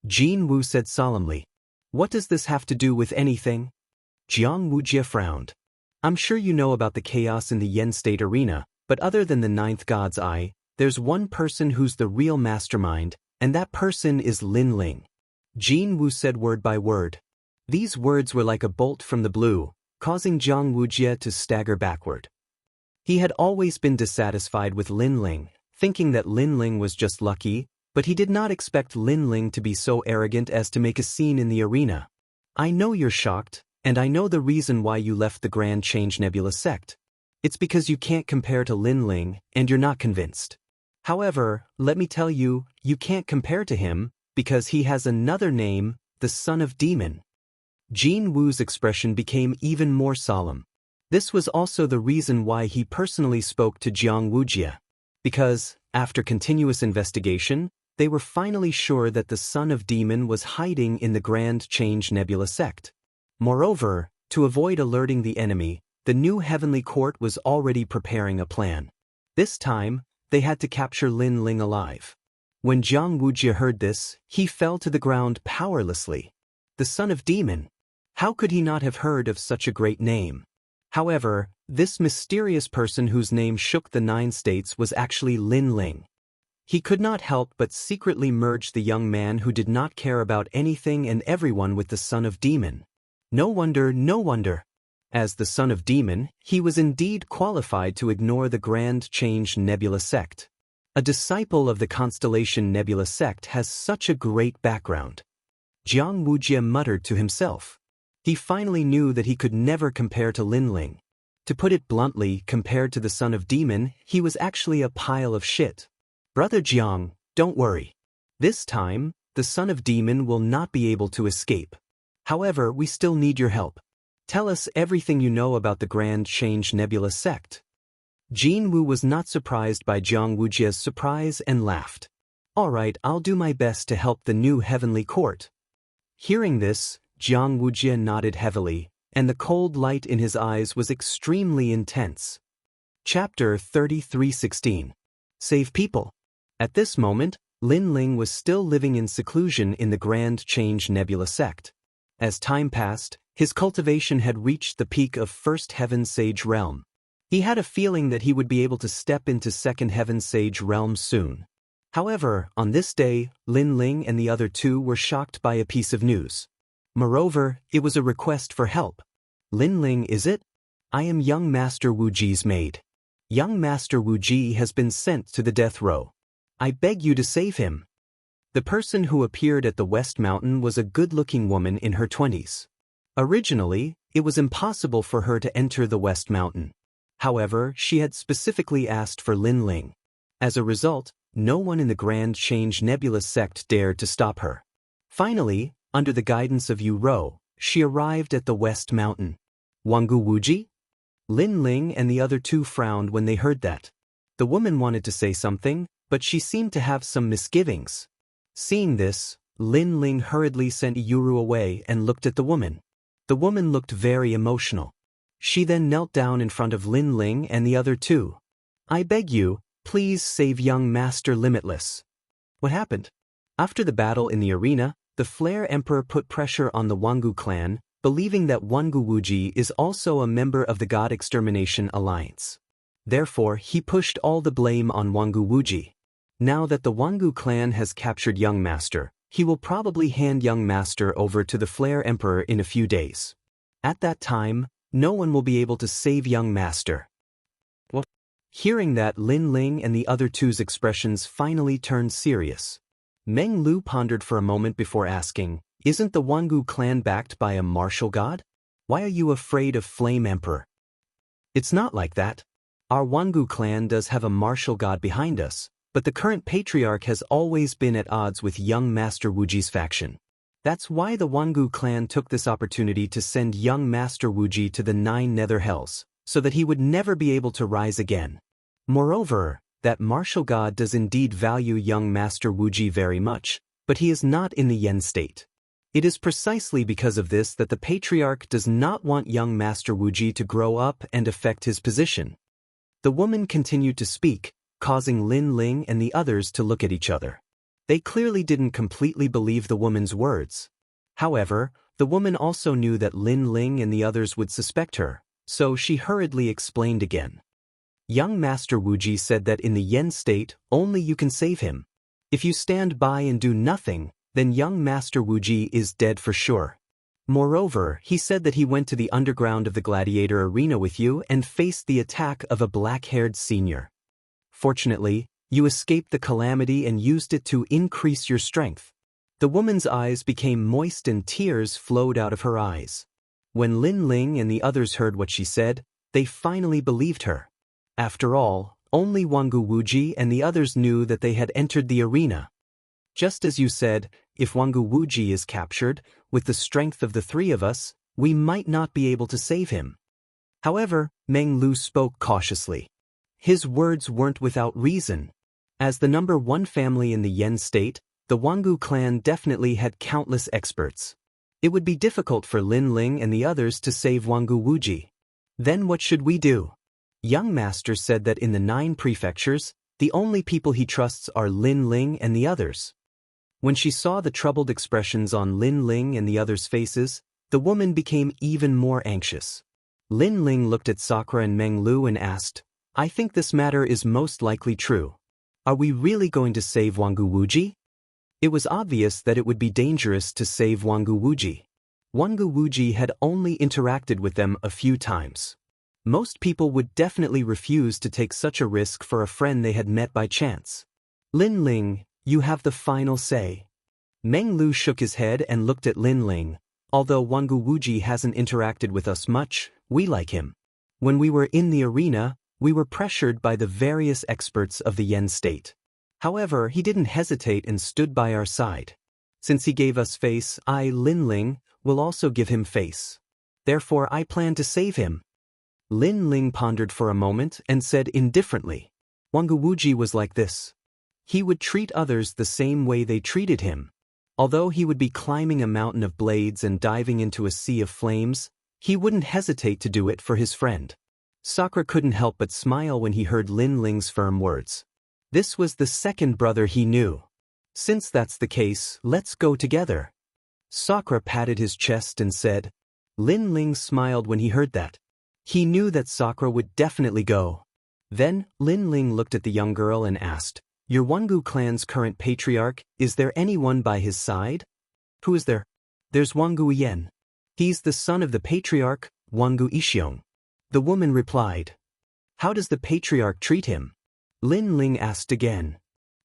Jin Wu said solemnly. What does this have to do with anything? Jiang Wujie frowned. I'm sure you know about the chaos in the Yen State arena, but other than the ninth god's eye, there's one person who's the real mastermind, and that person is Lin Ling. Jin Wu said word by word. These words were like a bolt from the blue, causing Jiang Wujie to stagger backward. He had always been dissatisfied with Lin Ling, thinking that Lin Ling was just lucky, but he did not expect Lin Ling to be so arrogant as to make a scene in the arena. I know you're shocked, and I know the reason why you left the Grand Change Nebula sect. It's because you can't compare to Lin Ling, and you're not convinced. However, let me tell you, you can't compare to him, because he has another name, the Son of Demon. Jin Wu's expression became even more solemn. This was also the reason why he personally spoke to Jiang Wujie. Because, after continuous investigation, they were finally sure that the Son of Demon was hiding in the Grand Change Nebula sect. Moreover, to avoid alerting the enemy, the new Heavenly Court was already preparing a plan. This time, they had to capture Lin Ling alive. When Jiang Wujie heard this, he fell to the ground powerlessly. The Son of Demon. How could he not have heard of such a great name? However, this mysterious person whose name shook the 9 states was actually Lin Ling. He could not help but secretly merge the young man who did not care about anything and everyone with the Son of Demon. No wonder, no wonder. As the Son of Demon, he was indeed qualified to ignore the Grand Change Nebula sect. A disciple of the Constellation Nebula sect has such a great background. Jiang Wujie muttered to himself. He finally knew that he could never compare to Lin Ling. To put it bluntly, compared to the Son of Demon, he was actually a pile of shit. Brother Jiang, don't worry. This time, the Son of Demon will not be able to escape. However, we still need your help. Tell us everything you know about the Grand Change Nebula sect. Jin Wu was not surprised by Jiang Wujie's surprise and laughed. All right, I'll do my best to help the new Heavenly Court. Hearing this, Jiang Wujie nodded heavily, and the cold light in his eyes was extremely intense. Chapter 33:16. Save People. At this moment, Lin Ling was still living in seclusion in the Grand Change Nebula sect. As time passed, his cultivation had reached the peak of First Heaven Sage Realm. He had a feeling that he would be able to step into Second Heaven Sage Realm soon. However, on this day, Lin Ling and the other two were shocked by a piece of news. Moreover, it was a request for help. Lin Ling, is it? I am young Master Wu Ji's maid. Young Master Wu Ji has been sent to the death row. I beg you to save him. The person who appeared at the West Mountain was a good-looking woman in her 20s. Originally, it was impossible for her to enter the West Mountain. However, she had specifically asked for Lin Ling. As a result, no one in the Grand Change Nebula sect dared to stop her. Finally, under the guidance of Yu Rou, she arrived at the West Mountain. Wangu Wuji? Lin Ling and the other two frowned when they heard that. The woman wanted to say something, but she seemed to have some misgivings. Seeing this, Lin Ling hurriedly sent Yuru away and looked at the woman. The woman looked very emotional. She then knelt down in front of Lin Ling and the other two. I beg you, please save young Master Limitless. What happened? After the battle in the arena, the Flare Emperor put pressure on the Wangu clan, believing that Wangu Wuji is also a member of the God Extermination Alliance. Therefore, he pushed all the blame on Wangu Wuji. Now that the Wangu clan has captured Young Master, he will probably hand Young Master over to the Flare Emperor in a few days. At that time, no one will be able to save Young Master. What? Hearing that, Lin Ling and the other two's expressions finally turned serious. Meng Lu pondered for a moment before asking, isn't the Wangu clan backed by a martial god? Why are you afraid of Flame Emperor? It's not like that. Our Wangu clan does have a martial god behind us, but the current patriarch has always been at odds with young Master Wuji's faction. That's why the Wangu clan took this opportunity to send young Master Wuji to the 9 nether hells, so that he would never be able to rise again. Moreover, that martial god does indeed value young Master Wuji very much, but he is not in the Yen state. It is precisely because of this that the patriarch does not want young Master Wuji to grow up and affect his position. The woman continued to speak, causing Lin Ling and the others to look at each other. They clearly didn't completely believe the woman's words. However, the woman also knew that Lin Ling and the others would suspect her, so she hurriedly explained again. Young Master Wuji said that in the Yen state, only you can save him. If you stand by and do nothing, then young Master Wuji is dead for sure. Moreover, he said that he went to the underground of the gladiator arena with you and faced the attack of a black-haired senior. Fortunately, you escaped the calamity and used it to increase your strength. The woman's eyes became moist and tears flowed out of her eyes. When Lin Ling and the others heard what she said, they finally believed her. After all, only Wangu Wuji and the others knew that they had entered the arena. Just as you said, if Wangu Wuji is captured, with the strength of the three of us, we might not be able to save him. However, Meng Lu spoke cautiously. His words weren't without reason. As the number one family in the Yen state, the Wangu clan definitely had countless experts. It would be difficult for Lin Ling and the others to save Wangu Wuji. Then what should we do? Young Master said that in the 9 prefectures, the only people he trusts are Lin Ling and the others. When she saw the troubled expressions on Lin Ling and the others' faces, the woman became even more anxious. Lin Ling looked at Sakura and Meng Lu and asked, I think this matter is most likely true. Are we really going to save Wangu Wuji? It was obvious that it would be dangerous to save Wangu Wuji. Wangu Wuji had only interacted with them a few times. Most people would definitely refuse to take such a risk for a friend they had met by chance. Lin Ling, you have the final say. Meng Lu shook his head and looked at Lin Ling. Although Wangu Wuji hasn't interacted with us much, we like him. When we were in the arena, we were pressured by the various experts of the Yen state. However, he didn't hesitate and stood by our side. Since he gave us face, I, Lin Ling, will also give him face. Therefore, I plan to save him. Lin Ling pondered for a moment and said indifferently, Wangu Wuji was like this. He would treat others the same way they treated him. Although he would be climbing a mountain of blades and diving into a sea of flames, he wouldn't hesitate to do it for his friend. Sakura couldn't help but smile when he heard Lin Ling's firm words. This was the second brother he knew. Since that's the case, let's go together. Sakura patted his chest and said. Lin Ling smiled when he heard that. He knew that Sakura would definitely go. Then, Lin Ling looked at the young girl and asked, Your Wangu clan's current patriarch, is there anyone by his side? Who is there? There's Wangu Yen. He's the son of the patriarch, Wangu Ishiong. The woman replied. How does the patriarch treat him? Lin Ling asked again.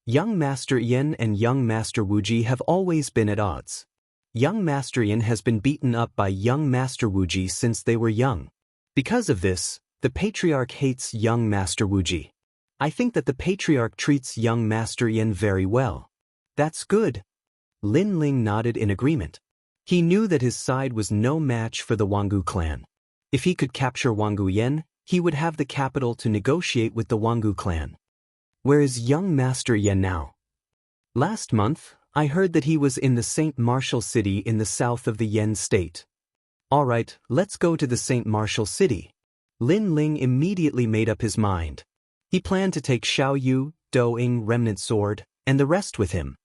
Young Master Yen and young Master Wuji have always been at odds. Young Master Yen has been beaten up by young Master Wuji since they were young. Because of this, the patriarch hates young Master Wuji. I think that the patriarch treats young Master Yen very well. That's good. Lin Ling nodded in agreement. He knew that his side was no match for the Wangu clan. If he could capture Wangu Yen, he would have the capital to negotiate with the Wangu clan. Where is young Master Yen now? Last month, I heard that he was in the St. Martial City in the south of the Yen state. All right, let's go to the St. Martial City. Lin Ling immediately made up his mind. He planned to take Xiao Yu, Do Ying Remnant Sword, and the rest with him.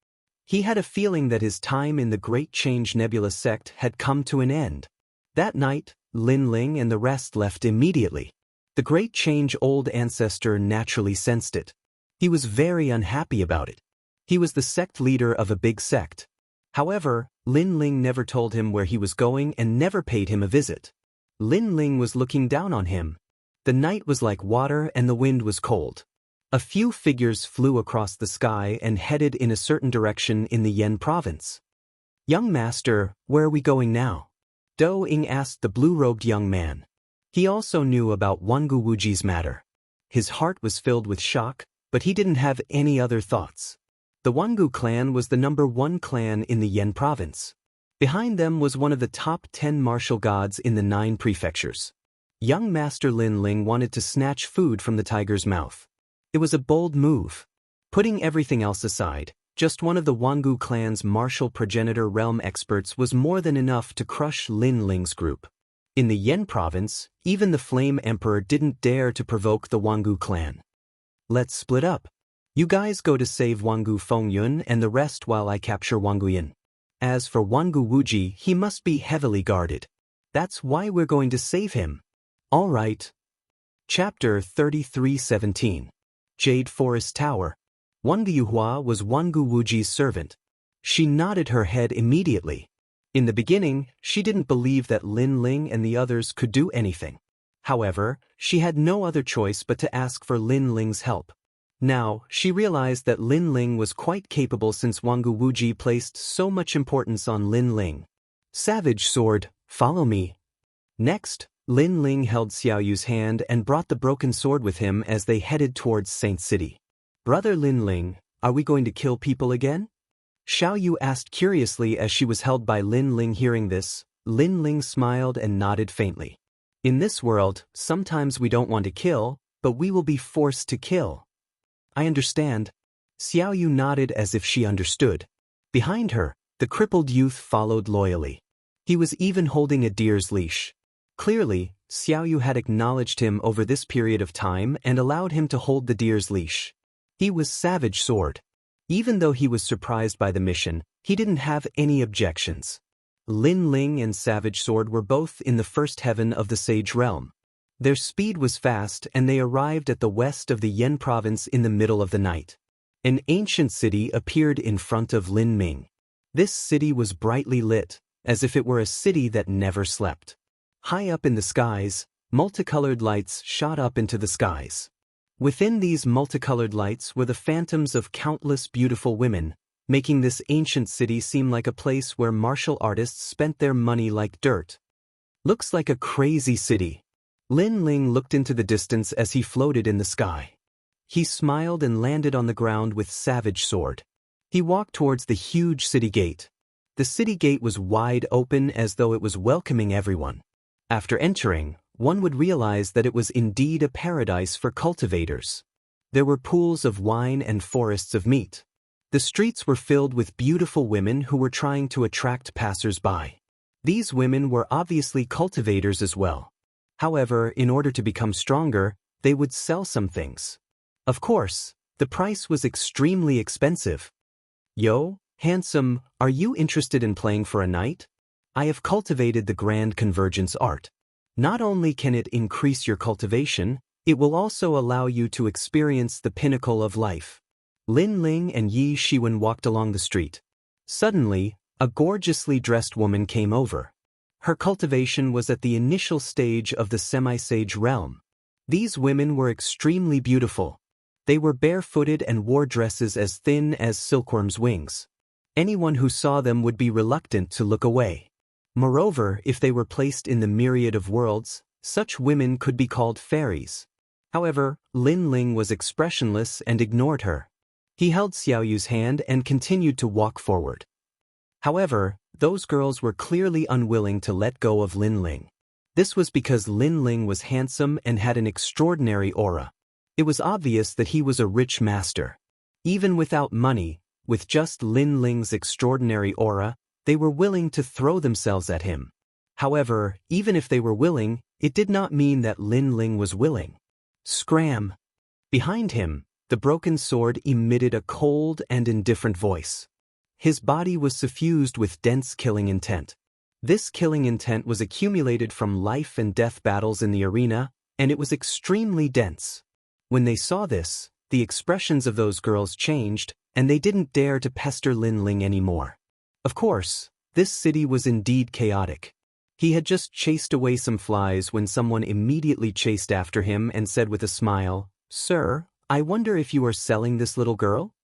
He had a feeling that his time in the Great Change Nebula sect had come to an end. That night, Lin Ling and the rest left immediately. The Great Change Old Ancestor naturally sensed it. He was very unhappy about it. He was the sect leader of a big sect. However, Lin Ling never told him where he was going and never paid him a visit. Lin Ling was looking down on him. The night was like water and the wind was cold. A few figures flew across the sky and headed in a certain direction in the Yen province. Young Master, where are we going now? Do Ying asked the blue-robed young man. He also knew about Wangu Wuji's matter. His heart was filled with shock, but he didn't have any other thoughts. The Wangu clan was the number one clan in the Yen province. Behind them was one of the top 10 martial gods in the 9 prefectures. Young Master Lin Ling wanted to snatch food from the tiger's mouth. It was a bold move. Putting everything else aside, just one of the Wangu clan's martial progenitor realm experts was more than enough to crush Lin Ling's group. In the Yen province, even the Flame Emperor didn't dare to provoke the Wangu clan. Let's split up. You guys go to save Wangu Fengyun and the rest while I capture Wangu Yin. As for Wangu Wuji, he must be heavily guarded. That's why we're going to save him. All right. Chapter 33:17. Jade Forest Tower. Wangu Yuhua was Wangu Wuji's servant. She nodded her head immediately. In the beginning, she didn't believe that Lin Ling and the others could do anything. However, she had no other choice but to ask for Lin Ling's help. Now, she realized that Lin Ling was quite capable since Wangu Wuji placed so much importance on Lin Ling. Savage Sword, follow me. Next, Lin Ling held Xiaoyu's hand and brought the broken sword with him as they headed towards Saint City. Brother Lin Ling, are we going to kill people again? Xiaoyu asked curiously as she was held by Lin Ling. Hearing this, Lin Ling smiled and nodded faintly. In this world, sometimes we don't want to kill, but we will be forced to kill. I understand. Xiaoyu nodded as if she understood. Behind her, the crippled youth followed loyally. He was even holding a deer's leash. Clearly, Xiaoyu had acknowledged him over this period of time and allowed him to hold the deer's leash. He was Savage Sword. Even though he was surprised by the mission, he didn't have any objections. Lin Ling and Savage Sword were both in the first heaven of the Sage Realm. Their speed was fast and they arrived at the west of the Yen province in the middle of the night. An ancient city appeared in front of Lin Ming. This city was brightly lit, as if it were a city that never slept. High up in the skies, multicolored lights shot up into the skies. Within these multicolored lights were the phantoms of countless beautiful women, making this ancient city seem like a place where martial artists spent their money like dirt. Looks like a crazy city. Lin Ling looked into the distance as he floated in the sky. He smiled and landed on the ground with Savage Sword. He walked towards the huge city gate. The city gate was wide open as though it was welcoming everyone. After entering, one would realize that it was indeed a paradise for cultivators. There were pools of wine and forests of meat. The streets were filled with beautiful women who were trying to attract passers-by. These women were obviously cultivators as well. However, in order to become stronger, they would sell some things. Of course, the price was extremely expensive. Yo, handsome, are you interested in playing for a night? I have cultivated the Grand Convergence art. Not only can it increase your cultivation, it will also allow you to experience the pinnacle of life. Lin Ling and Yi Shiwen walked along the street. Suddenly, a gorgeously dressed woman came over. Her cultivation was at the initial stage of the semi-sage realm. These women were extremely beautiful. They were barefooted and wore dresses as thin as silkworms' wings. Anyone who saw them would be reluctant to look away. Moreover, if they were placed in the myriad of worlds, such women could be called fairies. However, Lin Ling was expressionless and ignored her. He held Xiaoyu's hand and continued to walk forward. However, those girls were clearly unwilling to let go of Lin Ling. This was because Lin Ling was handsome and had an extraordinary aura. It was obvious that he was a rich master. Even without money, with just Lin Ling's extraordinary aura, they were willing to throw themselves at him. However, even if they were willing, it did not mean that Lin Ling was willing. Scram! Behind him, the broken sword emitted a cold and indifferent voice. His body was suffused with dense killing intent. This killing intent was accumulated from life and death battles in the arena, and it was extremely dense. When they saw this, the expressions of those girls changed, and they didn't dare to pester Lin Ling anymore. Of course, this city was indeed chaotic. He had just chased away some flies when someone immediately chased after him and said with a smile, "Sir, I wonder if you are selling this little girl?"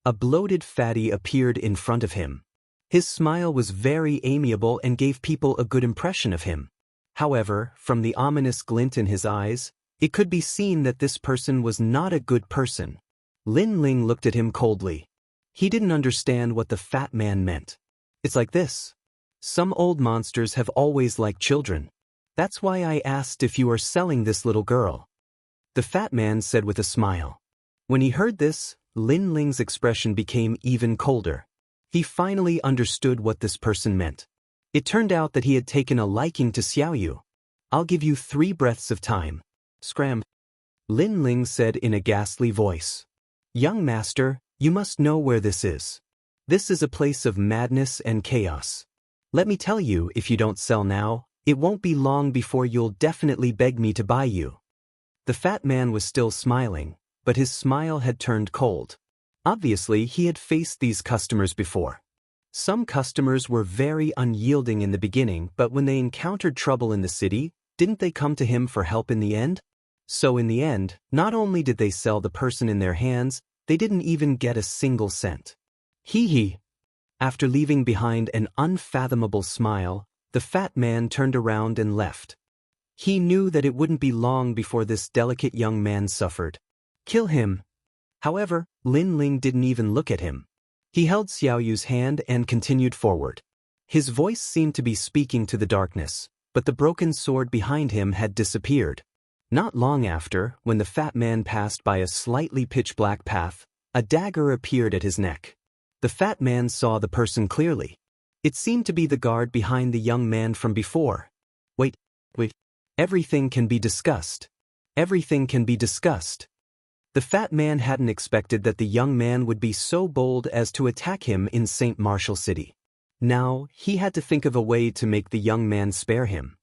A bloated fatty appeared in front of him. His smile was very amiable and gave people a good impression of him. However, from the ominous glint in his eyes, it could be seen that this person was not a good person. Lin Ling looked at him coldly. He didn't understand what the fat man meant. It's like this. Some old monsters have always liked children. That's why I asked if you are selling this little girl. The fat man said with a smile. When he heard this, Lin Ling's expression became even colder. He finally understood what this person meant. It turned out that he had taken a liking to Xiaoyu. "I'll give you 3 breaths of time." Scram. Lin Ling said in a ghastly voice. "Young master, you must know where this is. This is a place of madness and chaos. Let me tell you, if you don't sell now, it won't be long before you'll definitely beg me to buy you." The fat man was still smiling, but his smile had turned cold. Obviously, he had faced these customers before. Some customers were very unyielding in the beginning, but when they encountered trouble in the city, didn't they come to him for help in the end? So in the end, not only did they sell the person in their hands, they didn't even get a single cent. Hee. After leaving behind an unfathomable smile, the fat man turned around and left. He knew that it wouldn't be long before this delicate young man suffered. "Kill him." However, Lin Ling didn't even look at him. He held Xiaoyu's hand and continued forward. His voice seemed to be speaking to the darkness, but the broken sword behind him had disappeared. Not long after, when the fat man passed by a slightly pitch-black path, a dagger appeared at his neck. The fat man saw the person clearly. It seemed to be the guard behind the young man from before. Wait. Everything can be discussed. Everything can be discussed. The fat man hadn't expected that the young man would be so bold as to attack him in St. Martial City. Now, he had to think of a way to make the young man spare him.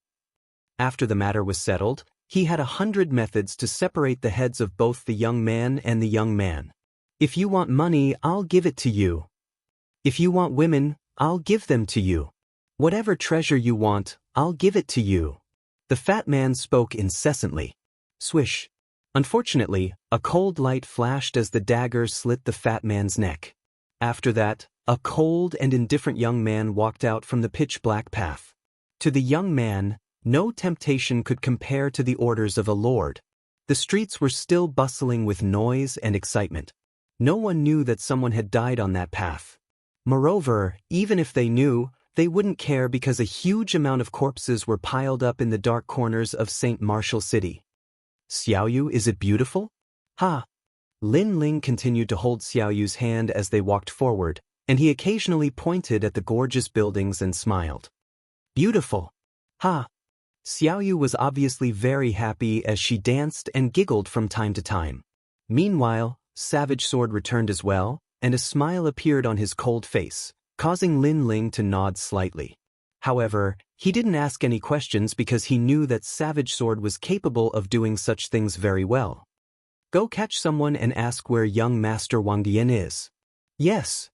After the matter was settled, he had 100 methods to separate the heads of both the young man and the young man. "If you want money, I'll give it to you. If you want women, I'll give them to you. Whatever treasure you want, I'll give it to you." The fat man spoke incessantly. Swish. Unfortunately, a cold light flashed as the dagger slit the fat man's neck. After that, a cold and indifferent young man walked out from the pitch-black path. To the young man, no temptation could compare to the orders of a lord. The streets were still bustling with noise and excitement. No one knew that someone had died on that path. Moreover, even if they knew, they wouldn't care because a huge amount of corpses were piled up in the dark corners of St. Martial City. "Xiaoyu, is it beautiful?" "Ha!" Lin Ling continued to hold Xiaoyu's hand as they walked forward, and he occasionally pointed at the gorgeous buildings and smiled. "Beautiful! Ha!" Xiaoyu was obviously very happy as she danced and giggled from time to time. Meanwhile, Savage Sword returned as well, and a smile appeared on his cold face, causing Lin Ling to nod slightly. However, he didn't ask any questions because he knew that Savage Sword was capable of doing such things very well. "Go catch someone and ask where young Master Wang Dian is." "Yes."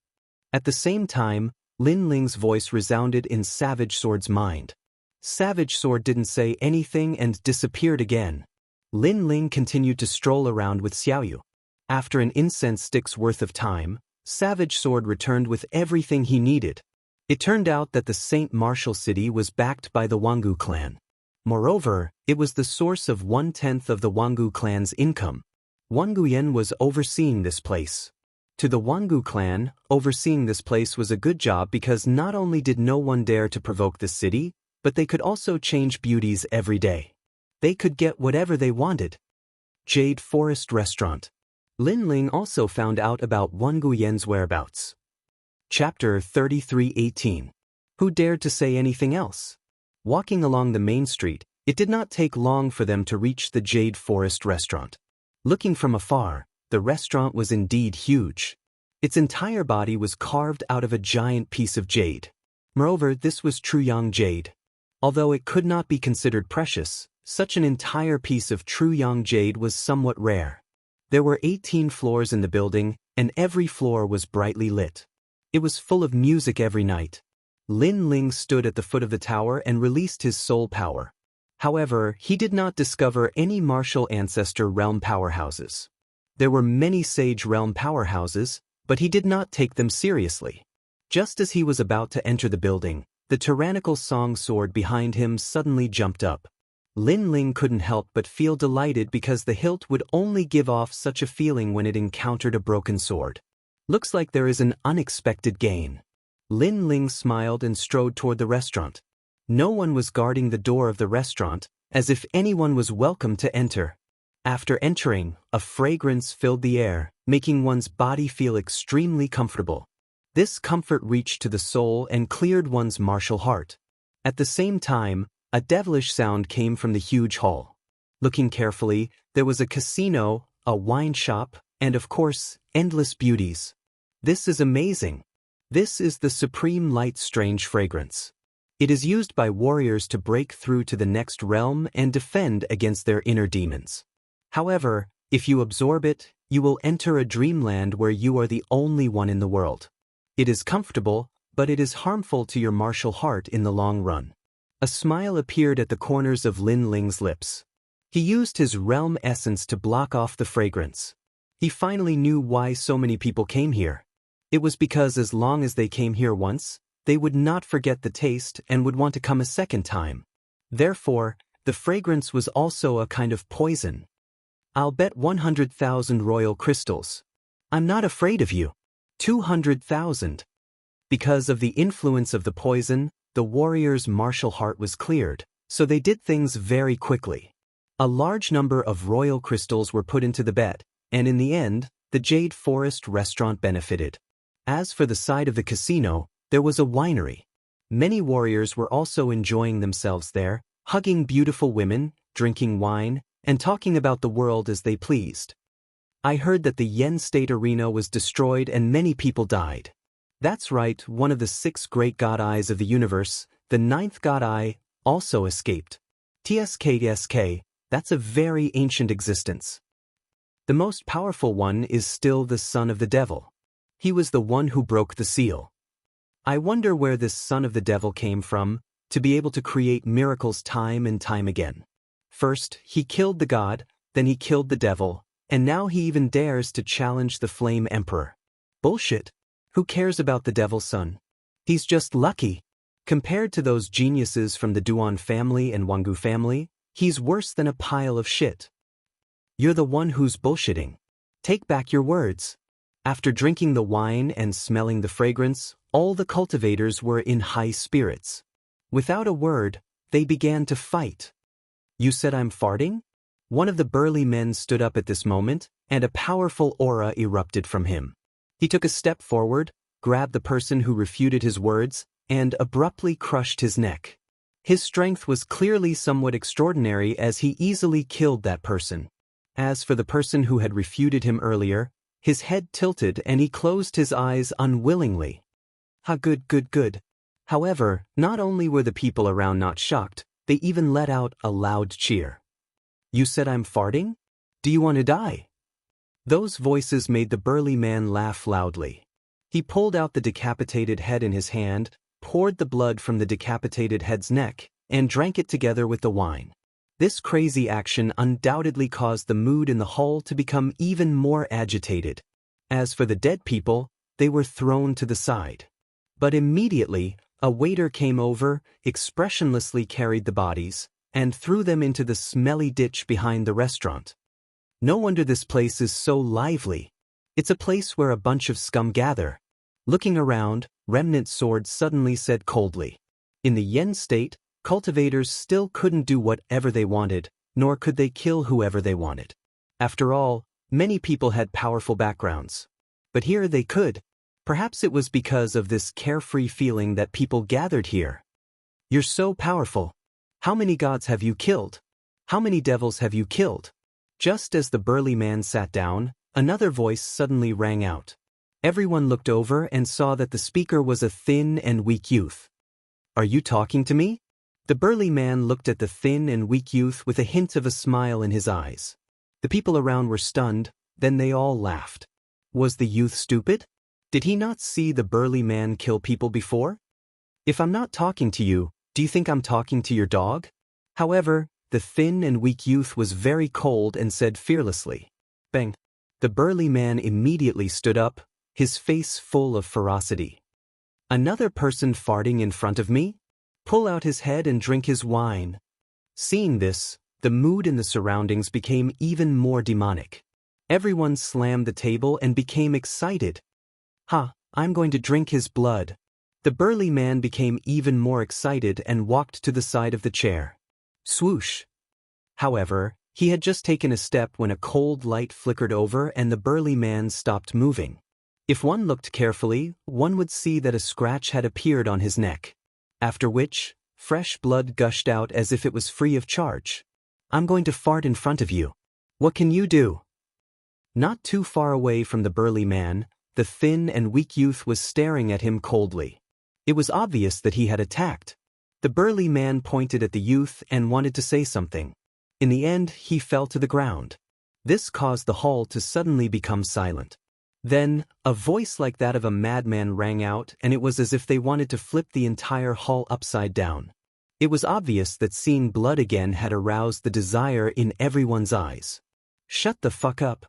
At the same time, Lin Ling's voice resounded in Savage Sword's mind. Savage Sword didn't say anything and disappeared again. Lin Ling continued to stroll around with Xiaoyu. After an incense stick's worth of time, Savage Sword returned with everything he needed. It turned out that the St. Martial City was backed by the Wangu clan. Moreover, it was the source of 1/10 of the Wangu clan's income. Wanguyen was overseeing this place. To the Wangu clan, overseeing this place was a good job because not only did no one dare to provoke the city, but they could also change beauties every day. They could get whatever they wanted. Jade Forest Restaurant. Lin Ling also found out about Wanguyen's whereabouts. Chapter 33:18. Who dared to say anything else? Walking along the main street, it did not take long for them to reach the Jade Forest Restaurant. Looking from afar, the restaurant was indeed huge. Its entire body was carved out of a giant piece of jade. Moreover, this was Truyang jade. Although it could not be considered precious, such an entire piece of Truyang jade was somewhat rare. There were 18 floors in the building, and every floor was brightly lit. It was full of music every night. Lin Ling stood at the foot of the tower and released his soul power. However, he did not discover any martial ancestor realm powerhouses. There were many sage realm powerhouses, but he did not take them seriously. Just as he was about to enter the building, the tyrannical song sword behind him suddenly jumped up. Lin Ling couldn't help but feel delighted because the hilt would only give off such a feeling when it encountered a broken sword. Looks like there is an unexpected gain. Lin Ling smiled and strode toward the restaurant. No one was guarding the door of the restaurant, as if anyone was welcome to enter. After entering, a fragrance filled the air, making one's body feel extremely comfortable. This comfort reached to the soul and cleared one's martial heart. At the same time, a devilish sound came from the huge hall. Looking carefully, there was a casino, a wine shop, and of course, endless beauties. This is amazing. This is the supreme light strange fragrance. It is used by warriors to break through to the next realm and defend against their inner demons. However, if you absorb it, you will enter a dreamland where you are the only one in the world. It is comfortable, but it is harmful to your martial heart in the long run. A smile appeared at the corners of Lin Ling's lips. He used his realm essence to block off the fragrance. He finally knew why so many people came here. It was because as long as they came here once, they would not forget the taste and would want to come a second time. Therefore, the fragrance was also a kind of poison. I'll bet 100,000 royal crystals. I'm not afraid of you. 200,000. Because of the influence of the poison, the warrior's martial heart was cleared, so they did things very quickly. A large number of royal crystals were put into the bet, and in the end, the Jade Forest restaurant benefited. As for the side of the casino, there was a winery. Many warriors were also enjoying themselves there, hugging beautiful women, drinking wine, and talking about the world as they pleased. I heard that the Yen State Arena was destroyed and many people died. That's right, one of the 6 great god eyes of the universe, the 9th god eye, also escaped. TSK, that's a very ancient existence. The most powerful one is still the son of the devil. He was the one who broke the seal. I wonder where this son of the devil came from, to be able to create miracles time and time again. First, he killed the god, then he killed the devil, and now he even dares to challenge the Flame Emperor. Bullshit. Who cares about the devil's son? He's just lucky. Compared to those geniuses from the Duan family and Wangu family, he's worse than a pile of shit. You're the one who's bullshitting. Take back your words. After drinking the wine and smelling the fragrance, all the cultivators were in high spirits. Without a word, they began to fight. You said I'm farting? One of the burly men stood up at this moment, and a powerful aura erupted from him. He took a step forward, grabbed the person who refuted his words, and abruptly crushed his neck. His strength was clearly somewhat extraordinary as he easily killed that person. As for the person who had refuted him earlier, his head tilted and he closed his eyes unwillingly. Ha, good. However, not only were the people around not shocked, they even let out a loud cheer. You said I'm farting? Do you want to die? Those voices made the burly man laugh loudly. He pulled out the decapitated head in his hand, poured the blood from the decapitated head's neck, and drank it together with the wine. This crazy action undoubtedly caused the mood in the hall to become even more agitated. As for the dead people, they were thrown to the side. But immediately, a waiter came over, expressionlessly carried the bodies, and threw them into the smelly ditch behind the restaurant. No wonder this place is so lively. It's a place where a bunch of scum gather. Looking around, Remnant Sword suddenly said coldly. In the Yen state, cultivators still couldn't do whatever they wanted, nor could they kill whoever they wanted. After all, many people had powerful backgrounds. But here they could. Perhaps it was because of this carefree feeling that people gathered here. You're so powerful. How many gods have you killed? How many devils have you killed? Just as the burly man sat down, another voice suddenly rang out. Everyone looked over and saw that the speaker was a thin and weak youth. Are you talking to me? The burly man looked at the thin and weak youth with a hint of a smile in his eyes. The people around were stunned, then they all laughed. Was the youth stupid? Did he not see the burly man kill people before? If I'm not talking to you, do you think I'm talking to your dog? However, the thin and weak youth was very cold and said fearlessly, Bang. The burly man immediately stood up, his face full of ferocity. Another person farting in front of me? Pull out his head and drink his wine. Seeing this, the mood in the surroundings became even more demonic. Everyone slammed the table and became excited. Ha, I'm going to drink his blood. The burly man became even more excited and walked to the side of the chair. Swoosh. However, He had just taken a step when a cold light flickered over and the burly man stopped moving. If one looked carefully, one would see that a scratch had appeared on his neck. After which, fresh blood gushed out as if it was free of charge. "I'm going to fart in front of you. What can you do?" Not too far away from the burly man, the thin and weak youth was staring at him coldly. It was obvious that he had attacked. The burly man pointed at the youth and wanted to say something. In the end, he fell to the ground. This caused the hall to suddenly become silent. Then, a voice like that of a madman rang out, and it was as if they wanted to flip the entire hall upside down. It was obvious that seeing blood again had aroused the desire in everyone's eyes. "Shut the fuck up."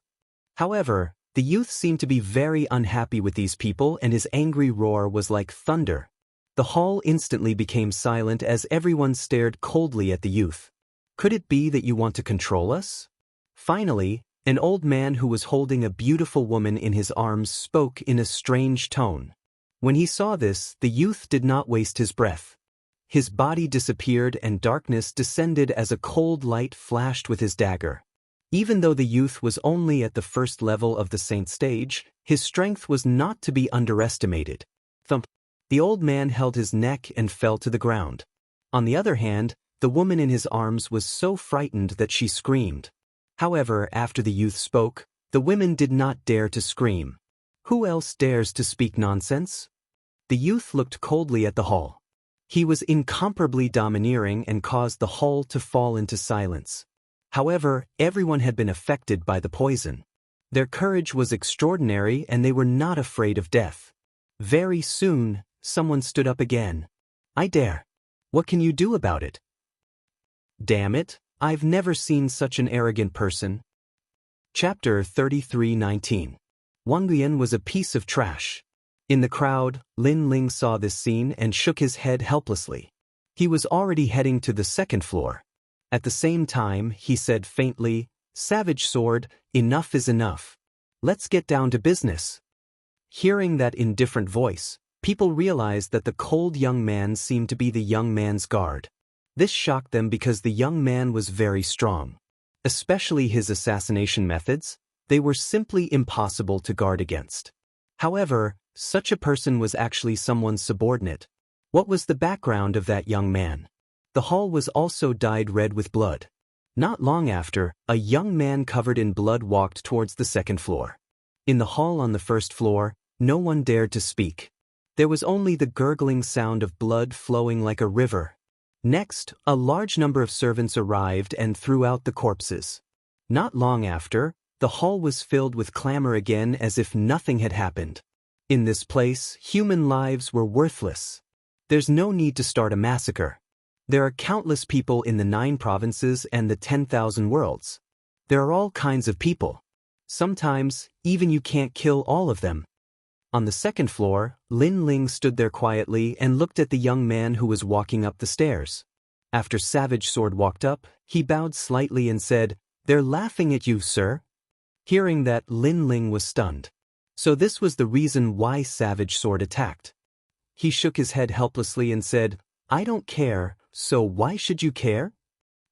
However, the youth seemed to be very unhappy with these people, and his angry roar was like thunder. The hall instantly became silent as everyone stared coldly at the youth. "Could it be that you want to control us?" Finally, an old man who was holding a beautiful woman in his arms spoke in a strange tone. When he saw this, the youth did not waste his breath. His body disappeared and darkness descended as a cold light flashed with his dagger. Even though the youth was only at the first level of the saint stage, his strength was not to be underestimated. Thump! The old man held his neck and fell to the ground. On the other hand, the woman in his arms was so frightened that she screamed. However, after the youth spoke, the women did not dare to scream. Who else dares to speak nonsense? The youth looked coldly at the hall. He was incomparably domineering and caused the hall to fall into silence. However, everyone had been affected by the poison. Their courage was extraordinary and they were not afraid of death. Very soon, someone stood up again. "I dare. What can you do about it?" "Damn it, I've never seen such an arrogant person." Chapter 33:19. Wang Guiyan was a piece of trash. In the crowd, Lin Ling saw this scene and shook his head helplessly. He was already heading to the second floor. At the same time, he said faintly, "Savage Sword, enough is enough. Let's get down to business." Hearing that indifferent voice, people realized that the cold young man seemed to be the young man's guard. This shocked them because the young man was very strong. Especially his assassination methods, they were simply impossible to guard against. However, such a person was actually someone's subordinate. What was the background of that young man? The hall was also dyed red with blood. Not long after, a young man covered in blood walked towards the second floor. In the hall on the first floor, no one dared to speak. There was only the gurgling sound of blood flowing like a river. Next, a large number of servants arrived and threw out the corpses. Not long after, the hall was filled with clamor again as if nothing had happened. In this place, human lives were worthless. There's no need to start a massacre. There are countless people in the 9 provinces and the 10,000 worlds. There are all kinds of people. Sometimes, even you can't kill all of them. On the second floor, Lin Ling stood there quietly and looked at the young man who was walking up the stairs. After Savage Sword walked up, he bowed slightly and said, "They're laughing at you, sir." Hearing that, Lin Ling was stunned. So this was the reason why Savage Sword attacked. He shook his head helplessly and said, "I don't care, so why should you care?"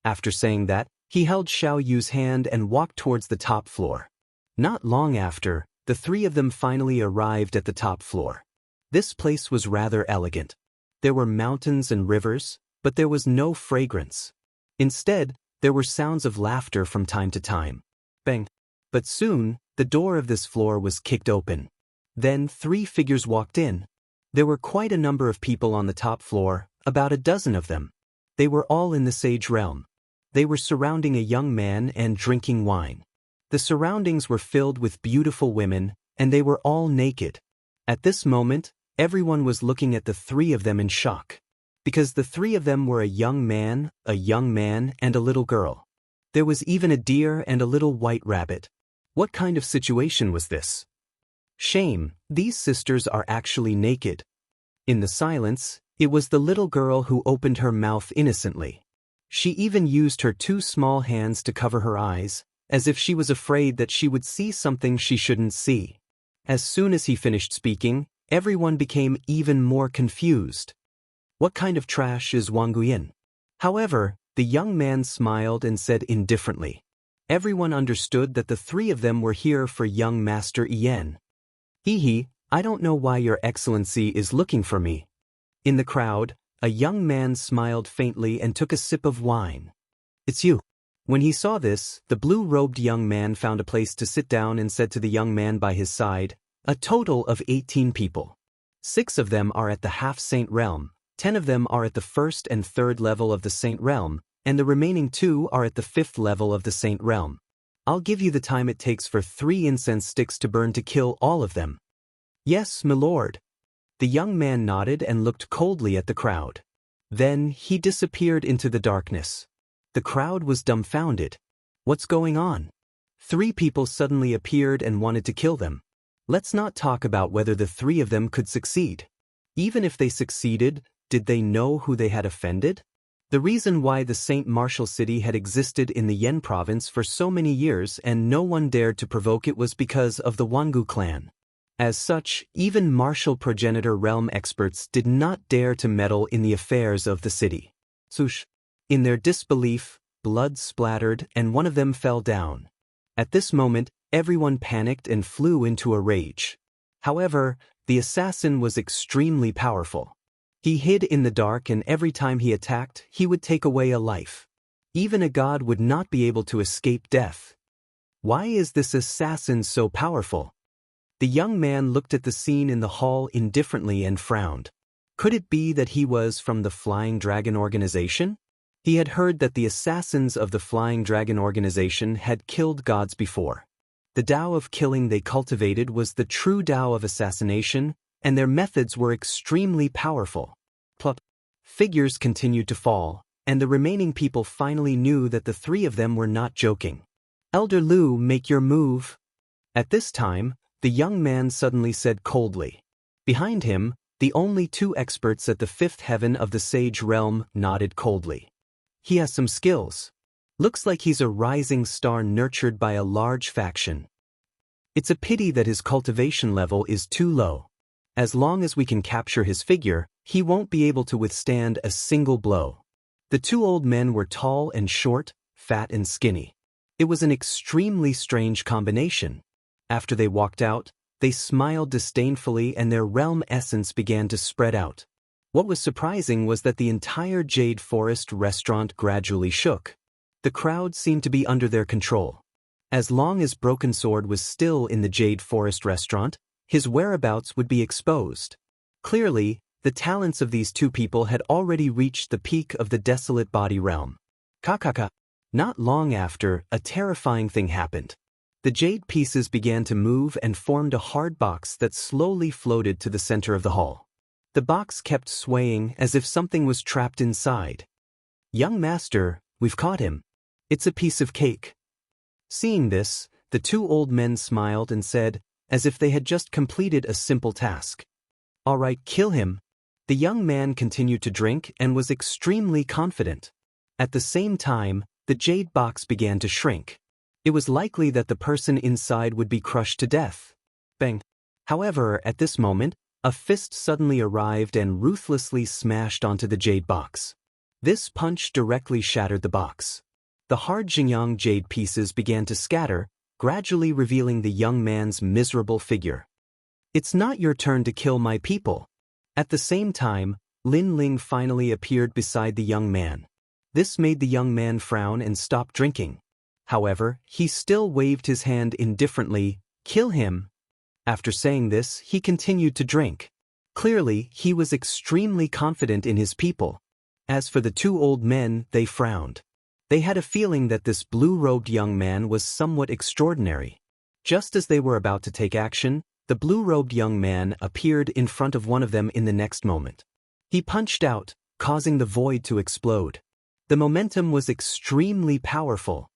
After saying that, he held Xiao Yu's hand and walked towards the top floor. Not long after, the 3 of them finally arrived at the top floor. This place was rather elegant. There were mountains and rivers, but there was no fragrance. Instead, there were sounds of laughter from time to time. Bang! But soon, the door of this floor was kicked open. Then 3 figures walked in. There were quite a number of people on the top floor, about a dozen of them. They were all in the sage realm. They were surrounding a young man and drinking wine. The surroundings were filled with beautiful women, and they were all naked. At this moment, everyone was looking at the 3 of them in shock. Because the 3 of them were a young man, and a little girl. There was even a deer and a little white rabbit. What kind of situation was this? Shame, these sisters are actually naked. In the silence, it was the little girl who opened her mouth innocently. She even used her 2 small hands to cover her eyes, as if she was afraid that she would see something she shouldn't see. As soon as he finished speaking, everyone became even more confused. What kind of trash is Wang Guiyan? However, The young man smiled and said indifferently. Everyone understood that the three of them were here for young Master Ian. Hee, I don't know why your excellency is looking for me. In the crowd, a young man smiled faintly and took a sip of wine. It's you. When he saw this, the blue-robed young man found a place to sit down and said to the young man by his side, a total of 18 people. 6 of them are at the half-saint realm, 10 of them are at the 1st and 3rd level of the saint realm, and the remaining 2 are at the 5th level of the saint realm. I'll give you the time it takes for 3 incense sticks to burn to kill all of them. Yes, my lord. The young man nodded and looked coldly at the crowd. Then he disappeared into the darkness. The crowd was dumbfounded. What's going on? 3 people suddenly appeared and wanted to kill them. Let's not talk about whether the 3 of them could succeed. Even if they succeeded, did they know who they had offended? The reason why the Saint Martial City had existed in the Yen province for so many years and no one dared to provoke it was because of the Wangu clan. As such, even martial progenitor realm experts did not dare to meddle in the affairs of the city. Sush. In their disbelief, blood splattered and one of them fell down. At this moment, everyone panicked and flew into a rage. However, the assassin was extremely powerful. He hid in the dark and every time he attacked, he would take away a life. Even a god would not be able to escape death. Why is this assassin so powerful? The young man looked at the scene in the hall indifferently and frowned. Could it be that he was from the Flying Dragon organization? He had heard that the assassins of the Flying Dragon organization had killed gods before. The Tao of killing they cultivated was the true Tao of assassination, and their methods were extremely powerful. Plop. Figures continued to fall, and the remaining people finally knew that the 3 of them were not joking. Elder Lu, make your move. At this time, the young man suddenly said coldly. Behind him, the only 2 experts at the 5th heaven of the Sage realm nodded coldly. He has some skills. Looks like he's a rising star nurtured by a large faction. It's a pity that his cultivation level is too low. As long as we can capture his figure, he won't be able to withstand a single blow. The 2 old men were tall and short, fat and skinny. It was an extremely strange combination. After they walked out, they smiled disdainfully and their realm essence began to spread out. What was surprising was that the entire Jade Forest restaurant gradually shook. The crowd seemed to be under their control. As long as Broken Sword was still in the Jade Forest restaurant, his whereabouts would be exposed. Clearly, the talents of these 2 people had already reached the peak of the Desolate Body realm. Kakaka. Not long after, a terrifying thing happened. The jade pieces began to move and formed a hard box that slowly floated to the center of the hall. The box kept swaying as if something was trapped inside. Young master, we've caught him. It's a piece of cake. Seeing this, the 2 old men smiled and said, as if they had just completed a simple task. All right, kill him. The young man continued to drink and was extremely confident. At the same time, the jade box began to shrink. It was likely that the person inside would be crushed to death. Bang. However, at this moment, a fist suddenly arrived and ruthlessly smashed onto the jade box. This punch directly shattered the box. The hard Xinjiang jade pieces began to scatter, gradually revealing the young man's miserable figure. It's not your turn to kill my people. At the same time, Lin Ling finally appeared beside the young man. This made the young man frown and stop drinking. However, he still waved his hand indifferently. Kill him. After saying this, he continued to drink. Clearly, he was extremely confident in his people. As for the 2 old men, they frowned. They had a feeling that this blue-robed young man was somewhat extraordinary. Just as they were about to take action, the blue-robed young man appeared in front of one of them in the next moment. He punched out, causing the void to explode. The momentum was extremely powerful.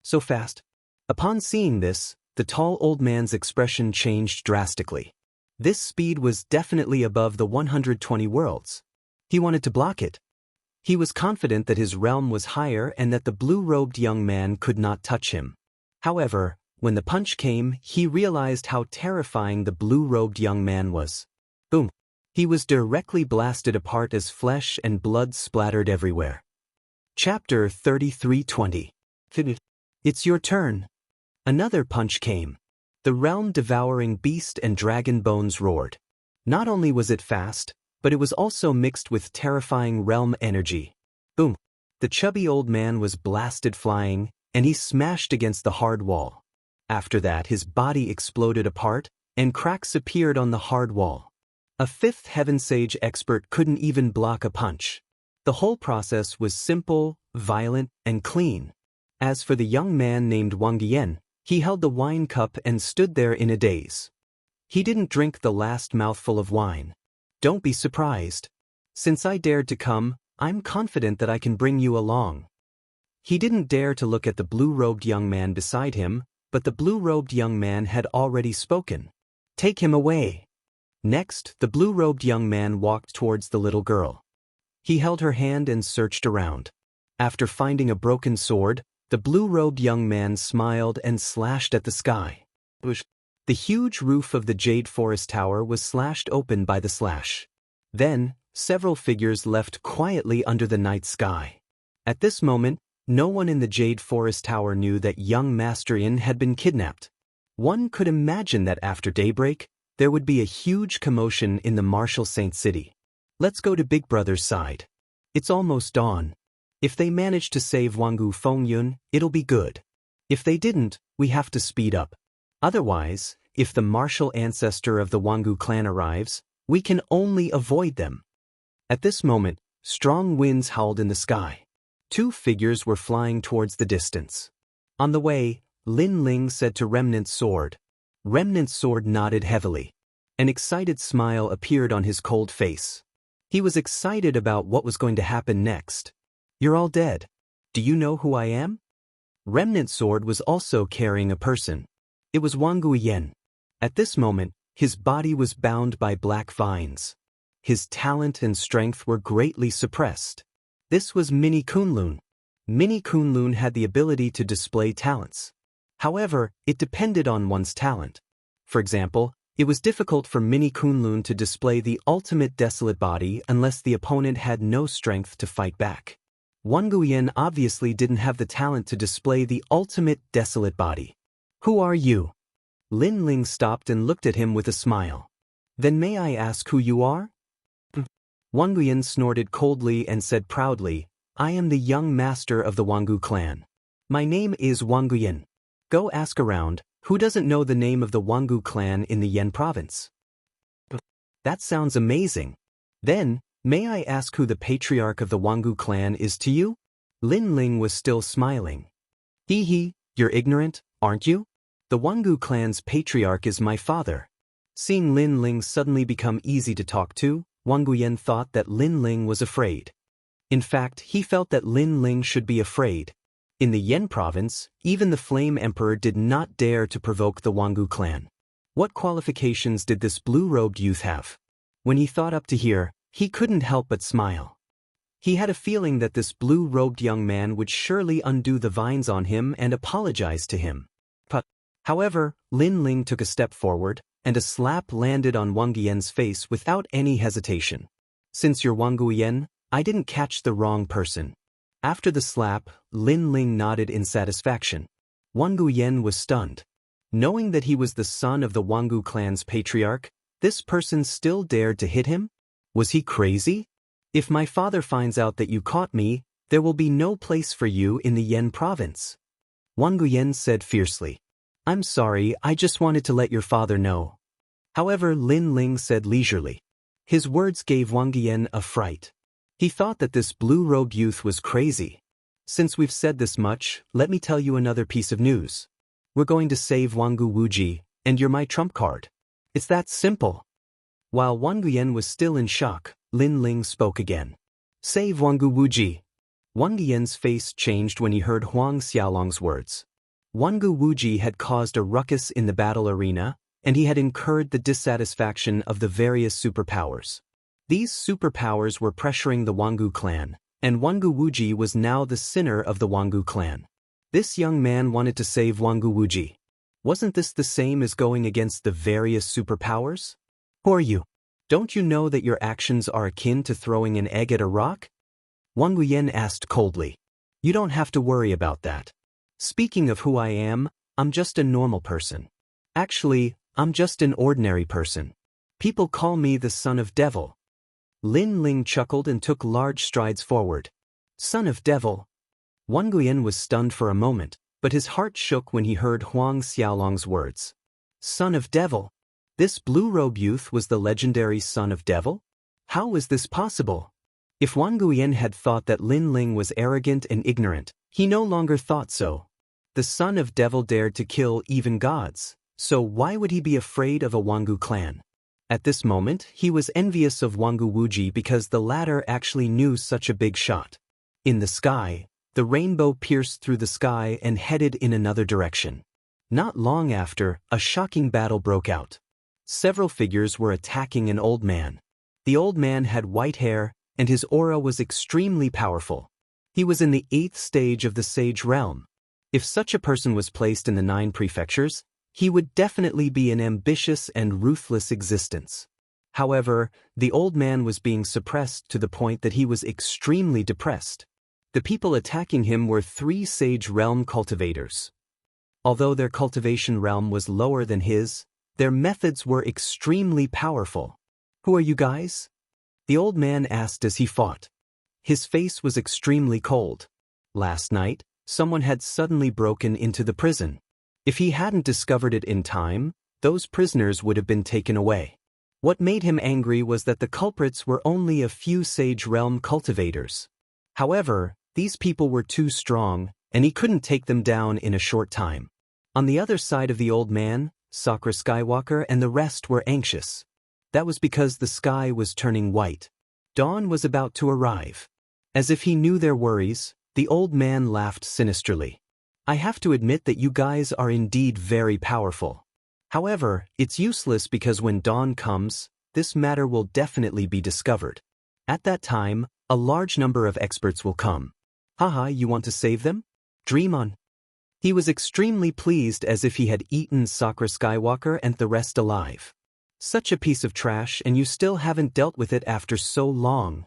So fast. Upon seeing this, the tall old man's expression changed drastically. This speed was definitely above the 120 worlds. He wanted to block it. He was confident that his realm was higher and that the blue-robed young man could not touch him. However, when the punch came, he realized how terrifying the blue-robed young man was. Boom! He was directly blasted apart as flesh and blood splattered everywhere. Chapter 3320. It's your turn. Another punch came. The realm-devouring beast and dragon bones roared. Not only was it fast, but it was also mixed with terrifying realm energy. Boom! The chubby old man was blasted flying, and he smashed against the hard wall. After that, his body exploded apart, and cracks appeared on the hard wall. A fifth Heaven Sage expert couldn't even block a punch. The whole process was simple, violent, and clean. As for the young man named Wang Yan, he held the wine cup and stood there in a daze. He didn't drink the last mouthful of wine. Don't be surprised. Since I dared to come, I'm confident that I can bring you along. He didn't dare to look at the blue-robed young man beside him, but the blue-robed young man had already spoken. Take him away. Next, the blue-robed young man walked towards the little girl. He held her hand and searched around. After finding a broken sword, the blue-robed young man smiled and slashed at the sky. The huge roof of the Jade Forest Tower was slashed open by the slash. Then, several figures left quietly under the night sky. At this moment, no one in the Jade Forest Tower knew that young Master Yin had been kidnapped. One could imagine that after daybreak, there would be a huge commotion in the Martial Saint City. Let's go to Big Brother's side. It's almost dawn. If they manage to save Wangu Fengyun, it'll be good. If they didn't, we have to speed up. Otherwise, if the martial ancestor of the Wangu clan arrives, we can only avoid them. At this moment, strong winds howled in the sky. Two figures were flying towards the distance. On the way, Lin Ling said to Remnant's sword. Remnant's sword nodded heavily. An excited smile appeared on his cold face. He was excited about what was going to happen next. You're all dead. Do you know who I am? Remnant's sword was also carrying a person. It was Wang Guiyan. At this moment, his body was bound by black vines. His talent and strength were greatly suppressed. This was Mini Kunlun. Mini Kunlun had the ability to display talents. However, it depended on one's talent. For example, it was difficult for Mini Kunlun to display the ultimate desolate body unless the opponent had no strength to fight back. Wang Guiyan obviously didn't have the talent to display the ultimate desolate body. Who are you? Lin Ling stopped and looked at him with a smile. Then may I ask who you are? Wang Guiyan snorted coldly and said proudly, I am the young master of the Wangu clan. My name is Wang Guiyan. Go ask around, who doesn't know the name of the Wangu clan in the Yen province? That sounds amazing. Then, may I ask who the patriarch of the Wangu clan is to you? Lin Ling was still smiling. Hee, you're ignorant, aren't you? The Wangu clan's patriarch is my father. Seeing Lin Ling suddenly become easy to talk to, Wang Guiyan thought that Lin Ling was afraid. In fact, he felt that Lin Ling should be afraid. In the Yen province, even the Flame Emperor did not dare to provoke the Wangu clan. What qualifications did this blue-robed youth have? When he thought up to here, he couldn't help but smile. He had a feeling that this blue-robed young man would surely undo the vines on him and apologize to him. However, Lin Ling took a step forward, and a slap landed on Wang Guiyan's face without any hesitation. Since you're Wang Guiyan, I didn't catch the wrong person. After the slap, Lin Ling nodded in satisfaction. Wang Guiyan was stunned. Knowing that he was the son of the Wangu clan's patriarch, this person still dared to hit him? Was he crazy? If my father finds out that you caught me, there will be no place for you in the Yen province. Wang Guiyan said fiercely. I'm sorry, I just wanted to let your father know. However, Lin Ling said leisurely. His words gave Wang Guiyan a fright. He thought that this blue-robed youth was crazy. Since we've said this much, let me tell you another piece of news. We're going to save Wangu Wuji, and you're my trump card. It's that simple. While Wang Guiyan was still in shock, Lin Ling spoke again. Save Wangu Wuji. Wang Guiyan's face changed when he heard Huang Xiaolong's words. Wangu Wuji had caused a ruckus in the battle arena, and he had incurred the dissatisfaction of the various superpowers. These superpowers were pressuring the Wangu clan, and Wangu Wuji was now the sinner of the Wangu clan. This young man wanted to save Wangu Wuji. Wasn't this the same as going against the various superpowers? Who are you? Don't you know that your actions are akin to throwing an egg at a rock? Wang Guiyan asked coldly. You don't have to worry about that. Speaking of who I am, I'm just a normal person. Actually, I'm just an ordinary person. People call me the son of devil. Lin Ling chuckled and took large strides forward. Son of devil. Wang Guiyan was stunned for a moment, but his heart shook when he heard Huang Xiaolong's words. Son of devil. This blue-robe youth was the legendary son of devil? How was this possible? If Wang Guiyan had thought that Lin Ling was arrogant and ignorant, he no longer thought so. The son of devil dared to kill even gods, so why would he be afraid of a Wangu clan? At this moment, he was envious of Wangu Wuji because the latter actually knew such a big shot. In the sky, the rainbow pierced through the sky and headed in another direction. Not long after, a shocking battle broke out. Several figures were attacking an old man. The old man had white hair, and his aura was extremely powerful. He was in the 8th stage of the Sage realm. If such a person was placed in the 9 prefectures, he would definitely be an ambitious and ruthless existence. However, the old man was being suppressed to the point that he was extremely depressed. The people attacking him were 3 Sage realm cultivators. Although their cultivation realm was lower than his, their methods were extremely powerful. Who are you guys? The old man asked as he fought. His face was extremely cold. Last night, someone had suddenly broken into the prison. If he hadn't discovered it in time, those prisoners would have been taken away. What made him angry was that the culprits were only a few Sage realm cultivators. However, these people were too strong, and he couldn't take them down in a short time. On the other side of the old man, Sakura Skywalker and the rest were anxious. That was because the sky was turning white. Dawn was about to arrive. As if he knew their worries, the old man laughed sinisterly. I have to admit that you guys are indeed very powerful. However, it's useless because when dawn comes, this matter will definitely be discovered. At that time, a large number of experts will come. Haha, you want to save them? Dream on. He was extremely pleased as if he had eaten Sakura Skywalker and the rest alive. Such a piece of trash and you still haven't dealt with it after so long.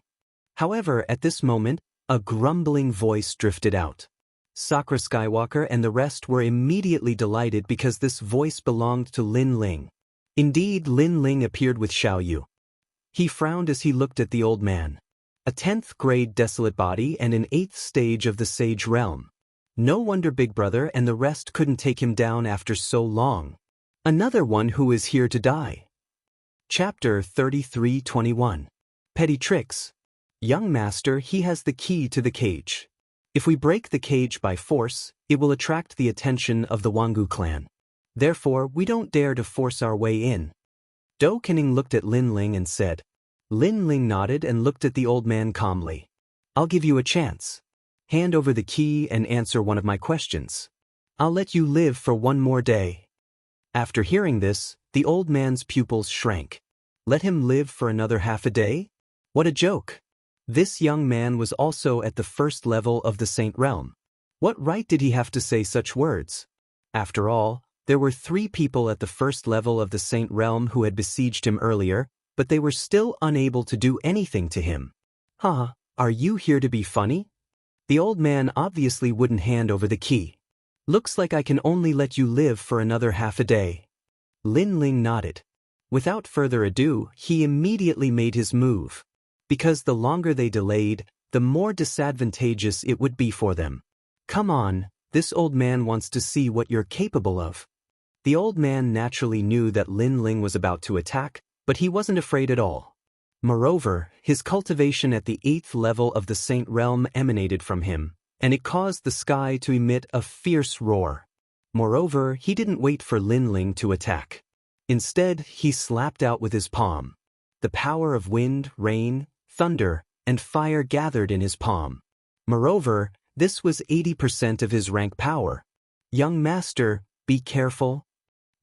However, at this moment, a grumbling voice drifted out. Sakura Skywalker and the rest were immediately delighted because this voice belonged to Lin Ling. Indeed, Lin Ling appeared with Xiao Yu. He frowned as he looked at the old man. A 10th grade desolate body and an 8th stage of the Sage realm. No wonder Big Brother and the rest couldn't take him down after so long. Another one who is here to die. Chapter 33:21. Petty Tricks. Young Master, he has the key to the cage. If we break the cage by force, it will attract the attention of the Wangu clan. Therefore, we don't dare to force our way in. Do Kening looked at Lin Ling and said. Lin Ling nodded and looked at the old man calmly. I'll give you a chance. Hand over the key and answer one of my questions. I'll let you live for one more day. After hearing this, the old man's pupils shrank. Let him live for another half a day? What a joke. This young man was also at the 1st level of the Saint realm. What right did he have to say such words? After all, there were 3 people at the 1st level of the Saint realm who had besieged him earlier, but they were still unable to do anything to him. Huh, are you here to be funny? The old man obviously wouldn't hand over the key. Looks like I can only let you live for another half a day. Lin Ling nodded. Without further ado, he immediately made his move. Because the longer they delayed, the more disadvantageous it would be for them. Come on, this old man wants to see what you're capable of. The old man naturally knew that Lin Ling was about to attack, but he wasn't afraid at all. Moreover, his cultivation at the 8th level of the Saint realm emanated from him, and it caused the sky to emit a fierce roar. Moreover, he didn't wait for Lin Ling to attack. Instead, he slapped out with his palm. The power of wind, rain, thunder, and fire gathered in his palm. Moreover, this was 80% of his rank power. Young master, be careful.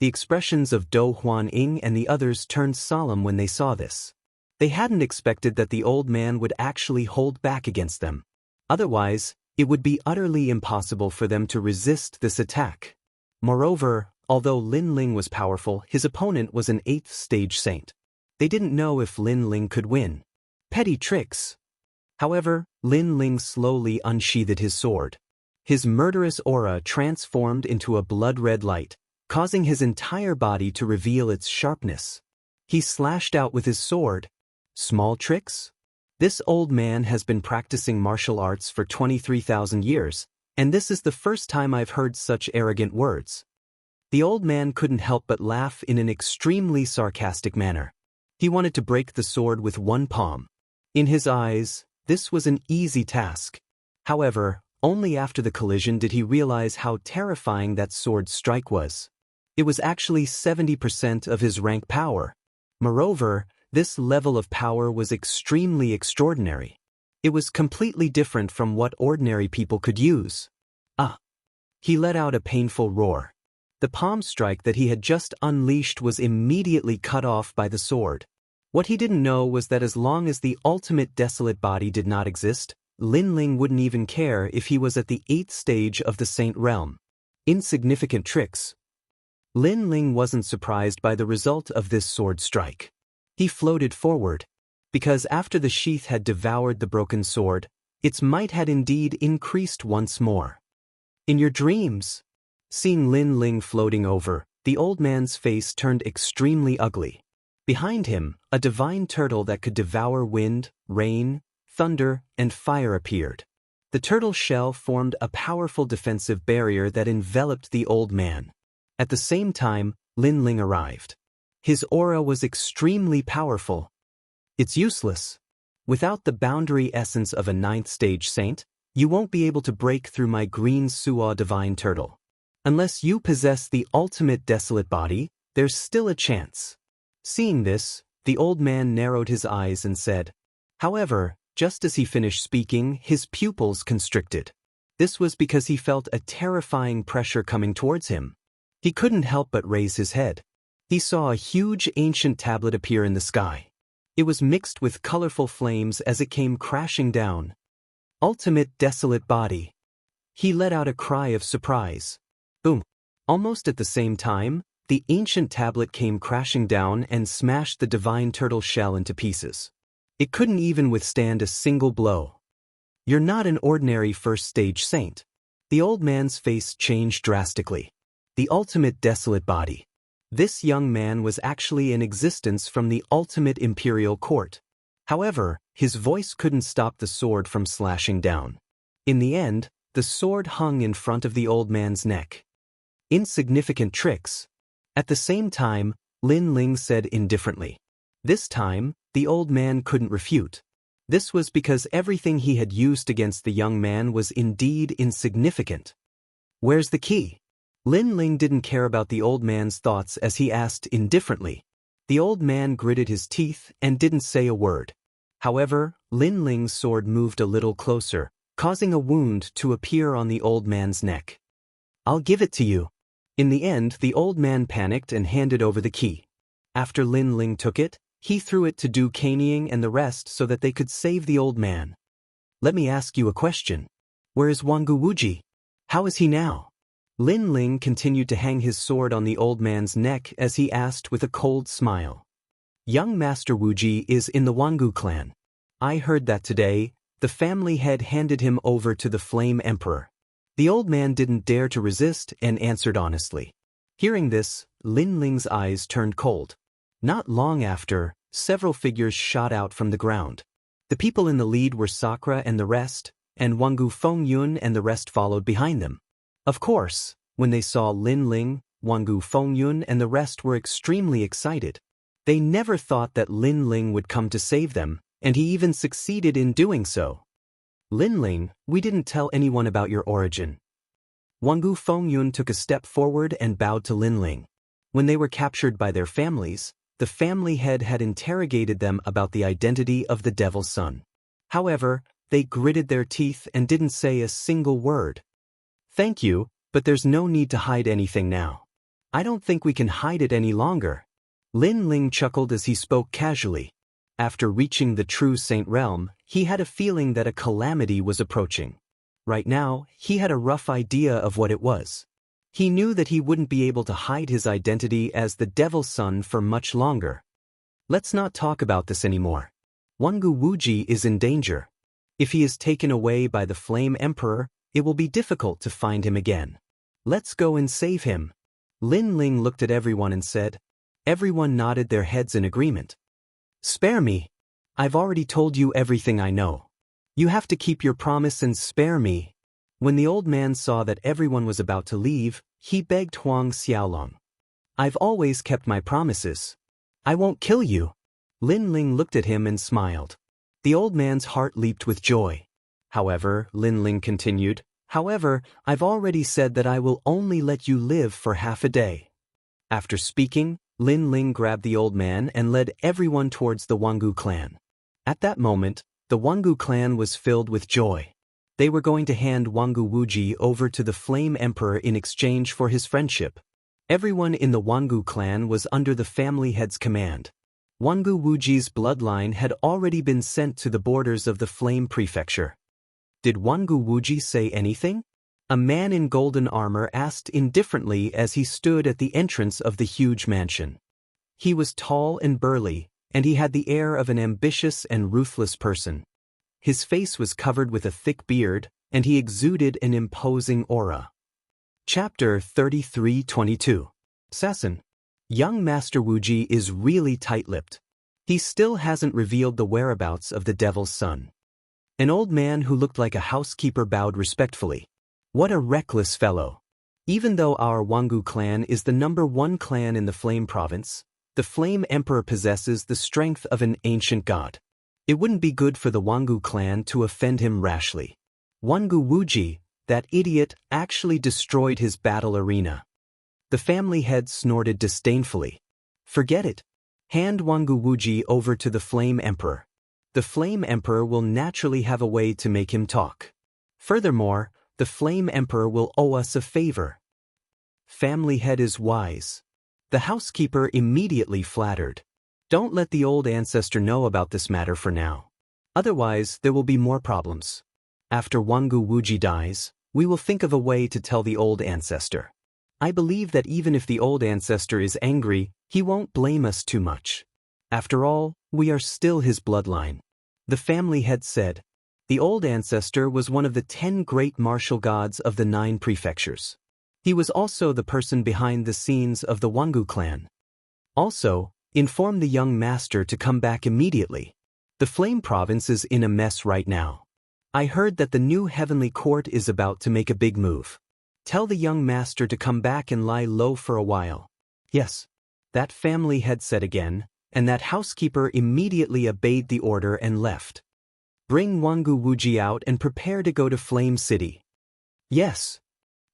The expressions of Do Huan Ying and the others turned solemn when they saw this. They hadn't expected that the old man would actually hold back against them. Otherwise, it would be utterly impossible for them to resist this attack. Moreover, although Lin Ling was powerful, his opponent was an 8th stage saint. They didn't know if Lin Ling could win. Petty tricks. However, Lin Ling slowly unsheathed his sword. His murderous aura transformed into a blood-red light, causing his entire body to reveal its sharpness. He slashed out with his sword. Small tricks? This old man has been practicing martial arts for 23,000 years, and this is the first time I've heard such arrogant words. The old man couldn't help but laugh in an extremely sarcastic manner. He wanted to break the sword with one palm. In his eyes, this was an easy task. However, only after the collision did he realize how terrifying that sword strike was. It was actually 70% of his rank power. Moreover, this level of power was extremely extraordinary. It was completely different from what ordinary people could use. Ah! He let out a painful roar. The palm strike that he had just unleashed was immediately cut off by the sword. What he didn't know was that as long as the ultimate desolate body did not exist, Lin Ling wouldn't even care if he was at the 8th stage of the Saint Realm. Insignificant tricks. Lin Ling wasn't surprised by the result of this sword strike. He floated forward, because after the sheath had devoured the broken sword, its might had indeed increased once more. In your dreams? Seeing Lin Ling floating over, the old man's face turned extremely ugly. Behind him, a divine turtle that could devour wind, rain, thunder, and fire appeared. The turtle's shell formed a powerful defensive barrier that enveloped the old man. At the same time, Lin Ling arrived. His aura was extremely powerful. It's useless. Without the boundary essence of a 9th stage saint, you won't be able to break through my green Suo divine turtle. Unless you possess the ultimate desolate body, there's still a chance. Seeing this, the old man narrowed his eyes and said. However, just as he finished speaking, his pupils constricted. This was because he felt a terrifying pressure coming towards him. He couldn't help but raise his head. He saw a huge ancient tablet appear in the sky. It was mixed with colorful flames as it came crashing down. Ultimate desolate body. He let out a cry of surprise. Boom! Almost at the same time, the ancient tablet came crashing down and smashed the divine turtle shell into pieces. It couldn't even withstand a single blow. You're not an ordinary first-stage saint. The old man's face changed drastically. The ultimate desolate body. This young man was actually in existence from the ultimate imperial court. However, his voice couldn't stop the sword from slashing down. In the end, the sword hung in front of the old man's neck. Insignificant tricks. At the same time, Lin Ling said indifferently. This time, the old man couldn't refute. This was because everything he had used against the young man was indeed insignificant. Where's the key? Lin Ling didn't care about the old man's thoughts as he asked indifferently. The old man gritted his teeth and didn't say a word. However, Lin Ling's sword moved a little closer, causing a wound to appear on the old man's neck. I'll give it to you. In the end, the old man panicked and handed over the key. After Lin Ling took it, he threw it to Du Kanying and the rest so that they could save the old man. Let me ask you a question. Where is Wangu Wuji? How is he now? Lin Ling continued to hang his sword on the old man's neck as he asked with a cold smile. Young Master Wuji is in the Wangu clan. I heard that today, the family head handed him over to the Flame Emperor. The old man didn't dare to resist and answered honestly. Hearing this, Lin Ling's eyes turned cold. Not long after, several figures shot out from the ground. The people in the lead were Sakura and the rest, and Wangu Fengyun and the rest followed behind them. Of course, when they saw Lin Ling, Wangu Fengyun and the rest were extremely excited. They never thought that Lin Ling would come to save them, and he even succeeded in doing so. Lin Ling, we didn't tell anyone about your origin. Wangu Fengyun took a step forward and bowed to Lin Ling. When they were captured by their families, the family head had interrogated them about the identity of the devil's son. However, they gritted their teeth and didn't say a single word. Thank you, but there's no need to hide anything now. I don't think we can hide it any longer. Lin Ling chuckled as he spoke casually. After reaching the true Saint Realm, he had a feeling that a calamity was approaching. Right now, he had a rough idea of what it was. He knew that he wouldn't be able to hide his identity as the devil's son for much longer. Let's not talk about this anymore. Wangu Wuji is in danger. If he is taken away by the Flame Emperor, it will be difficult to find him again. Let's go and save him. Lin Ling looked at everyone and said. Everyone nodded their heads in agreement. Spare me. I've already told you everything I know. You have to keep your promise and spare me. When the old man saw that everyone was about to leave, he begged Huang Xiaolong. I've always kept my promises. I won't kill you. Lin Ling looked at him and smiled. The old man's heart leaped with joy. However, Lin Ling continued, I've already said that I will only let you live for half a day. After speaking, Lin Ling grabbed the old man and led everyone towards the Wangu clan. At that moment, the Wangu clan was filled with joy. They were going to hand Wangu Wuji over to the Flame Emperor in exchange for his friendship. Everyone in the Wangu clan was under the family head's command. Wangu Wuji's bloodline had already been sent to the borders of the Flame Prefecture. Did Wangu Wuji say anything? A man in golden armor asked indifferently as he stood at the entrance of the huge mansion. He was tall and burly, and he had the air of an ambitious and ruthless person. His face was covered with a thick beard, and he exuded an imposing aura. Chapter 33-22. Sassen. Young Master Wuji is really tight-lipped. He still hasn't revealed the whereabouts of the Devil's Son. An old man who looked like a housekeeper bowed respectfully. What a reckless fellow. Even though our Wangu clan is the #1 clan in the Flame Province, the Flame Emperor possesses the strength of an ancient god. It wouldn't be good for the Wangu clan to offend him rashly. Wangu Wuji, that idiot, actually destroyed his battle arena. The family head snorted disdainfully. Forget it. Hand Wangu Wuji over to the Flame Emperor. The Flame Emperor will naturally have a way to make him talk. Furthermore, the Flame Emperor will owe us a favor. Family head is wise. The housekeeper immediately flattered. Don't let the old ancestor know about this matter for now. Otherwise, there will be more problems. After Wangu Wuji dies, we will think of a way to tell the old ancestor. I believe that even if the old ancestor is angry, he won't blame us too much. After all, we are still his bloodline. The family head said. The old ancestor was one of the 10 great martial gods of the 9 prefectures. He was also the person behind the scenes of the Wangu clan. Also, inform the young master to come back immediately. The Flame Province is in a mess right now. I heard that the new heavenly court is about to make a big move. Tell the young master to come back and lie low for a while. Yes, that family head said again, and that housekeeper immediately obeyed the order and left. Bring Wangu Wuji out and prepare to go to Flame City. Yes.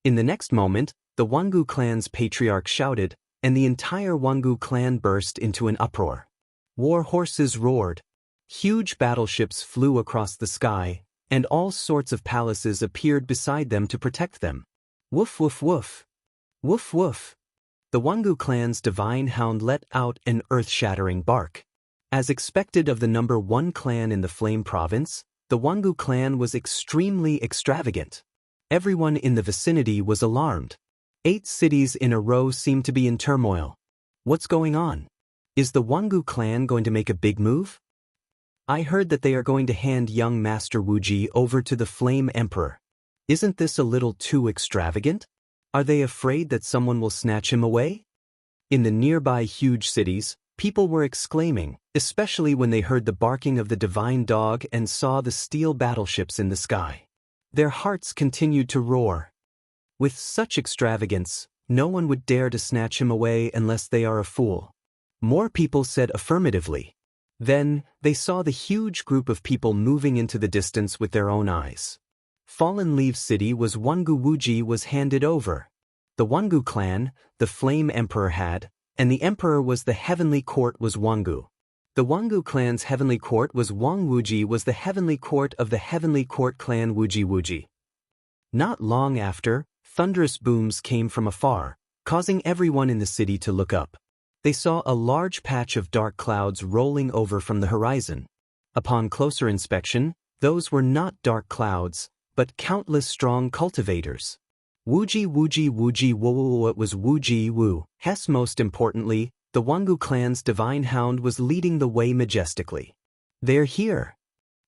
In the next moment, the Wangu clan's patriarch shouted, and the entire Wangu clan burst into an uproar. War horses roared. Huge battleships flew across the sky, and all sorts of palaces appeared beside them to protect them. Woof woof woof. Woof woof. The Wangu clan's divine hound let out an earth-shattering bark. As expected of the #1 clan in the Flame Province, the Wangu clan was extremely extravagant. Everyone in the vicinity was alarmed. 8 cities in a row seemed to be in turmoil. What's going on? Is the Wangu clan going to make a big move? I heard that they are going to hand young Master Wuji over to the Flame Emperor. Isn't this a little too extravagant? Are they afraid that someone will snatch him away? In the nearby huge cities, people were exclaiming, especially when they heard the barking of the divine dog and saw the steel battleships in the sky. Their hearts continued to roar. With such extravagance, no one would dare to snatch him away unless they are a fool. More people said affirmatively. Then, they saw the huge group of people moving into the distance with their own eyes. Fallen Leaf City was Wangu Wuji was handed over. The Wangu clan, the Flame Emperor had, and the Emperor was the Heavenly Court was Wangu. The Wangu clan's Heavenly Court was Wang Wuji was the Heavenly Court of the Heavenly Court clan Wuji Wuji. Not long after, thunderous booms came from afar, causing everyone in the city to look up. They saw a large patch of dark clouds rolling over from the horizon. Upon closer inspection, those were not dark clouds, but countless strong cultivators. Wuji Wuji Wuji Wo. It was Wuji Wu. Most importantly, the Wangu clan's divine hound was leading the way majestically. They're here.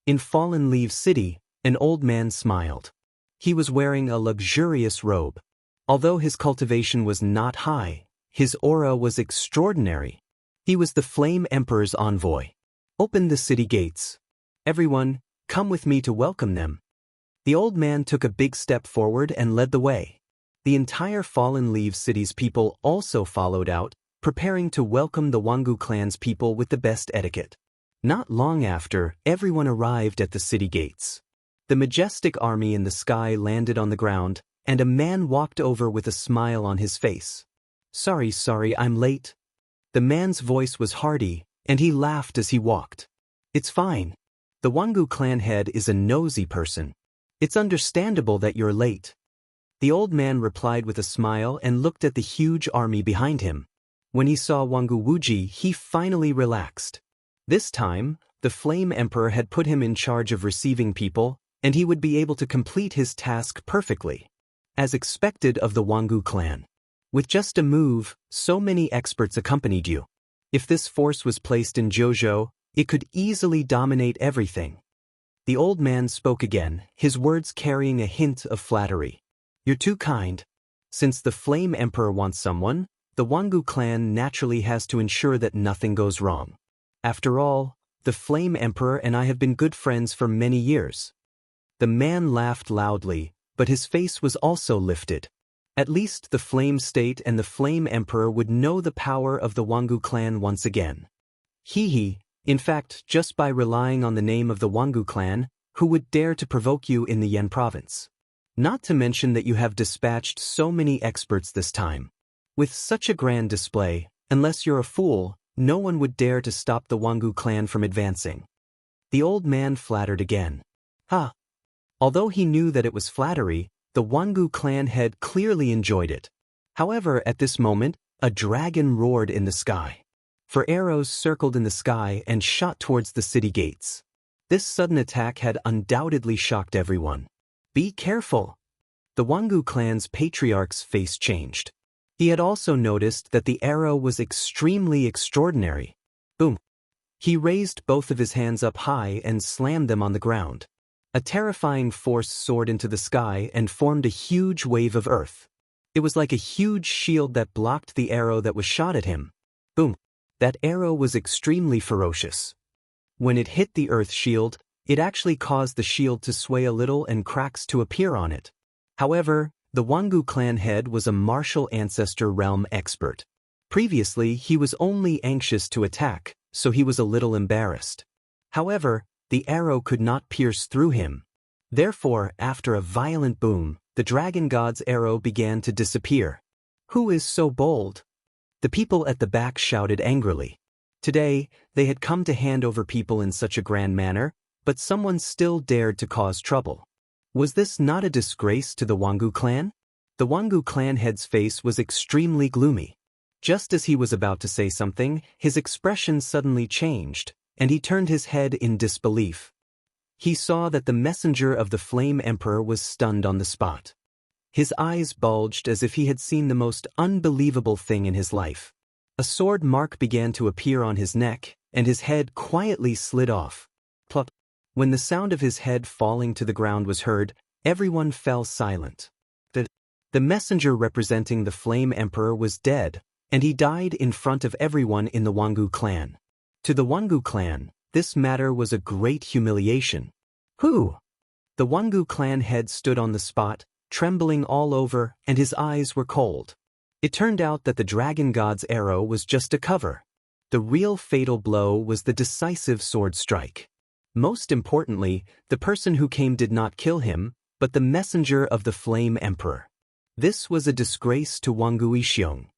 In Fallen Leaves City, an old man smiled. He was wearing a luxurious robe. Although his cultivation was not high, his aura was extraordinary. He was the Flame Emperor's envoy. Open the city gates. Everyone, come with me to welcome them. The old man took a big step forward and led the way. The entire Fallen Leaves City's people also followed out, preparing to welcome the Wangu clan's people with the best etiquette. Not long after, everyone arrived at the city gates. The majestic army in the sky landed on the ground, and a man walked over with a smile on his face. Sorry, I'm late." The man's voice was hearty, and he laughed as he walked. "It's fine. The Wangu clan head is a nosy person. It's understandable that you're late." The old man replied with a smile and looked at the huge army behind him. When he saw Wangu Wuji, he finally relaxed. This time, the Flame Emperor had put him in charge of receiving people, and he would be able to complete his task perfectly. As expected of the Wangu clan. With just a move, so many experts accompanied you. If this force was placed in Jojo, it could easily dominate everything. The old man spoke again, his words carrying a hint of flattery. "You're too kind. Since the Flame Emperor wants someone, the Wangu clan naturally has to ensure that nothing goes wrong. After all, the Flame Emperor and I have been good friends for many years." The man laughed loudly, but his face was also lifted. At least the Flame State and the Flame Emperor would know the power of the Wangu clan once again. In fact, just by relying on the name of the Wangu clan, who would dare to provoke you in the Yen province? Not to mention that you have dispatched so many experts this time. With such a grand display, unless you're a fool, no one would dare to stop the Wangu clan from advancing. The old man flattered again. Although he knew that it was flattery, the Wangu clan head clearly enjoyed it. However, at this moment, a dragon roared in the sky. For arrows circled in the sky and shot towards the city gates. This sudden attack had undoubtedly shocked everyone. "Be careful!" The Wangu clan's patriarch's face changed. He had also noticed that the arrow was extremely extraordinary. Boom! He raised both of his hands up high and slammed them on the ground. A terrifying force soared into the sky and formed a huge wave of earth. It was like a huge shield that blocked the arrow that was shot at him. Boom! That arrow was extremely ferocious. When it hit the earth shield, it actually caused the shield to sway a little and cracks to appear on it. However, the Wangu clan head was a martial ancestor realm expert. Previously, he was only anxious to attack, so he was a little embarrassed. However, the arrow could not pierce through him. Therefore, after a violent boom, the dragon god's arrow began to disappear. "Who is so bold?" The people at the back shouted angrily. Today, they had come to hand over people in such a grand manner, but someone still dared to cause trouble. Was this not a disgrace to the Wangu clan? The Wangu clan head's face was extremely gloomy. Just as he was about to say something, his expression suddenly changed, and he turned his head in disbelief. He saw that the messenger of the Flame Emperor was stunned on the spot. His eyes bulged as if he had seen the most unbelievable thing in his life. A sword mark began to appear on his neck, and his head quietly slid off. Plop! When the sound of his head falling to the ground was heard, everyone fell silent. The messenger representing the Flame Emperor was dead, and he died in front of everyone in the Wangu clan. To the Wangu clan, this matter was a great humiliation. "Who?" The Wangu clan head stood on the spot, trembling all over, and his eyes were cold. It turned out that the dragon god's arrow was just a cover. The real fatal blow was the decisive sword strike. Most importantly, the person who came did not kill him, but the messenger of the Flame Emperor. This was a disgrace to Wangu Ishiong.